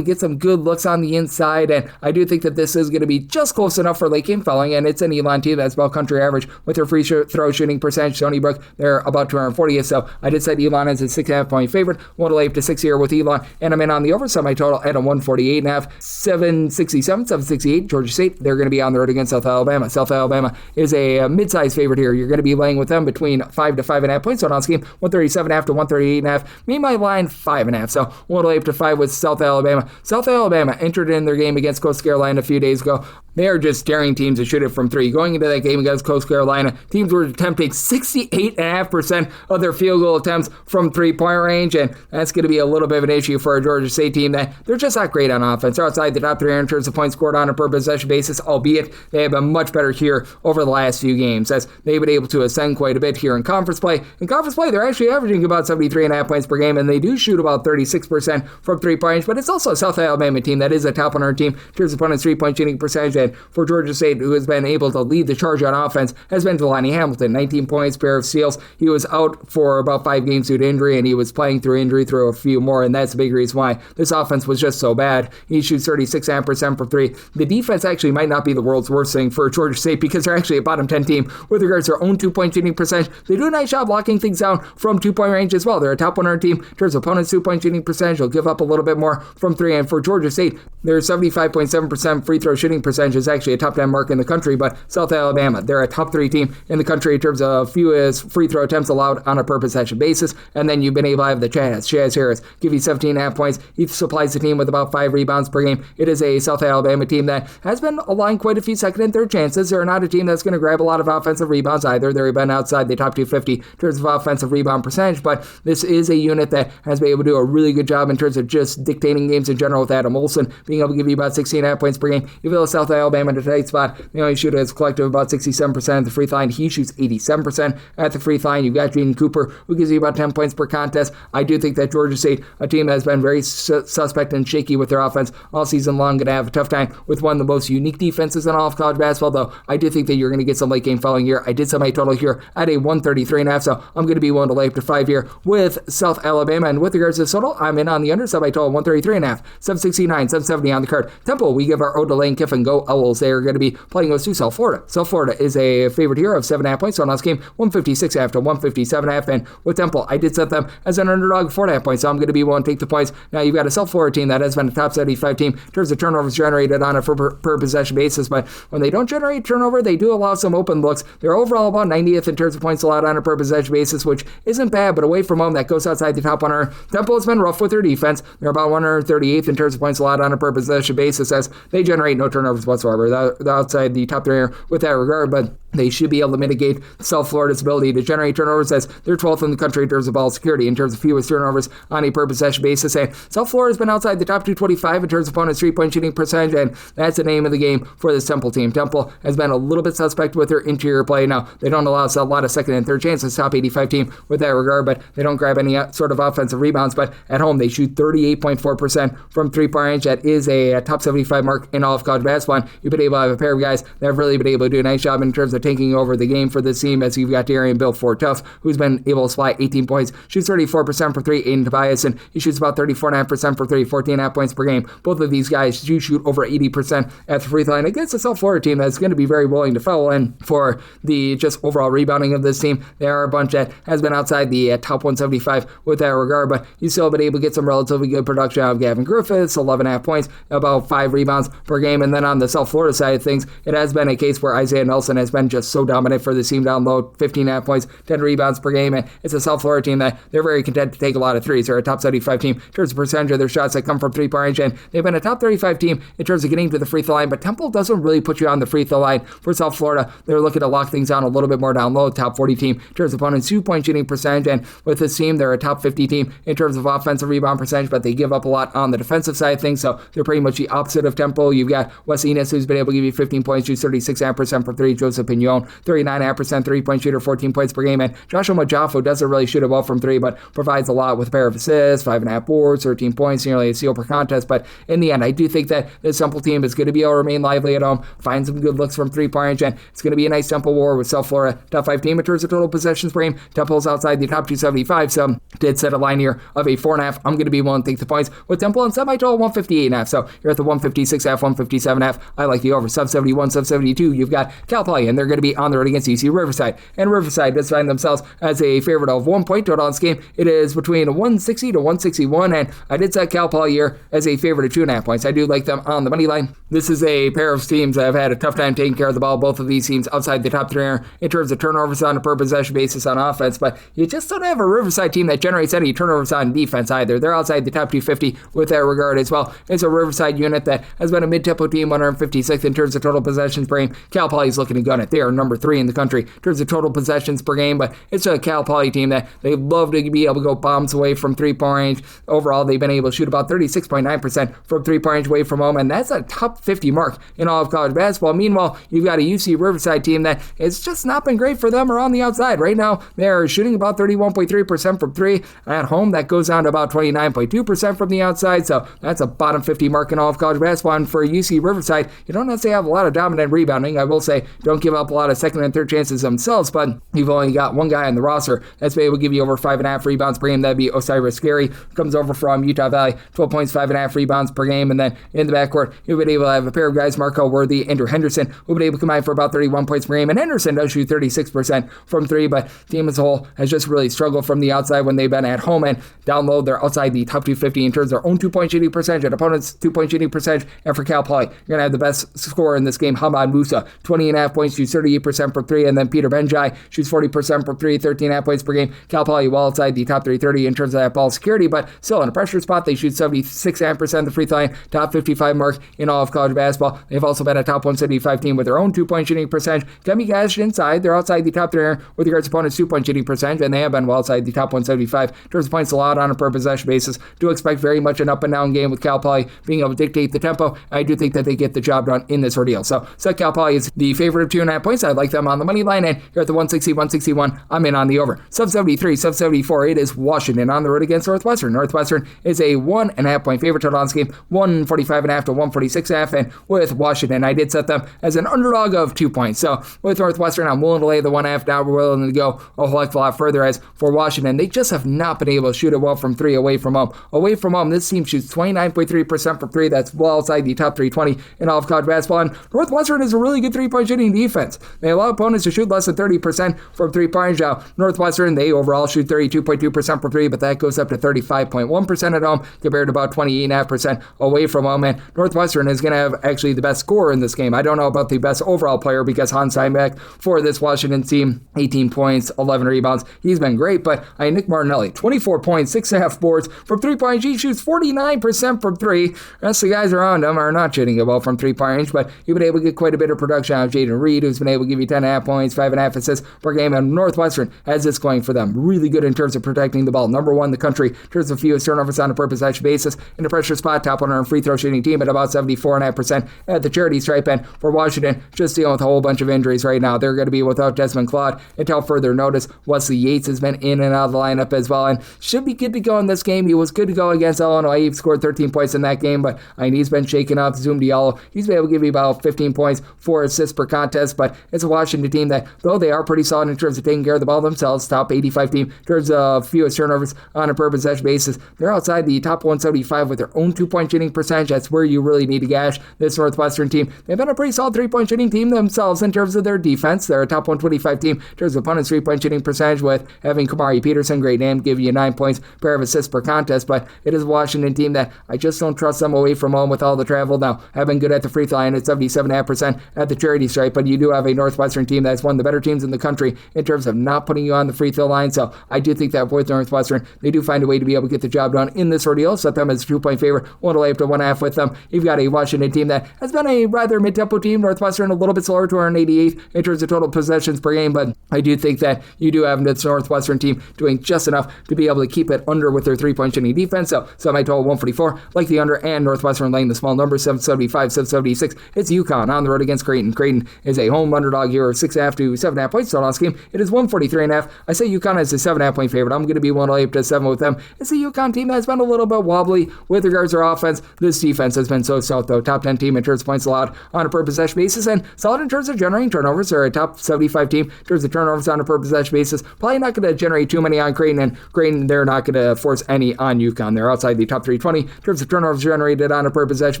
get some good looks on the inside, and I do think that this is going to be just close enough for late game felling, and it's an Elon team that's about country average with their free throw shooting percentage. Stony Brook, they're about 240th, so I did set Elon as a 6.5-point favorite. Want to lay up to 6 here with Elon, and I'm in on the over semi-total at a 148.5, 767, 768. Georgia State, they're going to be on the road against South Alabama. South Alabama is a a mid-sized favorite here. You're going to be laying with them between 5 to 5.5 points on this game, 137.5 to 138.5. Me, my line, 5.5. So we'll lay up to 5 with South Alabama. South Alabama entered in their game against Coastal Carolina a few days ago. They are just daring teams to shoot it from three. Going into that game against Coastal Carolina, teams were attempting 68.5% of their field goal attempts from three-point range, and that's going to be a little bit of an issue for a Georgia State team that they're just not great on offense. They're outside the top 3 in terms of points scored on a per possession basis, albeit they have been much better here over the last few games, as they've been able to ascend quite a bit here in conference play. In conference play, they're actually averaging about 73.5 points per game, and they do shoot about 36% from three-point range, but it's also a South Alabama team that is a top 100 team in terms of opponent's three-point shooting percentage, and for Georgia State, who has been able to lead the charge on offense, has been Delani Hamilton. 19 points, pair of steals. He was out for about 5 games due to injury, and he was playing through injury through a few more, and that's the big reason why this offense was just so bad. He shoots 36% for three. The defense actually might not be the world's worst thing for Georgia State because they're actually a bottom 10 team with regards to their own 2-point shooting percentage. They do a nice job locking things down from 2-point range as well. They're a top 100 team in terms of opponent's 2-point shooting percentage. They'll give up a little bit more from three, and for Georgia State, their 75.7% free throw shooting percentage is actually a top 10 mark in the country, but South Alabama, they're a top 3 team in the country in terms of fewest free throw attempts allowed on a per possession basis, and then you've been able to have the Chaz Harris give you 17.5 points. He supplies the team with about 5 rebounds per game. It is a South Alabama team that has been allowing quite a few second and third chances. They're not a team that's going to grab a lot of offensive rebounds either. They've been outside the top 250 in terms of offensive rebound percentage, but this is a unit that has been able to do a really good job in terms of just dictating games in general, with Adam Olson being able to give you about 16.5 points per game. You feel South Alabama in a tight spot. They only shoot as a collective about 67% at the free throw line. He shoots 87% at the free throw line. You've got Jaden Cooper, who gives you about 10 points per contest. I do think that Georgia State, a team that has been very suspect and shaky with their offense all season long, going to have a tough time with one of the most unique defenses in all of college basketball, though I do think that you're going to get some late game following here. I did set my total here at a 133.5, so I'm going to be willing to lay up to 5 here with South Alabama. And with regards to the total, I'm in on the under, set my total 133.5, 769, 770 on the card. Temple, we give our ode to Lane Kiffin. Go Owls. They are going to be playing with South Florida. South Florida is a favorite here of 7.5 points, so on this game, 156.5 to 157.5, and with Temple, I did set them as an underdog 4.5 points, so I'm going to be willing to take the points. Now, you've got a South Florida team that has been a top 75 team in terms of turnovers generated on a per possession basis, but when they don't generate turnover, they do allow some open looks. They're overall about 90th in terms of points allowed on a per possession basis, which isn't bad, but away from home, that goes outside the top 100. Temple has been rough with their defense. They're about 138th in terms of points allowed on a per possession basis, as they generate no turnovers whatsoever. They're outside the top 3 with that regard, but they should be able to mitigate South Florida's ability to generate turnovers, as they're 12th in the country in terms of ball security, in terms of fewest turnovers on a per possession basis. And South Florida's been outside the top 225 in terms of opponent's 3-point shooting percentage, and that's the name of the game for this Temple team. Temple has been a little bit suspect with their interior play. Now, they don't allow a lot of second and third chances, top 85 team with that regard, but they don't grab any sort of offensive rebounds. But at home, they shoot 38.4% from 3-point range. That is a top 75 mark in all of college basketball. And you've been able to have a pair of guys that have really been able to do a nice job in terms of taking over the game for this team, as you've got Darian Bill Ford Tuff, who's been able to supply 18 points, shoots 34% for three. Aiden Tobias, and he shoots about 34.5% for three, 14.5 points per game. Both of these guys do shoot over 80% at the free throw line against a South Florida team that's going to be very willing to foul. And for the just overall rebounding of this team, they are a bunch that has been outside the top 175 with that regard, but you still have been able to get some relatively good production out of Gavin Griffiths, 11.5 points, about 5 rebounds per game. And then on the South Florida side of things, it has been a case where Isaiah Nelson has been just so dominant for the team down low, 15.5 points, 10 rebounds per game, and it's a South Florida team that they're very content to take a lot of threes. They're a top 75 team in terms of percentage of their shots that come from 3-point range, and they've been a top 35 team in terms of getting to the free throw line, but Temple doesn't really put you on the free throw line for South Florida. They're looking to lock things down a little bit more down low, top 40 team in terms of opponent's 2-point shooting percentage, and with this team, they're a top 50 team in terms of offensive rebound percentage, but they give up a lot on the defensive side of things, so they're pretty much the opposite of Temple. You've got Wes Enos, who's been able to give you 15 points, shoots 36.5% for three. Joseph Pignon, 39.5% 3-point shooter, 14 points per game, and Joshua Majafo doesn't really shoot it well from three, but provides a lot with a pair of assists, 5.5 boards, 13 points, nearly a steal per contest. But in the end, I do think that this Temple team is going to be able to remain lively at home, find some good looks from 3-point range, and it's going to be a nice Temple war with South Florida, top 5 team in terms of total possessions per game. Temple's outside the top 275, so did set a line here of a 4.5. I'm going to be willing to take the points with Temple and semi-total 158.5, so you're at the 156.5, 157.5. I like the over. Sub 71, sub 72. You've got Cal Poly, and they're going going to be on the road against UC Riverside. And Riverside does find themselves as a favorite of 1 point total in this game. It is between 160 to 161, and I did set Cal Poly here as a favorite of 2.5 points. I do like them on the money line. This is a pair of teams that have had a tough time taking care of the ball. Both of these teams outside the top 3 in terms of turnovers on a per possession basis on offense, but you just don't have a Riverside team that generates any turnovers on defense either. They're outside the top 250 with that regard as well. It's a Riverside unit that has been a mid-tempo team, 156th in terms of total possessions per game. Cal Poly is looking to gun it. They are number 3 in the country in terms of total possessions per game, but it's a Cal Poly team that they love to be able to go bombs away from three-point range. Overall, they've been able to shoot about 36.9% from three-point range away from home, and that's a top 50 mark in all of college basketball. Meanwhile, you've got a UC Riverside team that it's just not been great for them around the outside. Right now, they're shooting about 31.3% from 3. At home, that goes down to about 29.2% from the outside, so that's a bottom 50 mark in all of college basketball. And for UC Riverside, you don't necessarily have a lot of dominant rebounding. I will say, don't give up a lot of second and third chances themselves, but you've only got one guy on the roster that's been able to give you over 5.5 rebounds per game. That'd be Osiris Scary. Comes over from Utah Valley, 12 points, 5.5 rebounds per game. And then in the backcourt, you've been able to have a pair of guys, Marco Worthy, Andrew Henderson, who've been able to combine for about 31 points per game. And Henderson does shoot 36% from 3, but the team as a whole has just really struggled from the outside when they've been at home, and down low, they're outside the top 250 in terms of their own 2-point shooting percentage and opponents' 2-point shooting percentage. And for Cal Poly, you're going to have the best scorer in this game, Hamad Musa, 20.5 points, shoots 38% from 3, and then Peter Benjai shoots 40% from 3, 13.5 points per game. Cal Poly well outside the top 330 in terms of that ball security, but still in a pressure spot, they shoot 76.5% of the free throw line, top 55 mark in all of college basketball. They've also been a top 175 team with their own 2-point shooting percentage. Can be guys inside, they're outside the top 3 with regards to opponents' 2-point shooting percentage, and they have been well outside the top 175 in terms of points allowed on a per possession basis. Do expect very much an up and down game with Cal Poly being able to dictate the tempo. I do think that they get the job done in this ordeal. So Cal Poly is the favorite of 2.5 points. I like them on the money line, and here at the 160, 161, I'm in on the over. Sub 73, sub 74, it is Washington on the road against Northwestern. Northwestern is a 1.5 point favorite total on this game, 145.5 to 146.5, and with Washington, I did set them as an underdog of 2 points. So with Northwestern, I'm willing to lay the 1.5 down. We're willing to go a whole heck of a lot further. As for Washington, they just have not been able to shoot it well from 3 away from home. Away from home, this team shoots 29.3% from 3. That's well outside the top 320 in all of college basketball. And Northwestern is a really good 3-point shooting defense. They allow opponents to shoot less than 30% from 3-point range. Now, Northwestern, they overall shoot 32.2% from 3, but that goes up to 35.1% at home compared to about 28.5% away from home. And Northwestern is going to have actually the best scorer in this game. I don't know about the best overall player because Hans Steinbeck for this Washington team, 18 points, 11 rebounds. He's been great, but Nick Martinelli, 24 points, 6.5 boards from 3-point range. He shoots 49% from 3. The rest of the guys around him are not shooting it well from 3-point range, but you've been able to get quite a bit of production out of Jaden Reed, who's been able to give you 10.5 points, 5.5 assists per game, and Northwestern has this going for them. Really good in terms of protecting the ball. Number 1 in the country in terms of fewest turnovers on a per possession basis. In the pressure spot, top 100 free throw shooting team at about 74.5% at the charity stripe. And for Washington, just dealing with a whole bunch of injuries right now. They're going to be without Desmond Claude until further notice. Wesley Yates has been in and out of the lineup as well, and should be good to go in this game. He was good to go against Illinois. He scored 13 points in that game, but he's been shaken up. Zoom Diallo, he's been able to give you about 15 points, 4 assists per contest, but it's a Washington team that, though they are pretty solid in terms of taking care of the ball themselves, top 85 team in terms of fewest turnovers on a per possession basis, they're outside the top 175 with their own 2-point shooting percentage. That's where you really need to gash this Northwestern team. They've been a pretty solid 3-point shooting team themselves in terms of their defense. They're a top 125 team in terms of opponents' 3-point shooting percentage, with having Kamari Peterson, great name, give you 9 points, pair of assists per contest, but it is a Washington team that I just don't trust them away from home with all the travel. Now, have been good at the free throw line at 77.5% at the charity stripe, but you do have a Northwestern team that's one of the better teams in the country in terms of not putting you on the free throw line, so I do think that with Northwestern, they do find a way to be able to get the job done in this ordeal. Set them as a 2-point favorite, want to lay up to 1.5 with them. You've got a Washington team that has been a rather mid-tempo team. Northwestern a little bit slower, 288th in terms of total possessions per game, but I do think that you do have this Northwestern team doing just enough to be able to keep it under with their 3-point shooting defense. So my total 144, like the under, and Northwestern laying the small number, 775, 776. It's UConn on the road against Creighton. Creighton is a home underdog here of 6.5 to 7.5 points. So last game, it is 143.5. I say UConn is a 7.5 point favorite. I'm going to be willing to lay up to 7 with them. It's a UConn team that's been a little bit wobbly with regards to their offense. This defense has been so stout, though. Top 10 team in terms of points allowed on a per possession basis, and solid in terms of generating turnovers. They're a top 75 team in terms of turnovers on a per possession basis. Probably not going to generate too many on Creighton, and Creighton, they're not going to force any on UConn. They're outside the top 320 in terms of turnovers generated on a per possession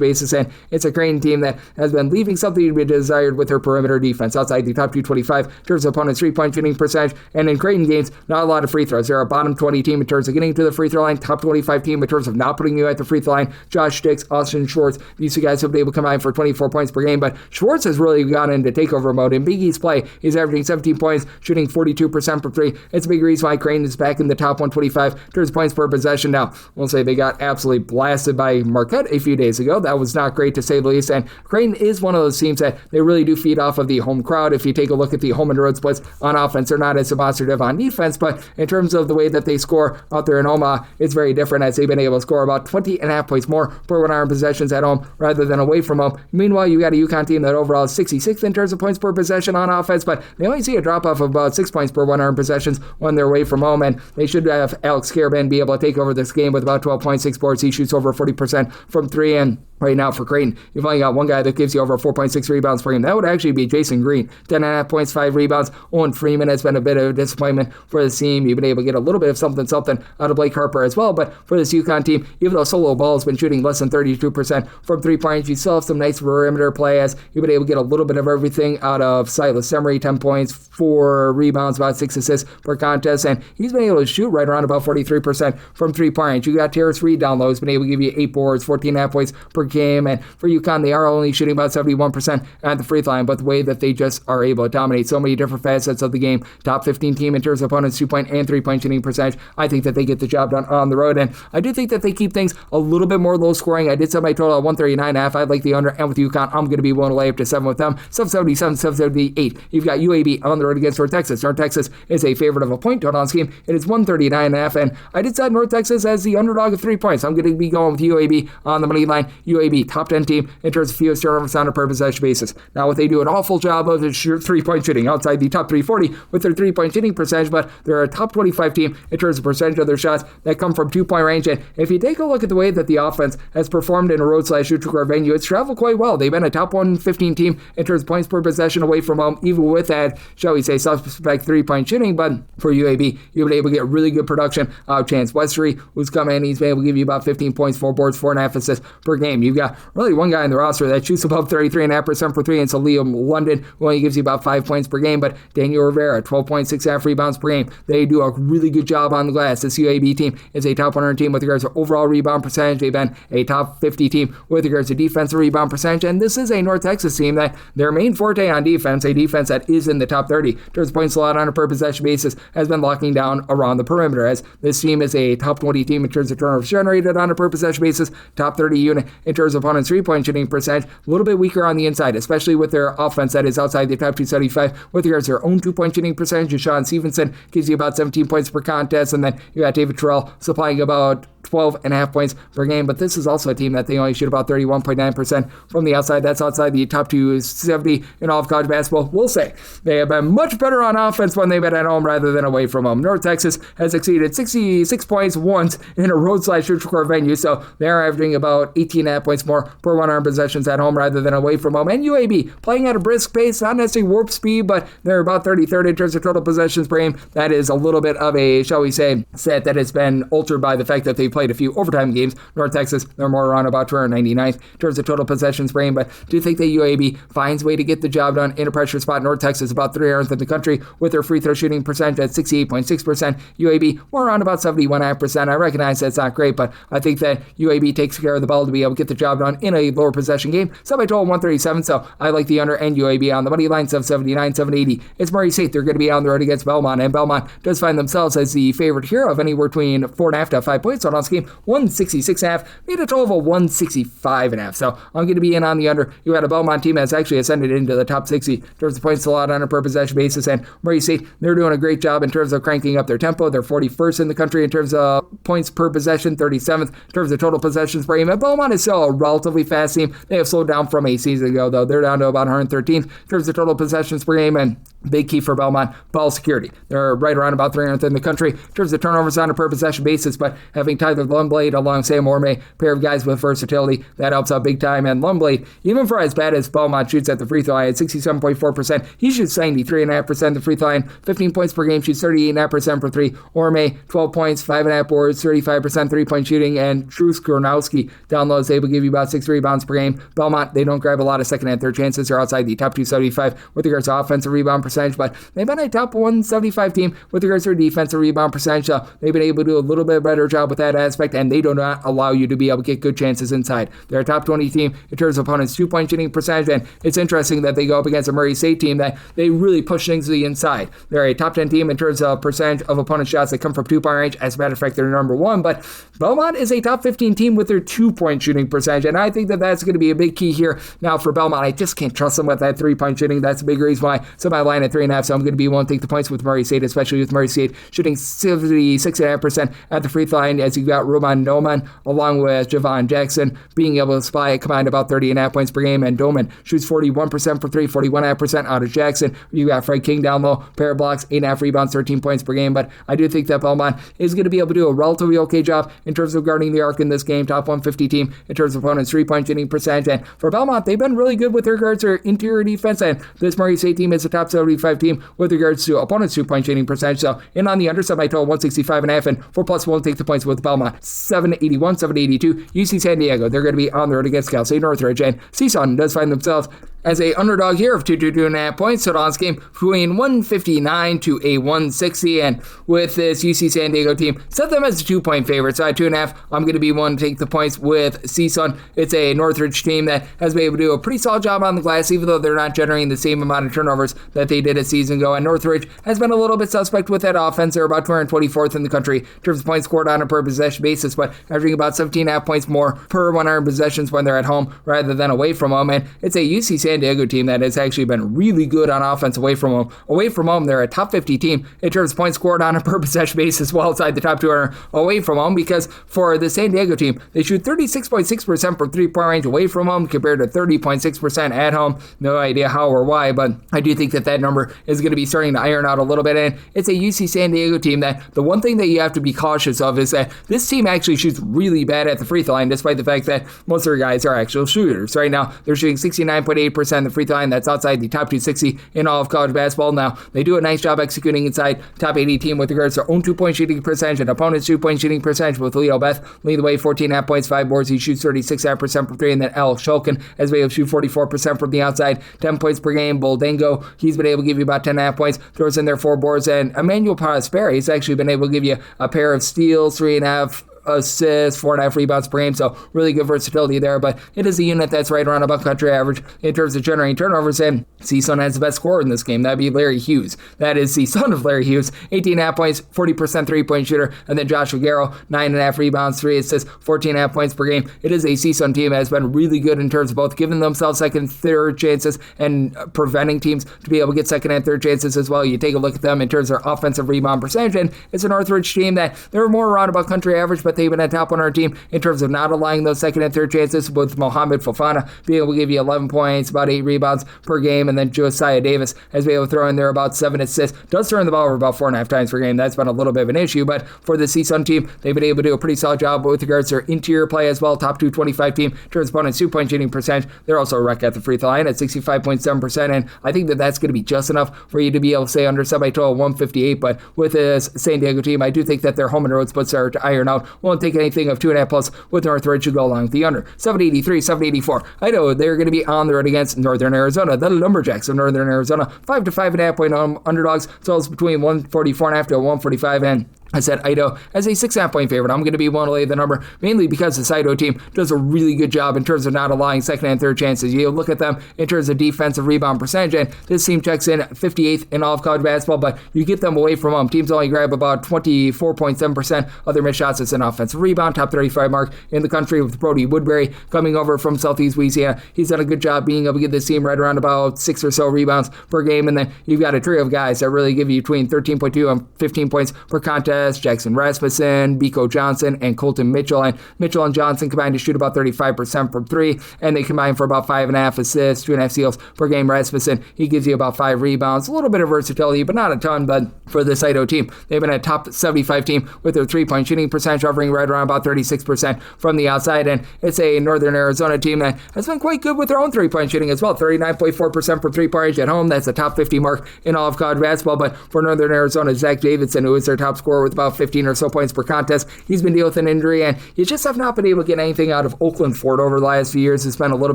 basis, and it's a Creighton team that has been leaving something to be desired with their perimeter defense. defense, outside the top 225 in terms of opponents' 3-point shooting percentage. And in Creighton games, not a lot of free throws. They're a bottom 20 team in terms of getting to the free throw line, top 25 team in terms of not putting you at the free throw line. Josh Dix, Austin Schwartz, these two guys have been able to combine for 24 points per game, but Schwartz has really gone into takeover mode. In Big East play, he's averaging 17 points, shooting 42% from three. It's a big reason why Creighton is back in the top 125 in terms of points per possession. Now, we'll say they got absolutely blasted by Marquette a few days ago. That was not great, to say the least, and Creighton is one of those teams that they really do feed off of the home crowd. If you take a look at the home and road splits on offense, they're not as demonstrative on defense, but in terms of the way that they score out there in Omaha, it's very different, as they've been able to score about 20.5 points more per 100 possessions at home rather than away from home. Meanwhile, you got a UConn team that overall is 66th in terms of points per possession on offense, but they only see a drop off of about 6 points per 100 possessions when they're away from home, and they should have Alex Karaban be able to take over this game with about 12.6 boards. He shoots over 40% from three, and right now for Creighton, you've only got one guy that gives you over 4.6 rebounds per game. That would actually be Jason Green. 10.5 points, 5 rebounds. Owen Freeman has been a bit of a disappointment for the team. You've been able to get a little bit of something out of Blake Harper as well, but for this UConn team, even though Solo Ball has been shooting less than 32% from 3-point, you still have some nice perimeter play, as you've been able to get a little bit of everything out of Silas Emery. 10 points, 4 rebounds, about 6 assists per contest, and he's been able to shoot right around about 43% from 3-point. You got Terrace Reed down low, who's been able to give you 8 boards, 14.5 points per game, and for UConn, they are only shooting about 71% at the free throw line, but the way that they just are able to dominate so many different facets of the game, top 15 team in terms of opponents' 2-point and 3-point shooting percentage, I think that they get the job done on the road, and I do think that they keep things a little bit more low scoring. I did set my total at 139.5. I'd like the under, and with UConn, I'm going to be willing to lay up to 7 with them. 777, 778. You've got UAB on the road against North Texas. North Texas is a favorite of a point total on this game. It is 139.5, and I did set North Texas as the underdog of 3 points. I'm going to be going with UAB on the money line. UAB, top 10 team in terms of fewest turnovers on a per possession basis. Now, what they do an awful job of is 3-point shooting, outside the top 340 with their 3-point shooting percentage, but they're a top 25 team in terms of percentage of their shots that come from 2-point range. And if you take a look at the way that the offense has performed in a road/neutral venue, it's traveled quite well. They've been a top 115 team in terms of points per possession away from home, even with that, shall we say, suspect 3-point shooting. But for UAB, you've been able to get really good production out of Chance Westry, who's come in. He's been able to give you about 15 points, 4 boards, 4.5 assists per game. You've got really one guy in the roster that shoots above 33.5% for 3, and so Liam London, who only gives you about 5 points per game, but Daniel Rivera, 12.6 rebounds per game. They do a really good job on the glass. This UAB team is a top 100 team with regards to overall rebound percentage. They've been a top 50 team with regards to defensive rebound percentage, and this is a North Texas team that their main forte on defense, a defense that is in the top 30 in terms of points allowed on a per possession basis, has been locking down around the perimeter, as this team is a top 20 team in terms of turnovers generated on a per possession basis, top 30 unit in terms of opponents' 3-point shooting percentage, a little bit weaker on the inside, especially with their offense that is outside the top 275 with regards to their own 2-point shooting percentage. Sean Stevenson gives you about 17 points per contest, and then you got David Terrell supplying about 12.5 points per game, but this is also a team that they only shoot about 31.9% from the outside. That's outside the top 270 in all of college basketball. We'll say they have been much better on offense when they've been at home rather than away from home. North Texas has exceeded 66 points once in a road/neutral venue, so they're averaging about 18.5 points more per 100 possessions at home rather than away from home. And UAB playing at a brisk pace, not necessarily warp speed, but they're about 33rd in terms of total possessions per game. That is a little bit of a, shall we say, set that has been altered by the fact that they played a few overtime games. North Texas, they're more around about 299th in terms of total possessions per game, but do you think that UAB finds a way to get the job done in a pressure spot? North Texas about 300th in the country with their free throw shooting percentage at 68.6%. UAB more around about 71.5%. I recognize that's not great, but I think that UAB takes care of the ball to be able to get the job done in a lower possession game. So I told 137, so I like the under and UAB on the money line, 779, 780. It's Morehead St. They're going to be on the road against Belmont, and Belmont does find themselves as the favorite here of anywhere between 4.5 to 5 points on this game. 166.5, made a total of a 165.5. So I'm going to be in on the under. You had a Belmont team that's actually ascended into the top 60 in terms of points allowed on a per possession basis, and Morehead St, they're doing a great job in terms of cranking up their tempo. They're 41st in the country in terms of points per possession, 37th in terms of total possessions per game. And Belmont is still a relatively fast team. They have slowed down from a season ago, though. They're down to about 113th in terms of total possessions per game, and Big key for Belmont, ball security. They're right around about 300th in the country in terms of turnovers on a per possession basis, but having Tyler Lundblade along Sam Orme, pair of guys with versatility, that helps out big time. And Lundblade, even for as bad as Belmont shoots at the free throw line at 67.4%, he shoots 93.5% the free throw line, 15 points per game, shoots 38.5% for three. Orme, 12 points, 5.5 boards, 35% three-point shooting, and Drew Skronowski down low is able to give you about 6 rebounds per game. Belmont, they don't grab a lot of second and third chances. They're outside the top 275 with regards to offensive rebound percentage, but they've been a top 175 team with regards to their defensive rebound percentage, so they've been able to do a little bit better job with that aspect, and they do not allow you to be able to get good chances inside. They're a top 20 team in terms of opponents' two-point shooting percentage, and it's interesting that they go up against a Morehead St team that they really push things to the inside. They're a top 10 team in terms of percentage of opponent shots that come from two-point range. As a matter of fact, they're number one, but Belmont is a top 15 team with their two-point shooting percentage, and I think that that's going to be a big key here. Now for Belmont, I just can't trust them with that three-point shooting. That's a big reason why. So my line at 3.5, so I'm going to be willing to take the points with Morehead St, especially with Morehead St shooting 76.5% at the free throw line, as you've got Roman Doman along with Javon Jackson being able to supply a combined about 30.5 points per game, and Doman shoots 41% for three, 41.5% out of Jackson. You got Fred King down low, pair of blocks, 8.5 rebounds, 13 points per game, but I do think that Belmont is going to be able to do a relatively okay job in terms of guarding the arc in this game. Top 150 team in terms of opponents' three-point shooting percentage, and for Belmont, they've been really good with regards to their interior defense, and this Morehead St team is a top 75 team with regards to opponents' two-point shooting percentage. So in on the underside, my total 165.5, and 4+ won't take the points with Belmont. 781, 782. UC San Diego, they're going to be on the road against Cal State Northridge, and Seton does find themselves as a underdog here of 2.5 points. So on this game between 159 to a 160, and with this UC San Diego team, set them as a 2-point favorite. So at 2.5, I'm going to be one to take the points with CSUN. It's a Northridge team that has been able to do a pretty solid job on the glass, even though they're not generating the same amount of turnovers that they did a season ago. And Northridge has been a little bit suspect with that offense. They're about 224th in the country in terms of points scored on a per possession basis, but averaging about 17.5 points more per 100 possessions when they're at home rather than away from home. And it's a UC San Diego team that has actually been really good on offense away from home. Away from home, they're a top 50 team in terms of points scored on a per possession basis, well outside the top 200 away from home, because for the San Diego team, they shoot 36.6% from three-point range away from home compared to 30.6% at home. No idea how or why, but I do think that that number is going to be starting to iron out a little bit, and it's a UC San Diego team that the one thing that you have to be cautious of is that this team actually shoots really bad at the free throw line, despite the fact that most of their guys are actual shooters. Right now, they're shooting 69.8% the free throw line. That's outside the top 260 in all of college basketball. Now, they do a nice job executing inside top 80 team with regards to their own two-point shooting percentage and opponent's two-point shooting percentage, with Leo Beth leading the way, 14.5 points, 5 boards. He shoots 36.5% from three, and then Al Shulkin has been able to shoot 44% from the outside, 10 points per game. Boldengo, he's been able to give you about 10.5 points, throws in there 4 boards, and Emmanuel Prosperi has actually been able to give you a pair of steals, 3.5 assists, 4.5 rebounds per game, so really good versatility there, but it is a unit that's right around above country average in terms of generating turnovers, and CSUN has the best scorer in this game. That'd be Larry Hughes. That is the son of Larry Hughes, 18.5 points, 40% three-point shooter, and then Josh Figueroa, 9.5 rebounds, 3 assists, 14.5 points per game. It is a CSUN team that has been really good in terms of both giving themselves second, third chances and preventing teams to be able to get second and third chances as well. You take a look at them in terms of their offensive rebound percentage, and it's a Northridge team that they're more around above country average, but they've been a top 100 team in terms of not allowing those second and third chances, with Mohamed Fofana being able to give you 11 points, about 8 rebounds per game, and then Josiah Davis has been able to throw in there about 7 assists. Does turn the ball over about 4.5 times per game. That's been a little bit of an issue, but for the CSUN team, they've been able to do a pretty solid job with regards to their interior play as well. Top 225 team in terms of opponent's two-point shooting percentage. They're also a wreck at the free throw line at 65.7%, and I think that that's going to be just enough for you to be able to say under semi-total 158, but with this San Diego team, I do think that their home and road splits are to iron out. Won't take anything of 2.5 plus with Northridge to go along with the under. 783, 784. Idaho, they're going to be on the road against Northern Arizona. The Lumberjacks of Northern Arizona, 5 to 5.5 point underdogs. So it's between 144.5 to 145, and I said Idaho as a 6.5 point favorite. I'm going to be willing to lay the number, mainly because this Idaho team does a really good job in terms of not allowing second and third chances. You look at them in terms of defensive rebound percentage, and this team checks in 58th in all of college basketball, but you get them away from home. Teams only grab about 24.7% of their missed shots as an offensive rebound, top 35 mark in the country, with Brody Woodbury coming over from Southeast Louisiana. He's done a good job being able to get this team right around about 6 or so rebounds per game, and then you've got a trio of guys that really give you between 13.2 and 15 points per contest assists. Jackson Rasmussen, Biko Johnson, and Colton Mitchell. And Mitchell and Johnson combined to shoot about 35% from three, and they combine for about 5.5 assists, 2.5 steals per game. Rasmussen, he gives you about 5 rebounds. A little bit of versatility, but not a ton. But for this Idaho team, they've been a top 75 team with their three-point shooting percentage hovering right around about 36% from the outside. And it's a Northern Arizona team that has been quite good with their own three-point shooting as well. 39.4% from three-point range at home. That's a top 50 mark in all of college basketball. But for Northern Arizona, Zach Davidson, who is their top scorer with about 15 or so points per contest, he's been dealing with an injury, and you just have not been able to get anything out of Oakland Ford over the last few years. It's been a little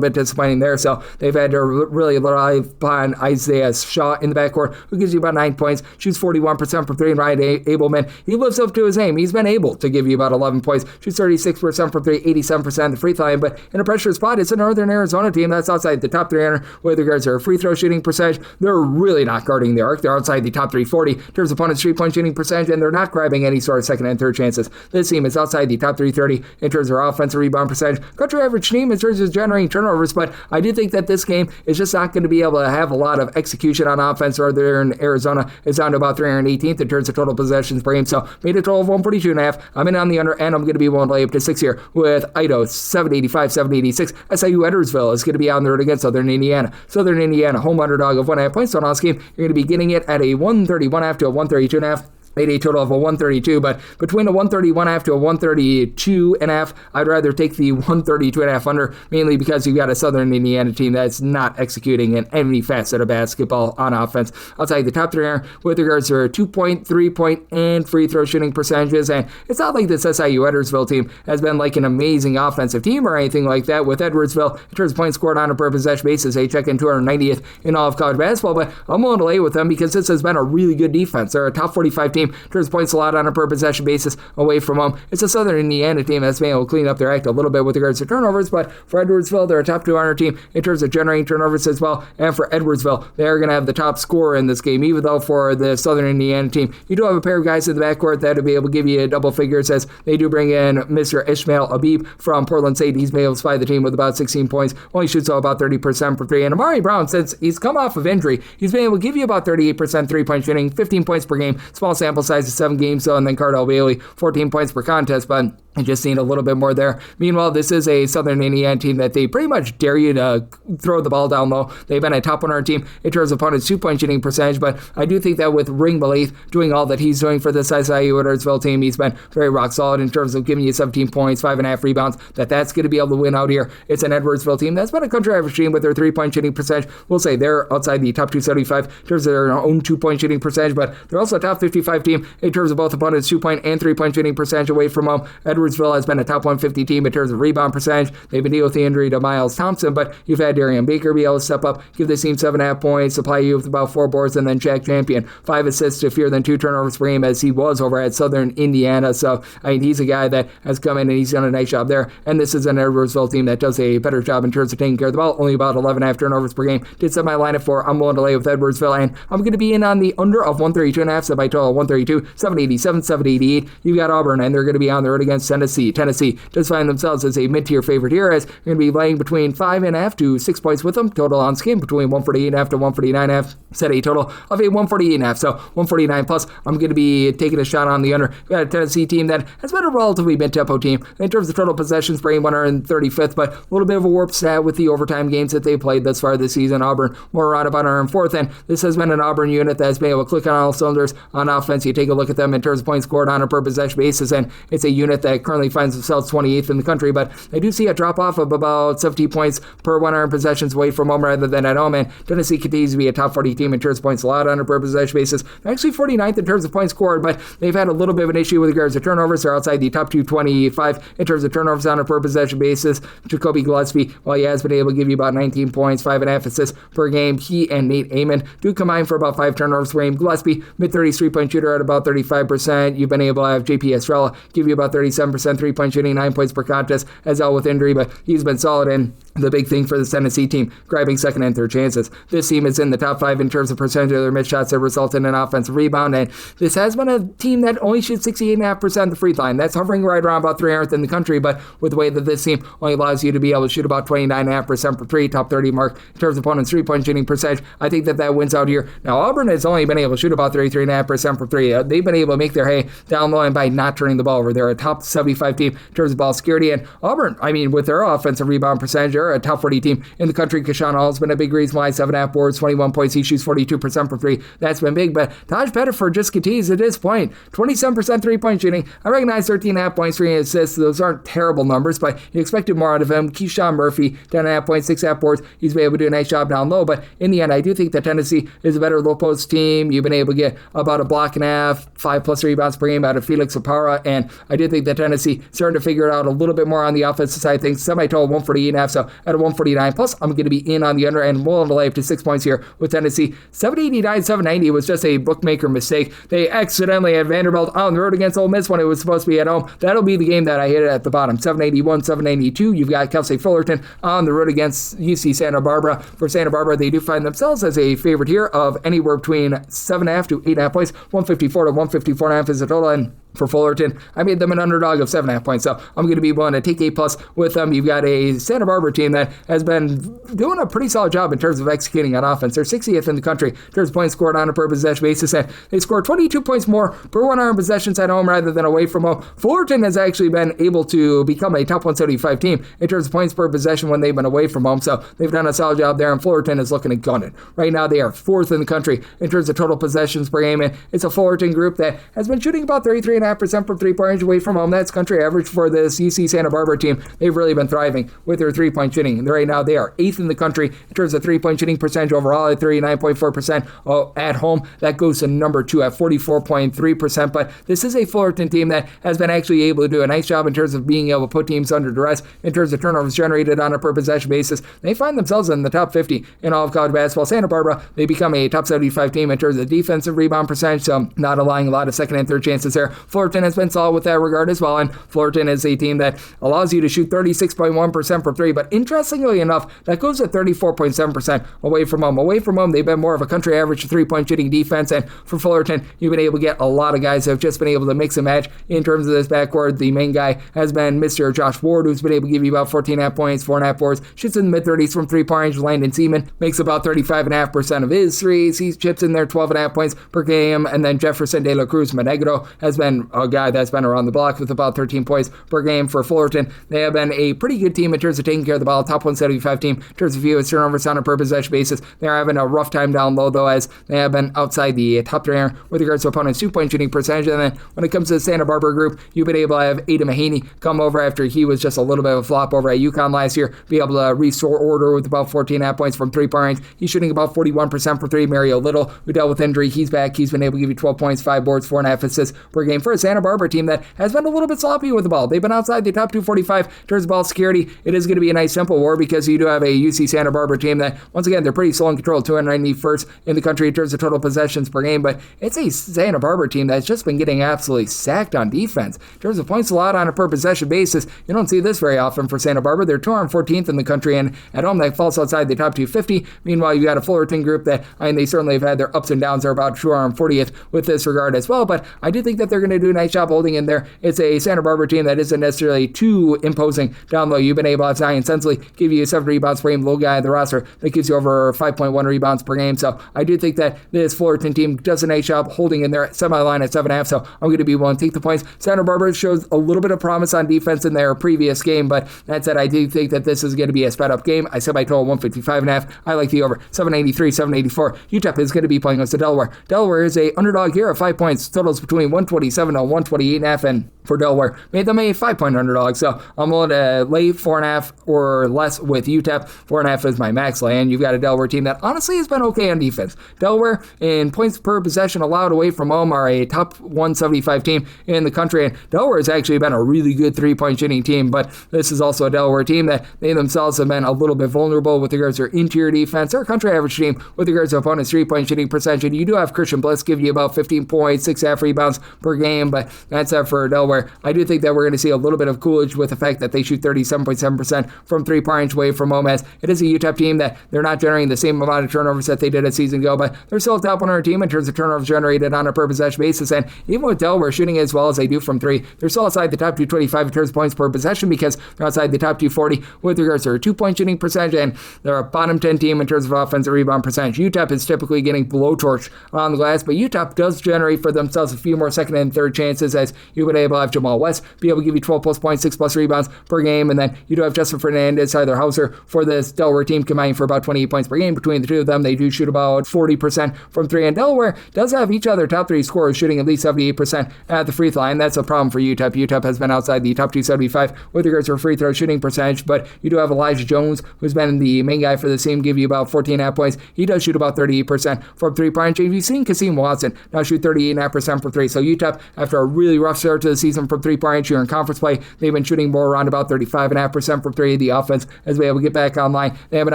bit disappointing there, so they've had to really rely upon Isaiah Shaw in the backcourt, who gives you about 9 points, shoots 41% from three, and Ryan Abelman, he lives up to his name. He's been able to give you about 11 points, shoots 36% from three, 87% at the free throw line, but in a pressure spot, it's a Northern Arizona team that's outside the top 300 with regards to their free throw shooting percentage. They're really not guarding the arc. They're outside the top 340 in terms of opponent's three-point shooting percentage, and they're not grabbing any sort of second and third chances. This team is outside the top 330 in terms of their offensive rebound percentage. Country average team in terms of generating turnovers, but I do think that this game is just not going to be able to have a lot of execution on offense. Northern Arizona is down to about 318th in terms of total possessions per game, so made a total of 142.5. I'm in on the under, and I'm going to be willing to lay up to 6 here with Idaho 785, 786. SIU Edwardsville is going to be on the road against Southern Indiana. Southern Indiana, home underdog of 1.5 points. So on this game, you're going to be getting it at a 131.5 to a 132.5. Made a total of a 132, but between a 131.5 to a 132.5, I'd rather take the 132.5 under, mainly because you've got a Southern Indiana team that's not executing in any facet of basketball on offense. Outside the top 300 with regards to their 2-point, 3-point, and free throw shooting percentages, and it's not like this SIU Edwardsville team has been like an amazing offensive team or anything like that. With Edwardsville, in terms of points scored on a per possession basis, they check in 290th in all of college basketball, but I'm willing to lay with them because this has been a really good defense. They're a top 45 team in terms of points allowed on a per possession basis away from home. It's a Southern Indiana team that's been able to clean up their act a little bit with regards to turnovers, but for Edwardsville, they're a top 200 team in terms of generating turnovers as well, and for Edwardsville, they're going to have the top scorer in this game, even though for the Southern Indiana team, you do have a pair of guys in the backcourt that will be able to give you double figures as they do bring in Mr. Ishmael Abib from Portland State. He's been able to supply the team with about 16 points, only shoots about 30% for three, and Amari Brown, since he's come off of injury, he's been able to give you about 38% three-point shooting, 15 points per game, small sample size of 7 games, so, and then Cardell Bailey, 14 points per contest, but I just need a little bit more there. Meanwhile, this is a Southern Indiana team that they pretty much dare you to throw the ball down low. They've been a top 100 team in terms of opponent's 2-point shooting percentage, but I do think that with Ring Malaith doing all that he's doing for this SIU Edwardsville team, he's been very rock solid in terms of giving you 17 points, 5.5 rebounds, that's going to be able to win out here. It's an Edwardsville team that's been a country average team with their 3-point shooting percentage. We'll say they're outside the top 275 in terms of their own 2-point shooting percentage, but they're also a top 55 team in terms of both opponent's 2-point and 3-point shooting percentage away from home. Edwardsville has been a top 150 team in terms of rebound percentage. They've been dealing with the injury to Miles Thompson, but you've had Darian Baker be able to step up, give this team 7.5 points, supply you with about 4 boards, and then Jack Champion, 5 assists to fewer than 2 turnovers per game as he was over at Southern Indiana. So, I mean, he's a guy that has come in and he's done a nice job there. And this is an Edwardsville team that does a better job in terms of taking care of the ball, only about 11.5 turnovers per game. Did set my line at 4. I'm willing to lay with Edwardsville, and I'm going to be in on the under of 132.5, set by total 132, 787, 788. You've got Auburn, and they're going to be on the road against Tennessee. Tennessee does find themselves as a mid-tier favorite here, as you're going to be laying between 5.5 to 6 points with them. Total on skin between 148.5 to 149.5. Set a total of a 148.5. So 149 plus. I'm going to be taking a shot on the under. We've got a Tennessee team that has been a relatively mid-tempo team in terms of total possessions per game, 135th, but a little bit of a warped stat with the overtime games that they played thus far this season. Auburn more around about 104th, and this has been an Auburn unit that has been able to click on all cylinders on offense. You take a look at them in terms of points scored on a per possession basis, and it's a unit that currently finds themselves 28th in the country, but they do see a drop-off of about 70 points per 100 possessions away from home rather than at home, and Tennessee continues to be a top 40 team in terms of points allowed on a per possession basis. They're actually 49th in terms of points scored, but they've had a little bit of an issue with regards to turnovers. They're outside the top 225 in terms of turnovers on a per possession basis. Jacoby Gillespie, while he has been able to give you about 19 points, 5.5 assists per game, he and Nate Amon do combine for about 5 turnovers per game. Gillespie, mid-30s three-point shooter at about 35%. You've been able to have JP Estrella give you about 37% three-point shooting, 9 points per contest, as well with injury, but he's been solid. And the big thing for this Tennessee team, grabbing second and third chances. This team is in the top 5 in terms of percentage of their missed shots that result in an offensive rebound, and this has been a team that only shoots 68.5% of the free throw line. That's hovering right around about 300th in the country, but with the way that this team only allows you to be able to shoot about 29.5% for three, top 30 mark in terms of opponents' three-point shooting percentage, I think that wins out here. Now, Auburn has only been able to shoot about 33.5% for three. They've been able to make their hay down low and by not turning the ball over. They're a top 75 team in terms of ball security, and Auburn, with their offensive rebound percentage, they're a top 40 team in the country. Kashawn Hall's been a big reason why. 7.5 boards, 21 points. He shoots 42% for three. That's been big, but Taj Pettiford just continues to disappoint. 27% three-point shooting. I recognize 13.5 points, 3 assists. Those aren't terrible numbers, but you expected more out of him. Keyshawn Murphy, 10.5 points, 6.5 boards. He's been able to do a nice job down low, but in the end, I do think that Tennessee is a better low-post team. You've been able to get about a block and a half, 5+ rebounds per game out of Felix Apara, and I do think that Tennessee starting to figure it out a little bit more on the offensive side of things. Semi-total 148.5, so at a 149. Plus, I'm going to be in on the under and willing to lay up to 6 points here with Tennessee. 789, 790 was just a bookmaker mistake. They accidentally had Vanderbilt on the road against Ole Miss when it was supposed to be at home. That'll be the game that I hit at the bottom. 781, 792. You've got Kelsey Fullerton on the road against UC Santa Barbara. For Santa Barbara, they do find themselves as a favorite here of anywhere between 7.5 to 8.5 points. 154 to 154.5 is the total, and for Fullerton, I made them an underdog of 7.5 points, so I'm going to be willing to take 8+ with them. You've got a Santa Barbara team that has been doing a pretty solid job in terms of executing on offense. They're 60th in the country in terms of points scored on a per possession basis, and they score 22 points more per 100 possessions at home rather than away from home. Fullerton has actually been able to become a top 175 team in terms of points per possession when they've been away from home, so they've done a solid job there, and Fullerton is looking to gun it. Right now, they are 4th in the country in terms of total possessions per game, and it's a Fullerton group that has been shooting about 33.5% from three-point range away from home. That's country average for this UC Santa Barbara team. They've really been thriving with their three-point shooting. Right now, they are 8th in the country in terms of three-point shooting percentage overall at 39.4%. At home, that goes to number 2 at 44.3%. But this is a Fullerton team that has been actually able to do a nice job in terms of being able to put teams under duress in terms of turnovers generated on a per possession basis. They find themselves in the top 50 in all of college basketball. Santa Barbara, they become a top 75 team in terms of defensive rebound percentage, so not allowing a lot of second and third chances there. Fullerton has been solid with that regard as well, and Fullerton is a team that allows you to shoot 36.1% for three, but interestingly enough, that goes at 34.7% away from home. Away from home, they've been more of a country average three-point shooting defense, and for Fullerton, you've been able to get a lot of guys who have just been able to mix and match in terms of this backcourt. The main guy has been Mr. Josh Ward, who's been able to give you about 14.5 points, 4.5 boards, shoots in the mid-30s from three-point range. Landon Seaman makes about 35.5% of his threes. He chips in there 12.5 points per game, and then Jefferson De La Cruz Monegro has been a guy that's been around the block with about 13 points per game for Fullerton. They have been a pretty good team in terms of taking care of the ball, top 175 team in terms of fewest turnovers on a per possession basis. They're having a rough time down low, though, as they have been outside the top 3 with regards to opponents' two-point shooting percentage. And then when it comes to the Santa Barbara group, you've been able to have Ada Mahaney come over after he was just a little bit of a flop over at UConn last year, be able to restore order with about 14.5 points from three-point range. He's shooting about 41% for three. Mario Little, who dealt with injury, he's back. He's been able to give you 12 points, 5 boards, 4.5 assists per game for a Santa Barbara team that has been a little bit sloppy with the ball. They've been outside the top 245 in terms of ball security. It is going to be a nice simple war because you do have a UC Santa Barbara team that, once again, they're pretty slow and controlled, 291st in the country in terms of total possessions per game, but it's a Santa Barbara team that's just been getting absolutely sacked on defense. In terms of points allowed on a per possession basis, you don't see this very often for Santa Barbara. They're 214th in the country, and at home that falls outside the top 250. Meanwhile, you got a Fullerton group that, they certainly have had their ups and downs. They're about 240th with this regard as well, but I do think that they're going to do a nice job holding in there. It's a Santa Barbara team that isn't necessarily too imposing down low. You've been able to have Zion Sensley give you 7 rebounds per game, low guy in the roster that gives you over 5.1 rebounds per game. So I do think that this Fullerton team does a nice job holding in there semi-line at 7.5, so I'm going to be willing to take the points. Santa Barbara shows a little bit of promise on defense in their previous game, but that said, I do think that this is going to be a sped-up game. I said my total 155.5. I like the over. 783, 784. UTEP is going to be playing against Delaware. Delaware is a underdog here of 5 points. Totals between 127 and 128.5, and for Delaware, made them a 5-point underdog, so I'm willing to lay 4.5 or less with UTEP. 4.5 is my max lay, and you've got a Delaware team that honestly has been okay on defense. Delaware, in points per possession allowed away from home, are a top 175 team in the country, and Delaware has actually been a really good three-point shooting team, but this is also a Delaware team that they themselves have been a little bit vulnerable with regards to their interior defense. They're a country average team with regards to opponents' three-point shooting percentage. You do have Christian Bliss give you about 15 points, 6.5 rebounds per game, but that's it for Delaware. Delaware. I do think that we're going to see a little bit of Coolidge with the fact that they shoot 37.7% from three-point away from home, as it is a UTEP team that they're not generating the same amount of turnovers that they did a season ago, but they're still a top 100 team in terms of turnovers generated on a per possession basis. And even with Delaware shooting as well as they do from three, they're still outside the top 225 in terms of points per possession because they're outside the top 240 with regards to their 2-point shooting percentage, and they're a bottom 10 team in terms of offensive rebound percentage. UTEP is typically getting blowtorched on the glass, but UTEP does generate for themselves a few more second and third chances, as you would able to have Jamal West be able to give you 12 plus points, 6 plus rebounds per game, and then you do have Justin Fernandez, Tyler Hauser for this Delaware team combining for about 28 points per game. Between the two of them, they do shoot about 40% from three, and Delaware does have each other top three scorers shooting at least 78% at the free throw line. That's a problem for UTEP. UTEP has been outside the top 275 with regards to free throw shooting percentage, but you do have Elijah Jones, who's been the main guy for the team, give you about 14.5 points. He does shoot about 38% from three-point range. You've seen Kasim Watson now shoot 38.5% from three. So UTEP, after a really rough start to the season from three-point range here in conference play, they've been shooting more around about 35.5% from three. The offense, as we able to get back online, they have been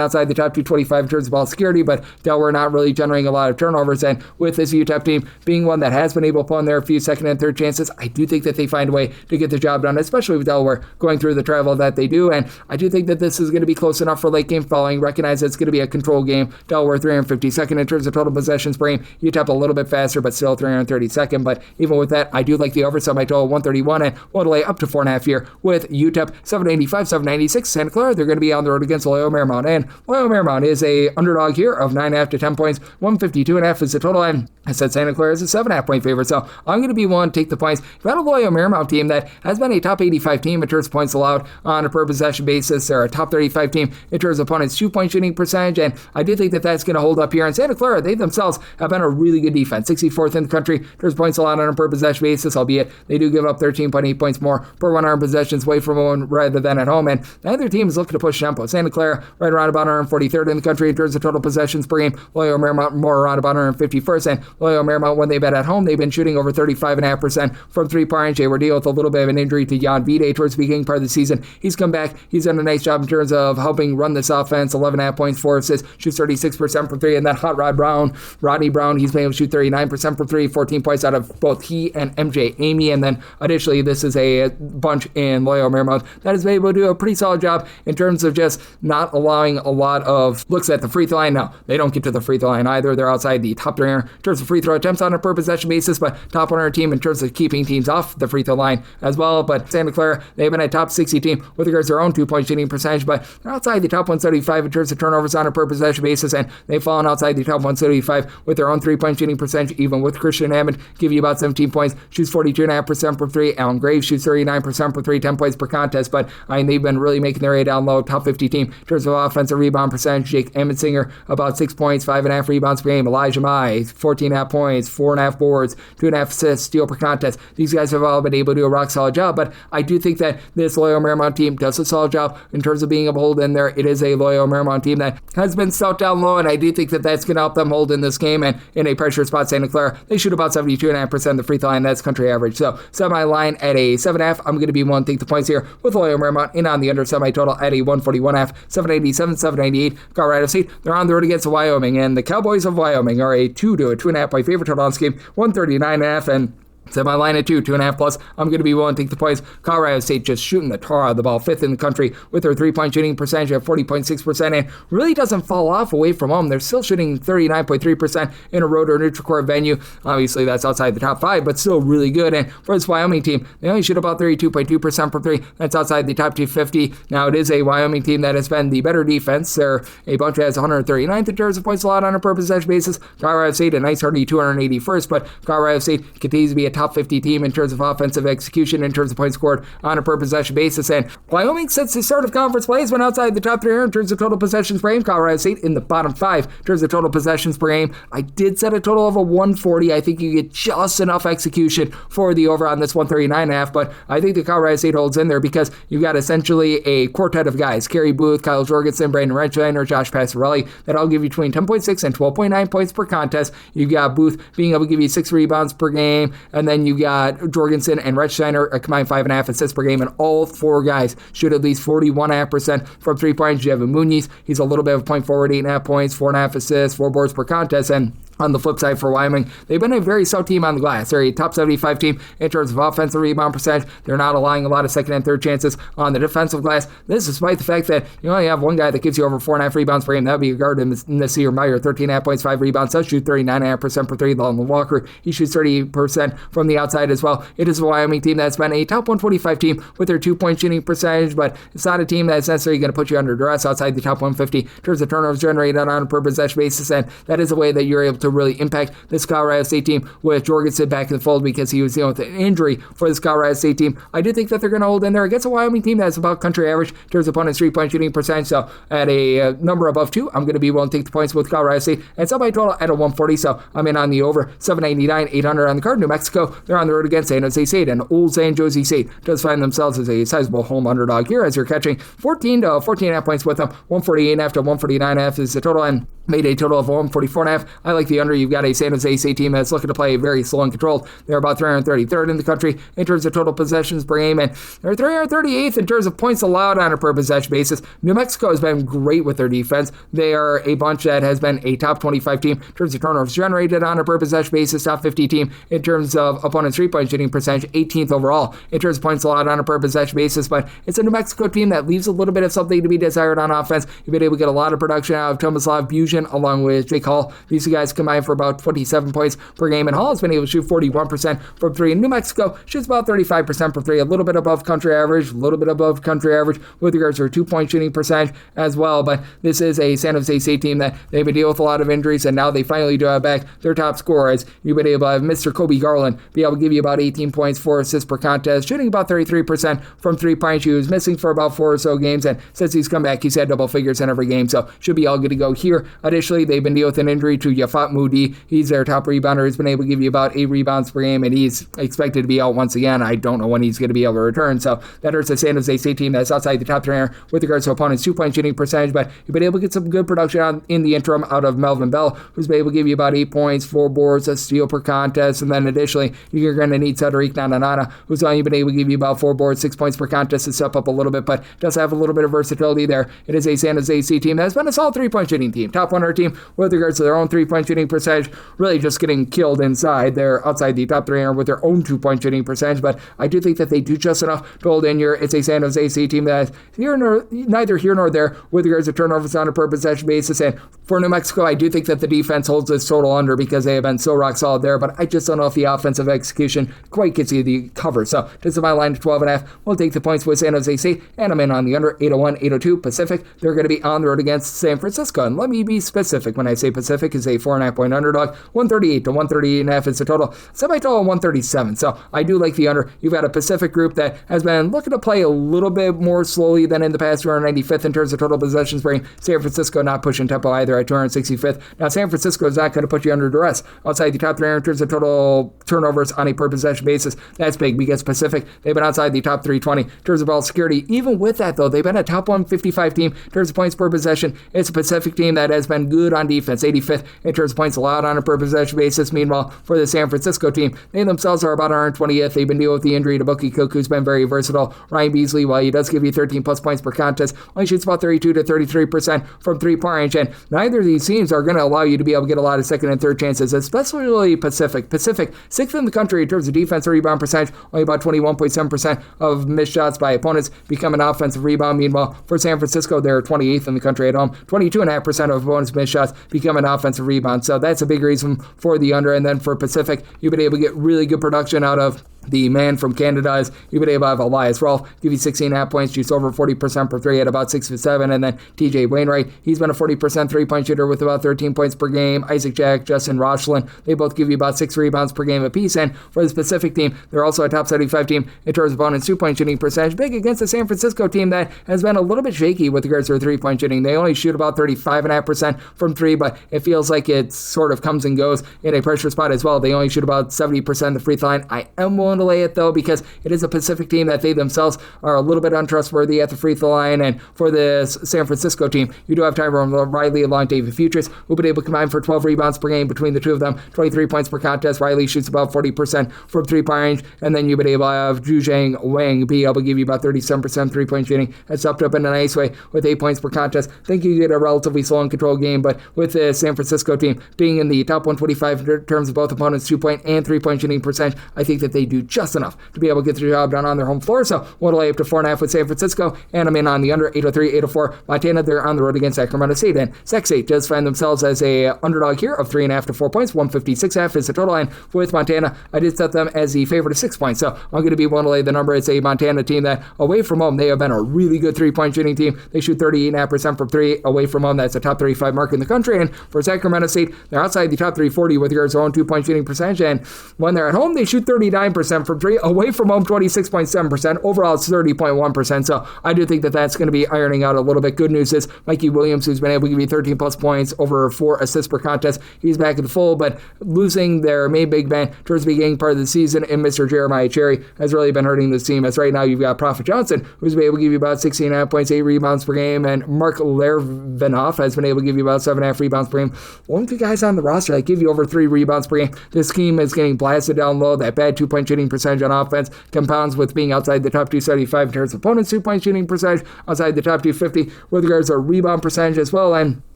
outside the top 225 in terms of ball security, but Delaware not really generating a lot of turnovers. And with this UTEP team being one that has been able to pull in there a few second and third chances, I do think that they find a way to get the job done, especially with Delaware going through the travel that they do. And I do think that this is going to be close enough for late game following. Recognize that it's going to be a control game. Delaware 352nd in terms of total possessions per game. UTEP a little bit faster, but still 332nd. But even with that, I do like the over semi total 131 and we'll delay up to 4.5 here with UTEP 785, 796. Santa Clara, they're going to be on the road against Loyola Marymount, and Loyola Marymount is a underdog here of 9.5 to 10 points. 152.5 is the total, and I said Santa Clara is a 7.5 point favorite, so I'm going to be one to take the points. You've got a Loyola Marymount team that has been a top 85 team in terms of points allowed on a per possession basis. They're a top 35 team in terms of opponents' 2-point shooting percentage, and I do think that that's going to hold up here. And Santa Clara, they themselves have been a really good defense, 64th in the country in terms of points allowed on a per possession basis, albeit they do give up 13.8 points more per 100 possessions away from home rather than at home, and the other team is looking to push tempo. Santa Clara right around about 143rd in the country in terms of total possessions per game. Loyola Marymount more around about 151st, and Loyola Marymount, when they've been at home, they've been shooting over 35.5% from three-point range. They were dealing with a little bit of an injury to Jan Vide towards the beginning part of the season. He's come back. He's done a nice job in terms of helping run this offense. 11.5 points, 4 assists, shoots 36% from three, and that hot Rodney Brown, he's been able to shoot 39% from three, 14 points out of both he and MJ Amy, and then additionally, this is a bunch in Loyola Marymount that has been able to do a pretty solid job in terms of just not allowing a lot of looks at the free throw line. Now, they don't get to the free throw line either. They're outside the top 300 in terms of free throw attempts on a per possession basis, but top 100 team in terms of keeping teams off the free throw line as well. But Santa Clara, they've been a top 60 team with regards to their own 2-point shooting percentage, but they're outside the top 175 in terms of turnovers on a per possession basis, and they've fallen outside the top 175 with their own 3-point shooting percentage, even with Christian Hammond give you about 17 points, shoots 42.5% from three. Alan Graves shoots 39% from three, 10 points per contest, but I mean, they've been really making their way down low. Top 50 team in terms of offensive rebound percentage. Jake Emmensinger, about 6 points, 5.5 rebounds per game. Elijah Mai, 14.5 points, 4.5 boards, 2.5 assists, steal per contest. These guys have all been able to do a rock solid job, but I do think that this Loyola Marymount team does a solid job in terms of being able to hold in there. It is a Loyola Marymount team that has been stout down low, and I do think that that's going to help them hold in this game. And in a pressure spot, Santa Clara, they shoot about 72.5% of the free throw line. That's country average. So semi-line at a 7.5. I'm going to be one to take the points here with Loyola Marymount in on the under semi-total at a 141.5. 787, 798. Colorado State, they're on the road against Wyoming, and the Cowboys of Wyoming are a 2 to a 2.5 point favorite total on this game, 139.5, and semi-line at 2.5 plus. I'm going to be willing to take the points. Colorado State just shooting the tar out of the ball, 5th in the country with their 3-point shooting percentage at 40.6%, and really doesn't fall off away from home. They're still shooting 39.3% in a road or neutral court venue. Obviously, that's outside the top 5, but still really good. And for this Wyoming team, they only shoot about 32.2% from three. That's outside the top 250. Now, it is a Wyoming team that has been the better defense. They're a bunch that has 139th in terms of points allowed on a per possession basis. Colorado State, a nice hardy 281st, but Colorado State continues to be a top 50 team in terms of offensive execution, in terms of points scored on a per possession basis. And Wyoming, since the start of conference play, has been outside the top 300 in terms of total possessions per game. Colorado State in the bottom 5 in terms of total possessions per game. I did set a total of a 140. I think you get just enough execution for the over on this 139.5, but I think the Colorado State holds in there because you've got essentially a quartet of guys, Kerry Booth, Kyle Jorgensen, Brandon Reitsteiner, Josh Passarelli, that all give you between 10.6 and 12.9 points per contest. You've got Booth being able to give you 6 rebounds per game, and then you got Jorgensen and Reitsteiner a combined 5.5 assists per game, and all 4 guys shoot at least 41.5% from 3 points. You have Muñiz, he's a little bit of a point forward, 8.5 points, 4.5 assists, 4 boards per contest, and On the flip side for Wyoming, they've been a very stout team on the glass. They're a top 75 team in terms of offensive rebound percentage. They're not allowing a lot of second and third chances on the defensive glass. This despite the fact that you only have one guy that gives you over 4.5 rebounds per game. That would be your guard, Nasir Meyer, 13.5 points, 5 rebounds. Does shoot 39.5% per three. Lon Walker, he shoots 38% from the outside as well. It is a Wyoming team that's been a top 125 team with their 2-point shooting percentage, but it's not a team that's necessarily going to put you under duress outside the top 150 in terms of turnovers generated on a per possession basis, and that is a way that you're able to really impact this Colorado State team with Jorgensen back in the fold because he was dealing with an injury for this Colorado State team. I do think that they're going to hold in there against a Wyoming team that's about country average in terms of opponent's 3-point shooting percentage. So at a number above 2, I'm going to be willing to take the points with Colorado State. And somebody total at a 140, so I'm in on the over. 799, 800 on the card. New Mexico, they're on the road against San Jose State, and old San Jose State does find themselves as a sizable home underdog here as you're catching 14 to 14.5 points with them. 148.5 to 149.5 is the total, and made a total of 144.5. I like the under. You've got a San Jose State team that's looking to play very slow and controlled. They're about 333rd in the country in terms of total possessions per game, and they're 338th in terms of points allowed on a per possession basis. New Mexico has been great with their defense. They are a bunch that has been a top 25 team in terms of turnovers generated on a per possession basis, top 50 team in terms of opponent's 3-point shooting percentage, 18th overall in terms of points allowed on a per possession basis, but it's a New Mexico team that leaves a little bit of something to be desired on offense. You've been able to get a lot of production out of Tomislav Bujan along with Jake Hall. These guys combined for about 27 points per game, and Hall has been able to shoot 41% from 3. And New Mexico shoots about 35% from 3, a little bit above country average with regards to their 2-point shooting percentage as well. But this is a San Jose State team that they've been dealing with a lot of injuries, and now they finally do have back their top scorer as you've been able to have Mr. Kobe Garland be able to give you about 18 points, 4 assists per contest, shooting about 33% from 3-point. He was missing for about 4 or so games, and since he's come back, he's had double figures in every game, so should be all good to go here. Additionally, they've been dealing with an injury to Yafat Moody. He's their top rebounder. He's been able to give you about 8 rebounds per game, and he's expected to be out once again. I don't know when he's going to be able to return, so that hurts the San Jose State team that's outside the top 300 with regards to opponent's 2-point shooting percentage, but you've been able to get some good production in the interim out of Melvin Bell, who's been able to give you about 8 points, 4 boards, a steal per contest, and then additionally, you're going to need Cedric Nananana, who's only been able to give you about 4 boards, 6 points per contest to step up a little bit, but does have a little bit of versatility there. It is a San Jose State team that has been a solid 3-point shooting team, top 100 team with regards to their own 3-point shooting percentage, really just getting killed inside. They're outside the top 300 with their own 2-point shooting percentage, but I do think that they do just enough to hold in here. It's a San Jose State team that is neither here nor there with regards to turnovers on a per possession basis, and for New Mexico, I do think that the defense holds this total under because they have been so rock solid there, but I just don't know if the offensive execution quite gets you the cover. So this is my line to 12.5. We'll take the points with San Jose State, and I'm in on the under 801, 802 Pacific. They're going to be on the road against San Francisco, and let me be specific when I say Pacific is a 4.5 point underdog. 138 to 138.5 is the total. Semi-total 137. So I do like the under. You've got a Pacific group that has been looking to play a little bit more slowly than in the past. 295th in terms of total possessions per game. San Francisco not pushing tempo either at 265th. Now San Francisco is not going to put you under duress outside the top 300 in terms of total turnovers on a per possession basis. That's big because Pacific, they've been outside the top 320 in terms of ball security. Even with that though, they've been a top 155 team in terms of points per possession. It's a Pacific team that has been good on defense, 85th in terms of points allowed on a per possession basis. Meanwhile, for the San Francisco team, they themselves are about 120th. They've been dealing with the injury to Bucky Cook, who's been very versatile. Ryan Beasley, while he does give you 13 plus points per contest, only shoots about 32 to 33% from 3-point range, and neither of these teams are going to allow you to be able to get a lot of second and third chances, especially Pacific. Pacific, 6th in the country in terms of defensive rebound percentage, only about 21.7% of missed shots by opponents become an offensive rebound. Meanwhile, for San Francisco, they're 28th in the country at home. 22.5% of opponents' missed shots become an offensive rebound, so that's a big reason for the under. And then for Pacific, you've been able to get really good production out of the man from Canada. Is you've been able to have Elias Rolfe give you 16.5 points, shoots over 40% per 3 at about 6'7", and then TJ Wainwright, he's been a 40% 3-point shooter with about 13 points per game. Isaac Jack, Justin Rochlin, they both give you about 6 rebounds per game apiece. And for the Pacific team, they're also a top 75 team in terms of opponents' 2-point shooting percentage, big against the San Francisco team that has been a little bit shaky with regards to their 3-point shooting. They only shoot about 35.5% from 3, but it feels like it sort of comes and goes in a pressure spot as well. They only shoot about 70% of the free throw line. I am willing willing to lay it, though, because it is a Pacific team that they themselves are a little bit untrustworthy at the free throw line. And for this San Francisco team, you do have Tyrone Riley along David Futures, who've been able to combine for 12 rebounds per game between the two of them, 23 points per contest. Riley shoots about 40% from three-point range, and then you've been able to have Zhuzhang Wang be able to give you about 37% three-point shooting. That's upped up in a nice way with 8 points per contest. I think you get a relatively slow and controlled game, but with the San Francisco team being in the top 125 in terms of both opponents' 2-point and 3-point shooting percentage, I think that they do just enough to be able to get the job done on their home floor. So we'll lay up to 4.5 with San Francisco, and I'm in on the under 803, 804. Montana, they're on the road against Sacramento State, and Sac State does find themselves as a underdog here of 3.5 to 4 points. 156.5 is the total line with Montana. I did set them as the favorite of 6 points, so I'm going to be willing to lay the number. It's a Montana team that away from home, they have been a really good 3-point shooting team. They shoot 38.5% from 3 away from home. That's a top 35 mark in the country. And for Sacramento State, they're outside the top 340 with regards to their own 2-point shooting percentage. And when they're at home, they shoot 39% from 3 away from home, 26.7%. Overall, it's 30.1%. So I do think that that's going to be ironing out a little bit. Good news is Mikey Williams, who's been able to give you 13 plus points over 4 assists per contest, he's back in the full, but losing their main big man towards the beginning part of the season and Mr. Jeremiah Cherry has really been hurting this team, as right now you've got Prophet Johnson, who's been able to give you about 16.5 points, 8 rebounds per game, and Mark Lervinoff has been able to give you about 7.5 rebounds per game. One of the guys on the roster that give you over 3 rebounds per game. This team is getting blasted down low. That bad 2-point shooting percentage on offense compounds with being outside the top 275 in terms of opponents' 2-point shooting percentage, outside the top 250 with regards to rebound percentage as well. And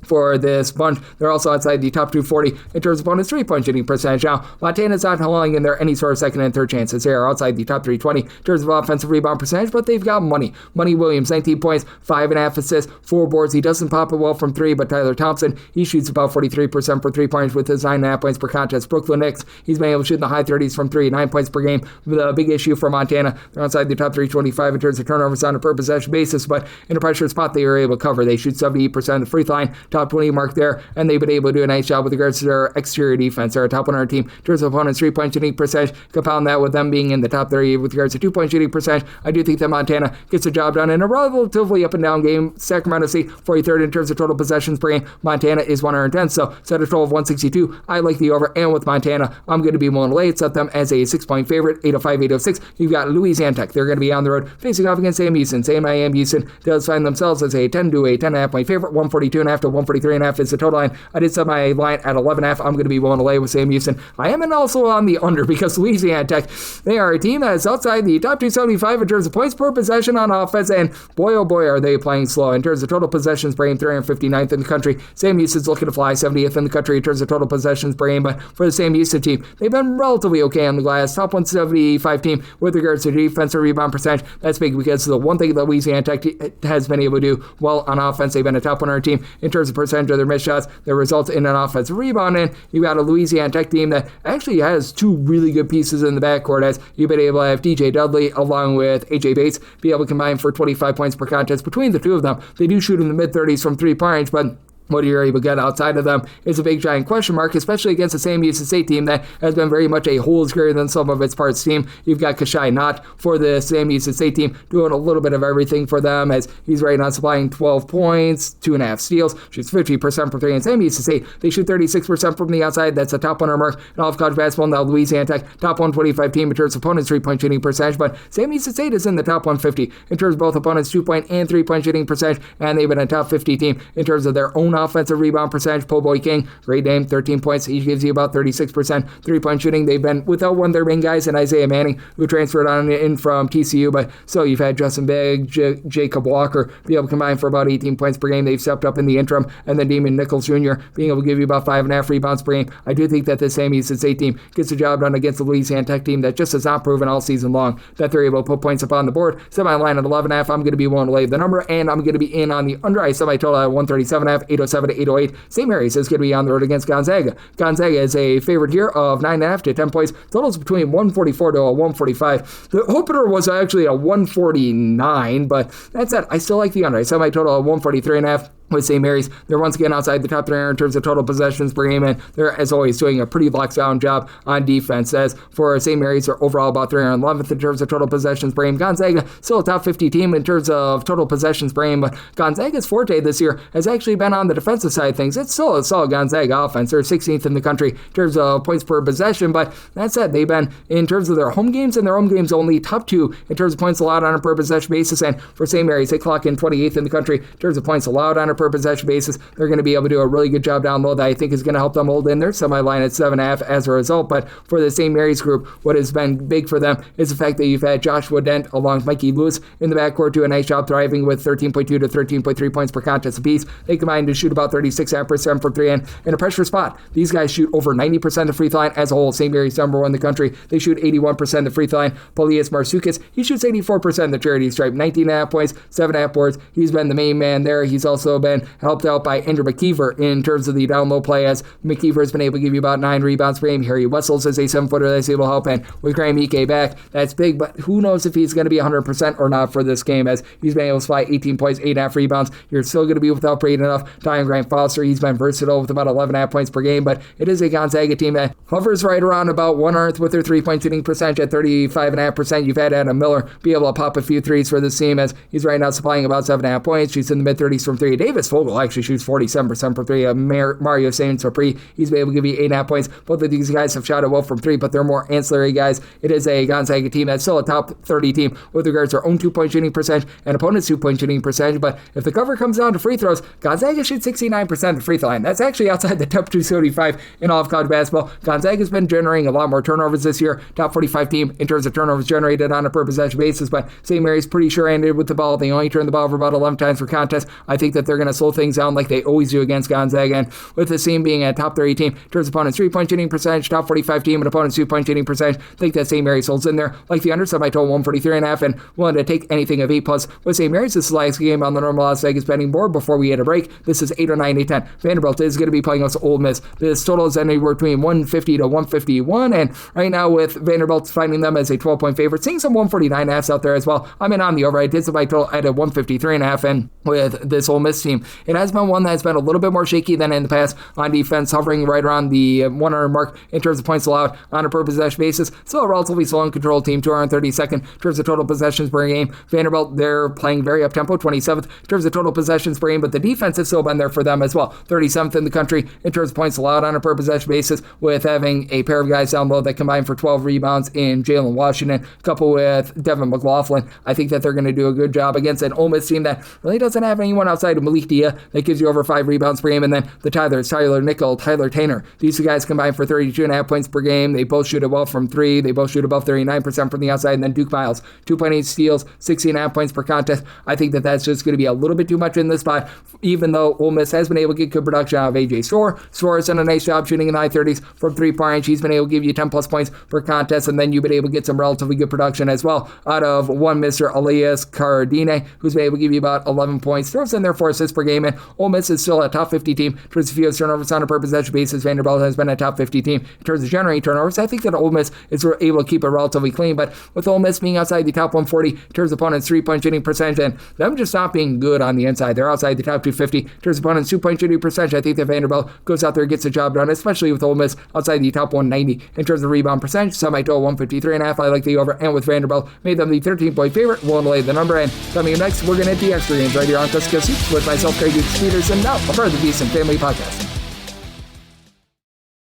for this bunch, they're also outside the top 240 in terms of opponents' 3-point shooting percentage. Now, Montana's not allowing in there any sort of second and third chances. They are outside the top 320 in terms of offensive rebound percentage, but they've got money. Money Williams, 19 points, 5.5 assists, 4 boards. He doesn't pop it well from 3, but Tyler Thompson, he shoots about 43% for 3 points with his 9.5 points per contest. Brooklyn Nix, he's been able to shoot in the high 30s from 3, 9 points per game. The big issue for Montana, they're outside the top 325 in terms of turnovers on a per possession basis, but in a pressure spot, they are able to cover. They shoot 78% of the free throw line, top 20 mark there, and they've been able to do a nice job with regards to their exterior defense. They're a top 100 team in terms of opponents' 3-point shooting percentage. Compound that with them being in the top 30 with regards to 2-point shooting percentage. I do think that Montana gets the job done in a relatively up and down game. Sacramento State 43rd in terms of total possessions per game. Montana is 110, so set a total of 162. I like the over, and with Montana, I'm going to be willing to lay it. Set them as a 6-point favorite, 805, 806. You've got Louisiana Tech. They're going to be on the road facing off against Sam Houston. Sam Houston does find themselves as a 10 to a 10.5 point favorite. 142.5 to 143.5 is the total line. I did set my line at 11.5. I'm going to be willing to lay with Sam Houston. I am also on the under because Louisiana Tech, they are a team that is outside the top 275 in terms of points per possession on offense, and boy, oh boy, are they playing slow. In terms of total possessions per game, 359th in the country. Sam Houston's looking to fly 70th in the country in terms of total possessions per game, but for the Sam Houston team, they've been relatively okay on the glass. Top 175 team with regards to defensive rebound percentage. That's big because the one thing that Louisiana Tech has been able to do well on offense, they've been a top 100 team in terms of percentage of their missed shots that result in an offensive rebound, and you've got a Louisiana Tech team that actually has 2 really good pieces in the backcourt, as you've been able to have DJ Dudley along with AJ Bates be able to combine for 25 points per contest between the two of them. They do shoot in the mid-30s from 3-point range, but what you're able to get outside of them is a big giant question mark, especially against the same UNC State team that has been very much a holes greater than some of its parts team. You've got Kashai Knott for the same UNC State team doing a little bit of everything for them, as he's right now supplying 12 points, 2.5 steals, shoots 50% from 3, and same UNC State, they shoot 36% from the outside. That's a top 100 mark in all of college basketball. Now Louisiana Tech, top 125 team in terms of opponents' 3-point shooting percentage, but same UNC State is in the top 150 in terms of both opponents' 2-point and 3-point shooting percentage, and they've been a top 50 team in terms of their own offensive rebound percentage. Po Boy King, great name, 13 points. He gives you about 36% 3-point shooting. They've been without one of their main guys in Isaiah Manning, who transferred on in from TCU, but so you've had Justin Begg, Jacob Walker be able to combine for about 18 points per game. They've stepped up in the interim, and then Damon Nichols Jr. being able to give you about 5.5 rebounds per game. I do think that this same UNC State team gets the job done against the Louisiana Tech team that just has not proven all season long that they're able to put points up on the board. Semi-line at 11.5. I'm going to be willing to lay the number, and I'm going to be in on the under. I semi-total at 137.5, 807 to 808. St. Mary's is going to be on the road against Gonzaga. Gonzaga is a favorite here of 9.5 to 10 points. Totals between 144 to a 145. The opener was actually a 149, but that's it. I still like the under. I set my total at 143.5. with St. Mary's. They're once again outside the top 3 in terms of total possessions per game, and they're, as always, doing a pretty lockdown job on defense. As for St. Mary's, they're overall about 311th in terms of total possessions per game. Gonzaga, still a top 50 team in terms of total possessions per game, but Gonzaga's forte this year has actually been on the defensive side of things. It's still a solid Gonzaga offense. They're 16th in the country in terms of points per possession, but that said, they've been, in terms of their home games and their home games only, top 2 in terms of points allowed on a per possession basis, and for St. Mary's, they clock in 28th in the country in terms of points allowed on a per possession basis. They're going to be able to do a really good job down low that I think is going to help them hold in their semi-line at 7.5 as a result. But for the St. Mary's group, what has been big for them is the fact that you've had Joshua Dent along with Mikey Lewis in the backcourt do a nice job thriving with 13.2 to 13.3 points per contest apiece. They combine to shoot about 36% from 3 and in a pressure spot. These guys shoot over 90% of free throw line as a whole. St. Mary's number 1 in the country. They shoot 81% of the free throw line. Polias Marsoukas, he shoots 84% of the charity stripe, 19.5 points, 7.5 boards. He's been the main man there. He's also been helped out by Andrew McKeever in terms of the down low play, as McKeever has been able to give you about 9 rebounds per game. Harry Wessels is a 7-footer that's able to help, and with Graham Ike back, that's big, but who knows if he's going to be 100% or not for this game, as he's been able to supply 18 points, 8.5 rebounds. You're still going to be without Braden enough. Dion Grant Foster, he's been versatile with about 11.5 points per game, but it is a Gonzaga team that hovers right around about 1/1 with their 3-point shooting percentage at 35.5%. You've had Adam Miller be able to pop a few threes for this team, as he's right now supplying about 7.5 points. Shoots in the mid-30s from 3. Davis Vogel actually shoots 47% from 3. Mario Saint Supri, he's been able to give you 8.5 points. Both of these guys have shot it well from 3, but they're more ancillary guys. It is a Gonzaga team that's still a top 30 team with regards to their own 2-point shooting percentage and opponent's 2-point shooting percentage, but if the cover comes down to free throws, Gonzaga shoots 69% of the free throw line. That's actually outside the top 275 in all of college basketball. Gonzaga's been generating a lot more turnovers this year, top 45 team in terms of turnovers generated on a per possession basis, but St. Mary's pretty sure-handed with the ball. They only turn the ball over about 11 times per contest. I think that they're going to slow things down like they always do against Gonzaga, and with this team being a top 30 team in terms of opponent's 3-point shooting percentage, top 45 team and opponent's 2-point shooting percentage, I think that St. Mary's holds in there like the under, I told 143.5 and willing to take anything of 8+ with St. Mary's. This is the last game on the normal Las Vegas betting board before we hit a break. This is 809, 810. Vanderbilt is going to be playing against Ole Miss. This total is anywhere between 150 to 151, and right now with Vanderbilt finding them as a 12-point favorite, seeing some 149.5s out there as well. I'm in on the over. I did my total at a 153.5, and with this Ole Miss team, it has been one that's been a little bit more shaky than in the past on defense, hovering right around the 100 mark in terms of points allowed on a per possession basis. Still a relatively slow and controlled team, 232nd in terms of total possessions per game. Vanderbilt, they're playing very up-tempo, 27th in terms of total possessions per game, but the defense has still been there for them as well. 37th in the country in terms of points allowed on a per possession basis, with having a pair of guys down low that combine for 12 rebounds in Jalen Washington, coupled with Devin McLaughlin. I think that they're going to do a good job against an Ole Miss team that really doesn't have anyone outside of Malik Dia that gives you over 5 rebounds per game, and then the Tyler Nickel, Tyler Tainer. These two guys combine for 32.5 points per game. They both shoot it well from 3. They both shoot above 39% from the outside, and then Duke Miles, 2.8 steals, 16.5 points per contest. I think that that's just going to be a little bit too much in this spot, even though Ole Miss has been able to get good production out of A.J. Storr. Storr has done a nice job shooting in the high 30s from 3-point range. He's been able to give you 10+ points per contest, and then you've been able to get some relatively good production as well out of one Mr. Elias Cardine, who's been able to give you about 11 points. Throws in there 4 assists per game, and Ole Miss is still a top 50 team in terms of fewest turnovers on a per possession basis. Vanderbilt has been a top 50 team in terms of generating turnovers. I think that Ole Miss is able to keep it relatively clean, but with Ole Miss being outside the top 140 in terms of opponents' 3-point shooting percentage, and them just not being good on the inside, they're outside the top 250 in terms of opponents' 2-point shooting percentage. I think that Vanderbilt goes out there and gets the job done, especially with Ole Miss outside the top 190 in terms of rebound percentage. So I total 153.5. I like the over, and with Vanderbilt, made them the 13-point favorite. Willing to lay the number, and coming up next, we're going to hit the extra games right here on Cusco Seats with myself, Craig Peters, and now a part of the VSiN Family Podcast.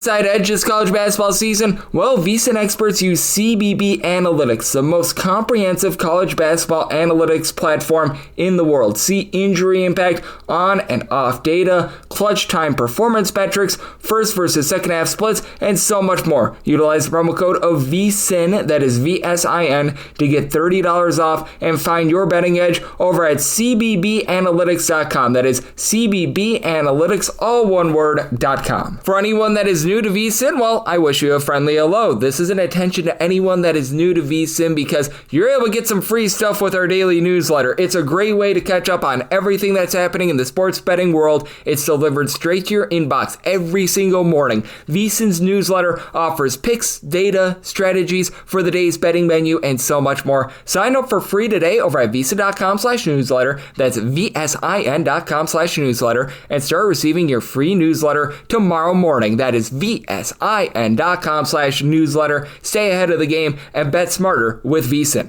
Side edge this college basketball season? Well, VSiN experts use CBB Analytics, the most comprehensive college basketball analytics platform in the world. See injury impact, on and off data, clutch time performance metrics, first versus second half splits, and so much more. Utilize the promo code of VSiN, that is VSIN, to get $30 off and find your betting edge over at CBBAnalytics.com. That is CBBAnalytics, all one word, .com. For anyone that is new new to VSiN? Well, I wish you a friendly hello. This is an attention to anyone that is new to VSiN because you're able to get some free stuff with our daily newsletter. It's a great way to catch up on everything that's happening in the sports betting world. It's delivered straight to your inbox every single morning. VSiN's newsletter offers picks, data, strategies for the day's betting menu, and so much more. Sign up for free today over at VSiN.com/newsletter. That's VSIN.com/newsletter and start receiving your free newsletter tomorrow morning. That is VSIN.com/newsletter. Stay ahead of the game and bet smarter with VSiN.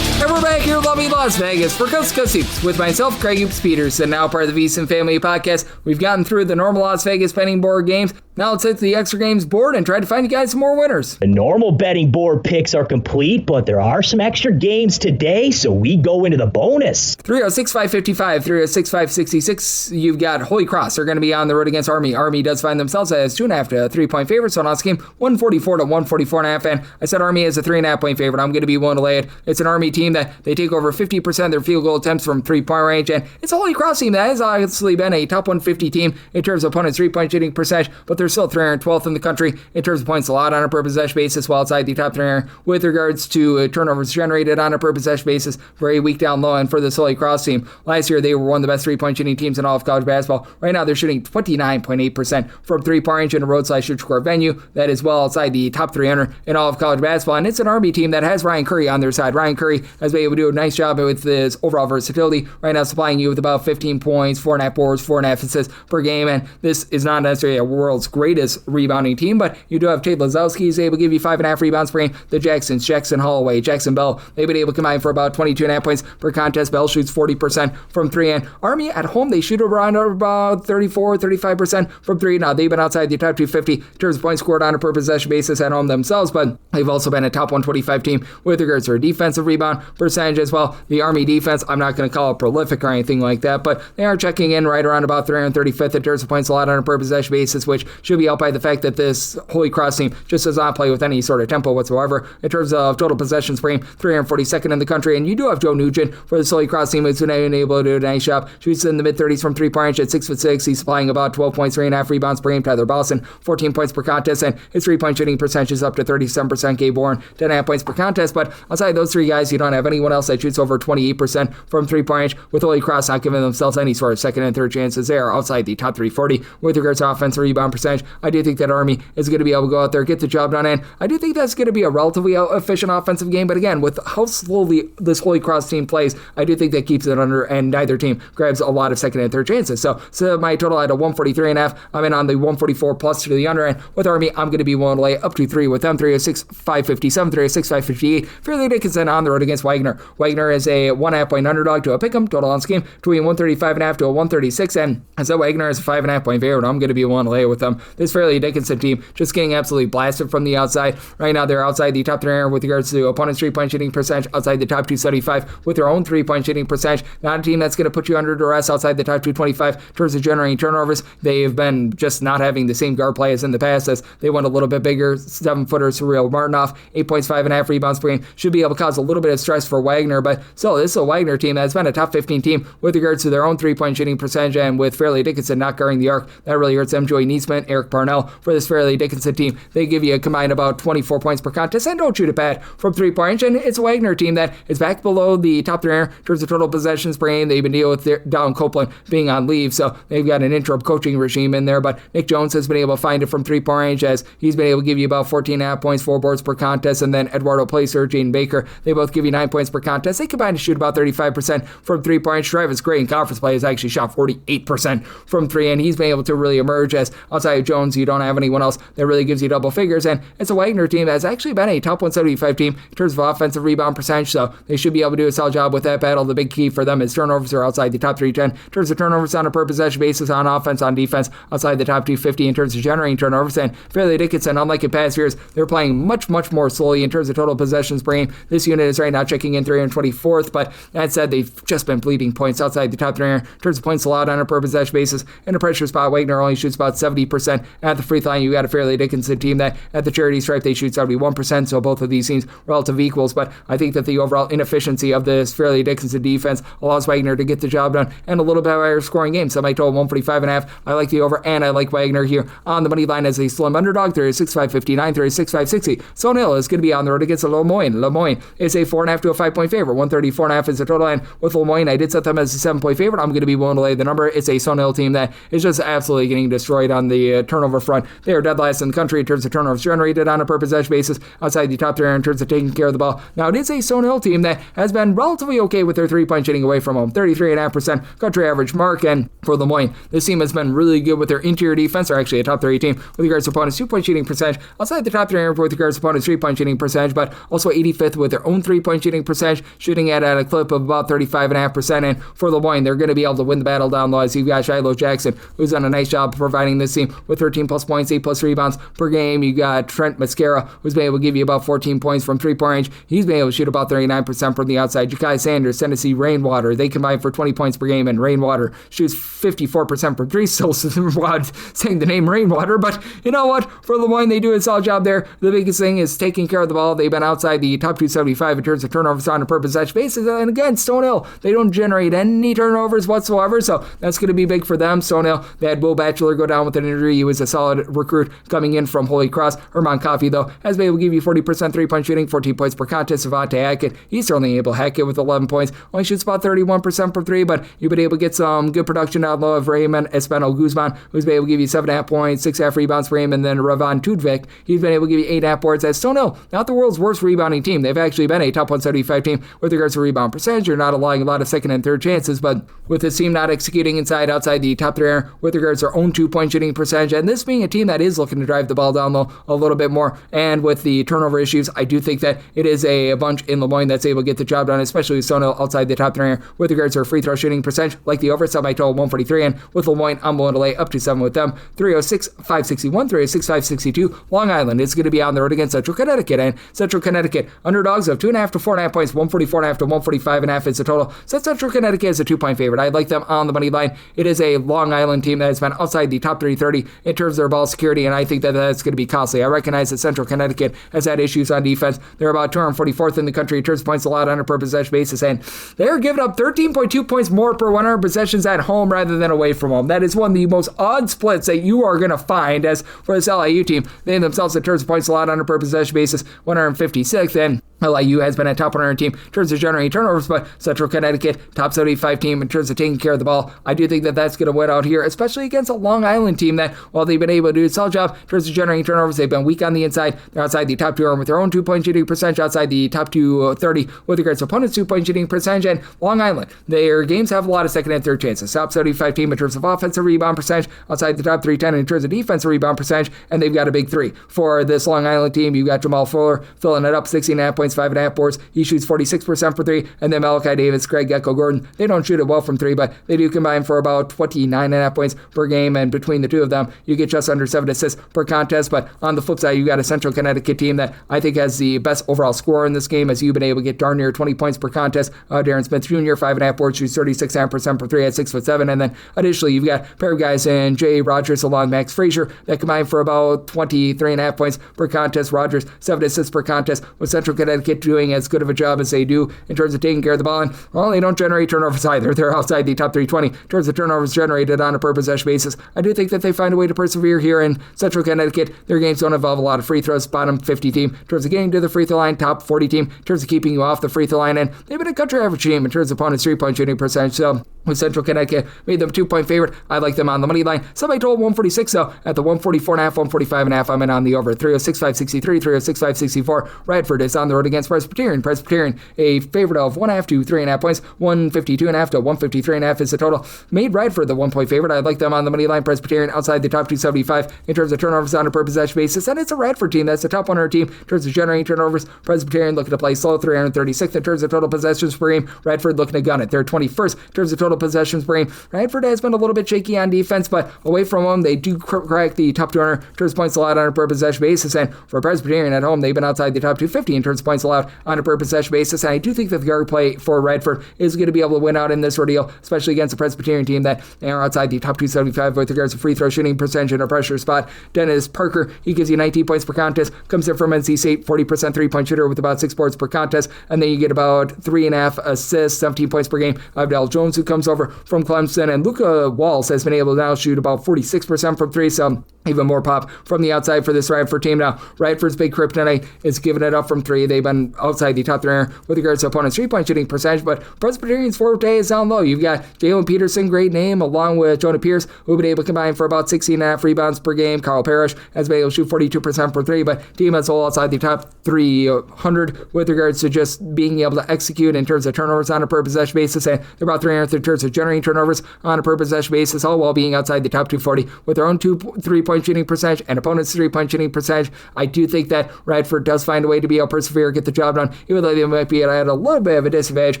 And we're back here in lovely Las Vegas for Coast to Coast Hoops with myself, Greg Hoops Peterson, now part of the VSiN Family Podcast. We've gotten through the normal Las Vegas betting board games. Now let's hit the extra games board and try to find you guys some more winners. The normal betting board picks are complete, but there are some extra games today, so we go into the bonus. 306-555, 306-566. You've got Holy Cross. They're going to be on the road against Army. Army does find themselves as 2.5 to 3-point favorites. So on this game, 144 to 144.5. And I said Army is a 3.5-point favorite. I'm going to be willing to lay it. It's an Army team that they take over 50% of their field goal attempts from 3-point range. And it's a Holy Cross team that has obviously been a top 150 team in terms of opponents' 3-point shooting percentage, but they're still 312th in the country in terms of points allowed on a per possession basis, while outside the top 300 with regards to turnovers generated on a per possession basis. Very weak down low. And for this Holy Cross team, last year they were one of the best 3-point shooting teams in all of college basketball. Right now they're shooting 29.8% from 3-point range in a roadside shoot-score venue. That is well outside the top 300 in all of college basketball. And it's an Army team that has Ryan Curry on their side. Ryan Curry has been able to do a nice job with his overall versatility. Right now supplying you with about 15 points, 4.5 boards, 4.5 assists per game. And this is not necessarily a world's greatest rebounding team, but you do have Tate Lazowski. He's able to give you 5.5 rebounds per game. The Jacksons, Jackson Holloway, Jackson Bell, they've been able to combine for about 22.5 points per contest. Bell shoots 40% from 3. And Army at home, they shoot around about 34-35% from 3. Now, they've been outside the top 250 in terms of points scored on a per possession basis at home themselves, but they've also been a top 125 team with regards to their defensive rebound percentage as well. The Army defense, I'm not going to call it prolific or anything like that, but they are checking in right around about 335th in terms of points allowed on a per possession basis, which should be helped by the fact that this Holy Cross team just does not play with any sort of tempo whatsoever. In terms of total possessions per game, 342nd in the country, and you do have Joe Nugent for this Holy Cross team who's been able to do a nice job. Shoots in the mid-30s from 3-point range at 6'6". He's supplying about 12 points, 3.5 rebounds per game. Tyler Boston, 14 points per contest, and his 3-point shooting percentage is up to 37%. Gabe Bourne, 10.5 points per contest, but outside those three guys, you don't have anyone else that shoots over 28% from 3-point range, with Holy Cross not giving themselves any sort of second and third chances. They are outside the top 340 with regards to offensive rebound percentage. I do think that Army is going to be able to go out there, get the job done, and I do think that's going to be a relatively efficient offensive game, but again, with how slowly this Holy Cross team plays, I do think that keeps it under, and neither team grabs a lot of second and third chances. So my total at a 143.5. I'm in on the 144 plus to the under, and with Army, I'm going to be willing to lay up to 3 with them. 306-557, 306-558. Fairleigh Dickinson on the road against Wagner. Wagner is a 1.5 point underdog to a pick'em. Total on this game between 135.5 to a 136, and as Wagner is a 5.5 point favorite, I'm going to be willing to lay with them. This Fairleigh Dickinson team just getting absolutely blasted from the outside. Right now, they're outside the top 300 with regards to opponent's 3-point shooting percentage, outside the top 275 with their own 3-point shooting percentage. Not a team that's going to put you under duress outside the top 225 in terms of generating turnovers. They've been just not having the same guard play as in the past, as they went a little bit bigger. 7-footer Surreal Martinoff, 8 points, 5.5 rebounds per game. Should be able to cause a little bit of stress for Wagner, but still, this is a Wagner team that's been a top 15 team with regards to their own 3-point shooting percentage, and with Fairleigh Dickinson not guarding the arc, that really hurts them. Joey Neesmith, Eric Parnell for this Fairleigh Dickinson team. They give you a combined about 24 points per contest and don't shoot it bad from 3-point range, and it's a Wagner team that is back below the top 300 in terms of total possessions per game. They've been dealing with Don Copeland being on leave, so they've got an interim coaching regime in there, but Nick Jones has been able to find it from 3-point range, as he's been able to give you about 14.5 points, 4 boards per contest, and then Eduardo Placer, Jaden Baker, they both give you 9 points per contest. They combine to shoot about 35% from 3-point range. Travis Gray in conference play has actually shot 48% from 3, and he's been able to really emerge, as outside of Jones, you don't have anyone else that really gives you double figures, and it's a Wagner team that's actually been a top 175 team in terms of offensive rebound percentage, so they should be able to do a solid job with that battle. The big key for them is turnovers are outside the top 310 in terms of turnovers on a per possession basis, on offense, on defense, outside the top 250 in terms of generating turnovers, and Fairleigh Dickinson, unlike in past years, they're playing much more slowly in terms of total possessions per game. This unit is right now checking in 324th, but that said, they've just been bleeding points outside the top 300 in terms of points allowed on a per possession basis. In a pressure spot, Wagner only shoots about 70% 70% at the free throw line. You got a Fairleigh Dickinson team that at the charity stripe they shoot 71%, so both of these teams relative equals, but I think that the overall inefficiency of this Fairleigh Dickinson defense allows Wagner to get the job done and a little bit higher scoring game. So my total 145.5. I like the over, and I like Wagner here on the money line as a slim underdog. 36.559, 36.560. Stone Hill is going to be on the road against Lemoyne. Lemoyne is a 4.5 to a 5-point favorite. 134.5 is the total line with Lemoyne. I did set them as a 7-point favorite. I'm going to be willing to lay the number. It's a Stone Hill team that is just absolutely getting destroyed on the turnover front. They are dead last in the country in terms of turnovers generated on a per possession basis outside the top 3 in terms of taking care of the ball. Now, it is a Stone Hill team that has been relatively okay with their 3-point shooting away from home. 33.5% country average mark, and for Lemoyne, this team has been really good with their interior defense. They're actually a top 30 team with regards to opponents' 2-point shooting percentage outside the top 3 with regards to opponents' 3-point shooting percentage, but also 85th with their own 3-point shooting percentage, shooting at a clip of about 35.5%. And for Lemoyne, they're going to be able to win the battle down low as you've got Shiloh Jackson, who's done a nice job providing this team with 13 plus points, 8 plus rebounds per game. You got Trent Mascara, who's been able to give you about 14 points from 3-point range. He's been able to shoot about 39% from the outside. Ja'Kai Sanders, Tennessee Rainwater, they combine for 20 points per game, and Rainwater shoots 54% from 3, still saying the name Rainwater, but you know what? For Lemoyne, they do a solid job there. The biggest thing is taking care of the ball. They've been outside the top 275 in terms of turnovers on a per possession basis, and again, Stone Hill, they don't generate any turnovers whatsoever, so that's going to be big for them. Stone Hill, they had Will Batchelor go down with an injury. He was a solid recruit coming in from Holy Cross. Herman Coffey, though, has been able to give you 40% 3-point shooting, 14 points per contest. Savante Hackett, he's certainly able to hack it with 11 points. Only shoots about 31% from 3, but you've been able to get some good production out of Raymond Espino Guzman, who's been able to give you 7.5 points, 6.5 rebounds for him, and then Ravon Tudvik, he's been able to give you 8.5 boards. At Stone Hill, not the world's worst rebounding team. They've actually been a top 175 team with regards to rebound percentage. You're not allowing a lot of second and third chances, but with this team not executing outside the top 3 with regards to their own 2-point shooting percentage, and this being a team that is looking to drive the ball down low a little bit more, and with the turnover issues, I do think that it is a bunch in Lemoyne that's able to get the job done, especially with Stone Hill outside the top 3 with regards to their free throw shooting percentage. Like the over, set my total 143, and with Lemoyne, I'm willing to lay up to 7 with them. 306.561, 306.562. Long Island is going to be on the road against Central Connecticut, and Central Connecticut underdogs of 2.5 to 4.5 points, 144.5 to 145.5 is the total. So Central Connecticut is a 2-point favorite. I like them on the money line. It is a Long Island team that has been outside the top 330 in terms of their ball security, and I think that that's going to be costly. I recognize that Central Connecticut has had issues on defense. They're about 244th in the country in terms of points allowed on a per possession basis, and they're giving up 13.2 points more per 100 possessions at home rather than away from home. That is one of the most odd splits that you are going to find. As for this LIU team, they themselves in terms of points allowed on a per possession basis 156th, and LIU has been a top 100 team in terms of generating turnovers, but Central Connecticut, top 75 team in terms of taking care of the ball. I do think that that's going to win out here, especially against a Long Island team that, while they've been able to do a solid job in terms of generating turnovers, they've been weak on the inside. They're outside the top 2 with their own 2-point shooting percentage, outside the top 230 with regards to opponents' 2-point shooting percentage, and Long Island, their games have a lot of second and third chances. Top 75 team in terms of offensive rebound percentage, outside the top 310 in terms of defensive rebound percentage, and they've got a big 3. For this Long Island team, you've got Jamal Fuller filling it up, 16.5 points, 5.5 boards. He shoots 46% for 3, and then Malachi Davis, Craig Gecko Gordon, they don't shoot it well from 3, but they do combine for about 29.5 points per game, and between the two of them, you get just under 7 assists per contest. But on the flip side, you got a Central Connecticut team that I think has the best overall score in this game, as you've been able to get darn near 20 points per contest. Darren Smith Jr., 5.5 boards, shoots 36.5% per 3 at 6'7", and then additionally, you've got a pair of guys in Jay Rogers along Max Frazier that combine for about 23.5 points per contest. Rogers, 7 assists per contest, with Central Connecticut doing as good of a job as they do in terms of taking care of the ball. And, well, they don't generate turnovers either. They're outside the top 320 in terms of turnovers generated on a per possession basis. I do think that they find a way to persevere here in Central Connecticut. Their games don't involve a lot of free throws. Bottom 50 team in terms of getting to the free throw line, top 40 team in terms of keeping you off the free throw line, and they've been a country average team in terms of opponents' 3-point shooting percentage. So with Central Connecticut, made them 2-point favorite. I like them on the money line. Somebody told 146, so at the 144.5, 145.5, I'm in on the over. 306.563, 306.564. Radford is on the road against Presbyterian. Presbyterian, a favorite of 1.5 to 3.5 points. 152.5 to 153.5 is the total. Made Radford the 1-point favorite. I like them on the money line. Presbyterian outside the top 275 in terms of turnovers on a per possession basis, and it's a Radford team that's a top 100 team in terms of generating turnovers. Presbyterian looking to play slow, 336th in terms of total possessions per game. Radford looking to gun it. They're 21st in terms of total possessions per game. Radford has been a little bit shaky on defense, but away from home, they do crack the top 200 in terms of points allowed on a per possession basis, and for Presbyterian at home, they've been outside the top 250 in terms of points points allowed on a per possession basis. And I do think that the guard play for Radford is going to be able to win out in this ordeal, especially against a Presbyterian team that they are outside the top 275 with regards to free throw shooting percentage and a pressure spot. Dennis Parker, he gives you 19 points per contest, comes in from NC State, 40% three-point shooter with about 6 boards per contest, and then you get about 3.5 assists, 17 points per game. Abdel Jones, who comes over from Clemson, and Luca Walls has been able to now shoot about 46% from three, so even more pop from the outside for this Radford team. Now, Radford's big kryptonite is giving it up from three. They've been outside the top 3 with regards to opponents' three-point shooting percentage, but Presbyterian's forte is down low. You've got Jalen Peterson, great name, along with Jonah Pierce, who've been able to combine for about 16.5 rebounds per game. Carl Parrish has been able to shoot 42% for three, but team as a whole outside the top 300 with regards to just being able to execute in terms of turnovers on a per possession basis, and they're about 300th in terms of generating turnovers on a per possession basis, all while being outside the top 240 with their own three-point shooting percentage and opponents' three-point shooting percentage. I do think that Radford does find a way to be able to persevere, get the job done, even though they might be at a little bit of a disadvantage.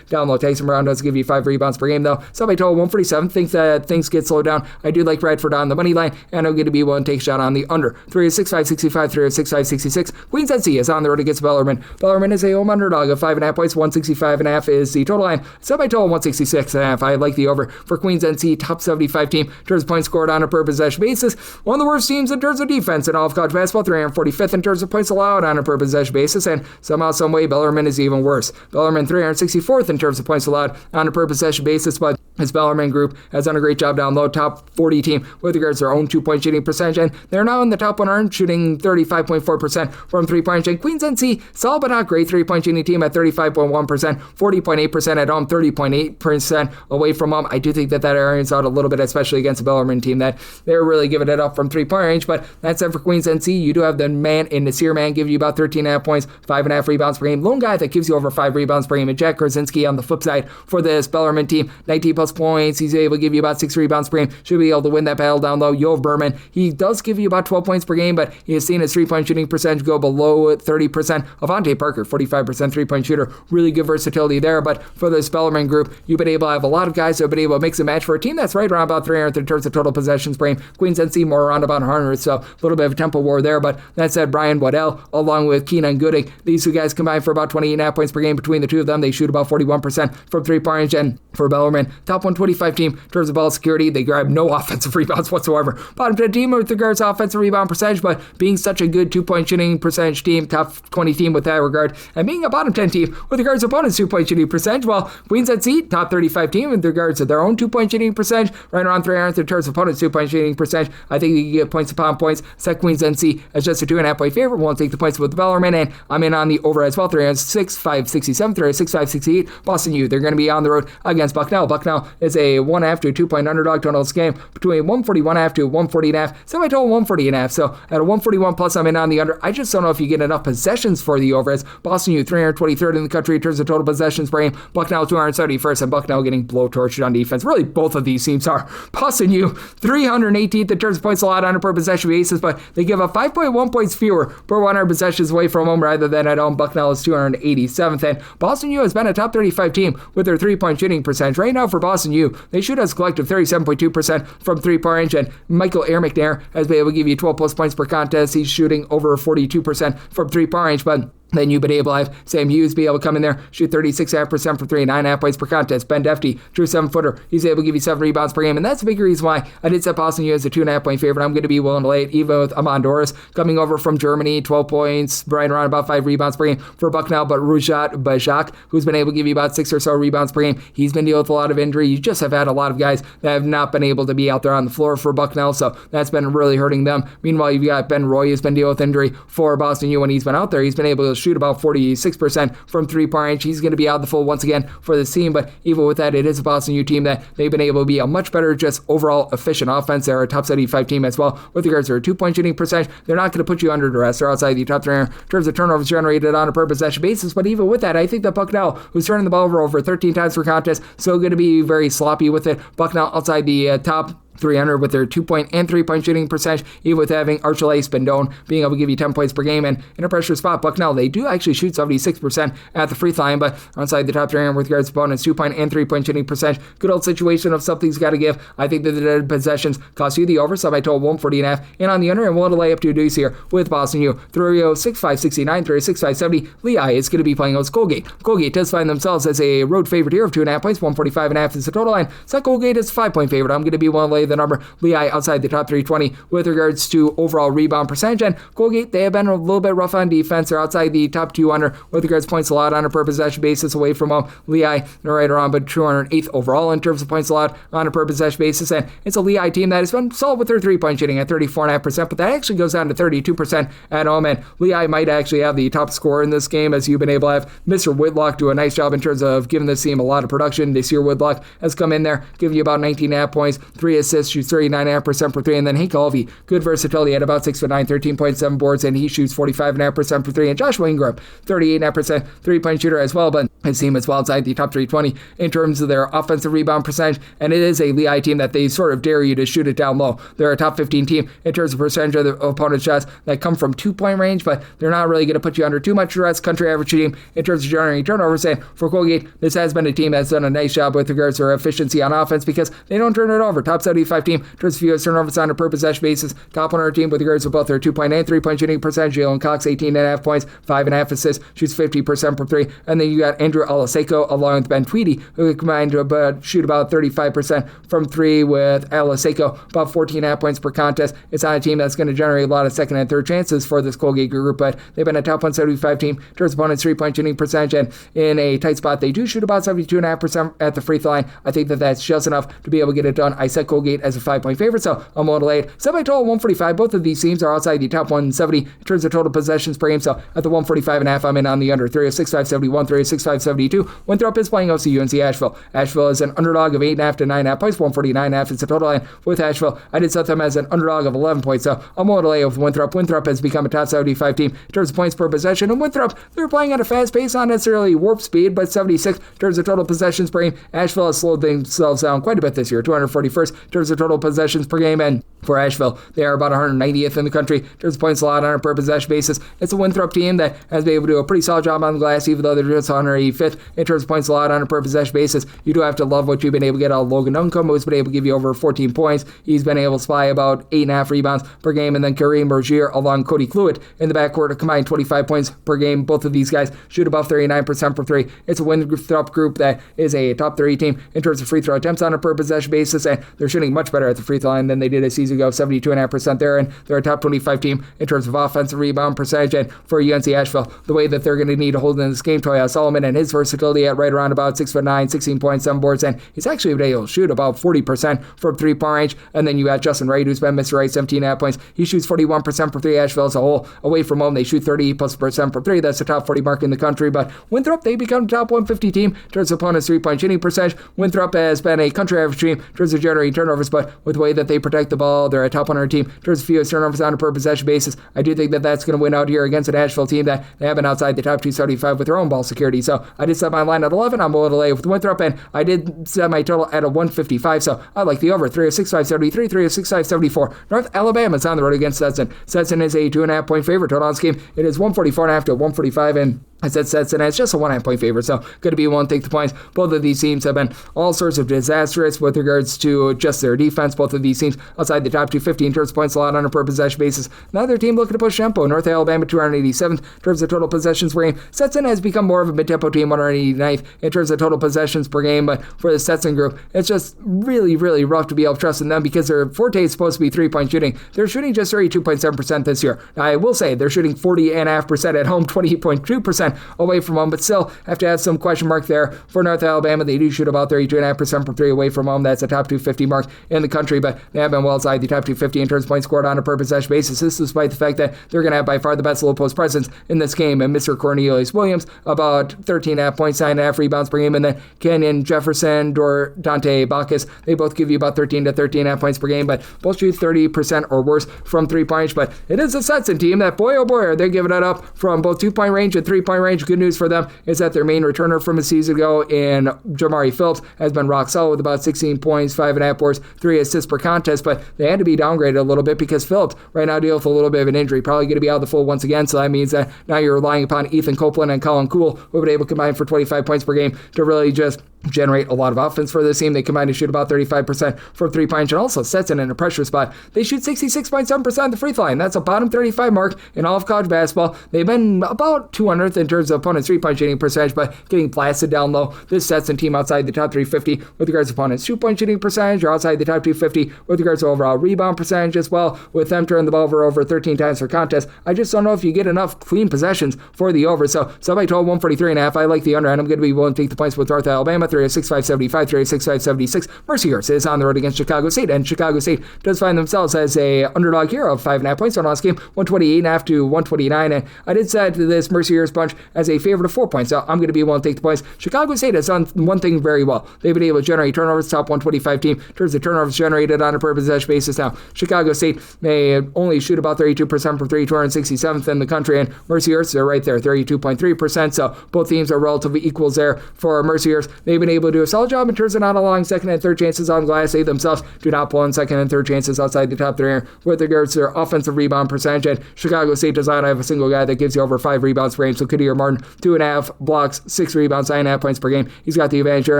Down low, Tyson Brown does give you 5 rebounds per game, though. So by total 147, think that things get slowed down. I do like Radford on the money line, and I'm going to be willing to take a shot on the under. 3-6-5-65, 3-6-5-66. Queens NC is on the road against Bellarmine. Bellarmine is a home underdog of 5.5 points. 165.5 is the total line. So by total 166.5. I like the over for Queens NC, top 75 team in terms of points scored on a per possession basis. One of the worst teams in terms of defense in all of college basketball, 345th in terms of points allowed on a per possession basis, and somehow, some way, Bellarmine is even worse. Bellarmine 364th in terms of points allowed on a per possession basis, but this Bellarmine group has done a great job down low, top 40 team with regards to their own 2-point shooting percentage, and they're now in the top 100, shooting 35.4% from 3-point range. Queens NC, solid but not great 3-point shooting team at 35.1%, 40.8% at home, 30.8% away from home. I do think that irons out a little bit, especially against a Bellarmine team that they're really giving it up from 3-point range, but that's it for Queens NC. You do have the man in Nasir Man give you about 13.5 points, 5.5 rebounds per game. Lone guy that gives you over 5 rebounds per game, and Jack Krasinski on the flip side for this Bellarmine team, 19 plus points. He's able to give you about 6 rebounds per game. Should be able to win that battle down low. Yov Berman, he does give you about 12 points per game, but he has seen his 3-point shooting percentage go below 30%. Avante Parker, 45% 3-point shooter. Really good versatility there, but for this Bellarmine group, you've been able to have a lot of guys who have been able to mix and match for a team that's right around about 300th in terms of total possessions per game. Queens NC more around about 100, so a little bit of a tempo war there, but that said, Brian Waddell along with Keenan Gooding, these two guys combine for about 28.5 points per game between the two of them. They shoot about 41% from 3-point range, and for Bellarmine, top 125 team in terms of ball security, they grab no offensive rebounds whatsoever. Bottom 10 team with regards to offensive rebound percentage, but being such a good 2-point shooting percentage team, top 20 team with that regard, and being a bottom 10 team with regards to opponents' 2-point shooting percentage, well, Queens NC, top 35 team with regards to their own 2-point shooting percentage, right around 300th in terms of opponents' 2-point shooting percentage. I think you can get points upon points. Set Queens NC as just a 2.5 point favorite. Won't take the points with Bellarmine, and I'm in on the over as well. 306.567, 306.568. Boston U, they're going to be on the road against Bucknell. Bucknell is a 1.5 to 2-point underdog total this game between 141.5 to 140.5. Semi-total 140.5. So at a 141 plus, I'm in on the under. I just don't know if you get enough possessions for the over, as Boston U 323rd in the country in terms of total possessions per game. Bucknell 271st, and Bucknell getting blowtorched on defense. Really, both of these teams are. Boston U 318th in terms of points allowed on a per possession basis, but they give up 5.1 points fewer per 100 possessions away from home rather than at home. Bucknell is 287th, and Boston U has been a top 35 team with their 3-point shooting percentage. Right now for Boston U, they shoot as a collective 37.2% from 3-point range, and Michael Air McNair has been able to give you 12 plus points per contest. He's shooting over 42% from 3-point range, but then you've been able to have Sam Hughes be able to come in there, shoot 36.5% from 3, 9.5 points per contest. Ben Defty, true 7-footer, he's able to give you 7 rebounds per game, and that's a big reason why I did set Boston U as a 2.5 point favorite. I'm going to be willing to lay it, even with Amon Doris coming over from Germany, 12 points, right around about 5 rebounds per game for Bucknell, but Rujat Bajak, who's been able to give you about 6 or so rebounds per game, he's been dealing with a lot of injury. You just have had a lot of guys that have not been able to be out there on the floor for Bucknell, so that's been really hurting them. Meanwhile, you've got Ben Roy, who's been dealing with injury for Boston U. When he's been out there, he's been able to shoot about 46% from 3-point range. He's going to be out the full once again for this team, but even with that, it is a Boston U team that they've been able to be a much better, just overall efficient offense. They're a top 75 team as well with regards to their 2-point shooting percentage. They're not going to put you under duress. They're outside the top 3 in terms of turnovers generated on a per possession basis, but even with that, I think that Bucknell, who's turning the ball over 13 times per contest, still going to be very sloppy with it. Bucknell outside the top 300 with their 2-point and 3-point shooting percentage, even with having Archuleta Spindone being able to give you 10 points per game. And in a pressure spot, Bucknell, they do actually shoot 76% at the free throw line, but outside the top 300 with regards to opponents, 2-point and 3-point shooting percentage. Good old situation of something's got to give. I think that the dead possessions cost you the over, so I told 140.5. And on the under, and we'll lay up to a deuce here with Boston U. 3-0-6-5-69, 3-6-5-70. Lehigh is going to be playing against Colgate. Colgate does find themselves as a road favorite here of 2.5 points. 145.5 is the total line. So Colgate is a 5-point favorite. I'm going to be one to lay the number. Lehigh outside the top 320 with regards to overall rebound percentage. And Colgate, they have been a little bit rough on defense. They're outside the top 200 with regards to points allowed on a per possession basis away from home. Lehigh, they're right around but 208th overall in terms of points allowed on a per possession basis. And it's a Lehigh team that has been solid with their 3-point shooting at 34.5%, but that actually goes down to 32% at home. And Lehigh might actually have the top scorer in this game, as you've been able to have Mr. Whitlock do a nice job in terms of giving this team a lot of production. This year, Whitlock has come in there, giving you about 19.5 points, 3 assists, shoots 39.5% for 3. And then Hank Alvey, good versatility at about 6'9", 13.7 boards, and he shoots 45.5% for 3. And Joshua Ingram, 38.5% 3-point shooter as well, but his team is well outside the top 320 in terms of their offensive rebound percentage. And it is a Lehigh team that they sort of dare you to shoot it down low. They're a top 15 team in terms of percentage of the opponent's shots that come from 2-point range, but they're not really going to put you under too much stress. Country average team in terms of generating turnovers. And for Colgate, this has been a team that's done a nice job with regards to their efficiency on offense because they don't turn it over. Top 75 team in terms of fewest turnovers on a per possession basis. Top 100 team with regards to both their 2-point and 3-point shooting percentage. Jalen Cox, 18.5 points, 5.5 assists, shoots 50% for 3. And then you got Andrew Alaseco along with Ben Tweedy, who combined to shoot about 35% from 3 with Alaseco, about 14.5 points per contest. It's not a team that's going to generate a lot of second and third chances for this Colgate group, but they've been a top 175 team in terms of opponent's 3-point shooting percentage, and in a tight spot, they do shoot about 72.5% at the free throw line. I think that that's just enough to be able to get it done. I set Colgate as a 5-point favorite, so I'm going to lay it. Semi total 145. Both of these teams are outside the top 170 in terms of total possessions per game, so at the 145.5, I'm in on the under. 306.571, 306.572. Winthrop is playing OC UNC Asheville. Asheville is an underdog of 8.5 to 9.5 points. 149.5 is the total line with Asheville. I did set them as an underdog of 11 points, so I'm going to lay with Winthrop. Winthrop has become a top 75 team in terms of points per possession, and Winthrop, they're playing at a fast pace, not necessarily warp speed, but 76 in terms of total possessions per game. Asheville has slowed themselves down quite a bit this year, 241st in terms of total possessions per game, and for Asheville, they are about 190th in the country in terms of points allowed on a per possession basis. It's a Winthrop team that has been able to do a pretty solid job on the glass, even though they're just 185th in terms of points allowed on a per possession basis. You do have to love what you've been able to get out of Logan Duncombe, who's been able to give you over 14 points. He's been able to supply about 8.5 rebounds per game, and then Kareem Rozier along Cody Cluett in the backcourt, a combined 25 points per game. Both of these guys shoot above 39% for 3. It's a Winthrop group that is a top 30 team in terms of free throw attempts on a per possession basis, and they're shooting much better at the free throw line than they did a season ago, 72.5% there, and they're a top 25 team in terms of offensive rebound percentage. And for UNC Asheville, the way that they're going to need to hold in this game, Toya Solomon and his versatility at right around about 6'9", 16.7 boards, and he's actually able to shoot about 40% from 3-point range. And then you got Justin Wright, who's been Mr. Right, 17.5 points. He shoots 41% for 3. Asheville as a whole, away from home, they shoot 30+% for 3. That's the top 40 mark in the country. But Winthrop, they become top 150 team in terms of opponents' 3-point shooting percentage. Winthrop has been a country average team in terms of generating turnovers, but with the way that they protect the ball, they're a top 100 team in terms of fewest turnovers on a per possession basis. I do think that that's going to win out here against an Asheville team that they have been outside the top 275 with their own ball security. So I did set my line at 11. I'm willing to lay with Winthrop, and I did set my total at a 155. So I like the over. 306.573, 306.574. North Alabama's on the road against Stetson. Stetson is a 2.5-point favorite. Total on this game, it is 144.5 to 145, and I said Stetson, it's just a 1.5-point favorite, so going to be one take the points. Both of these teams have been all sorts of disastrous with regards to just their defense. Both of these teams outside the top 250 in terms of points allowed on a per possession basis. Another team looking to push tempo. North Alabama 287th in terms of total possessions per game. Stetson has become more of a mid-tempo team, 189th in terms of total possessions per game, but for the Stetson group, it's just really, really rough to be able to trust in them because their forte is supposed to be 3-point shooting. They're shooting just 32.7% this year. Now, I will say they're shooting 40.5% at home, 28.2% away from home, but still have to have some question mark there for North Alabama. They do shoot about 32.5% from 3 away from home. That's a top 250 mark in the country, but they have been well outside the top 250 in terms of points scored on a per possession basis. This despite the fact that they're going to have by far the best low post presence in this game, and Mr. Cornelius Williams, about 13.5 points, 9.5 rebounds per game, and then Kenyon Jefferson, Dante Bacchus, they both give you about 13 to 13.5 points per game, but both shoot 30% or worse from 3 points. But it is a Stetson team that, boy oh boy, are they giving it up from both 2-point range and 3-point point range. Good news for them is that their main returner from a season ago in Jamari Phillips has been rock solid with about 16 points, 5.5 boards, 3 assists per contest, but they had to be downgraded a little bit because Phillips right now deals with a little bit of an injury, probably going to be out of the full once again, so that means that now you're relying upon Ethan Copeland and Colin Kuhl, who have been able to combine for 25 points per game to really just generate a lot of offense for this team. They combine to shoot about 35% from 3-point, and also Seton in a pressure spot. They shoot 66.7% of the free throw line. That's a bottom 35 mark in all of college basketball. They've been about 200th in terms of opponents' 3-point shooting percentage, but getting blasted down low. This Seton team outside the top 350 with regards to opponents' 2-point shooting percentage, or outside the top 250 with regards to overall rebound percentage as well, with them turning the ball over 13 times per contest. I just don't know if you get enough clean possessions for the over, so somebody told 143.5. I like the under, and I'm going to be willing to take the points with North Alabama. 306-575, 306-576. Mercyhurst is on the road against Chicago State, and Chicago State does find themselves as a underdog here of 5.5 points on last game, 128.5 to 129, and I did set this Mercyhurst bunch as a favorite of 4 points, so I'm going to be willing to take the points. Chicago State has done one thing very well. They've been able to generate turnovers, top 125 team in terms of turnovers generated on a per possession basis. Now, Chicago State may only shoot about 32% from 3, 267th in the country, and Mercyhurst are right there, 32.3%, so both teams are relatively equals there for Mercyhurst. They've been able to do a solid job in terms of not allowing second and third chances on glass. They themselves do not pull in second and third chances outside the top 3 with regards to their offensive rebound percentage, and Chicago State does not have a single guy that gives you over 5 rebounds per game. So Kadir Martin, 2.5 blocks, 6 rebounds, 9.5 points per game. He's got the advantage here,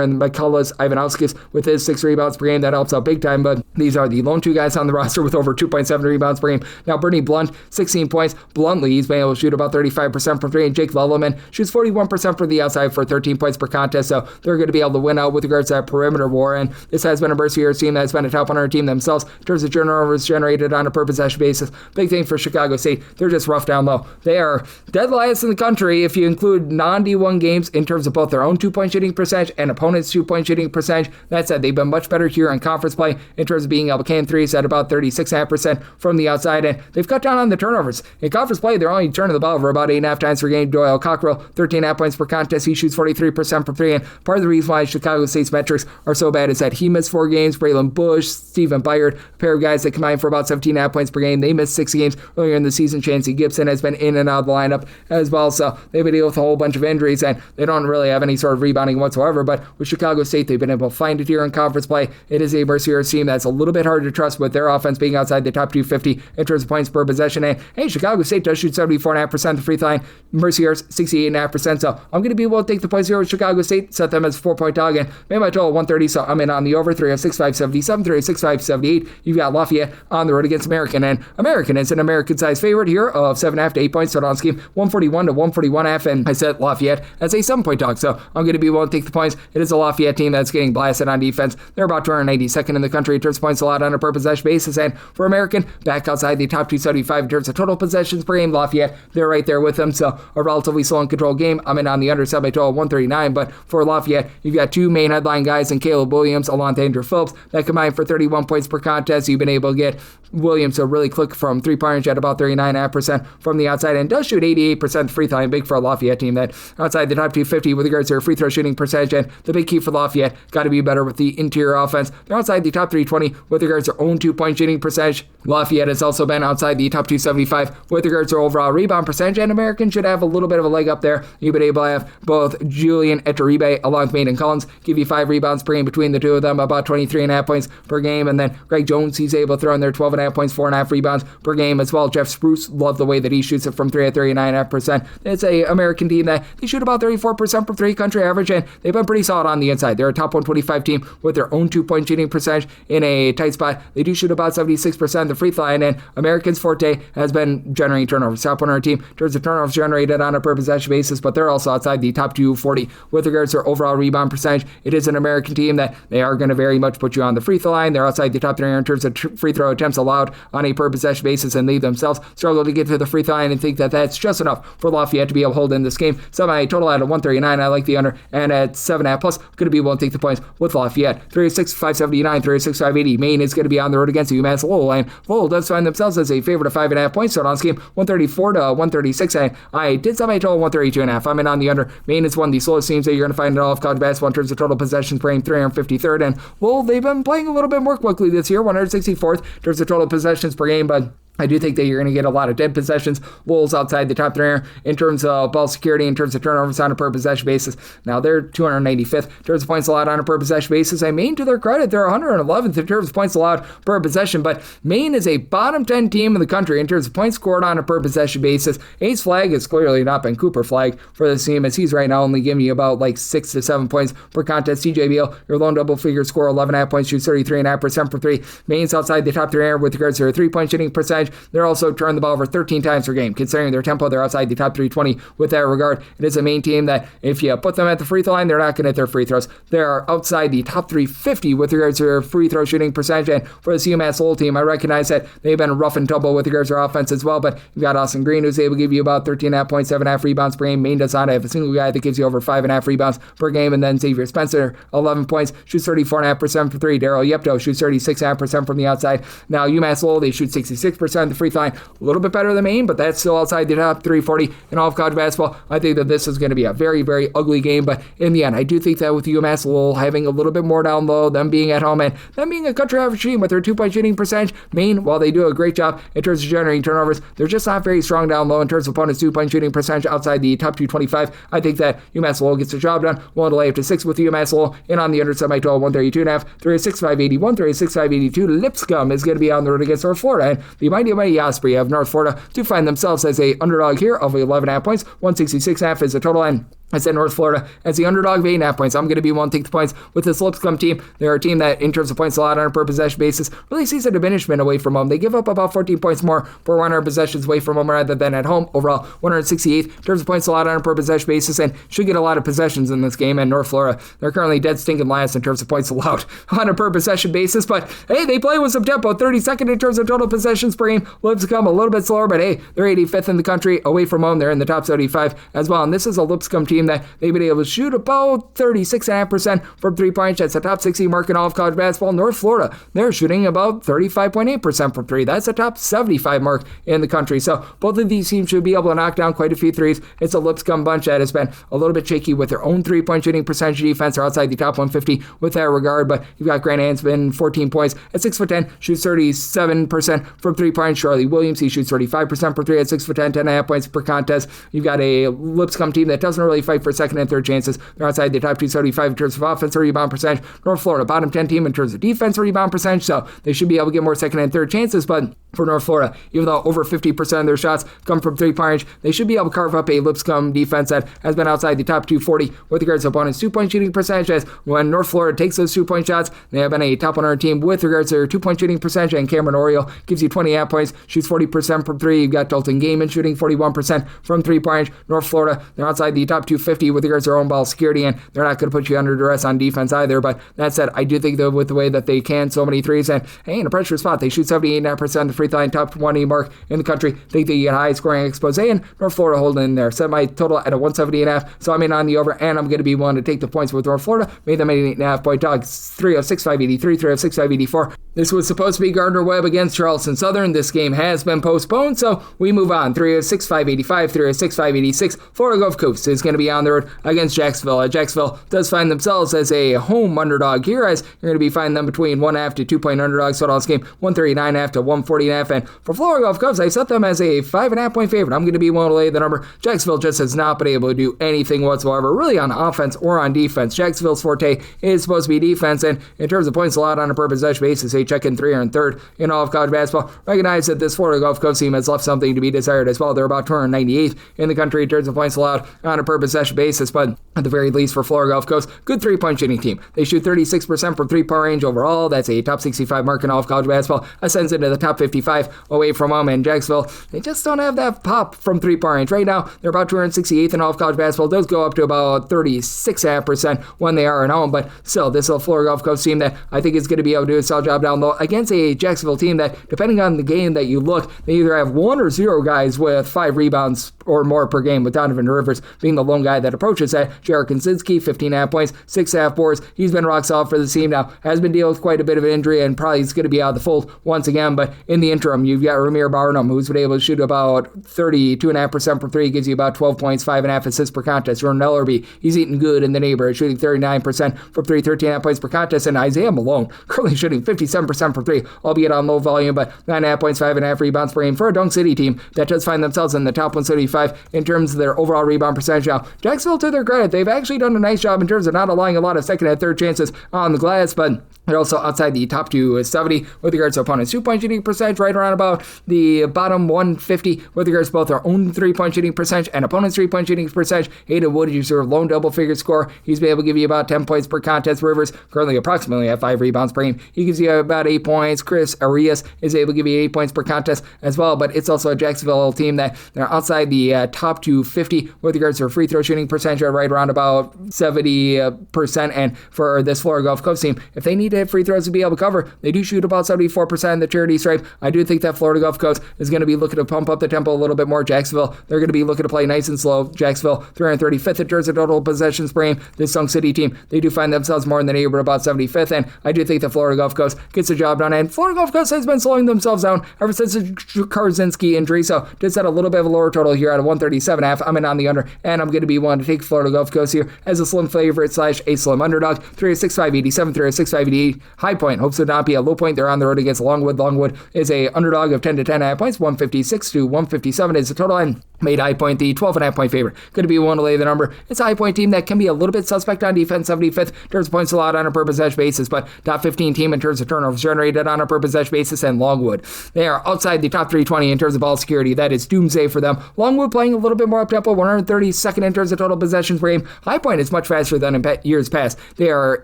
and McCullough Ivanowskis with his 6 rebounds per game, that helps out big time, but these are the lone 2 guys on the roster with over 2.7 rebounds per game. Now, Bernie Blunt, 16 points. Bluntly, he's been able to shoot about 35% from 3, and Jake Lellerman shoots 41% from the outside for 13 points per contest, so they're going to be able to win out with regards to that perimeter war, and this has been a Mercyhurst team that's been a top 100 team themselves in terms of turnovers generated on a per possession basis. Big thing for Chicago State, they're just rough down low. They are dead last in the country if you include non-D1 games in terms of both their own 2-point shooting percentage and opponents' 2-point shooting percentage. That said, they've been much better here in conference play in terms of being able to can threes at about 36.5% from the outside, and they've cut down on the turnovers. In conference play, they're only turning the ball over about 8.5 times per game. Doyle Cockrell, 13.5 points per contest. He shoots 43% from 3, and part of the reason why Chicago State's metrics are so bad is that he missed 4 games. Braylon Bush, Stephen Byard, a pair of guys that combine for about 17.5 points per game. They missed 6 games earlier in the season. Chancey Gibson has been in and out of the lineup as well, so they've been dealing with a whole bunch of injuries, and they don't really have any sort of rebounding whatsoever, but with Chicago State, they've been able to find it here in conference play. It is a Mercyhurst team that's a little bit hard to trust with their offense being outside the top 250 in terms of points per possession, and hey, Chicago State does shoot 74.5% the free throw line, Mercyhurst 68.5%, so I'm going to be able to take the points here with Chicago State, set them as a 4-point dog, and made my total 130, so I'm in on the over. 306-577, 306-578. You've got Lafayette on the road against American, and American is an American-sized favorite here of 7.5 to 8 points. So on scheme 141 to 141.5, and I set Lafayette as a 7-point dog, so I'm going to be willing to take the points. It is a Lafayette team that's getting blasted on defense. They're about 292nd in the country in terms of points allowed on a per possession basis, and for American, back outside the top 275 in terms of total possessions per game. Lafayette, they're right there with them, so a relatively slow and controlled game. I'm in on the under, set by total 139, but for Lafayette, you've got 2 main headline guys in Caleb Williams, along with Andrew Phillips, that combine for 31 points per contest. You've been able to get Williams to really click from 3-point range at about 39.5% from the outside, and does shoot 88% free throw line. Big for a Lafayette team that outside the top 250 with regards to their free throw shooting percentage, and the big key for Lafayette, got to be better with the interior offense. They're outside the top 320 with regards to their own 2-point shooting percentage. Lafayette has also been outside the top 275 with regards to their overall rebound percentage, and American should have a little bit of a leg up there. You've been able to have both Julian Eteribe along with Maiden Collins give you 5 rebounds per game between the two of them, about 23.5 points per game, and then Greg Jones, he's able to throw in there 12.5 points, 4.5 rebounds per game as well. Jeff Spruce, love the way that he shoots it from 3 at 39.5%. It's a American team that they shoot about 34% from 3 country average, and they've been pretty solid on the inside. They're a top 125 team with their own 2-point shooting percentage in a tight spot. They do shoot about 76% of the free throw line, and American's forte has been generating turnovers. Top 100 team in terms of turnovers generated on a per possession basis, but they're also outside the top 240 with regards to their overall rebound percentage. It is an American team that they are going to very much put you on the free throw line. They're outside the top 300 in terms of free throw attempts allowed on a per possession basis, and they themselves struggle to get to the free throw line and think that that's just enough for Lafayette to be able to hold in this game. So my total at 139, I like the under, and at 7.5 plus, going to be willing to take the points with Lafayette. 306-579, 306-580. Maine is going to be on the road against UMass Lowell, and Lowell does find themselves as a favorite of 5.5 points. So on this game 134 to 136, and I did set my total 132.5. I'm in on the under. Maine is one of the slowest teams that you're going to find in all of college basketball in terms of total possessions per game, 353rd, and Lowell, they've been playing a little bit more quickly this year, 164th in terms of total possessions per game, but I do think that you're going to get a lot of dead possessions. Lowell's outside the top 3 in terms of ball security, in terms of turnovers on a per possession basis. Now they're 295th in terms of points allowed on a per possession basis. Maine, to their credit, they're 111th in terms of points allowed per possession, but Maine is a bottom 10 team in the country in terms of points scored on a per possession basis. Ace flag has clearly not been Cooper flag for this team, as he's right now only giving you about 6 to 7 points per contest. TJ Beal, your lone double figure score, 11.5 points, shoots 33.5% for 3. Maine's outside the top 3 with regards to their 3-point shooting percentage. They're also turned the ball over 13 times per game. Considering their tempo, they're outside the top 320 with that regard. It is a Maine team that if you put them at the free throw line, they're not going to hit their free throws. They're outside the top 350 with regards to their free throw shooting percentage. And for this UMass Lowell team, I recognize that they've been rough and tumble with regards to their offense as well, but you've got Austin Green, who's able to give you about 13.5 points, 7.5 rebounds per game. Maine does not have a single guy that gives you over 5.5 rebounds per game. And then Xavier Spencer, 11 points, shoots 34.5% for 3. Daryl Yepto shoots 36.5% from the outside. Now UMass Lowell, they shoot 66% of the free throw line, a little bit better than Maine, but that's still outside the top 340 in all of college basketball. I think that this is going to be a very, very ugly game, but in the end, I do think that with UMass Lowell having a little bit more down low, them being at home, and them being a country average team with their 2-point shooting percentage, Maine, while they do a great job in terms of generating turnovers, they're just not very strong down low in terms of opponents' 2-point shooting percentage outside the top 225. I think that UMass Lowell gets the job done. Willing to lay up to 6 with UMass Lowell, and on the underside, my total 132.5, 306.581, 306.582. Lipscomb is going to be on the road against North Florida, and the mighty Osprey of North Florida do find themselves as a underdog here of 11.5 points. 166.5 is the total, and I said North Florida as the underdog of 8.5 points. I'm going to be one to take the points with this Lipscomb team. They're a team that, in terms of points allowed on a per possession basis, really sees a diminishment away from home. They give up about 14 points more per 100 possessions away from home rather than at home. Overall, 168th in terms of points allowed on a per possession basis, and should get a lot of possessions in this game. And North Florida, they're currently dead stinking last in terms of points allowed on a per possession basis. But hey, they play with some tempo. 32nd in terms of total possessions per game. Lipscomb a little bit slower, but hey, they're 85th in the country away from home. They're in the top 75 as well. And this is a Lipscomb team that they've been able to shoot about 36.5% from 3-point. That's a top 60 mark in all of college basketball. North Florida, they're shooting about 35.8% from 3. That's a top 75 mark in the country. So both of these teams should be able to knock down quite a few threes. It's a Lipscomb bunch that has been a little bit shaky with their own 3-point shooting percentage. Defense are outside the top 150 with that regard, but you've got Grant Hansman, 14 points at 6'10", shoots 37% from 3-point. Charlie Williams, he shoots 35% for 3 at 6'10", 10.5 points per contest. You've got a Lipscomb team that doesn't really fight for second and third chances. They're outside the top 275 in terms of offense rebound percentage. North Florida, bottom 10 team in terms of defense rebound percentage, so they should be able to get more second and third chances. But for North Florida, even though over 50% of their shots come from 3-point range, they should be able to carve up a Lipscomb defense that has been outside the top 240 with regards to opponents' 2-point shooting percentage. As when North Florida takes those 2-point shots, they have been a top 100 team with regards to their 2-point shooting percentage. And Cameron Oriole gives you 28 points, shoots 40% from 3. You've got Dalton Gaiman shooting 41% from 3-point range. North Florida, they're outside the top 250 with regards to their own ball security, and they're not going to put you under duress on defense either. But that said, I do think that with the way that they can so many threes, and hey, in a pressure spot, they shoot 78.5% of the free throw line, top 20 mark in the country. Think they get high scoring expose, and North Florida holding in there. Set my total at a 170.5, so I'm in on the over, and I'm going to be willing to take the points with North Florida. Made them an 8.5 point dog. 306.583, 306.584. This was supposed to be Gardner Webb against Charleston Southern. This game has been postponed, so we move on. 306.585, 306.586. Florida Gulf Coast is going to be on the road against Jacksonville. Jacksonville does find themselves as a home underdog here, as you're going to be finding them between 1.5 to 2-point underdogs. So this game, 139.5 to 140.5. And for Florida Gulf Coast, I set them as a 5.5 point favorite. I'm going to be willing to lay the number. Jacksonville just has not been able to do anything whatsoever, really on offense or on defense. Jacksonville's forte is supposed to be defense, and in terms of points allowed on a per possession basis, they check in 303rd in all of college basketball. Recognize that this Florida Gulf Coast team has left something to be desired as well. They're about 298th in the country in terms of points allowed on a per possession basis, but at the very least for Florida Gulf Coast, good 3-point shooting team. They shoot 36% from 3-point range overall. That's a top 65 mark in all of college basketball. Ascends into the top 55 away from home. And Jacksonville, they just don't have that pop from 3-point range. Right now, they're about 268th in all of college basketball. Those go up to about 36.5% when they are at home. But still, this is a Florida Gulf Coast team that I think is going to be able to do a solid job down low against a Jacksonville team that, depending on the game that you look, they either have 1 or 0 guys with 5 rebounds or more per game, with Donovan Rivers being the lone lone guy that approaches that. Jared Konsinski, 15.5 points, 6.5 boards. He's been rock solid for the team now. Has been dealing with quite a bit of an injury and probably is going to be out of the fold once again. But in the interim, you've got Ramir Barnum, who's been able to shoot about 32.5% from three, gives you about 12 points, 5.5 assists per contest. Ron Ellerby, he's eating good in the neighborhood, shooting 39% from three, 13.5 points per contest. And Isaiah Malone, currently shooting 57% from three, albeit on low volume, but 9.5 points, 5.5 rebounds per game for a Dunk City team that does find themselves in the top 175 in terms of their overall rebound percentage. Now, Jacksonville, to their credit, they've actually done a nice job in terms of not allowing a lot of second and third chances on the glass, but they're also outside the top 270 with regards to opponents' 2-point shooting percentage, right around about the bottom 150 with regards to both their own 3-point shooting percentage and opponents' 3-point shooting percentage. Hayden Wood is your lone double-figure scorer. He's been able to give you about 10 points per contest. Rivers currently approximately at 5 rebounds per game. He gives you about 8 points. Chris Arias is able to give you 8 points per contest as well, but it's also a Jacksonville team that they're outside the top 250 with regards to their free throw shooting percentage, right around about 70%. And for this Florida Gulf Coast team, if they need to hit free throws to be able to cover, they do shoot about 74% in the charity stripe. I do think that Florida Gulf Coast is going to be looking to pump up the tempo a little bit more. Jacksonville, they're going to be looking to play nice and slow. Jacksonville, 335th in terms of total possessions per game. This Dunk City team, they do find themselves more in the neighborhood about 75th, and I do think that Florida Gulf Coast gets the job done. And Florida Gulf Coast has been slowing themselves down ever since the Karzinski injury, so just at a little bit of a lower total here at a 137.5. I'm in on the under, and I'm going to be one to take Florida Gulf Coast here as a slim favorite / a slim underdog. 306.587, 306.588. High Point hopes to not be a low point. They're on the road against Longwood. Longwood is a underdog of 10 to 10.5 points. 156 to 157 is the total, and made High Point the 12.5 point favorite. Going to be one to lay the number. It's a High Point team that can be a little bit suspect on defense, 75th in terms of points allowed on a per possession basis, but top 15 team in terms of turnovers generated on a per possession basis. And Longwood, they are outside the top 320 in terms of ball security. That is doomsday for them. Longwood playing a little bit more up tempo, 132nd in terms of total possessions per game. High Point is much faster than in years past. They are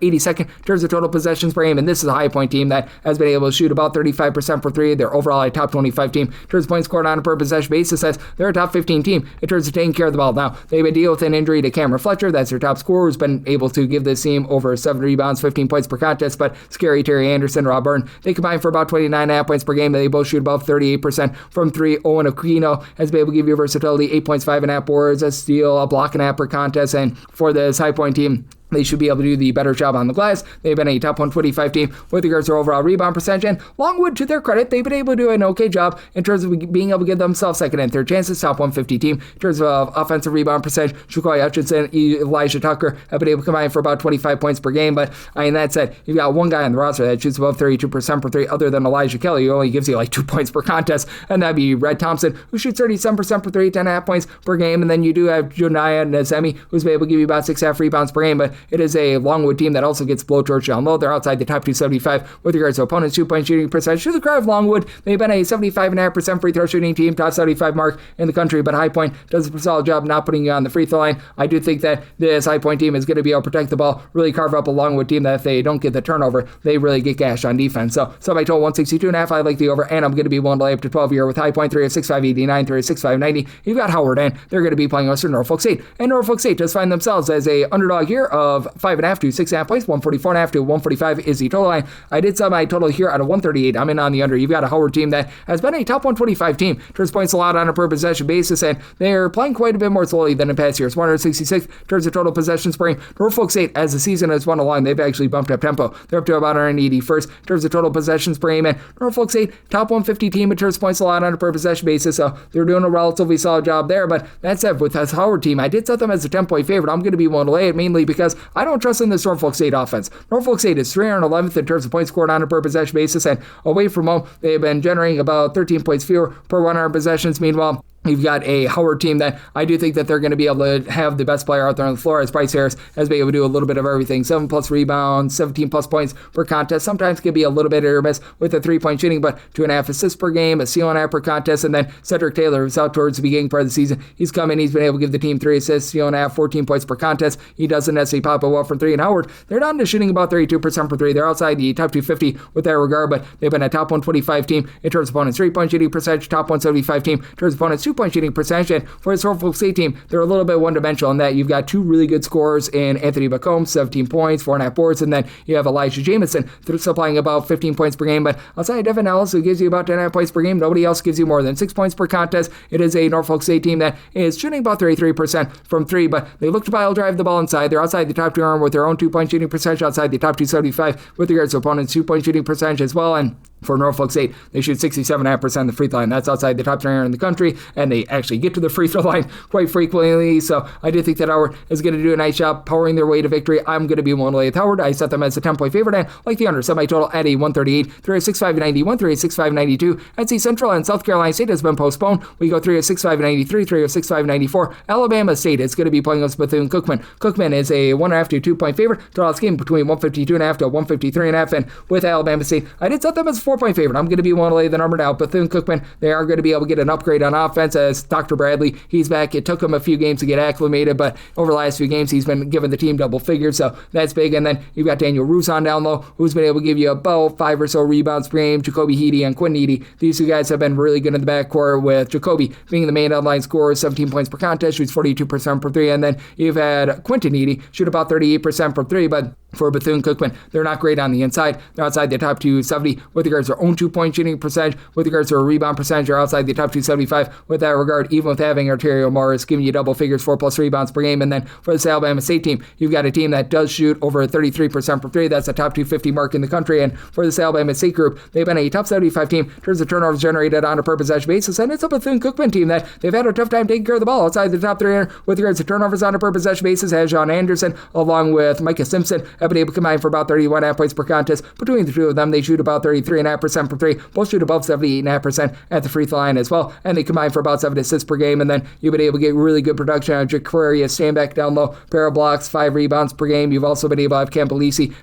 82nd in terms of total possessions per game, and this is a High Point team that has been able to shoot about 35% for three. They're overall a top 25 team in terms of points scored on a per possession basis. As they're a top 15 team in terms of taking care of the ball. Now, they've been dealing with an injury to Cameron Fletcher. That's their top scorer, who's been able to give this team over 7 rebounds, 15 points per contest, but Scary Terry Anderson, Rob Byrne, they combine for about 29.5 points per game, and they both shoot above 38% from three. Owen Aquino has been able to give you versatility, 8 points, 5.5 boards, a steal, a block and a half per contest, and for this High Point team, they should be able to do the better job on the glass. They've been a top 125 team with regards to their overall rebound percentage. And Longwood, to their credit, they've been able to do an okay job in terms of being able to give themselves second and third chances. Top 150 team in terms of offensive rebound percentage. Shukoy Hutchinson, Elijah Tucker have been able to combine for about 25 points per game. But that said, you've got one guy on the roster that shoots above 32% per three, other than Elijah Kelly, who only gives you like 2 points per contest. And that'd be Red Thompson, who shoots 37% per three, 10.5 points per game. And then you do have Jonaya Nazemi, who's been able to give you about 6.5 rebounds per game. But it is a Longwood team that also gets blowtorch down low. They're outside the top 275 with regards to opponents' 2-point shooting percentage. To the credit of Longwood, they've been a 75.5% free throw shooting team, top 75 mark in the country, but High Point does a solid job not putting you on the free throw line. I do think that this High Point team is going to be able to protect the ball, really carve up a Longwood team that if they don't get the turnover, they really get gashed on defense. So somebody told 162.5, I like the over, and I'm going to be willing to lay up to 12 here with High Point, 306.589, 306.590. You've got Howard, and they're going to be playing Western Norfolk State, and Norfolk State does find themselves as a underdog here of 5.5 to 6.5 points. 144.5 to 145 is the total line. I did set my total here at a 138. I'm in on the under. You've got a Howard team that has been a top 125 team. Turns points allowed on a per possession basis, and they're playing quite a bit more slowly than in past years. 166 turns of total possessions per game. Norfolk State, as the season has went along, they've actually bumped up tempo. They're up to about 181st in terms of total possessions per game, and Norfolk State, top 150 team in terms of points allowed on a per possession basis, so they're doing a relatively solid job there. But that said, with this Howard team, I did set them as a 10-point favorite. I'm going to be willing to lay it, mainly because I don't trust in this Norfolk State offense. Norfolk State is 311th in terms of points scored on a per possession basis, and away from home, they've been generating about 13 points fewer per 100 possessions. Meanwhile, you've got a Howard team that I do think that they're going to be able to have the best player out there on the floor, as Bryce Harris has been able to do a little bit of everything. 7+ rebounds, 17+ points per contest. Sometimes can be a little bit hit or miss with the 3-point shooting, but 2.5 assists per game, a steal and a half per contest. And then Cedric Taylor, who's out towards the beginning part of the season, he's come in, he's been able to give the team 3 assists, steal and a half, 14 points per contest. He doesn't necessarily pop up well from 3. And Howard, they're down to shooting about 32% for 3. They're outside the top 250 with that regard, but they've been a top 125 team in terms of opponents' 3-point shooting percentage, top 175 team in terms of opponents' 2-point 2-point shooting percentage. And for this Norfolk State team, they're a little bit one-dimensional in that you've got two really good scorers in Anthony Bacombe, 17 points, 4.5 boards, and then you have Elijah Jamison supplying about 15 points per game. But outside of Devin Ellis, who gives you about 10.5 points per game, nobody else gives you more than 6 points per contest. It is a Norfolk State team that is shooting about 33% from three, but they look to pile drive the ball inside. They're outside the top 200 with their own 2-point shooting percentage, outside the top 275 with regards to opponents' 2-point shooting percentage as well. And for Norfolk State, they shoot 67.5% of the free throw line. That's outside the top 300 in the country, and they actually get to the free throw line quite frequently. So I do think that Howard is going to do a nice job powering their way to victory. I'm going to be one way with Howard. I set them as a 10-point favorite, and like the under semi-total at a 138, 306.591, 306.592. NC Central and South Carolina State has been postponed. We go 306.593, 306.594. Alabama State is going to be playing against Bethune-Cookman. Cookman is a 1.5 to 2-point favorite. Total game between 152.5 to 153.5, and with Alabama State, I did set them as a 4-point favorite. I'm going to be one to lay the number now. Bethune-Cookman, they are going to be able to get an upgrade on offense as Dr. Bradley, he's back. It took him a few games to get acclimated, but over the last few games, he's been giving the team double figures, so that's big. And then you've got Daniel Rouzon down low, who's been able to give you about 5 or so rebounds per game. Jacoby Heedy and Quinn Eady, these two guys have been really good in the backcourt, with Jacoby being the main outline scorer, 17 points per contest, shoots 42% from three. And then you've had Quinton Eady shoot about 38% from three, but for Bethune-Cookman, they're not great on the inside. They're outside the top 270 with regards to their own 2-point shooting percentage. With regards to a rebound percentage, they're outside the top 275 with that regard, even with having Arterio Morris giving you double figures, 4+ rebounds per game. And then for this Alabama State team, you've got a team that does shoot over 33% from three. That's a top 250 mark in the country. And for this Alabama State group, they've been a top 75 team in terms of turnovers generated on a per possession basis. And it's a Bethune-Cookman team that they've had a tough time taking care of the ball outside the top 300 with regards to turnovers on a per possession basis. As John Anderson, along with Micah Simpson, have been able to combine for about 31.5 points per contest. Between the two of them, they shoot about 33.5% from three. Both shoot above 78.5% at the free throw line as well, and they combine for about 7 assists per game. And then you've been able to get really good production out of Jaquarius Stanback down low, pair of blocks, 5 rebounds per game. You've also been able to have Campbell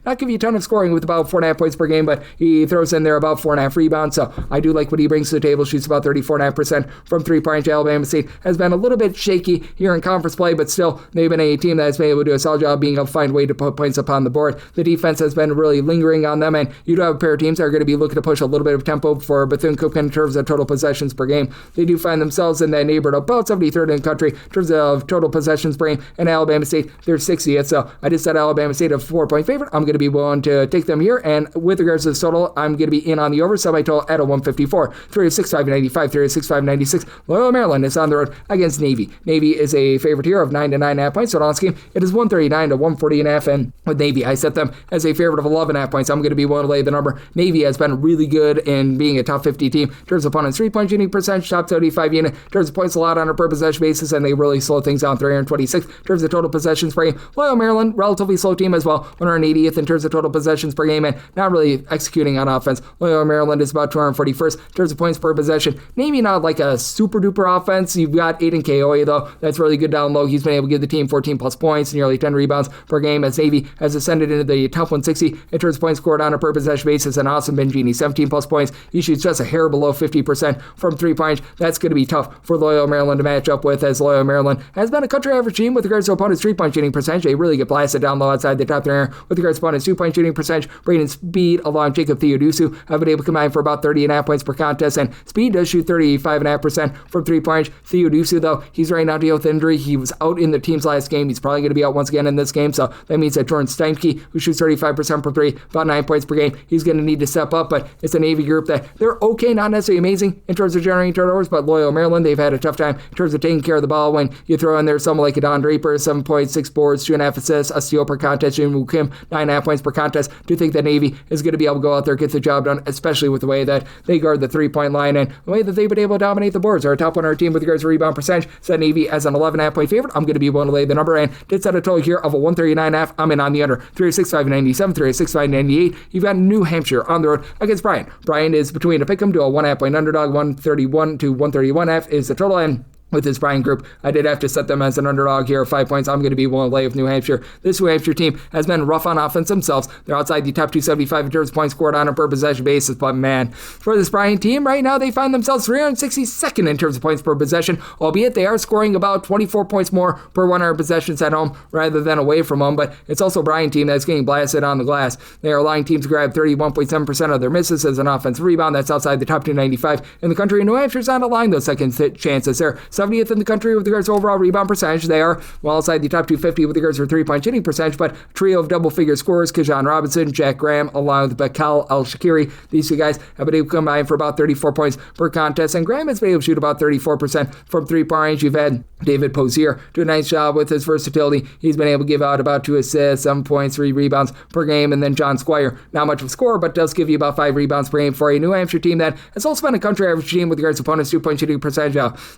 not give you a ton of scoring with about 4.5 points per game, but he throws in there about 4.5 rebounds. So I do like what he brings to the table. Shoots about 34.5% from three-point. Alabama State has been a little bit shaky here in conference play, but still they've been a team that's been able to do a solid job being able to find a way to put points upon the board. The defense has been really lingering on them, and you do have a pair of teams that are going to be looking to push a little bit of tempo for Bethune-Cookman in terms of total possessions per game. They do find themselves in that neighborhood about 73rd in the country in terms of total possessions per game, and Alabama State, they're 60th. So I just said Alabama State a 4-point favorite. I'm going to be willing to take them here, and with regards to the total, I'm going to be in on the over semi-total at a 154. 306.595, 306.596. Loyola Maryland is on the road against Navy. Navy is a favorite here of 9 to 9.5 points. So on this game, it is 139 to 140.5, and with Navy, I set them as a favorite of 11.5 points. I'm going to be willing to lay the number. Navy has been really good in being a top 50 team in terms of opponents' 3-point shooting percentage, top 75 unit, in terms of points allowed on a per possession basis, and they really slow things down, 326 in terms of total possessions per game. Loyola Maryland, relatively slow team as well, 180th in terms of total possessions per game, and not really executing on offense. Loyola Maryland is about 241st in terms of points per possession. Maybe not like a super duper offense. You've got Aiden Kaoye though, that's really good down low. He's been able to give the team 14 plus points, nearly 10 rebounds per game, as Navy has ascended into the top 160 in terms of points scored on a per possession basis. And Austin Benjini, 17 plus points. He shoots just a hair below 50% from 3-point. That's going to be tough for Loyola Maryland to match up with, as Loyola Maryland has been a country average team with regards to opponents' 3-point shooting percentage. They really get blasted down low outside the top 300 with regards to opponents' 2-point shooting percentage. Braden Speed along Jacob Theodusu have been able to combine for about 30.5 points per contest, and Speed does shoot 35.5% from 3-point. Theodusu, though, he's right now dealing with injury. He was out in the team's last game. He's probably going to be out once again in this game, so that means that Jordan Steinke, who shoots 35% from 3, about 9 points per game, he's going to need to step up, but it's a Navy group that they're okay, not necessarily amazing in terms of generating turnovers, but Loyola Maryland, they've had a tough time in terms of taking care of the ball when you throw in there someone like a Don Draper, 7 points, 6 boards, 2.5 assists, a steal per contest, Jim Kim, 9.5 points per contest. Do think that Navy is going to be able to go out there, get the job done, especially with the way that they guard the 3-point line and the way that they've been able to dominate the boards. They're a top 100 team with regards to rebound percentage. Set Navy as an 11.5 point favorite. I'm going to be willing to lay the number, and did set a total here of a 139.5. I'm in on the under. 306.597, 306.598. You've got New Hampshire on the road against Bryant. Bryant is between a pick'em to a 1.5 point underdog. 131 to 131.5 is the total, and with this Bryant group. I did have to set them as an underdog here of 5 points. I'm going to be willing to lay with New Hampshire. This New Hampshire team has been rough on offense themselves. They're outside the top 275 in terms of points scored on a per possession basis, but man, for this Bryant team right now, they find themselves 362nd in terms of points per possession, albeit they are scoring about 24 points more per 100 possessions at home rather than away from home, but it's also a Bryant team that's getting blasted on the glass. They are allowing teams to grab 31.7% of their misses as an offensive rebound. That's outside the top 295 in the country. New Hampshire's not allowing those second chances. They're 70th in the country with regards to overall rebound percentage. They are well outside the top 250 with regards to three-point shooting percentage, but a trio of double-figure scorers, Kajan Robinson, Jack Graham, along with Bakal Al-Shakiri. These two guys have been able to combine for about 34 points per contest, and Graham has been able to shoot about 34% from three-point range. You've had David Pozier do a nice job with his versatility. He's been able to give out about 2 assists, 7 points, 3 rebounds per game, and then John Squire, not much of a scorer, but does give you about 5 rebounds per game for a New Hampshire team that has also been a country average team with regards to opponents' 2-point shooting percentage.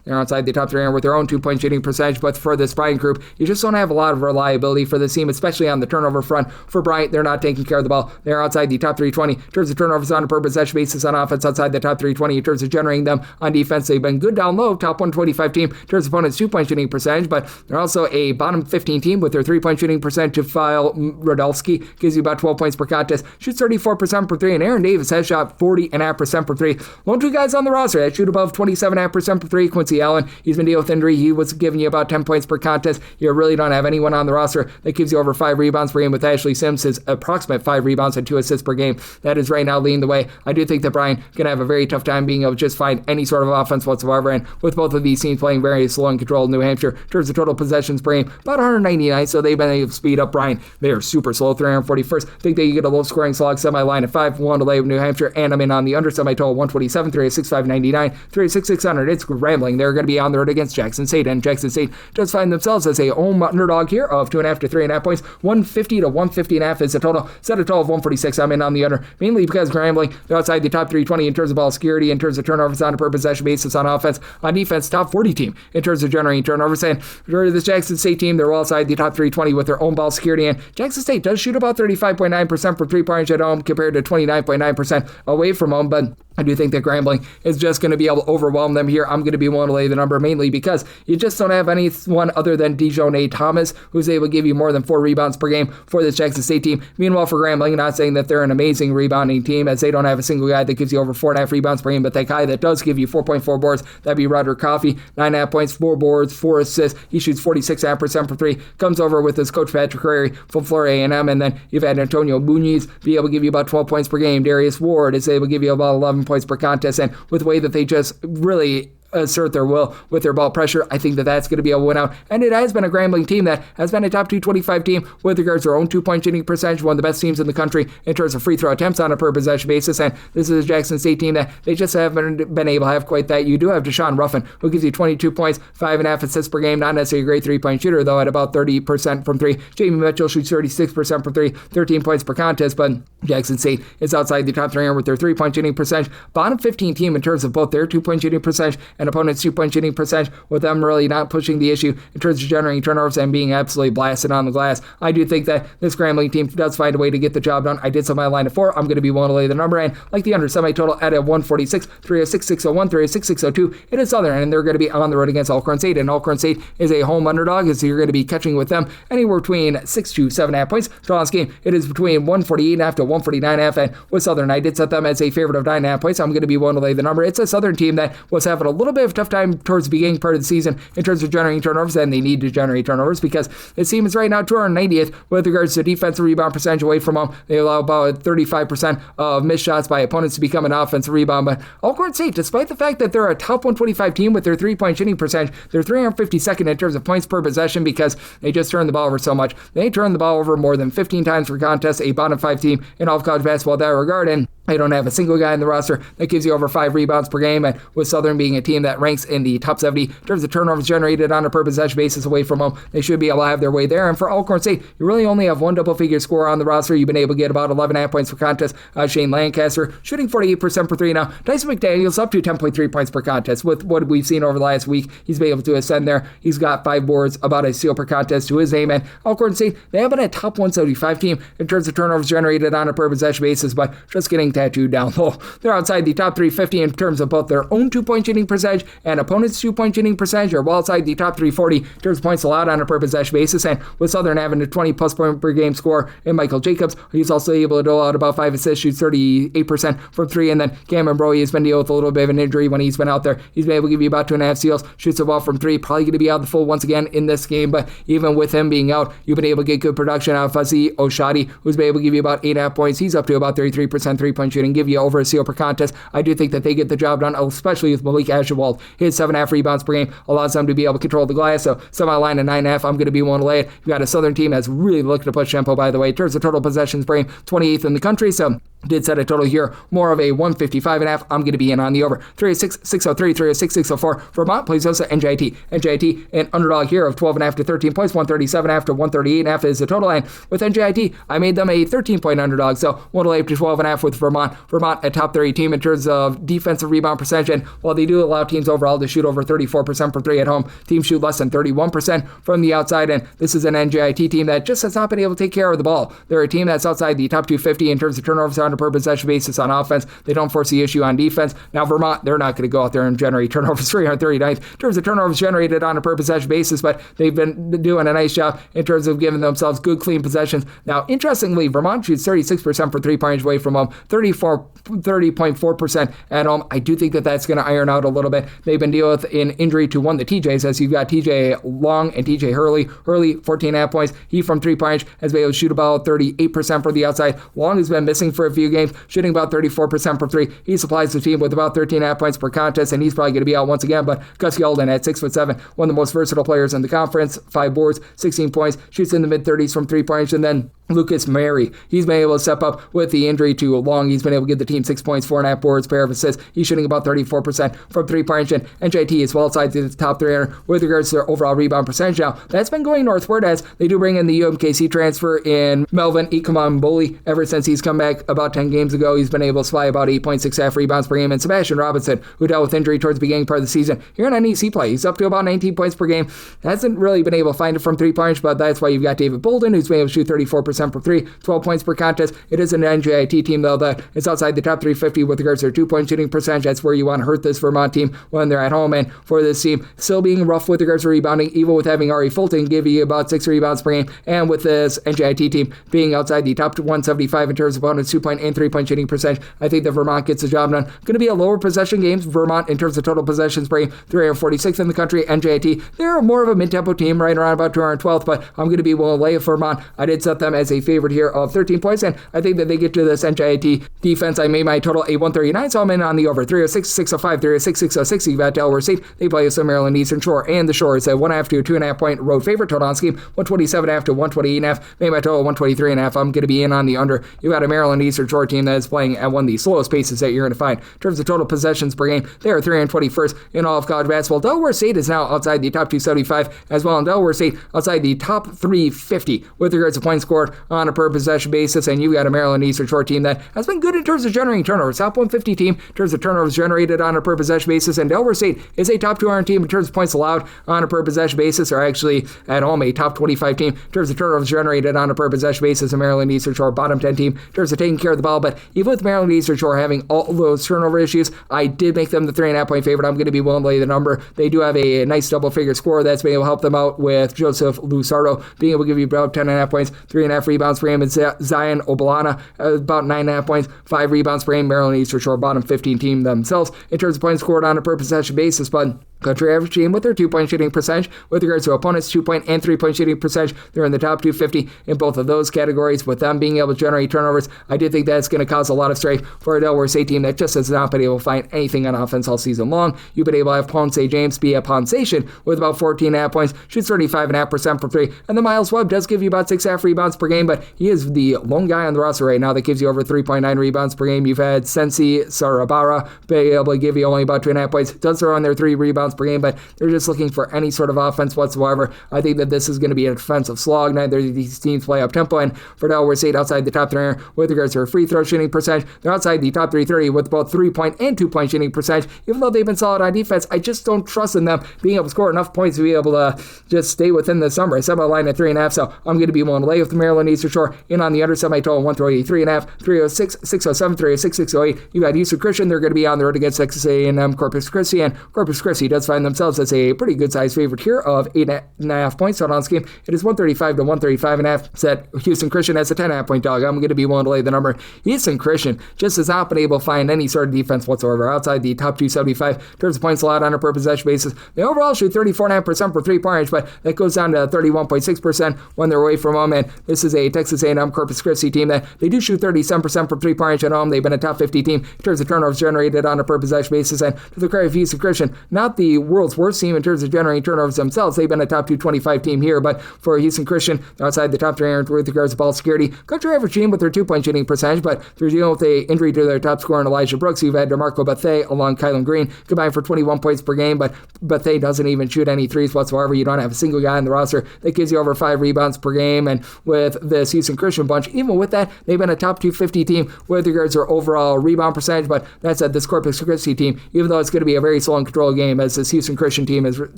They're outside the top 300 with their own 2-point shooting percentage, but for this Bryant group, you just don't have a lot of reliability for this team, especially on the turnover front. For Bryant, they're not taking care of the ball. They're outside the top 320 in terms of turnovers on a per possession basis on offense, outside the top 320 in terms of generating them on defense. They've been good down low, top 125 team in terms of opponents' 2-point shooting percentage, but they're also a bottom 15 team with their 3-point shooting percentage. To file Radulski gives you about 12 points per contest, shoots 34% per 3, and Aaron Davis has shot 40.5% per 3. Lone 2 guys on the roster that shoot above 27.5% per 3. Quincy Allen, he's been dealing with injury. He was giving you about 10 points per contest. You really don't have anyone on the roster that gives you over 5 rebounds per game, with Ashley Sims, his approximate 5 rebounds and 2 assists per game. That is right now leading the way. I do think that Brian going to have a very tough time being able to just find any sort of offense whatsoever, and with both of these teams playing very slow and controlled, New Hampshire, in terms of total possessions per game, about 199, so they've been able to speed up Brian. They are super slow, 341st. I think they get a low-scoring slog semi-line at 5-1 to lay with New Hampshire, and I'm in on the under semi-total 127, 365.99, 36600. It's rambling. They're going to be on the road against Jackson State, and Jackson State does find themselves as a home underdog here of 2.5 to 3.5 points. 150 to 150.5 is the total. Set a total of 146. I'm in on the under, mainly because Grambling, they're outside the top 320 in terms of ball security, in terms of turnovers on a per possession basis on offense. On defense, top 40 team in terms of generating turnovers, and for this Jackson State team, they're well outside the top 320 with their own ball security, and Jackson State does shoot about 35.9% for 3-point range at home compared to 29.9% away from home, but I do think that Grambling is just going to be able to overwhelm them here. I'm going to be willing to lay the number, mainly because you just don't have anyone other than Dejounte Thomas who's able to give you more than 4 rebounds per game for this Jackson State team. Meanwhile, for Grambling, not saying that they're an amazing rebounding team, as they don't have a single guy that gives you over 4.5 rebounds per game, but that guy that does give you 4.4 boards, that'd be Roderick Coffey, 9.5 points, 4 boards, 4 assists. He shoots 46.5% for 3. Comes over with his coach Patrick Curry from Florida A&M, and then you've had Antonio Muniz be able to give you about 12 points per game. Darius Ward is able to give you about 11 points per contest, and with the way that they just really assert their will with their ball pressure, I think that that's going to be able to win out. And it has been a Grambling team that has been a top 225 team with regards to their own 2-point shooting percentage, one of the best teams in the country in terms of free throw attempts on a per possession basis. And this is a Jackson State team that they just haven't been able to have quite that. You do have Deshaun Ruffin, who gives you 22 points, 5.5 assists per game, not necessarily a great 3-point shooter, though, at about 30% from 3. Jamie Mitchell shoots 36% from 3, 13 points per contest, but Jackson State is outside the top 300 with their 3-point shooting percentage. Bottom 15 team in terms of both their 2-point shooting percentage and opponents' 2-point shooting percentage, with them really not pushing the issue in terms of generating turnovers and being absolutely blasted on the glass. I do think that this Grambling team does find a way to get the job done. I did set my line at 4. I'm going to be willing to lay the number, and like the under semi-total at a 146, 306, 601, 306, 602. It is Southern, and they're going to be on the road against Alcorn State, and Alcorn State is a home underdog, so you're going to be catching with them anywhere between 6 to 7.5 points. Draw this game, it is between 148.5 to 149.5, and with Southern, I did set them as a favorite of 9.5 points. I'm going to be willing to lay the number. It's a Southern team that was having a little bit of a tough time towards the beginning part of the season in terms of generating turnovers, and they need to generate turnovers because this team is right now 290th with regards to defensive rebound percentage away from home. They allow about 35% of missed shots by opponents to become an offensive rebound. But Alcorn State, despite the fact that they're a top 125 team with their 3-point shooting percentage, they're 352nd in terms of points per possession because they just turn the ball over so much. They turn the ball over more than 15 times per contest, a bottom 5 team in all of college basketball in that regard, and they don't have a single guy in the roster that gives you over 5 rebounds per game, and with Southern being a team that ranks in the top 70 in terms of turnovers generated on a per possession basis away from home, they should be able to have their way there. And for Alcorn State, you really only have one double-figure scorer on the roster. You've been able to get about 11.5 points per contest. Shane Lancaster shooting 48% per 3 now. Dyson McDaniels up to 10.3 points per contest. With what we've seen over the last week, he's been able to ascend there. He's got 5 boards, about a steal per contest to his name. And Alcorn State, they have been a top 175 team in terms of turnovers generated on a per possession basis, but just getting tattooed down low. They're outside the top 350 in terms of both their own 2-point shooting percentage percentage, and opponents' 2-point shooting percentage are well outside the top 340 in terms of points allowed on a per possession basis. And with Southern having a 20-plus point per game score in Michael Jacobs, he's also able to dole out about 5 assists, shoots 38% from 3. And then Cameron Broey has been dealing with a little bit of an injury when he's been out there. He's been able to give you about 2.5 steals, shoots the ball from 3, probably going to be out the full once again in this game. But even with him being out, you've been able to get good production out of Fuzzy Oshadi, who's been able to give you about 8.5 points. He's up to about 33% 3-point shooting, give you over a steal per contest. I do think that they get the job done, especially with Malik Ashewald. His 7.5 rebounds per game allows them to be able to control the glass. So semi-line at 9.5, I'm going to be willing to lay it. You've got a Southern team that's really looking to push tempo, by the way. In terms of total possessions per game, 28th in the country. So did set a total here, more of a 155.5. I'm going to be in on the over. 306, 603, 306, 604. Vermont plays also NJIT. NJIT, an underdog here of 12.5 to 13 points, 137.5 to 138.5 is the total. And with NJIT, I made them a 13-point underdog. So 108 to 12.5 with Vermont. Vermont, a top 30 team in terms of defensive rebound percentage. And while they do allow teams overall to shoot over 34% from 3 at home, teams shoot less than 31% from the outside. And this is an NJIT team that just has not been able to take care of the ball. They're a team that's outside the top 250 in terms of turnovers on a per possession basis on offense. They don't force the issue on defense. Now Vermont, they're not going to go out there and generate turnovers. 339th in terms of turnovers generated on a per possession basis, but they've been doing a nice job in terms of giving themselves good clean possessions. Now interestingly, Vermont shoots 36% for 3-point away from home, 30.4% at home. I do think that that's going to iron out a little bit. They've been dealing with an injury to one of the TJs, as you've got TJ Long and TJ Hurley. Hurley, 14.5 points. He from 3-point has been able to shoot about 38% from the outside. Long has been missing for a few games, shooting about 34% from 3. He supplies the team with about 13.5 points per contest, and he's probably going to be out once again. But Gus Yalden at 6'7", one of the most versatile players in the conference, 5 boards, 16 points, shoots in the mid-30s from 3-point, and then Lucas Mary, he's been able to step up with the injury to Long. He's been able to give the team 6 points, 4.5 boards, pair of assists. He's shooting about 34% from 3-point, and NJT is well outside the top 300 with regards to their overall rebound percentage. Now, that's been going northward as they do bring in the UMKC transfer in Melvin Ikamamboli. Ever since he's come back about 10 games ago, he's been able to supply about 8.6 rebounds per game. And Sebastian Robinson, who dealt with injury towards the beginning part of the season, here in NEC play, he's up to about 19 points per game. Hasn't really been able to find it from 3-point, but that's why you've got David Bolden, who's been able to shoot 34% from 3, 12 points per contest. It is an NJIT team, though, that is outside the top 350 with regards to their 2-point shooting percentage. That's where you want to hurt this Vermont team when they're at home. And for this team, still being rough with regards to rebounding, even with having Ari Fulton give you about 6 rebounds per game, and with this NJIT team being outside the top 175 in terms of opponents' 2-point and 3-point shooting percentage, I think that Vermont gets the job done. Going to be a lower possession games. Vermont, in terms of total possessions per game, 346th in the country. NJIT, they're more of a mid-tempo team, right around about 212th, but I'm going to be willing to lay it for Vermont. I did set them as a favorite here of 13 points, and I think that they get to this NJIT defense. I made my total a 139, so I'm in on the over. 306, 605, 306, 606. You've got Delaware State. They play with Maryland Eastern Shore, and the Shore is a 1.5 to 2.5 point road favorite. Total on scheme 127.5 to 128.5. Made my total 123.5. I'm going to be in on the under. You've got a Maryland Eastern Shore team that is playing at one of the slowest paces that you're going to find. In terms of total possessions per game, they are 321st in all of college basketball. Delaware State is now outside the top 275 as well, and Delaware State outside the top 350 with regards to points scored on a per possession basis. And you've got a Maryland Eastern Shore team that has been good in terms of generating turnovers. Top 150 team in terms of turnovers generated on a per possession basis, and Delaware State is a top 200 team in terms of points allowed on a per possession basis, or actually at home a top 25 team in terms of turnovers generated on a per possession basis. A Maryland Eastern Shore bottom 10 team in terms of taking care of the ball. But even with Maryland Eastern Shore having all those turnover issues, I did make them the 3.5 point favorite. I'm going to be willing to lay the number. They do have a nice double figure score that's been able to help them out with Joseph Lusardo being able to give you about 10.5 points, 3.5 rebounds per game, and Zion Obalana about 9.5 points, 5 rebounds per game. Maryland Eastern Shore bottom 15 team themselves in terms of points scored on a per possession basis, but country average team with their 2-point shooting percentage. With regards to opponents' 2-point and 3-point shooting percentage, they're in the top 250 in both of those categories. With them being able to generate turnovers, I do think that's going to cause a lot of strife for a Delaware State team that just has not been able to find anything on offense all season long. You've been able to have Ponce James be a Ponsation with about 14.5 points, shoots 35.5% from 3, and then Miles Webb does give you about 6.5 rebounds per game, but he is the lone guy on the roster right now that gives you over 3.9 rebounds per game. You've had Sensi Sarabara be able to give you only about 2.5 points, does throw on their 3 rebounds per game, but they're just looking for any sort of offense whatsoever. I think that this is going to be a defensive slog. Neither of these teams play up tempo, and for Delaware State, outside the top 3 with regards to their free throw shooting percentage, they're outside the top 330 with both 3-point and 2-point shooting percentage. Even though they've been solid on defense, I just don't trust in them being able to score enough points to be able to just stay within the number. I set my line at 3.5, so I'm going to be willing to lay with the Maryland Eastern Shore in on the under semi-total 138, 3.5, 306, 607, 306, 608. You got Houston Christian. They're going to be on the road against Texas A&M Corpus Christi, and Corpus Christi does find themselves as a pretty good size favorite here of 8.5 points. So on this game, it is 135 to 135.5. Set Houston Christian as a 10.5 point dog. I'm going to be willing to lay the number. Houston Christian just has not been able to find any sort of defense whatsoever outside the top 275 in terms of points allowed on a per possession basis. They overall shoot 34.5% for 3-point range, but that goes down to 31.6% when they're away from home. And this is a Texas A&M Corpus Christi team that they do shoot 37% for 3-point range at home. They've been a top 50 team in terms of turnovers generated on a per possession basis. And to the credit of Houston Christian, not the world's worst team in terms of generating turnovers themselves. They've been a top 225 team here, but for Houston Christian, they're outside the top 300 with regards to ball security. Country average team with their 2-point shooting percentage, but they're dealing with a injury to their top scorer, Elijah Brooks. You've had DeMarco Bethea along Kylan Green combined for 21 points per game, but Bethea doesn't even shoot any threes whatsoever. You don't have a single guy in the roster that gives you over 5 rebounds per game, and with this Houston Christian bunch, even with that, they've been a top 250 team with regards to their overall rebound percentage, but that said, this Corpus Christi team, even though it's going to be a very slow and controlled game, as this Houston Christian team is in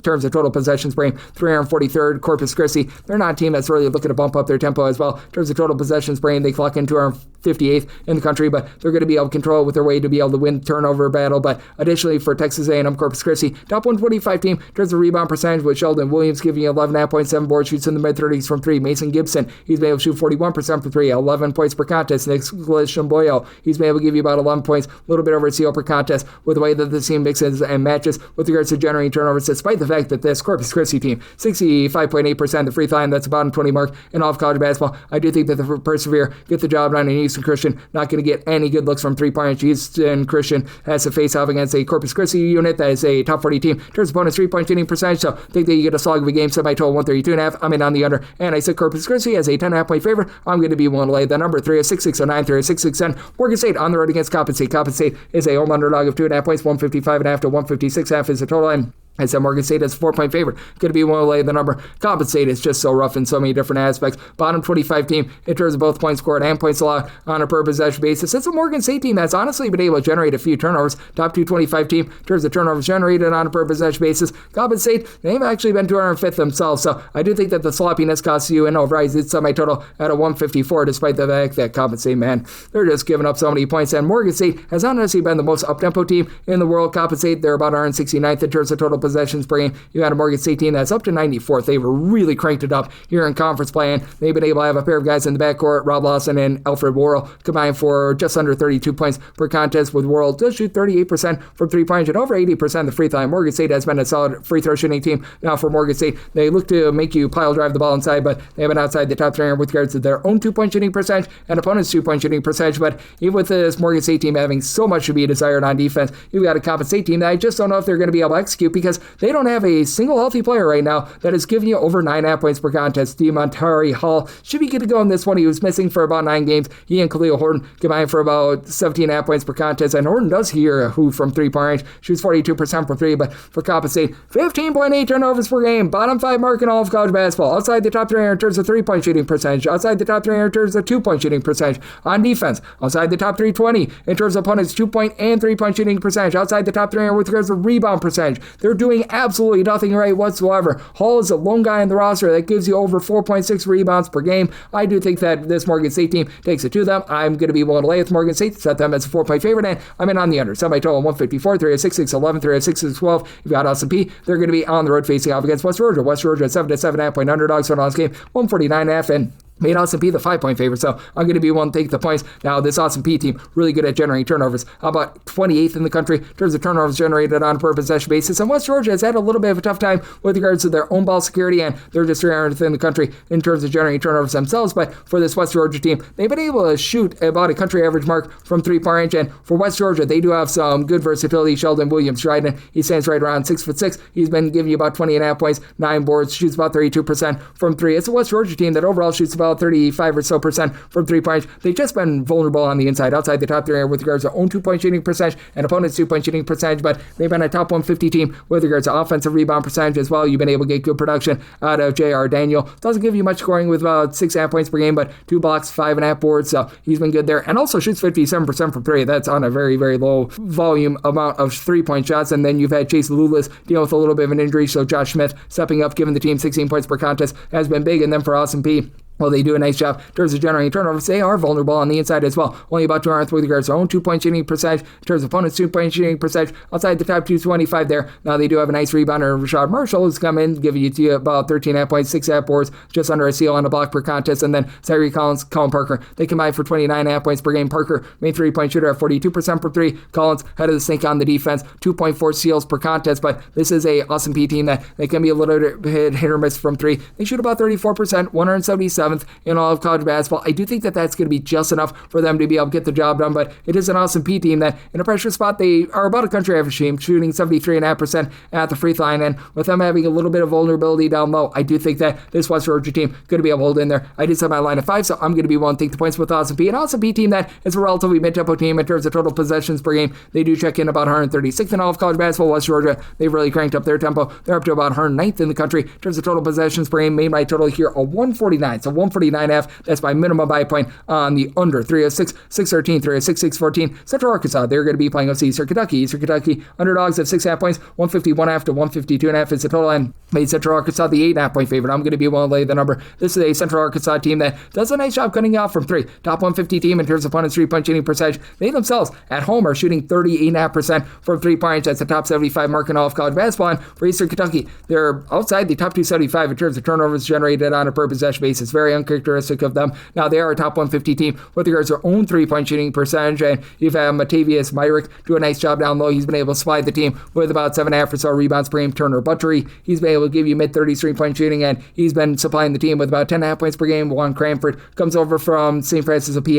terms of total possessions per game, 343rd. Corpus Christi, they're not a team that's really looking to bump up their tempo as well. In terms of total possessions per game, they clock in 258th in the country, but they're going to be able to control it with their way to be able to win turnover battle. But additionally, for Texas A&M Corpus Christi, top 125 team in terms of rebound percentage, with Sheldon Williams giving you 11.7 boards, shoots in the mid-30s from 3. Mason Gibson, he's been able to shoot 41% from 3, 11 points per contest. Nicholas Shamboyo, he's been able to give you about 11 points, a little bit over a CO per contest, with the way that the team mixes and matches with regards to generating turnovers, despite the fact that this Corpus Christi team, 65.8% the free throw line, that's the bottom 20 mark in all of college basketball. I do think that the persevere, get the job done in Houston Christian, not going to get any good looks from 3-point. Houston Christian has to face off against a Corpus Christi unit that is a top 40 team in terms of opponent's 3-point shooting percentage, so I think that you get a slog of a game, semi-total 132.5. I'm in on the under, and I said Corpus Christi as a 10.5 point favorite. I'm going to be willing to lay the number 306, 609, 306, 610. Morgan State on the road against Coppin State. Coppin State is a home underdog of 2.5 points, 155.5 to 156.5 is the total, and I said Morgan State is a 4-point favorite. Going to be willing to lay the number. Coppin State is just so rough in so many different aspects. Bottom 25 team in terms of both points scored and points allowed on a per possession basis. It's a Morgan State team that's honestly been able to generate a few turnovers. Top 225 team in terms of turnovers generated on a per possession basis. Coppin State, they've actually been 205th themselves, so I do think that the sloppiness costs you an override. It's semi-total at a 154, despite the fact that Coppin State, man, they're just giving up so many points. And Morgan State has not necessarily been the most up-tempo team in the world. Coppin State, they're about 169th in terms of total possessions per game. You got a Morgan State team that's up to 94th. They've really cranked it up here in conference play, and they've been able to have a pair of guys in the backcourt, Rob Lawson and Alfred Worrell, combined for just under 32 points per contest, with Worrell does shoot 38% from 3-point and over 80% the free throw line. Morgan State has been a solid free throw shooting team. Now for Morgan State, they look to make you pile drive the ball inside, but they have been outside the top 300 with regards to their own 2-point shooting percentage and opponents' 2-point shooting percentage. But even with this Morgan State team having so much to be desired on defense, you've got a Coppin State team that I just don't know if they're going to be able to execute, because they don't have a single healthy player right now that is giving you over 9.5 points per contest. Demontari Hall should be good to go in this one. He was missing for about 9 games. He and Khalil Horton combined for about 17.5 points per contest, and Horton does here who from 3-point range, shoots 42% from 3, but for Coppin State, 15.8 turnovers per game, bottom 5 mark in all of college basketball, outside the top 300 in terms of 3-point shooting percentage, outside the top 300 in terms of 2-point shooting percentage. On defense, outside the top 320 in terms of opponents' 2-point and 3-point shooting percentage, outside the top 300 with regards to rebound percentage. They're doing absolutely nothing right whatsoever. Hall is a lone guy in the roster that gives you over 4.6 rebounds per game. I do think that this Morgan State team takes it to them. I'm going to be willing to lay with Morgan State, set them as a 4-point favorite, and I'm in on the under. Semi-total 154, 306, 611, 306, 612. You've got Austin P. They're going to be on the road facing off against West Georgia. West Georgia at 7-7.5 point underdogs. So on this game, 149.5, and made Austin P the 5-point favorite, so I'm going to be one to take the points. Now, this Austin P team, really good at generating turnovers. How about 28th in the country in terms of turnovers generated on a per possession basis? And West Georgia has had a little bit of a tough time with regards to their own ball security, and they're just 300th in the country in terms of generating turnovers themselves. But for this West Georgia team, they've been able to shoot about a country average mark from 3-point range, and for West Georgia, they do have some good versatility. Sheldon Williams, he stands right around 6'6". He's been giving you about 20.5 points, 9 boards, shoots about 32% from 3. It's a West Georgia team that overall shoots about about 35% or so from 3-point. They've just been vulnerable on the inside, outside the top 3 with regards to own 2-point shooting percentage and opponent's 2-point shooting percentage, but they've been a top 150 team with regards to offensive rebound percentage as well. You've been able to get good production out of J.R. Daniel. Doesn't give you much scoring with about 6.5 points per game, but 2 blocks, 5.5 boards, so he's been good there. And also shoots 57% from 3. That's on a very, very low volume amount of 3-point shots. And then you've had Chase Lulis dealing with a little bit of an injury, so Josh Smith stepping up, giving the team 16 points per contest has been big. And then for Austin Peay, well, they do a nice job in terms of generating turnovers. They are vulnerable on the inside as well. Only about 200th with regards to their own 2-point shooting percentage. In terms of opponent's 2-point shooting percentage, outside the top 225 there. Now they do have a nice rebounder. Rashad Marshall has come in, giving you about 13.5 points, 6.5 boards, just under a steal on a block per contest. And then Tyree Collins, Colin Parker, they combine for 29.5 points per game. Parker, main 3-point shooter at 42% for 3. Collins, head of the sink on the defense, 2.4 steals per contest. But this is a Austin Peay team that they can be a little bit hit or miss from 3. They shoot about 34%, 177th in all of college basketball. I do think that that's going to be just enough for them to be able to get the job done, but it is an Austin Peay team that in a pressure spot, they are about a country average team, shooting 73.5% at the free throw line, and with them having a little bit of vulnerability down low, I do think that this West Georgia team going to be able to hold in there. I did set my line at 5, so I'm going to be willing to take the points with Austin Peay. An Austin Peay team that is a relatively mid-tempo team in terms of total possessions per game. They do check in about 136th in all of college basketball. West Georgia, they've really cranked up their tempo. They're up to about 109th in the country in terms of total possessions per game, made by total here a 149, so 149.5. That's by minimum by a point on the under. 306, 613, 306, 614. Central Arkansas, they're going to be playing Eastern Kentucky. Eastern Kentucky underdogs of 6.5 points, 151.5 to 152.5 is the total, and made Central Arkansas the 8.5 point favorite. I'm going to be willing to lay the number. This is a Central Arkansas team that does a nice job cutting out from 3. Top 150 team in terms of opponent's 3-point shooting percentage. They themselves at home are shooting 38.5% from 3 points. That's the top 75 mark in all of college basketball. And for Eastern Kentucky, they're outside the top 275 in terms of turnovers generated on a per possession basis. Very uncharacteristic of them. Now they are a top 150 team with regards to their own 3-point shooting percentage, and you've had Matavius Myrick do a nice job down low. He's been able to supply the team with about 7.5 or so rebounds per game. Turner Buttery, he's been able to give you mid-30s 3-point shooting, and he's been supplying the team with about 10.5 points per game. Juan Cranford comes over from St. Francis of PA,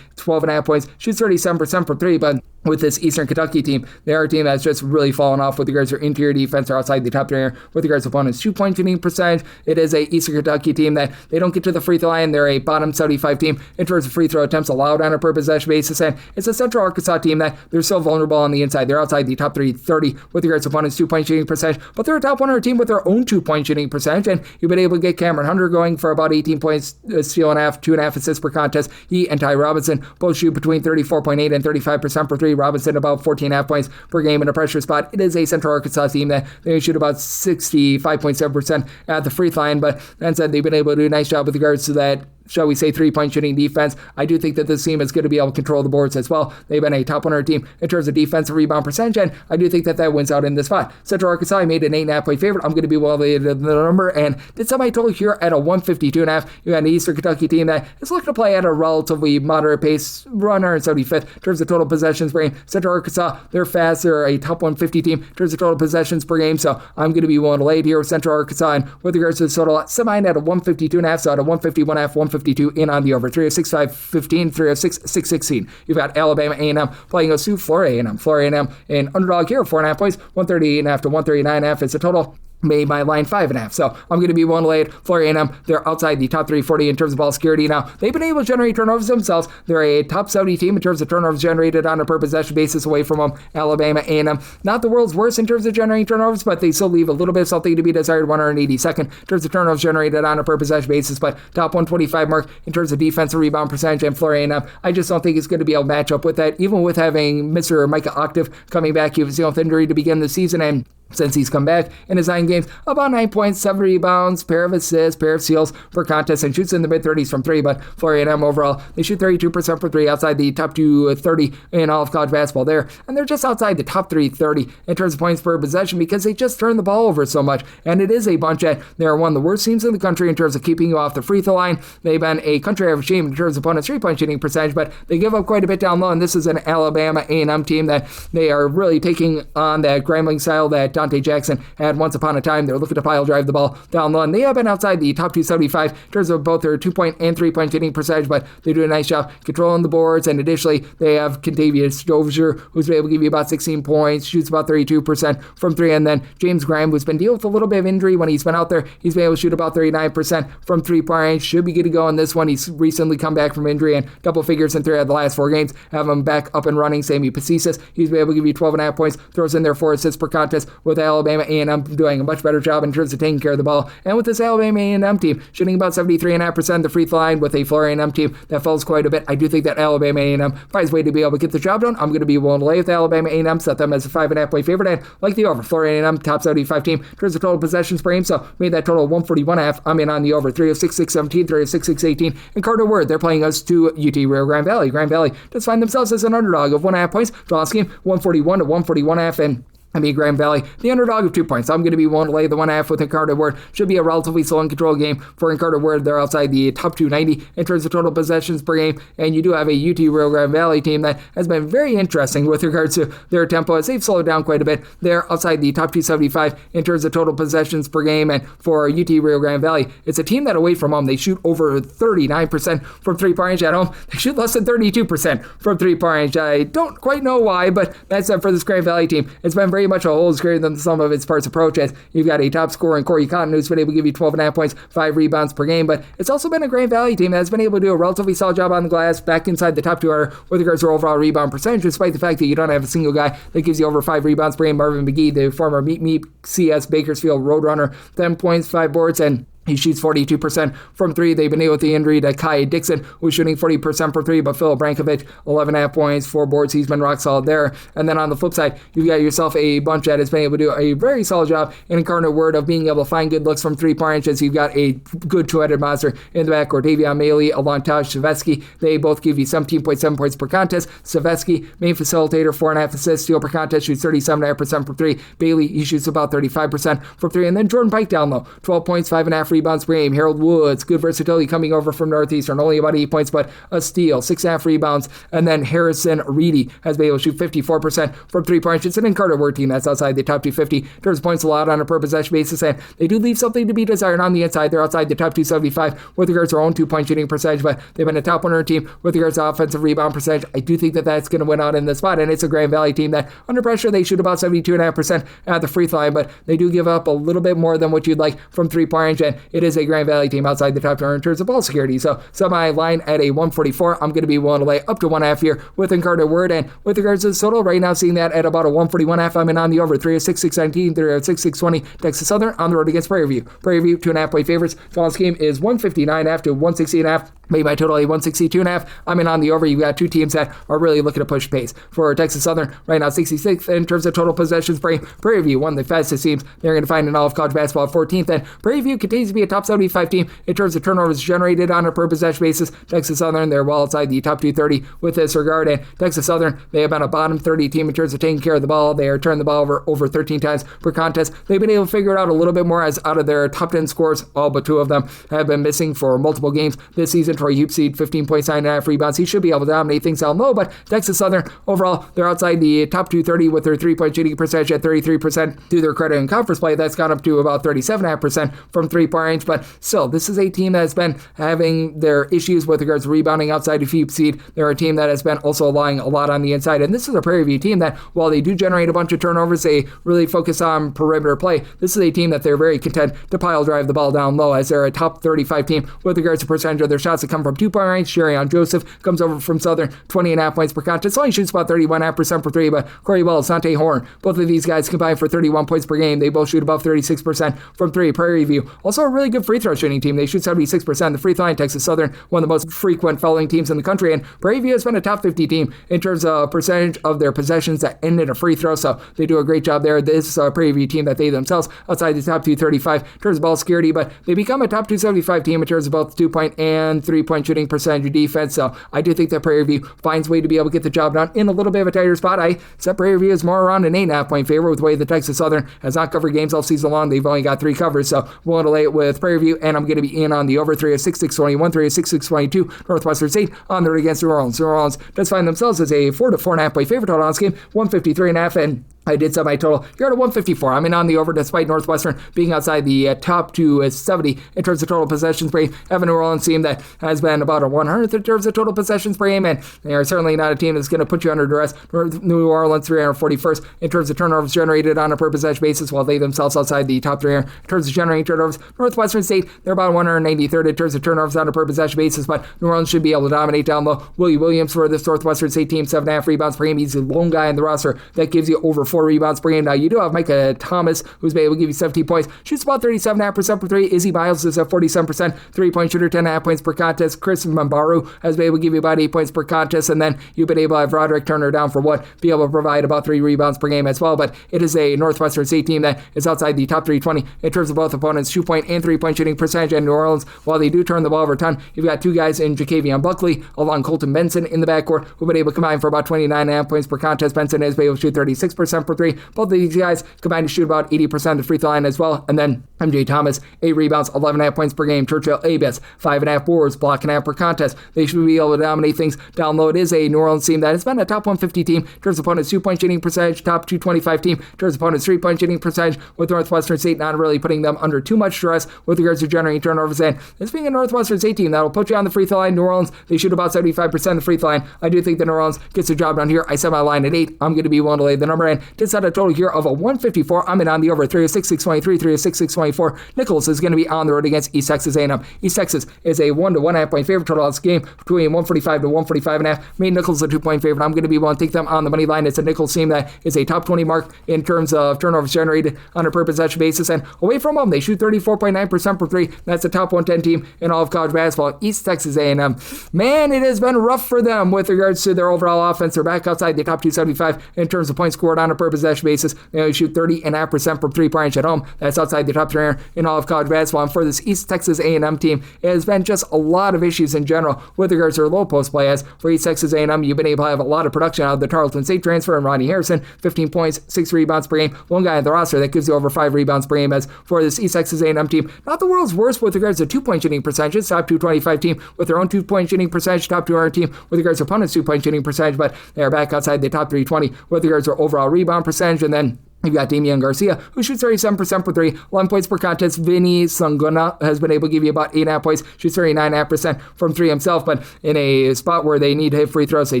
12.5 points, shoots 37% from 3, but with this Eastern Kentucky team, they are a team that's just really fallen off with regards to their interior defense or outside the top 3 with regards to opponents' 2-point shooting percentage. It is a Eastern Kentucky team that they don't get to the free throw line. They're a bottom 75 team in terms of free throw attempts allowed on a per possession basis, and it's a Central Arkansas team that they're so vulnerable on the inside. They're outside the top 330 with regards to opponents' 2-point shooting percentage, but they're a top 100 team with their own 2-point shooting percentage, and you've been able to get Cameron Hunter going for about 18 points, steal and a half, 2.5 assists per contest. He and Ty Robinson both shoot between 34.8 and 35% for 3. Robinson about 14.5 points per game in a pressure spot. It is a Central Arkansas team that they shoot about 65.7% at the free throw line, but that said, they've been able to do a nice job with regards to that, shall we say, 3-point shooting defense. I do think that this team is going to be able to control the boards as well. They've been a top 100 team in terms of defensive rebound percentage, and I do think that that wins out in this spot. Central Arkansas, I made an 8.5 point favorite. I'm going to be well the number, and did set my total here at a 152.5. You got an Eastern Kentucky team that is looking to play at a relatively moderate pace, 175th in terms of total possessions per game. Central Arkansas, they're fast. They're a top 150 team in terms of total possessions per game, so I'm going to be willing to lay it here with Central Arkansas, and with regards to the total, set mine at a 152.5, so at a 151.5, 152 in on the over. 306, 515, 306, 616. You've got Alabama A&M playing OSU, Florida A&M. Florida A&M an underdog here, 4.5 points, 138.5 to 139.5 is the total. Made my line 5.5. So I'm going to be willing to lay it. Florida A&M, they're outside the top 340 in terms of ball security. Now, they've been able to generate turnovers themselves. They're a top 70 team in terms of turnovers generated on a per possession basis away from them. Alabama A&M, not the world's worst in terms of generating turnovers, but they still leave a little bit of something to be desired. 182nd in terms of turnovers generated on a per possession basis, but top 125 mark in terms of defensive rebound percentage. And Florida A&M, I just don't think it's going to be able to match up with that, even with having Mr. Micah Octave coming back. He was dealing with injury to begin the season, and since he's come back in his 9 games, about 9 points, 7 rebounds, pair of assists, pair of steals per contest, and shoots in the mid-30s from 3. But Florida A&M overall, they shoot 32% for 3, outside the top 230 in all of college basketball there. And they're just outside the top 330 in terms of points per possession because they just turn the ball over so much. And it is a bunch that they're one of the worst teams in the country in terms of keeping you off the free throw line. They've been a country average team in terms of opponents' 3-point shooting percentage, but they give up quite a bit down low. And this is an Alabama A&M team that they are really taking on that Grambling style that Dante Jackson had once upon a time. They're looking to pile drive the ball down low, and they have been outside the top 275 in terms of both their 2-point and 3-point shooting percentage, but they do a nice job controlling the boards, and additionally, they have Contavious Dozier, who's been able to give you about 16 points, shoots about 32% from 3, and then James Graham, who's been dealing with a little bit of injury when he's been out there. He's been able to shoot about 39% from 3-point range. Should be good to go on this one. He's recently come back from injury and double figures in 3 out of the last 4 games. Have him back up and running. Sammy Pacisis, he's been able to give you 12.5 points, throws in their 4 assists per contest, with Alabama A&M doing a much better job in terms of taking care of the ball. And with this Alabama A&M team shooting about 73.5% the free throw line, with a Florida A&M team that falls quite a bit, I do think that Alabama A&M finds a way to be able to get the job done. I'm going to be willing to lay with Alabama A&M, set them as a 5.5 point favorite, and like the over. Florida A&M top 75 team in terms of total possessions per game, so made that total 141.5. I'm in on the over. 306-617, 306-618, and Carter Word, they're playing us to UT Rio Grande Valley. Grand Valley does find themselves as an underdog of 1.5 points. Draw scheme 141 to 141.5, and Grand Valley, the underdog of 2 points. I'm going to be willing to lay the 1.5 with Carter Word. Should be a relatively slow and controlled game for Carter Word. They're outside the top 290 in terms of total possessions per game, and you do have a UT Rio Grande Valley team that has been very interesting with regards to their tempo, as they've slowed down quite a bit. They're outside the top 275 in terms of total possessions per game, and for UT Rio Grande Valley, it's a team that away from home, they shoot over 39% from 3-point range. At home, they shoot less than 32% from 3-point range. I don't quite know why, but that's for this Grand Valley team. It's been very much a whole greater than the sum of its parts approach, as you've got a top scorer in Corey Cotton, who's been able to give you 12.5 points, 5 rebounds per game, but it's also been a Grand Valley team that's been able to do a relatively solid job on the glass, back inside the top 200 with regards to overall rebound percentage, despite the fact that you don't have a single guy that gives you over 5 rebounds per game. Marvin McGee, the former Meet CS Bakersfield Roadrunner, 10 points, 5 boards, and he shoots 42% from 3. They've been able with the injury to Kai Dixon, who's shooting 40% from 3, but Philip Brankovic, 11.5 points, 4 boards. He's been rock solid there. And then on the flip side, you've got yourself a bunch that has been able to do a very solid job in Incarnate Word of being able to find good looks from 3-point ranges. You've got a good two-headed monster in the back, Davion Maley, Alontaj Savetsky. They both give you 17.7 points per contest. Savetsky, main facilitator, 4.5 assists, steal per contest, shoots 37.5% from 3. Bailey, he shoots about 35% from 3. And then Jordan Pike down low, 12 points, 5.5 rebounds per game. Harold Woods, good versatility coming over from Northeastern, only about 8 points, but a steal, 6.5 rebounds. And then Harrison Reedy has been able to shoot 54% from 3-point. It's an Incarnate Word team that's outside the top 250 in terms of points allowed on a per possession basis, and they do leave something to be desired on the inside. They're outside the top 275 with regards to their own 2-point shooting percentage, but they've been a top 100 team with regards to offensive rebound percentage. I do think that that's going to win out in this spot, and it's a Grand Valley team that under pressure they shoot about 72.5% at the free throw line, but they do give up a little bit more than what you'd like from 3-point range, and it is a Grand Valley team outside the top 200 in terms of ball security. So semi line at a 144. I'm going to be willing to lay up to 1.5 here with Incarnate Word, and with regards to the total, right now seeing that at about a 141.5. I'm in on the over. 306-619, 306-620. Texas Southern on the road against Prairie View. Prairie View 2.5 point favorites. Total game is 159.5 to 160.5. Made my total a 162.5. I'm in on the over. You've got two teams that are really looking to push pace. For Texas Southern, right now 66th in terms of total possessions. Prairie View, one of the fastest teams. They're going to find in all of college basketball 14th. And Prairie View continues to be a top 75 team in terms of turnovers generated on a per possession basis. Texas Southern, they're well outside the top 230 with this regard. And Texas Southern, they have been a bottom 30 team in terms of taking care of the ball. They are turning the ball over 13 times per contest. They've been able to figure it out a little bit more, as out of their top 10 scores, all but 2 of them have been missing for multiple games this season. Troy Hoopseed, 15 points, 9.5 rebounds. He should be able to dominate things down low, but Texas Southern, overall, they're outside the top 230 with their 3-point shooting percentage at 33%. To their credit in conference play, that's gone up to about 37.5% from 3-point range, but still, this is a team that has been having their issues with regards to rebounding outside of Hoopseed. They're a team that has been also relying a lot on the inside, and this is a Prairie View team that, while they do generate a bunch of turnovers, they really focus on perimeter play. This is a team that they're very content to pile drive the ball down low, as they're a top 35 team with regards to percentage of their shots that come from 2-point range. Sherion Joseph comes over from Southern, 20.5 points per contest. Only shoots about 31.5% for 3, but Corey Wells, Sante Horn, both of these guys combined for 31 points per game. They both shoot above 36% from 3. Prairie View, also a really good free throw shooting team. They shoot 76%. The free throw line, Texas Southern, one of the most frequent fouling teams in the country, and Prairie View has been a top 50 team in terms of percentage of their possessions that end in a free throw, so they do a great job there. This is a Prairie View team that they themselves outside the top 235 in terms of ball security, but they become a top 275 team in terms of both 2-point and 3-point shooting percentage of defense, so I do think that Prairie View finds a way to be able to get the job done in a little bit of a tighter spot. I set Prairie View as more around an 8.5 point favorite with the way the Texas Southern has not covered games all season long. They've only got 3 covers, so willing to lay it with Prairie View, and I'm going to be in on the over. 306-621, 306-622. Northwestern State on the road against New Orleans. New Orleans does find themselves as a 4 to 4.5 point favorite. Total on this game 153.5, and I did set my total here at 154. I'm in on the over despite Northwestern being outside the top to 70 in terms of total possessions per game. Have a New Orleans team that has been about a 100th in terms of total possessions per game, and they are certainly not a team that's going to put you under duress. New Orleans 341st in terms of turnovers generated on a per possession basis, while they themselves outside the top 3 in terms of generating turnovers. Northwestern State, they're about 193rd in terms of turnovers on a per possession basis, but New Orleans should be able to dominate down low. Willie Williams for this Northwestern State team, 7.5 rebounds per game. He's the lone guy in the roster that gives you over 4 rebounds per game. Now, you do have Micah Thomas, who's been able to give you 17 points. Shoots about 37.5% for 3. Izzy Miles is at 47%, 3-point shooter, 10.5 points per contest. Chris Mambaru has been able to give you about 8 points per contest, and then you've been able to have Roderick Turner down for what? Be able to provide about 3 rebounds per game as well, but it is a Northwestern State team that is outside the top 320 in terms of both opponents' 2-point and 3-point shooting percentage. And New Orleans, while they do turn the ball over a ton, you've got 2 guys in Jacavian Buckley along Colton Benson in the backcourt who've been able to combine for about 29.5 points per contest. Benson has been able to shoot 36% for 3. Both of these guys combined to shoot about 80% of the free throw line as well. And then MJ Thomas, 8 rebounds, 11.5 points per game. Churchill Abis, 5.5 boards, block and a half per contest. They should be able to dominate things down low. It is a New Orleans team that has been a top 150 team in terms of opponents' 2-point shooting percentage, top 225 team in terms of opponents' 3-point shooting percentage, with Northwestern State not really putting them under too much stress with regards to generating turnovers. And this being a Northwestern State team that will put you on the free throw line. New Orleans, they shoot about 75% of the free throw line. I do think that New Orleans gets the job done here. I set my line at 8. I'm going to be willing to lay the number in. Did set a total here of a 154. I'm in on the over 306-623, 306-624. Nichols is going to be on the road against East Texas A&M. East Texas is a 1 to 1.5 point favorite. Total on this game between 145 to 145.5. Made Nichols a 2-point favorite. I'm going to be willing to take them on the money line. It's a Nichols team that is a top 20 mark in terms of turnovers generated on a per possession basis. And away from home, they shoot 34.9% for 3. That's a top 110 team in all of college basketball. East Texas A&M. Man, it has been rough for them with regards to their overall offense. They're back outside the top 275 in terms of points scored on a per possession basis. They only shoot 30.5% from 3-point range at home. That's outside the top 3 in all of college basketball. And for this East Texas A&M team, it has been just a lot of issues in general with regards to their low post play. As for East Texas A&M, you've been able to have a lot of production out of the Tarleton State transfer and Ronnie Harrison, 15 points, 6 rebounds per game. One guy on the roster that gives you over 5 rebounds per game. As for this East Texas A&M team, not the world's worst with regards to 2-point shooting percentages. Top 225 team with their own 2-point shooting percentage. Top 200 team with regards to opponents' 2-point shooting percentage, but they are back outside the top 320 with regards to overall rebound percentage. And then you've got Damian Garcia, who shoots 37% for 3, 11 points per contest. Vinny Sanguna has been able to give you about 8.5 points, shoots 39.5% from 3 himself, but in a spot where they need to hit free throws, they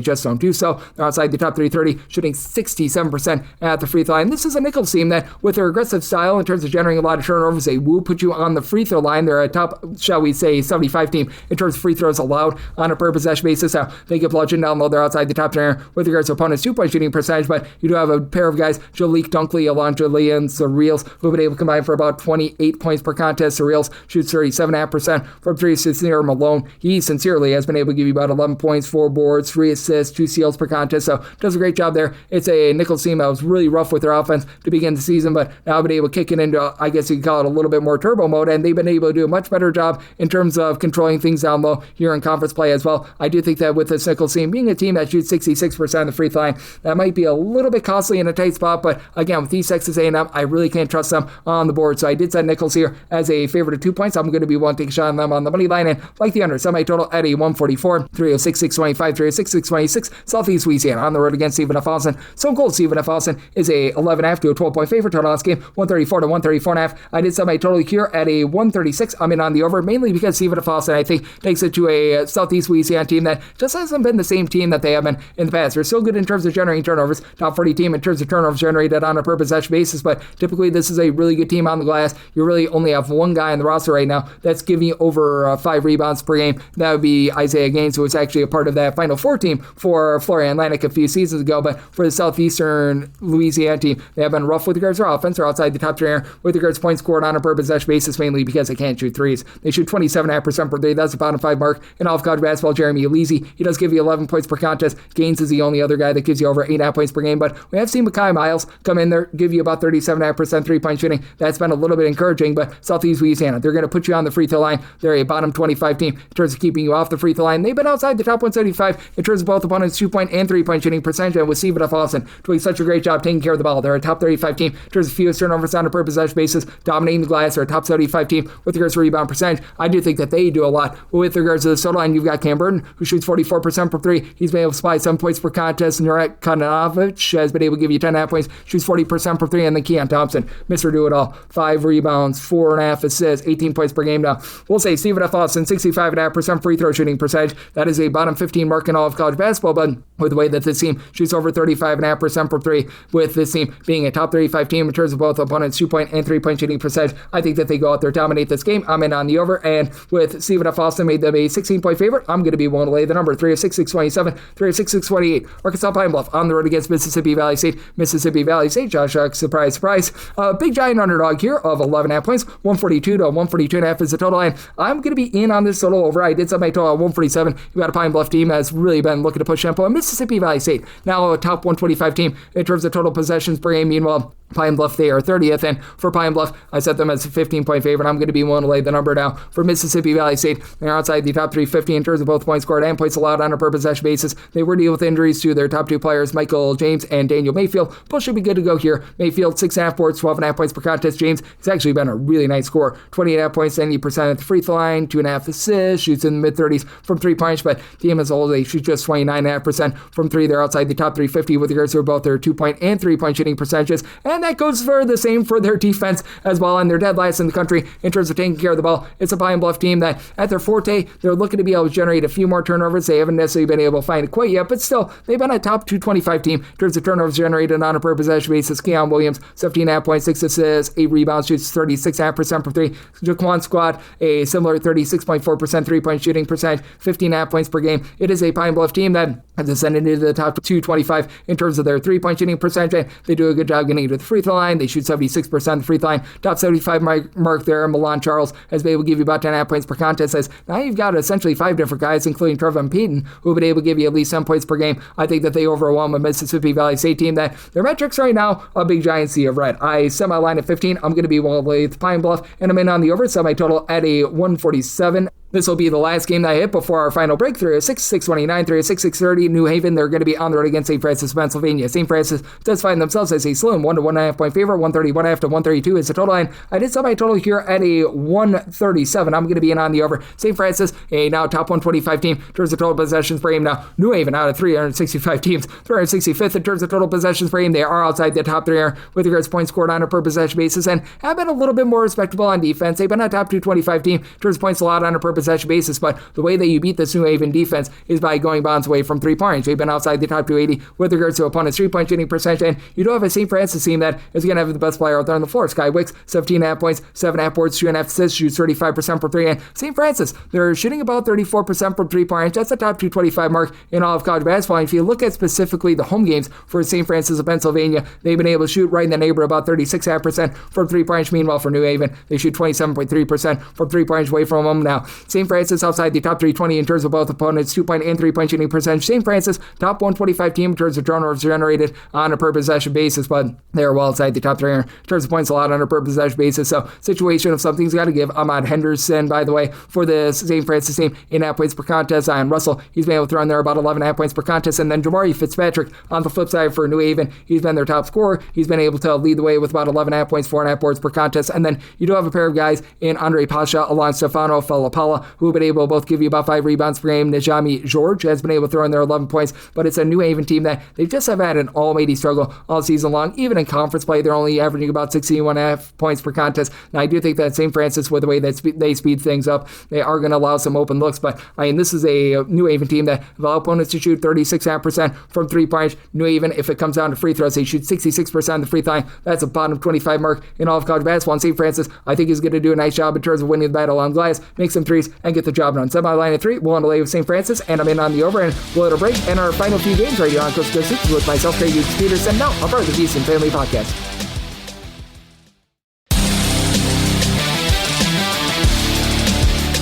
just don't do so. They're outside the top 330, shooting 67% at the free throw line. This is a Nichols team that, with their aggressive style in terms of generating a lot of turnovers, they will put you on the free throw line. They're a top, shall we say, 75 team in terms of free throws allowed on a per possession basis. Now, they get bludgeoned down low. They're outside the top 10 with regards to opponents' 2-point shooting percentage, but you do have a pair of guys, Jalik Dunkley, along Julian Surreals, who have been able to combine for about 28 points per contest. Surreals shoots 37.5% from 3. Sincere Malone, he sincerely has been able to give you about 11 points, 4 boards, 3 assists, 2 steals per contest, so does a great job there. It's a Nichols team that was really rough with their offense to begin the season, but now been able to kick it into, I guess you could call it a little bit more turbo mode, and they've been able to do a much better job in terms of controlling things down low here in conference play as well. I do think that with this Nichols team being a team that shoots 66% of the free throw line, that might be a little bit costly in a tight spot, but again, with East Texas A&M, I really can't trust them on the board. So I did set Nichols here as a favorite of 2 points. I'm going to be one take a shot on them on the money line and like the under. Semi-total at a 144, 306-625, 306-626. Southeast Louisiana on the road against Stephen F. Austin. Stone Cold Stephen F. Austin is a 11.5 to a 12-point favorite. Total on this game, 134 to 134.5. I did set my total here at a 136. I'm in on the over, mainly because Stephen F. Austin, I think, takes it to a Southeast Louisiana team that just hasn't been the same team that they have been in the past. They're still good in terms of generating turnovers. Top 40 team in terms of turnovers generated on a per possession basis, but typically this is a really good team on the glass. You really only have one guy on the roster right now that's giving you over 5 rebounds per game. That would be Isaiah Gaines, who was actually a part of that Final Four team for Florida Atlantic a few seasons ago. But for the Southeastern Louisiana team, they have been rough with regards to their offense. They're outside the top 3 with regards to points scored on a per possession basis, mainly because they can't shoot threes. They shoot 27.5% per 3. That's the bottom 5 mark in all of college basketball. Jeremy Elise, he does give you 11 points per contest. Gaines is the only other guy that gives you over 8.5 points per game. But we have seen Mekhi Miles come in give you about 37.5% three-point shooting. That's been a little bit encouraging, but Southeast Louisiana, they're going to put you on the free throw line. They're a bottom 25 team in terms of keeping you off the free throw line. They've been outside the top 175 in terms of both opponents' 2-point and 3-point shooting percentage, and with Seton Austin doing such a great job taking care of the ball. They're a top 35 team in terms of fewest turnovers on a per possession basis, dominating the glass. They're a top 75 team with regards to rebound percentage. I do think that they do a lot. With regards to the total line, you've got Cam Burton, who shoots 44% from three. He's been able to supply 7 points per contest. Nurek Kananovich has been able to give you 10.5 points, shoots 40% from three, and then Keon Thompson, Mr. Do-It-All, 5 rebounds, 4.5 assists, 18 points per game. Now, we'll say Stephen F. Austin, 65.5% free throw shooting percentage. That is a bottom 15 mark in all of college basketball, but with the way that this team shoots over 35.5% from three, with this team being a top 35 team in terms of both opponents' 2-point and 3-point shooting percentage, I think that they go out there, dominate this game. I'm in on the over, and with Stephen F. Austin made them a 16-point favorite, I'm going to be willing to lay the number 3 of 6-6-27, 3 of 6-6-28. Arkansas Pine Bluff on the road against Mississippi Valley State. Mississippi Valley State, Josh Huck, surprise, surprise. Big giant underdog here of 11.5 points, 142 to 142.5 is the total line. I'm going to be in on this total over. I did set my total at 147. You've got a Pine Bluff team that's really been looking to push tempo. And Mississippi Valley State, now a top 125 team in terms of total possessions per game. Meanwhile, Pine Bluff, they are 30th, and for Pine Bluff, I set them as a 15-point favorite. I'm going to be willing to lay the number now. For Mississippi Valley State, they're outside the top 350 in terms of both points scored and points allowed on a per possession basis. They were dealing with injuries to their top two players, Michael James and Daniel Mayfield. Both should be good to go here. Mayfield, 6.5 boards, 12.5 points per contest. James has actually been a really nice scorer. 28.5 points, 90% at the free throw line, 2.5 assists, shoots in the mid-30s from 3 points, but team as a whole, they shoot just 29.5% from three. They're outside the top 350 with regards to both their 2-point and 3-point shooting percentages, and that goes for the same for their defense as well, and they're dead last in the country in terms of taking care of the ball. It's a Pine Bluff team that at their forte, they're looking to be able to generate a few more turnovers. They haven't necessarily been able to find it quite yet, but still, they've been a top 225 team in terms of turnovers generated on a per possession basis. Keon Williams, 17.5 points, 6 assists, 8 rebounds, shoots 36.5% from three. Jaquan Squad, a similar 36.4% 3-point shooting percentage, 15.5 points per game. It is a Pine Bluff team that has ascended into the top 225 in terms of their 3-point shooting percentage. They do a good job getting to the free throw line. They shoot 76% the free throw line. Top 75 mark there. Milan Charles has been able to give you about 10.5 points per contest. As now you've got essentially 5 different guys, including Trevon Payton, who have been able to give you at least 10 points per game. I think that they overwhelm a Mississippi Valley State team that their metrics right now, a big giant sea of red. I set my line at 15. I'm going to be willing to lay the Pine Bluff, and I'm in on the over. Set my total at a 147. This will be the last game that I hit before our final break. 3 of 6-6-29, 3 of 6-6-30. New Haven, they're going to be on the road against St. Francis, Pennsylvania. St. Francis does find themselves as a slim 1 to 1.5 point favorite. 131.5 to 132 is the total line. I did set my total here at a 137. I'm going to be in on the over. St. Francis, a now top 125 team in terms of total possessions per game. Now, New Haven, out of 365 teams, 365th in terms of total possessions per game. They are outside the top 3 with regards to points scored on a per possession basis and have been a little bit more respectable on defense. They've been a top 225 team in terms of points allowed on a per possession basis, but the way that you beat this New Haven defense is by going bounds away from 3 points. They've been outside the top 280 with regards to opponents' 3-point shooting percentage, and you do have a St. Francis team that is going to have the best player out there on the floor. Sky Wicks, 17.5 points, 7.5 boards, 2.5 assists, shoots 35% from 3, and St. Francis, they're shooting about 34% from 3 points. That's a top 225 mark in all of college basketball. And if you look at specifically the home games for St. Francis of Pennsylvania, they've been able to shoot right in the neighborhood about 36.5% from 3 points. Meanwhile, for New Haven, they shoot 27.3% from 3 points away from them. Now, St. Francis outside the top 320 in terms of both opponents' 2-point and 3-point shooting percentage. St. Francis, top 125 team in terms of turnovers generated on a per possession basis, but they're well outside the top 3 in terms of points allowed on a per possession basis. So, situation of something's got to give. Ahmad Henderson, by the way, for the St. Francis team, 8.5 points per contest. Zion Russell, he's been able to throw in there about 11.5 points per contest. And then Jamari Fitzpatrick on the flip side for New Haven, he's been their top scorer. He's been able to lead the way with about 11.5 points, 4.5 boards per contest. And then you do have a pair of guys in Andre Pasha along Stefano Falapala, who have been able to both give you about 5 rebounds per game. Najami George has been able to throw in there 11 points, but it's a New Haven team that they just have had an almighty struggle all season long. Even in conference play, they're only averaging about 61.5 points per contest. Now, I do think that St. Francis, with the way that they speed things up, they are going to allow some open looks, but I mean, this is a New Haven team that allow opponents to shoot 36.5% from 3 points. New Haven, if it comes down to free throws, they shoot 66% of the free throw line. That's a bottom 25 mark in all of college basketball. And St. Francis, I think, is going to do a nice job in terms of winning the battle on glass, make some threes, and get the job done. Set my line at 3. We'll on the lay with St. Francis, and I'm in on the over, and we'll let a break. And our final few games right here on Coast to Coast Hoops with myself, Craig Peters, and now a part of the Beast and Family Podcast.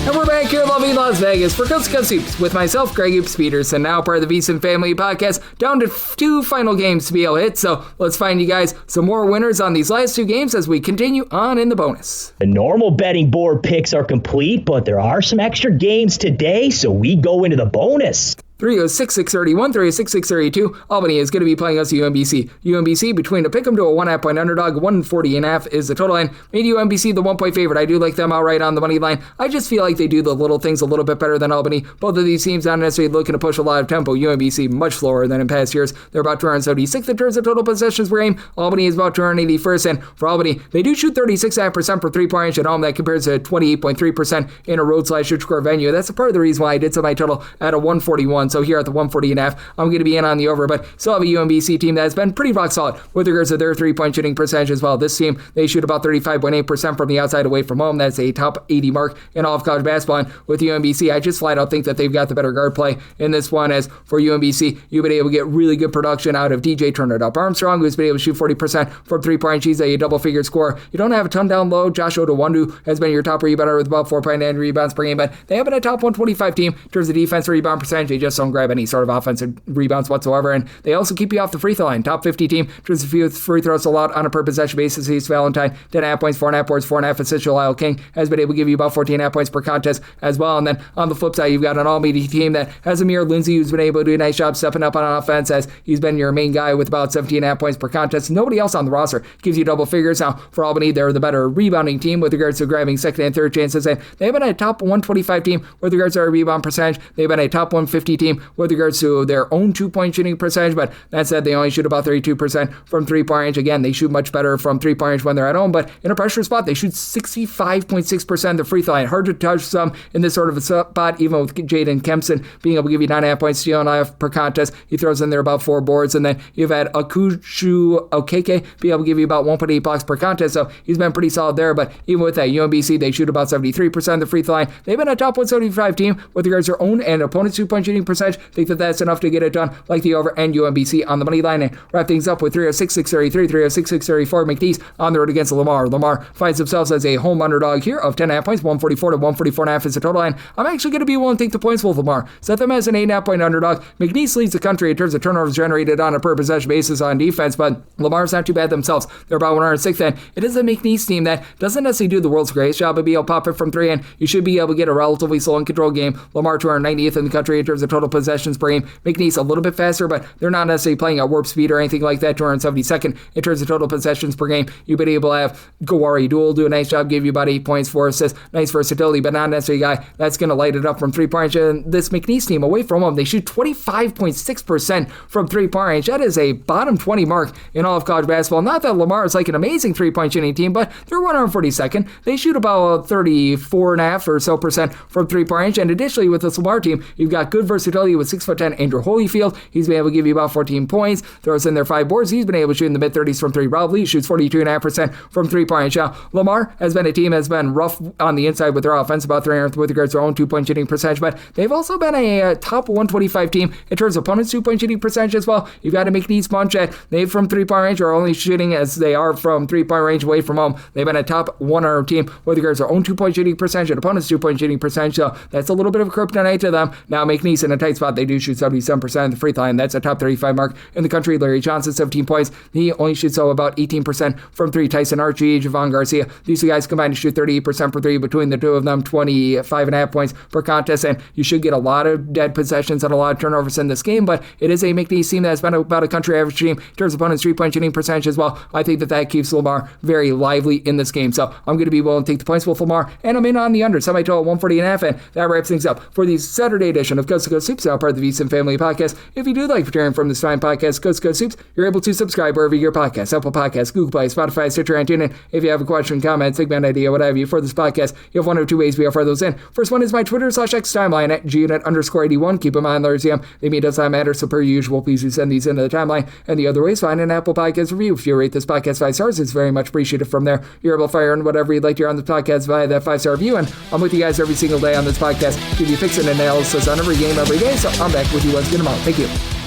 And we're back here lovely Las Vegas for Coast to Coast Hoops with myself, Greg Hoops Peterson, now part of the VSiN Family Podcast, down to 2 final games to be able to hit. So let's find you guys some more winners on these last 2 games as we continue on in the bonus. The normal betting board picks are complete, but there are some extra games today, so we go into the bonus. 306-631, 306-632. Albany is going to be playing us UMBC. UMBC between a pick'em to a 1.5 point underdog, 140.5 is the total line. Made UMBC the 1 point favorite. I do like them outright on the money line. I just feel like they do the little things a little bit better than Albany. Both of these teams not necessarily looking to push a lot of tempo. UMBC much slower than in past years. They're about 276th in terms of total possessions per game. Albany is about 281st, and for Albany, they do shoot 36.5% for 3-point range at home. That compares to 28.3% in a road/shoot score venue. That's a part of the reason why I did set my total at a 141. So here at the 140.5, I'm going to be in on the over, but still have a UMBC team that has been pretty rock solid with regards to their 3-point shooting percentage as well. This team, they shoot about 35.8% from the outside away from home. That's a top 80 mark in all of college basketball. And with UMBC, I just flat out think that they've got the better guard play in this one. As for UMBC, you've been able to get really good production out of DJ Turner Up Armstrong, who's been able to shoot 40% from 3-point. She's a double-figure scorer. You don't have a ton down low. Josh Odowandu has been your top rebounder with about 4.9 rebounds per game, but they have been a top 125 team in terms of defense rebound percentage. They just don't grab any sort of offensive rebounds whatsoever, and they also keep you off the free throw line. Top 50 team in terms of free throws allowed on a per possession basis. He's Valentine, 10.5 points, 4.5 boards, 4.5 assists. Lyle King has been able to give you about 14.5 points per contest as well. And then on the flip side, you've got an all-media team that has Amir Lindsey, who's been able to do a nice job stepping up on offense, as he's been your main guy with about 17.5 points per contest. Nobody else on the roster gives you double figures. Now, for Albany, they're the better rebounding team with regards to grabbing second and third chances, and they've been a top 125 team with regards to their rebound percentage. They've been a top 150 team with regards to their own 2-point shooting percentage, but that said, they only shoot about 32% from 3-point range. Again, they shoot much better from 3-point range when they're at home, but in a pressure spot, they shoot 65.6% of the free throw line. Hard to touch some in this sort of a spot, even with Jaden Kempson being able to give you 9.5 points, stealing off per contest. He throws in there about 4 boards, and then you've had Akushu Okeke be able to give you about 1.8 blocks per contest, so he's been pretty solid there. But even with that, UMBC, they shoot about 73% of the free throw line. They've been a top 175 team with regards to their own and opponent's 2-point shooting percentage. Think that that's enough to get it done, like the over, and UMBC on the money line. And wrap things up with 306-633, 306-634 McNeese on the road against Lamar. Lamar finds themselves as a home underdog here of 10.5 points, 144 to 144.5 is the total line. I'm actually going to be willing to take the points with Lamar. Set them as an 8.5 point underdog. McNeese leads the country in terms of turnovers generated on a per possession basis on defense, but Lamar's not too bad themselves. They're about 106th, and it is a McNeese team that doesn't necessarily do the world's greatest job of being able to pop it from 3, and you should be able to get a relatively slow and controlled game. Lamar 290th in the country in terms of total possessions per game. McNeese a little bit faster, but they're not necessarily playing at warp speed or anything like that. 272nd in terms of total possessions per game. You've been able to have Gawari Duel do a nice job, give you about 8 points, 4 assists, nice versatility, but not necessarily a guy that's going to light it up from 3-point range. And this McNeese team, away from home, they shoot 25.6% from 3-point range. That is a bottom 20 mark in all of college basketball. Not that Lamar is like an amazing 3-point shooting team, but they're 142nd. They shoot about 34.5 or so percent from 3-point range. And additionally, with this Lamar team, you've got good versatility with 6'10" Andrew Holyfield. He's been able to give you about 14 points, throws in their 5 boards. He's been able to shoot in the mid-30s from 3. Rob Lee shoots 42.5% from 3-point range. Now, Lamar has been a team that's been rough on the inside with their offense, about 300th with regards to their own 2-point shooting percentage, but they've also been a top 125 team in terms of opponents' 2-point shooting percentage as well. You've got to make these punch at they from 3-point range are only shooting as they are from 3-point range away from home. They've been a top 100 team with regards to their own 2-point shooting percentage and opponents' 2-point shooting percentage, so that's a little bit of a kryptonite to them. Now, McNeese in a tight spot, they do shoot 77% of the free throw line. That's a top 35 mark in the country. Larry Johnson, 17 points. He only shoots about 18% from 3. Tyson Archie, Javon Garcia, these two guys combined to shoot 38% for 3 between the two of them, 25.5 points per contest, and you should get a lot of dead possessions and a lot of turnovers in this game, but it is a McNeese team that's been about a country average team in terms of opponents' 3-point shooting percentage as well. I think that keeps Lamar very lively in this game, so I'm going to be willing to take the points with Lamar, and I'm in on the under, semi-total 140.5, and that wraps things up for the Saturday edition of Coast to Coast Hoops, now part of the VSiN Family Podcast. If you do like hearing from this fine podcast, Coast to Coast Hoops, you're able to subscribe wherever you get your podcast, Apple Podcasts, Google Play, Spotify, Stitcher, and TuneIn. If you have a question, comment, segment idea, what have you for this podcast, you have one or two ways we offer those in. First one is my Twitter/X timeline at gunit_81. Keep in mind, LRCM, the mean does not matter, so per usual, please do send these into the timeline. And the other way is find an Apple Podcast review. If you rate this podcast 5 stars, it's very much appreciated from there. You're able to fire in whatever you'd like to hear on the podcast via that 5-star review, and I'm with you guys every single day on this podcast, give you picks and analysis on every game every day, so I'm back with you once again tomorrow. Thank you.